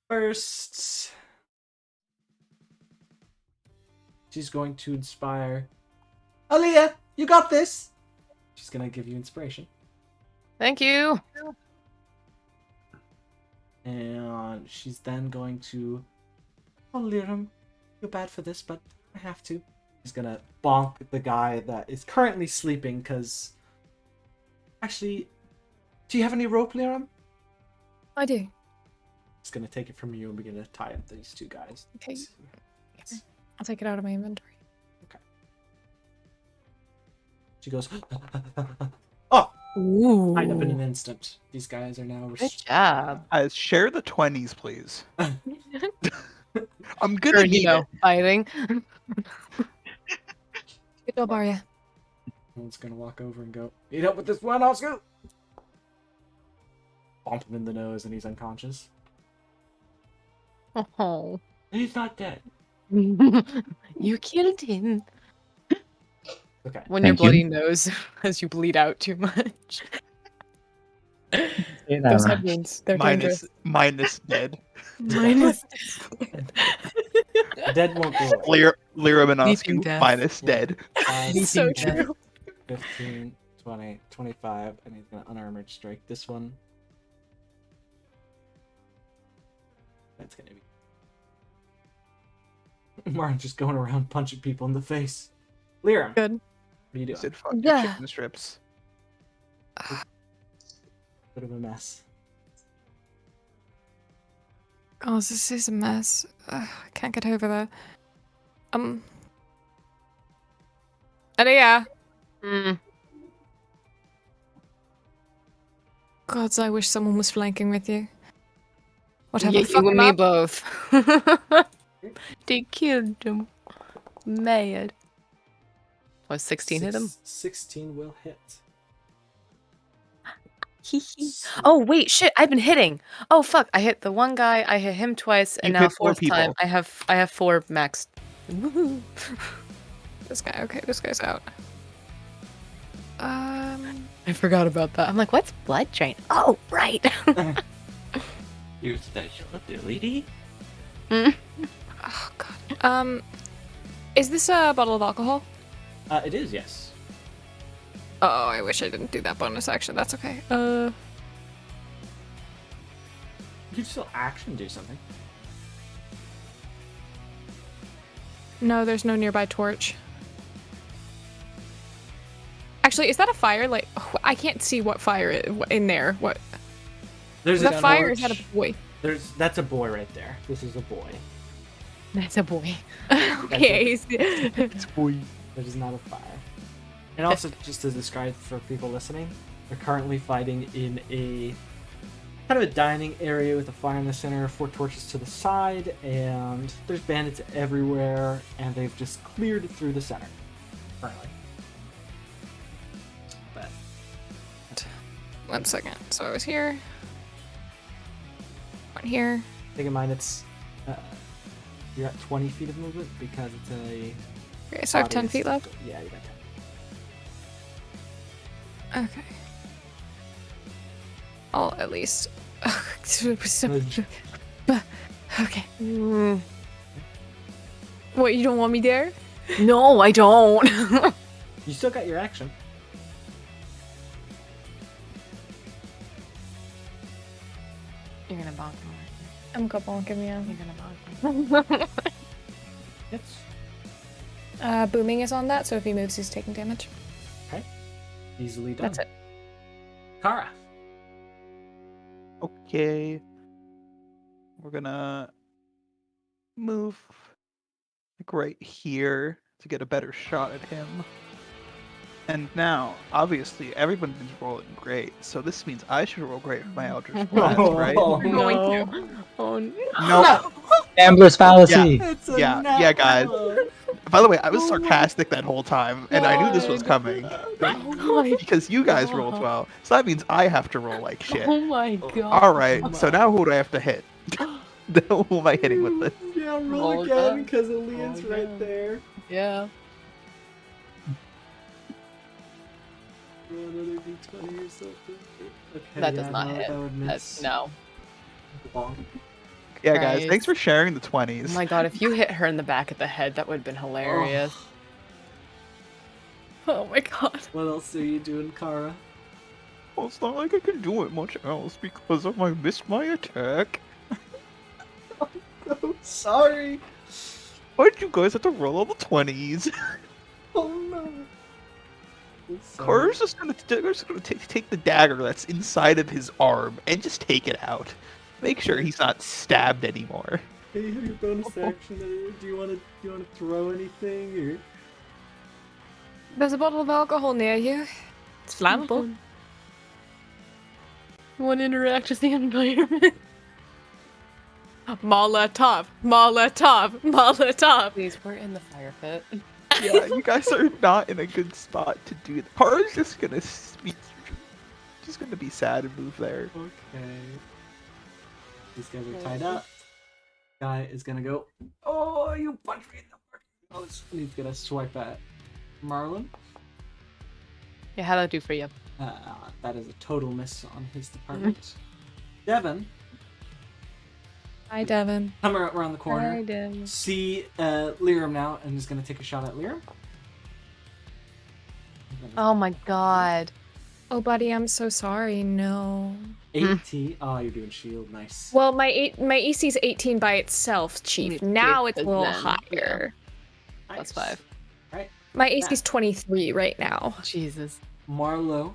A: first. She's going to inspire. Aaliyah, you got this! She's gonna give you inspiration.
D: Thank you.
A: And she's then going to. Oh, Liram, you're bad for this, but I have to. She's gonna bonk the guy that is currently sleeping, because. Actually, do you have any rope, Liram?
C: I do.
A: Just gonna take it from you and begin to tie up these two guys.
C: Okay. I'll take it out of my inventory.
A: She goes, oh!
D: Ooh.
A: Tied up in an instant. These guys are now
D: Good job.
E: Share the 20s, please. I'm
D: Or,
E: gonna need it.
D: fighting.
C: Good job, Arya.
A: Someone's gonna walk over and go, need help with this one, Oscar? Bump him in the nose and he's unconscious.
D: Oh.
A: He's not dead.
D: You killed him.
A: Okay.
D: When your
B: Thank you.
D: bloody nose as you bleed out too much.
B: Say that
D: Those
B: right.
D: head wounds, they're dangerous.
E: Minus dead.
D: Minus.
A: Dead won't go away.
E: Lyra and
D: Beating
E: Oscar,
D: death.
E: minus
A: Yeah.
E: dead.
C: So
D: death.
C: true.
A: 15, 20, 25, and he's gonna unarmored strike this one. That's gonna be. Martin's just going around punching people in the face. Liram,
C: Good.
A: what are you
E: I
A: doing?
E: said fuck your
C: Yeah.
E: chicken strips.
A: Bit of a mess.
C: Oh, this is a mess. I can't get over that. Aliyah.
D: Mm.
C: Gods, I wish someone was flanking with you. Whatever.
D: Yeah,
C: fuck
D: you and
C: him
D: me
C: up.
D: both. They killed him. Mad. Was 16 hit him?
A: 16 will hit.
D: Oh wait, shit! I've been hitting. Oh fuck! I hit the one guy. I hit him twice, and
E: You
D: now
E: hit four
D: fourth time
E: people.
D: I have 4 maxed. Woohoo!
C: This guy. Okay, this guy's out.
D: I forgot about that. I'm like, what's blood drain? Oh right.
H: Your special ability?
C: Oh god. Is this a bottle of alcohol?
A: It is, yes.
C: Oh, I wish I didn't do that bonus action. That's okay.
A: You could still action do something.
C: No, there's no nearby torch. Actually, is that a fire? Like, I can't see what fire in there. What?
A: There's
C: Is that
A: a
C: fire or is
A: torch.
C: that a boy?
A: That's a boy right there. This is a boy.
D: That's a boy.
C: Okay.
E: It's boy.
A: That is not a fire. And also, just to describe for people listening, they're currently fighting in a kind of a dining area with a fire in the center, 4 torches to the side, and there's bandits everywhere, and they've just cleared through the center currently. But
C: 1 second. So I was here. One here.
A: keep in mind, it's you're at 20 feet of movement because it's a.
C: Okay, so I have 10
A: obvious-
C: feet left.
A: Yeah, you got 10.
C: Okay. I'll at least. Okay. What, you don't want me there?
D: No, I don't.
A: You still got your action.
D: You're gonna bonk him.
C: I'm bonking me out.
D: You're gonna bonk him.
A: Hits.
C: Booming is on that, so if he moves, he's taking damage.
A: Easily done.
C: That's it.
A: Kara.
E: Okay. We're gonna move like right here to get a better shot at him. And now, obviously, everyone's rolling great, so this means I should roll great for my Eldritch Blast, right?
A: Oh,
C: You're going to.
D: Oh no.
E: No.
B: Gambler's fallacy.
A: It's a
E: Yeah,
A: nat
E: yeah, guys.
A: one.
E: By the way, I was sarcastic that whole time, and I knew this was coming. Because you guys rolled well, so that means I have to roll like shit.
D: Oh my god.
E: Alright, so now who do I have to hit? Who am I hitting with this?
A: Yeah, roll
D: Roll
A: again
D: again.
A: because Aaliyah's
D: Roll
A: right
D: again.
A: there.
D: Yeah.
A: another d20 or something. Okay,
D: That does
A: yeah,
D: not
A: no,
D: hit.
A: that would miss.
D: No.
A: Bonk.
E: Yeah, guys, thanks for
D: Christ.
E: sharing the
D: Oh
E: 20s.
D: my god, if you hit her in the back of the head, that would have been hilarious. Oh my god.
A: What else are you doing, Kara?
E: Well, it's not like I can do it much else because I missed my attack.
A: Oh, sorry.
E: Why'd you guys have to roll all the 20s?
A: Oh no. I'm sorry.
E: Carter's just gonna take the dagger that's inside of his arm and just take it out. Make sure he's not stabbed anymore.
A: Hey, you have your bonus action there. Do you want to throw anything or?
C: There's a bottle of alcohol near you. It's flammable.
D: One interact with the environment.
C: Molotov! Molotov! Molotov!
D: Please, we're in the fire pit.
E: Yeah, you guys are not in a good spot to do that. Carter's just gonna be sad and move there.
A: Okay. These guys are tied up. Guy is gonna go. Oh, you punched me in the nose. And he's gonna swipe at Marlon.
D: Yeah, how'd I do for you?
A: That is a total miss on his department. Devin,
C: Hi, Devin.
A: come around the corner.
D: Hi, Devin.
A: See Liram now, and is gonna take a shot at Liram.
D: Oh my god.
C: Oh, buddy, I'm so sorry. No.
A: 18. Oh, you're doing shield. Nice.
C: Well, my EC's 18 by itself, Chief. Now it's a little
D: Then,
C: higher.
D: Plus
A: Nice.
D: 5.
A: Right.
C: My AC's 23 right now.
D: Jesus.
A: Marlo.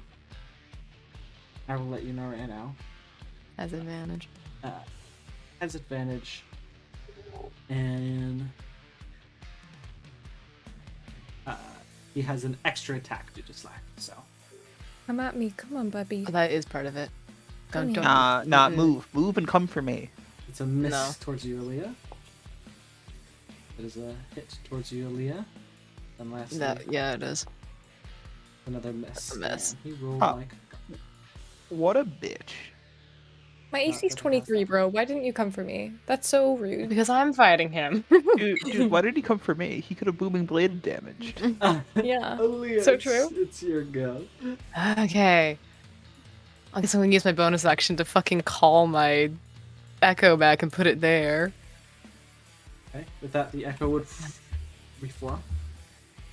A: I will let you know right now.
D: Has advantage.
A: Has advantage. And he has an extra attack due to slack, so.
C: Come at me. Come on, Bubby.
D: Oh, that is part of it. Don't.
E: Move and come for me.
A: It's a miss
D: No.
A: towards you, Aaliyah. It is a hit towards you, Aaliyah. And lastly,
D: Yeah, it is.
A: another miss.
D: A miss.
A: Damn, he rolled
E: Huh.
A: like.
E: What a bitch.
C: My AC's 23, bro. Why didn't you come for me? That's so rude.
D: Because I'm fighting him.
E: Dude, why did he come for me? He could have booming bladed damaged.
C: Yeah.
A: Aaliyah,
C: So true.
A: It's your go.
D: Okay. I guess I'm gonna use my bonus action to fucking call my echo back and put it there.
A: Okay. With that, the echo would reform.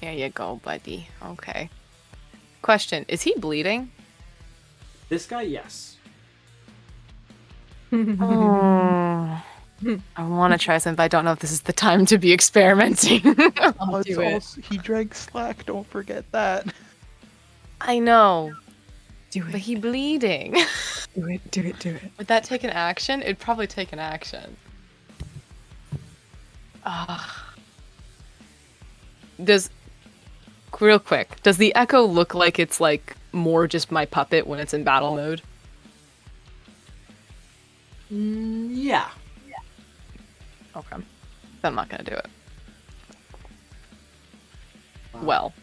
D: There you go, buddy. Okay. Question: is he bleeding?
A: This guy, yes.
D: I want to try something, but I don't know if this is the time to be experimenting.
E: Oh,
C: do it.
E: he drank slack, don't forget that.
D: I know,
C: Do
D: but
C: it.
D: he bleeding.
C: Do it. Do it. Do it.
D: Would that take an action? It'd probably take an action. Real quick, does the echo look like it's like more just my puppet when it's in battle mode?
A: Yeah.
D: Okay. Then I'm not gonna do it.
A: Wow.
D: Well,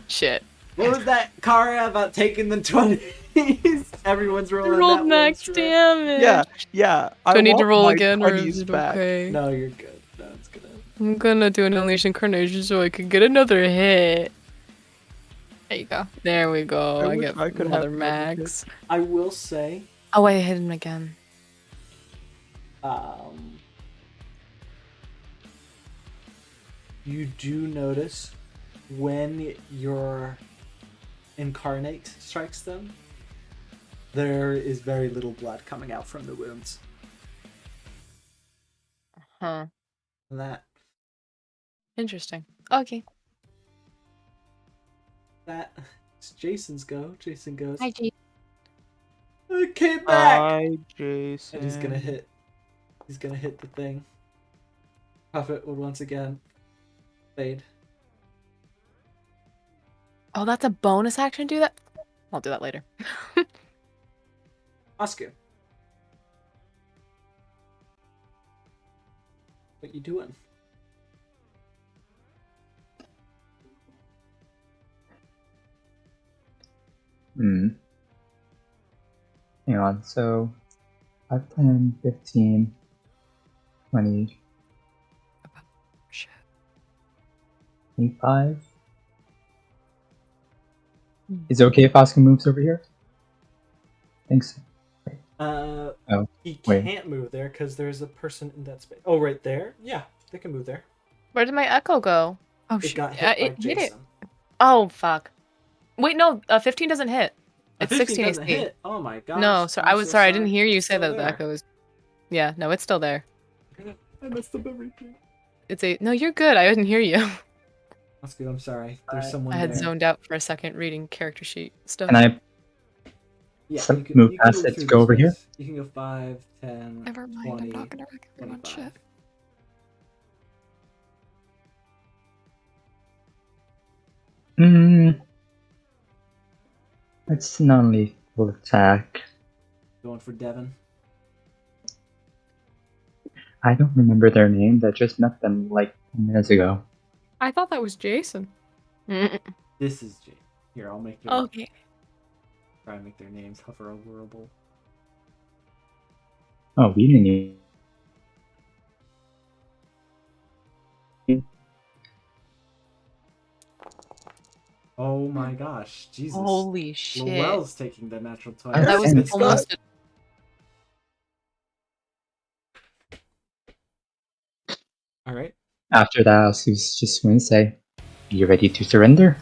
D: shit.
A: What was that, Kara, about taking the 20s? Everyone's rolling that
D: Rolled
A: one
D: max
A: straight.
D: damage.
E: Yeah.
D: Do I need to
E: want
D: roll
E: my
D: again, or
E: 20s
D: is it
E: back.
D: okay?
A: No, you're good. No, it's good.
D: I'm gonna do an Unleash Incarnation so I could get another hit. There you go. There we go.
E: I
D: I
E: wish
D: get
E: I could
D: another
E: have
D: max.
A: I will say,
D: Oh, I hit him again.
A: you do notice when your incarnate strikes them, there is very little blood coming out from the wounds.
D: Huh.
A: That
D: Interesting. Okay.
A: it's Jason's go. Jason goes.
C: Hi, G.
A: I came back.
E: Hi, Jason.
A: And he's gonna hit. He's gonna hit the thing. Puppet would once again fade.
D: Oh, that's a bonus action to do that? I'll do that later.
A: Oscar. What you doing?
B: Hang on, so 5, 10, 15, 20,
C: Shit.
B: 25, Is it okay if Oscar moves over here? Thanks.
A: He
B: wait.
A: can't move there because there's a person in that space. Oh, right there? Yeah, they can move there.
D: Where did my echo go?
C: Oh,
A: It
C: shit.
A: got hit by
C: It hit it.
A: Jason.
D: Oh, fuck. Wait, no, 15 doesn't hit.
A: A
D: It's
A: 15
D: 16
A: doesn't
D: AC.
A: hit. Oh my gosh.
D: No, so
A: I'm
D: I was
A: so
D: sorry. I didn't hear you
A: It's
D: say
A: still
D: that the
A: there.
D: echo was. Yeah, no, it's still there.
A: I messed up everything.
D: It's a. No, you're good. I didn't hear you.
A: That's good. I'm sorry. There's someone
D: I had
A: there.
D: zoned out for a second reading character sheet stuff.
B: Can I
A: Yeah,
B: move
A: you
B: past
A: move
B: it to
A: through
B: go
A: the
B: over here?
A: space. You can go 5, 10,
C: Never mind,
A: 20,
C: I'm not gonna wreck everyone's
A: 25.
C: shit.
B: It's non-lethal attack.
A: Going for Devin.
B: I don't remember their names. I just met them like 10 minutes ago.
C: I thought that was Jason.
A: This is Jake. Here, I'll make their
C: Okay.
A: try and make their names hoverable.
B: Oh, we didn't even...
A: Oh my gosh, Jesus.
D: Holy shit.
A: Lowell's taking the natural 20.
B: That
D: That was
B: It's
D: almost.
A: Alright.
B: After that, I was just going to say, you ready to surrender?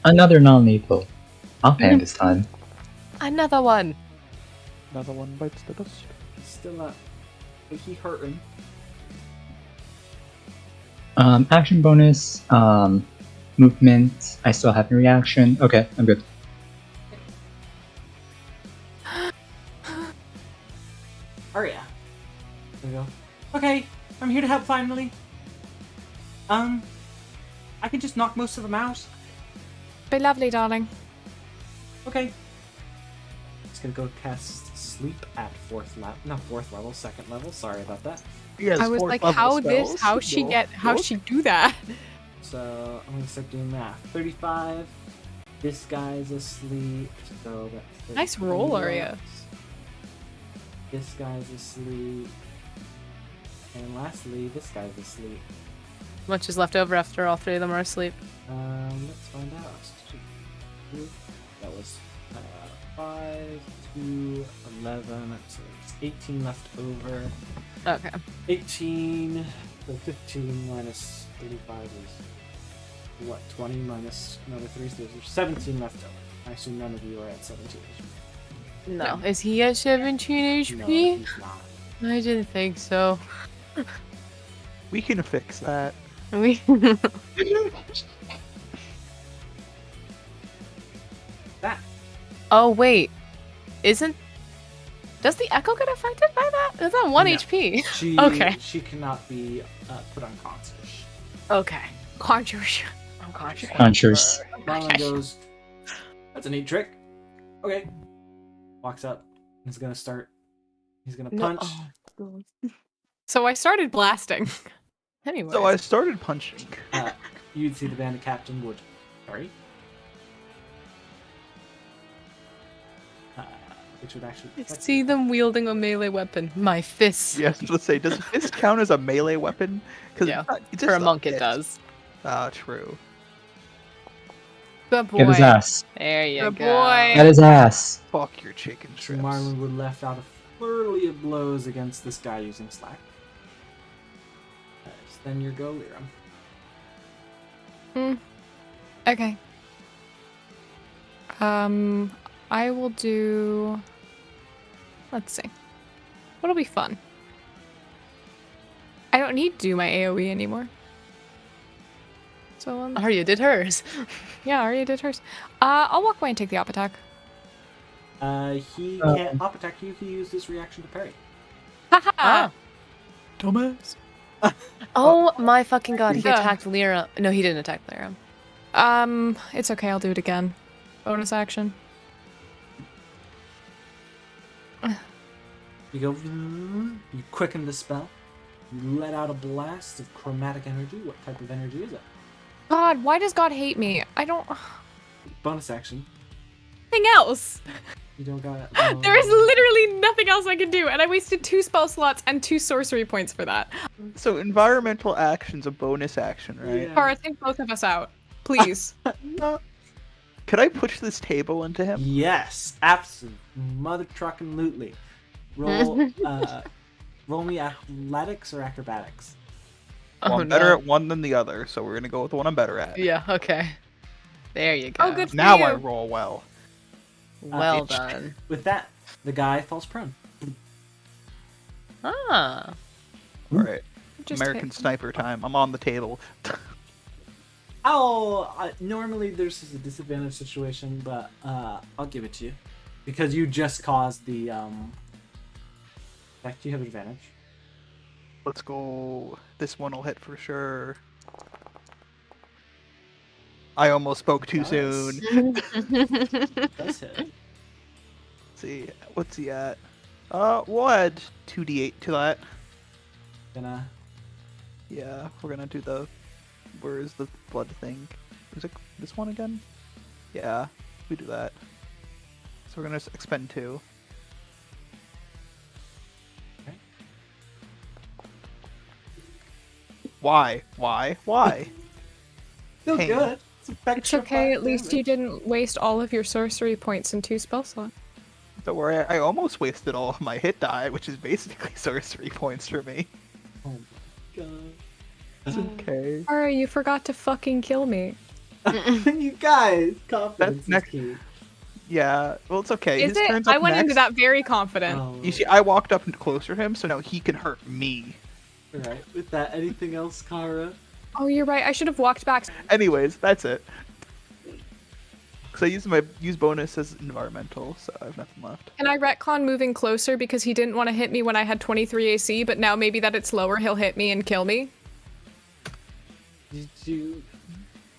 B: Another non-lethal. Offhand this time.
D: Another one.
E: Another one bites the dust.
A: He's still not. He hurting.
B: Action bonus, movement. I still have a reaction. Okay, I'm good.
A: Aria. There we go. Okay, I'm here to help finally. I can just knock most of them out.
C: Be lovely, darling.
A: Okay. Just gonna go cast sleep at 4th level. Not 4th level, 2nd level. Sorry about that.
C: I was like, how she do that?
A: So I'm gonna start doing math. 35. This guy's asleep. So that's
C: Nice roll,
A: 30
C: Aria.
A: left. This guy's asleep. And lastly, this guy's asleep.
D: Much is left over after all three of them are asleep.
A: Let's find out. That was 5 to 11. So there's 18 left over.
D: Okay.
A: 18. So 15 minus 35 is what? 20 minus another 3. So there's 17 left over. I assume none of you are at 17 HP.
D: No. Is he at 17 HP?
A: No, he's not.
D: I didn't think so.
E: We can fix that.
D: We.
A: That.
D: Oh wait, isn't? Does the echo get affected by that? Is that 1
A: No.
D: HP?
A: She,
D: Okay.
A: She cannot be put unconscious.
D: Okay.
C: Conjure.
D: I'm conscious.
B: Conscious.
A: Marlon goes, that's a neat trick. Okay. Walks up. He's gonna start. He's gonna punch.
C: So I started blasting.
D: Anyway.
E: So I started punching.
A: You'd see the bandit captain would. Sorry. Which would actually.
D: See them wielding a melee weapon. My fists.
E: Yes, let's say, does this count as a melee weapon? Because
D: Yeah. For a monk, it does.
E: Ah, true.
C: Good boy.
B: Get his ass.
D: There you
C: Good
D: go.
C: boy.
B: Get his ass.
E: Fuck your chicken
A: So
E: strips.
A: Marlon would left out a flurry of blows against this guy using slack. Then your go, Liram.
C: Okay. I will do. Let's see. What'll be fun? I don't need to do my AoE anymore. So
D: Arya did hers.
C: yeah, Arya did hers. I'll walk away and take the op attack.
A: He can't up attack you. He used his reaction to parry.
C: Haha.
D: Ah.
E: Dumbass.
D: Oh my fucking god! He
C: Yeah.
D: attacked Lyra. No, he didn't attack Lyra.
C: It's okay. I'll do it again. Bonus action.
A: You go. You quicken the spell. You let out a blast of chromatic energy. What type of energy is it?
C: God, why does God hate me? I don't.
A: Bonus action.
C: Anything else?
A: You don't got.
C: There is literally nothing else I can do, and I wasted 2 spell slots and 2 sorcery points for that.
E: So environmental action's a bonus action, right?
A: Yeah.
C: Kara, take both of us out, please.
E: Could I push this table into him?
A: Yes, absolutely. Mother trucking lootly. Roll. Roll me athletics or acrobatics.
D: Oh,
E: Well, I'm better
D: no.
E: at one than the other, so we're gonna go with the one I'm better at.
D: Yeah, okay. There you go.
C: Oh, good for
E: Now
C: you.
E: I roll well.
D: Well
E: Itch.
D: done.
A: With that, the guy falls prone.
D: Ah.
E: Alright.
C: Just
E: American
C: hit.
E: Sniper time. I'm on the table.
A: Normally there's a disadvantage situation, but I'll give it to you because you just caused the. In fact, you have advantage.
E: Let's go. This one will hit for sure. I almost spoke too
A: Nice.
E: soon.
A: Does hit.
E: Let's see, what's he at? We'll add 2d8 to that.
A: Gonna.
E: Yeah, we're gonna do the. Where is the blood thing? Is it this one again? Yeah, we do that. So we're gonna expend 2.
A: Okay.
E: Why? Why? Why?
A: Still
E: Pain.
A: good.
C: It's okay, at least you didn't waste all of your sorcery points in 2 spell slots.
E: Don't worry, I almost wasted all of my hit die, which is basically sorcery points for me.
A: Oh my god.
E: It's okay.
C: Kara, you forgot to fucking kill me.
A: You guys, confidence is
E: next-
A: key.
E: Yeah, well, it's okay.
C: Is
E: His
C: it?
E: turn's
C: I
E: up
C: went
E: next.
C: into that very confident.
A: Oh,
E: You see, I walked up closer to him, so now he can hurt me.
A: Alright, with that, anything else, Kara?
C: Oh, you're right. I should have walked back.
E: Anyways, that's it. So I used my bonus as environmental, so I have nothing left.
C: Can I retcon moving closer because he didn't want to hit me when I had 23 AC, but now maybe that it's lower, he'll hit me and kill me?
A: Did you.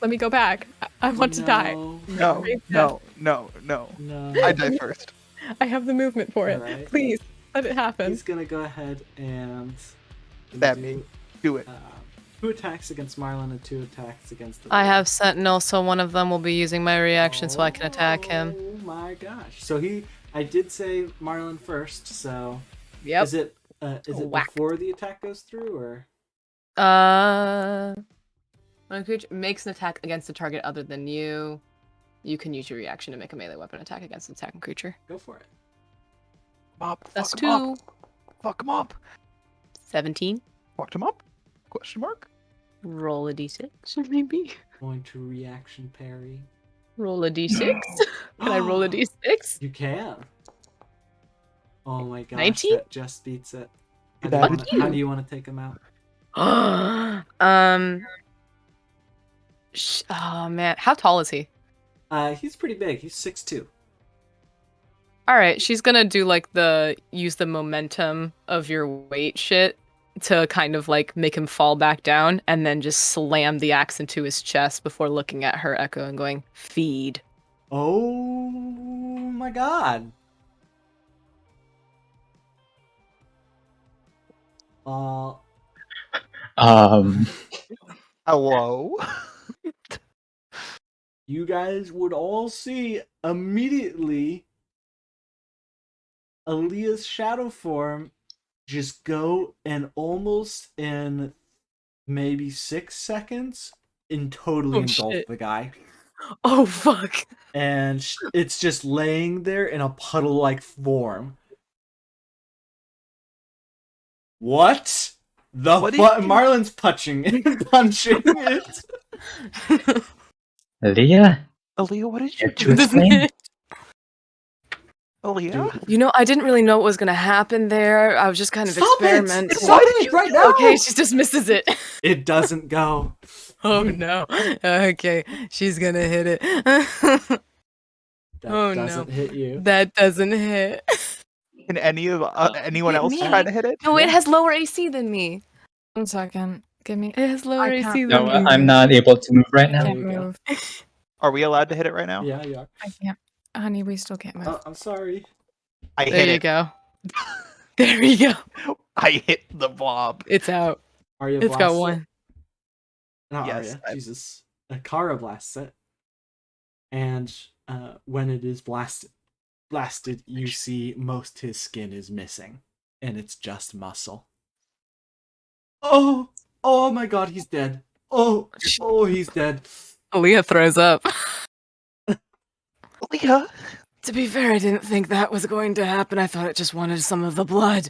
C: Let me go back. I want to die.
E: No,
C: Raise
E: no, no, no.
A: No.
E: I die first.
C: I have the movement for it.
A: Alright.
C: Please, let it happen.
A: He's gonna go ahead and.
E: Stab
A: do,
E: me. Do it.
A: 2 attacks against Marlon and 2 attacks against the.
D: I have Sentinel, so one of them will be using my reaction so I can attack him.
A: Oh my gosh. So I did say Marlon first, so.
D: Yep.
A: Is it
D: Whack.
A: before the attack goes through, or?
D: When a creature makes an attack against a target other than you, you can use your reaction to make a melee weapon attack against an attacking creature.
A: Go for it.
D: That's
E: Fuck him up.
D: 2.
E: Fuck him up.
D: 17.
E: Fucked him up? Question mark?
D: Roll a d6, maybe?
A: Going to reaction parry.
D: Roll a d6? Can I roll a d6?
A: You can. Oh my gosh,
D: 19?
A: that just beats it.
E: Get out of
A: How do you want to take him out?
D: Oh man, how tall is he?
A: He's pretty big. He's 6'2".
D: All right, she's gonna do like use the momentum of your weight shit to kind of like make him fall back down, and then just slam the axe into his chest before looking at her Echo and going, "Feed."
A: Oh my god.
E: Hello?
A: You guys would all see immediately Aaliyah's shadow form just go and almost in maybe 6 seconds and totally engulf
D: shit.
A: the guy.
D: Oh fuck!
A: And it's just laying there in a puddle-like form. What?
E: What did you-
A: Marlon's punching it.
B: Leah,
E: Aaliyah, what did you
B: you're
E: do?
B: twisting.
E: Aaliyah?
D: You know, I didn't really know what was gonna happen there. I was just kind of
A: Stop it!
D: experimenting.
A: Stop it right now!
D: Okay, she dismisses it.
A: It doesn't go.
D: Oh no. Okay, she's gonna hit it.
A: That
D: Oh,
A: doesn't
D: no.
A: hit you.
D: That doesn't hit.
E: Can anyone
D: Hit
E: else
D: me.
E: try to hit it?
D: No, it has lower AC than me.
C: 1 second. Give me.
D: It has lower
C: I
D: AC
C: can't-
D: than
B: No,
D: me.
B: I'm not able to move right
C: I
B: now.
A: There
C: can't
A: you go.
C: move.
E: Are we allowed to hit it right now?
A: Yeah, you are.
C: I can't. Honey, we still can't move.
A: Oh, I'm sorry.
E: I
D: There
E: hit
D: you
E: it.
D: go. There you go.
E: I hit the blob.
D: It's out.
A: Arya
D: It's got
A: blasts it.
D: one.
A: Not
E: Yes,
A: Arya, Jesus. Kara blasts it. And when it is blasted,
F: blasted, you see most his skin is missing, and it's just muscle. Oh, oh my god, he's dead. Oh, he's dead.
D: Leah throws up.
E: Leah,
D: To be fair, I didn't think that was going to happen. I thought it just wanted some of the blood.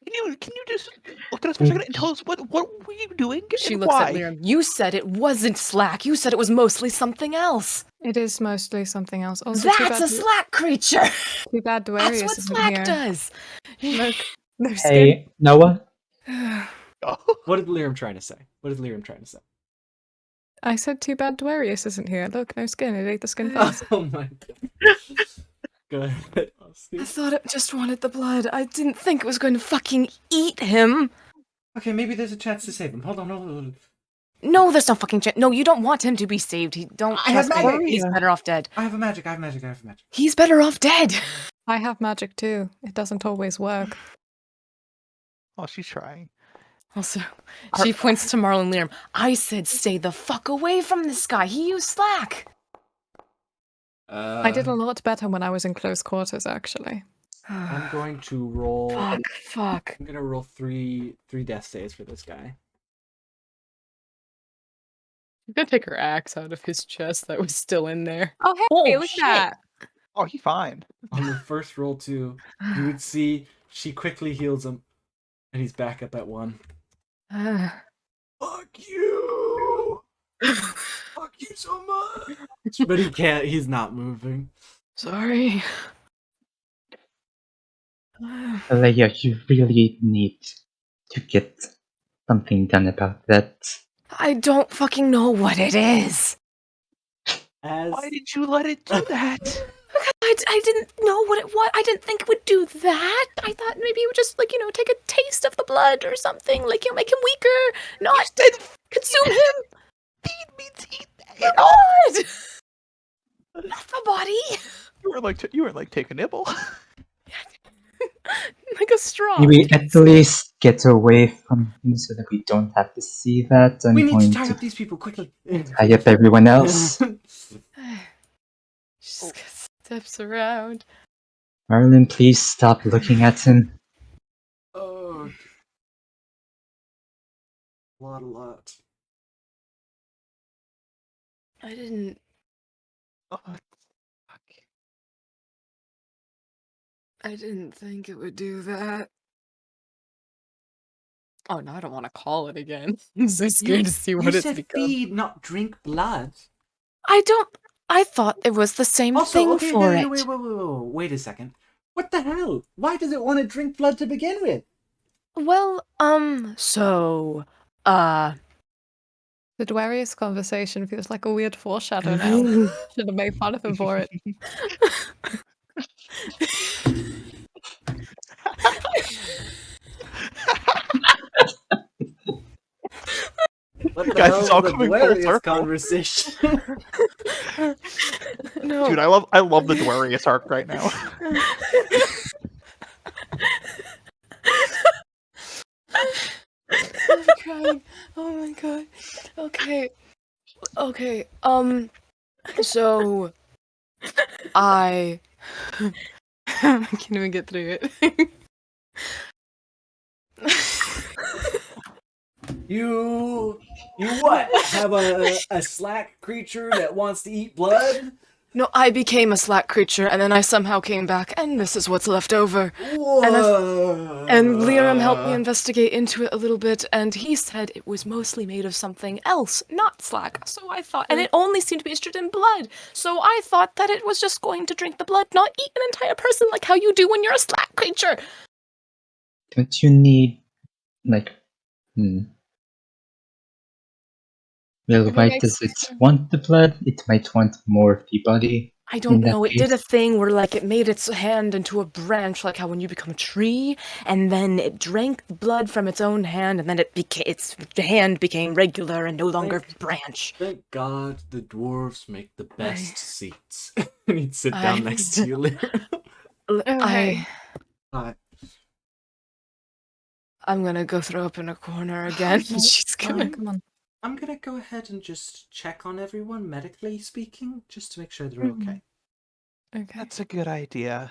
E: can you just look at us for a second and tell us what were you doing
D: She
E: and
D: looks
E: why?
D: at Liam. You said it wasn't Slack. You said it was mostly something else.
C: It is mostly something else. Also, too
D: That's
C: bad,
D: a Slack creature.
C: too bad
D: That's
C: Dwarius
D: what
C: isn't
D: Slack
C: here.
D: does.
C: Look, no skin.
B: Hey, Noah.
F: What is Lyrum trying to say?
C: I said too bad Dwarius isn't here. Look, no skin. It ate the skin first.
F: Oh my god. Go ahead, Austin.
D: I thought it just wanted the blood. I didn't think it was going to fucking eat him.
F: Okay, maybe there's a chance to save him. Hold on.
D: No, there's no fucking chance. No, you don't want him to be saved. He don't
F: I have
D: trust me.
F: magic.
D: He's better off dead.
F: I have a magic.
D: He's better off dead.
C: I have magic too. It doesn't always work.
E: Oh, she's trying.
D: Also, she points to Marlon Liam. I said stay the fuck away from this guy. He used Slack.
C: I did a lot better when I was in close quarters, actually.
F: I'm going to roll.
D: Fuck.
F: I'm gonna roll three death saves for this guy.
D: I'm gonna take her axe out of his chest that was still in there.
C: Oh, hey,
D: Oh,
C: look
D: shit.
C: at that.
E: Oh, he's fine.
F: On the first roll too, you would see she quickly heals him, and he's back up at 1. Fuck you! Fuck you so much! But he can't. He's not moving.
D: Sorry.
B: Leia, you really need to get something done about that.
D: I don't fucking know what it is.
F: As
E: Why did you let it do that?
D: I didn't know what it was. I didn't think it would do that. I thought maybe it would just, like, take a taste of the blood or something. Like, make him weaker, not consume him.
E: Feed means eat.
D: The blood! Not the body.
E: You were like, take a nibble.
D: Like a straw.
B: Can we at least get away from him so that we don't have to see that? I'm
F: we need to
B: going
F: tie
B: to
F: up these people quickly.
B: tie up everyone else.
D: She just steps around.
B: Marlon, please stop looking at him.
F: Oh, a lot.
D: I didn't.
E: Oh, fuck.
D: I didn't think it would do that. Oh, now I don't want to call it again. I'm so scared to see what
F: You
D: it's
F: said
D: become.
F: feed, not drink blood.
D: I thought it was the same
F: Also,
D: thing
F: okay,
D: for
F: no,
D: it.
F: wait a second. What the hell? Why does it want to drink blood to begin with?
D: Well,
C: The Dwarius conversation feels like a weird foreshadow now. Should have made fun of him for it.
F: What the
E: Guys,
F: hell
E: it's all
F: is the
E: coming full
F: Dwarius
E: circle.
F: conversation?
D: No.
E: Dude, I love the Dwarius arc right now.
D: I'm crying. Oh my god. Okay. So I can't even get through it.
F: You what? Have a slack creature that wants to eat blood?
D: No, I became a Slack creature, and then I somehow came back, and this is what's left over.
F: Whoa.
D: And Liam helped me investigate into it a little bit, and he said it was mostly made of something else, not Slack. So I thought, and it only seemed to be interested in blood. So I thought that it was just going to drink the blood, not eat an entire person like how you do when you're a Slack creature.
B: Don't you need, Well,
C: It
B: why
C: makes
B: does it
C: sense.
B: want the blood? It might want more of the body.
D: I don't
B: In that
D: know, it did a
B: case-
D: thing where, like, it made its hand into a branch, like how when you become a tree, and then it drank blood from its own hand, and then its hand became regular and no longer branch.
F: Thank God the dwarves make the best seats. And he'd sit down next to you later.
C: hey.
D: I'm gonna go throw up in a corner again. She's gonna...
C: Come on.
F: I'm gonna go ahead and just check on everyone, medically speaking, just to make sure they're okay.
C: Okay.
E: That's a good idea.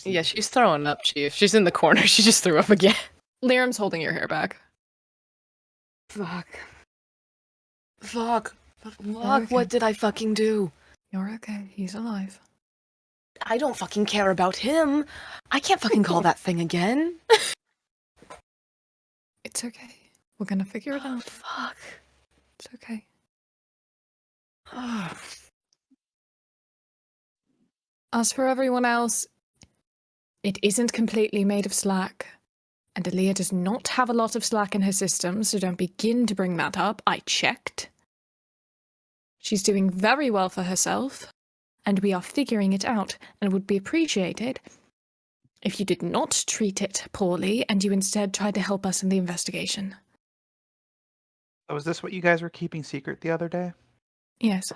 D: Yeah, she's throwing up, Chief. She's in the corner. She just threw up again.
C: Liram's holding your hair back.
D: Fuck. Fuck.
C: okay.
D: What did I fucking do?
C: You're okay. He's alive.
D: I don't fucking care about him. I can't fucking call that thing again.
C: It's okay. We're gonna figure it
D: Oh,
C: out.
D: fuck.
C: It's okay.
D: Oh.
C: As for everyone else, it isn't completely made of slack. And Aaliyah does not have a lot of slack in her system, so don't begin to bring that up. I checked. She's doing very well for herself, and we are figuring it out, and would be appreciated if you did not treat it poorly and you instead tried to help us in the investigation.
E: So is this what you guys were keeping secret the other day?
C: Yes.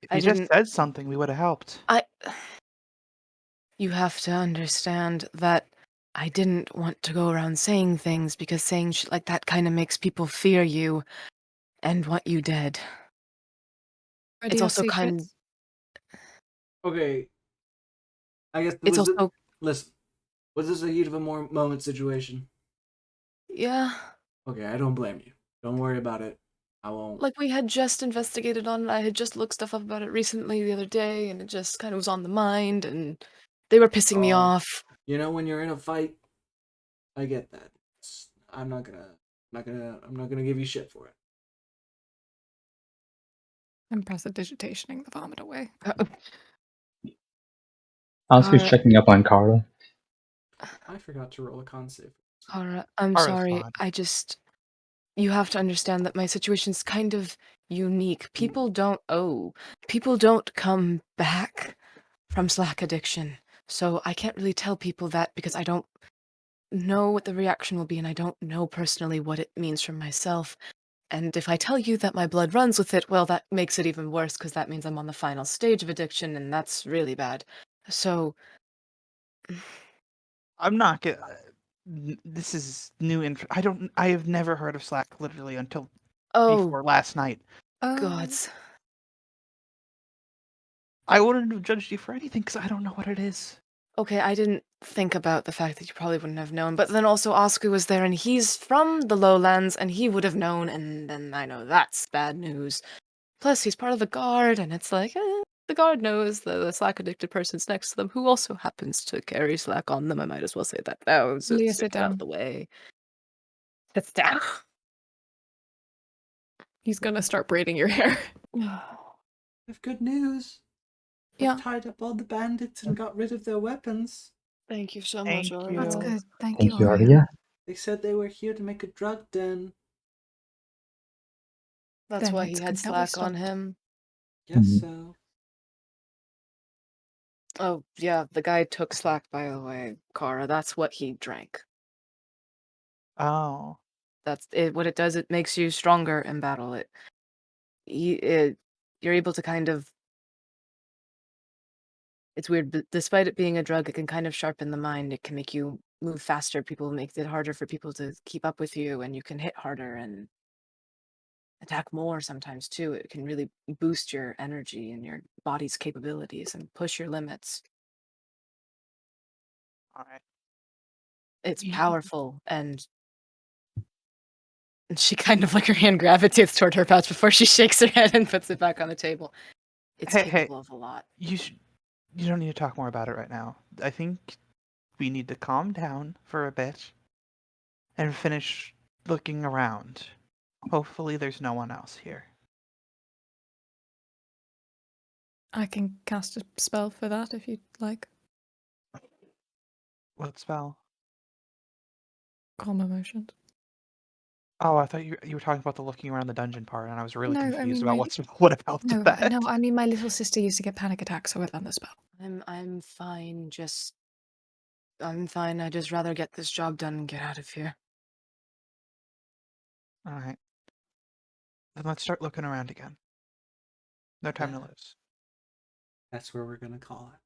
E: If
D: I
E: you just
D: didn't-
E: said something, we would have helped.
D: You have to understand that I didn't want to go around saying things because saying shit like that kind of makes people fear you and want you dead. It's also kind.
A: Okay. I guess
D: It's also
A: listen. Was this a heat of a moment situation?
D: yeah.
A: Okay, I don't blame you. Don't worry about it. I won't.
D: Like we had just investigated on it. I had just looked stuff up about it recently the other day, and it just kind of was on the mind, and they were pissing me off.
A: You know, when you're in a fight, I get that. I'm not gonna give you shit for it.
C: I'm prestidigitationing the vomit away.
B: Asu's
D: Kara-
B: checking up on Kara.
A: I forgot to roll a con save.
D: Kara, I'm
E: Kara's
D: sorry.
E: fine.
D: You have to understand that my situation's kind of unique. People don't come back from Slack addiction. So I can't really tell people that because I don't know what the reaction will be, and I don't know personally what it means for myself. And if I tell you that my blood runs with it, well, that makes it even worse because that means I'm on the final stage of addiction, and that's really bad. So,
E: I'm not gonna. This is new info. I have never heard of Slack literally until
D: oh,
E: before last night.
D: gods.
E: I wouldn't have judged you for anything because I don't know what it is.
D: Okay, I didn't think about the fact that you probably wouldn't have known, but then also Oscar was there, and he's from the lowlands, and he would have known, and then I know that's bad news. Plus, he's part of the guard, and it's like, the guard knows the Slack-addicted person's next to them, who also happens to carry Slack on them. I might as well say that now, so
C: Leah,
D: it's
C: sit
D: out
C: down.
D: of the way. Sits down.
C: He's gonna start braiding your hair.
A: I have good news.
C: Yeah.
A: I tied up all the bandits and got rid of their weapons.
D: Thank you so
E: Thank
D: much, Aria.
E: you.
C: That's good. Thank
B: Thank you,
C: Aria.
B: Arya.
A: They said they were here to make a drug den.
D: That's
C: Then
D: why
C: it's
D: he had
C: good that we
D: Slack on
C: stopped.
D: him.
A: Guess
B: Mhm.
A: so.
D: Oh, yeah, the guy took Slack, by the way, Kara. That's what he drank.
E: Oh.
D: That's it. What it does, it makes you stronger in battle. You're able to kind of. It's weird, but despite it being a drug, it can kind of sharpen the mind. It can make you move faster. People make it harder for people to keep up with you, and you can hit harder and attack more sometimes too. It can really boost your energy and your body's capabilities and push your limits.
E: All right.
D: It's
C: Yeah.
D: powerful, and she kind of like her hand gravitates toward her pouch before she shakes her head and puts it back on the table. It's
E: Hey,
D: capable of a lot.
E: you don't need to talk more about it right now. I think we need to calm down for a bit and finish looking around. Hopefully, there's no one else here.
C: I can cast a spell for that if you'd like.
E: What spell?
C: Calm emotions.
E: Oh, I thought you were talking about the looking around the dungeon part, and I was really
C: No, I
E: confused
C: mean,
E: about
C: like-
E: what about
C: No,
E: that.
C: no, I mean my little sister used to get panic attacks, so I learned the spell.
D: I'm fine. I'm fine. I'd just rather get this job done and get out of here.
E: All right. Then let's start looking around again. No time to lose.
A: That's where we're gonna call it.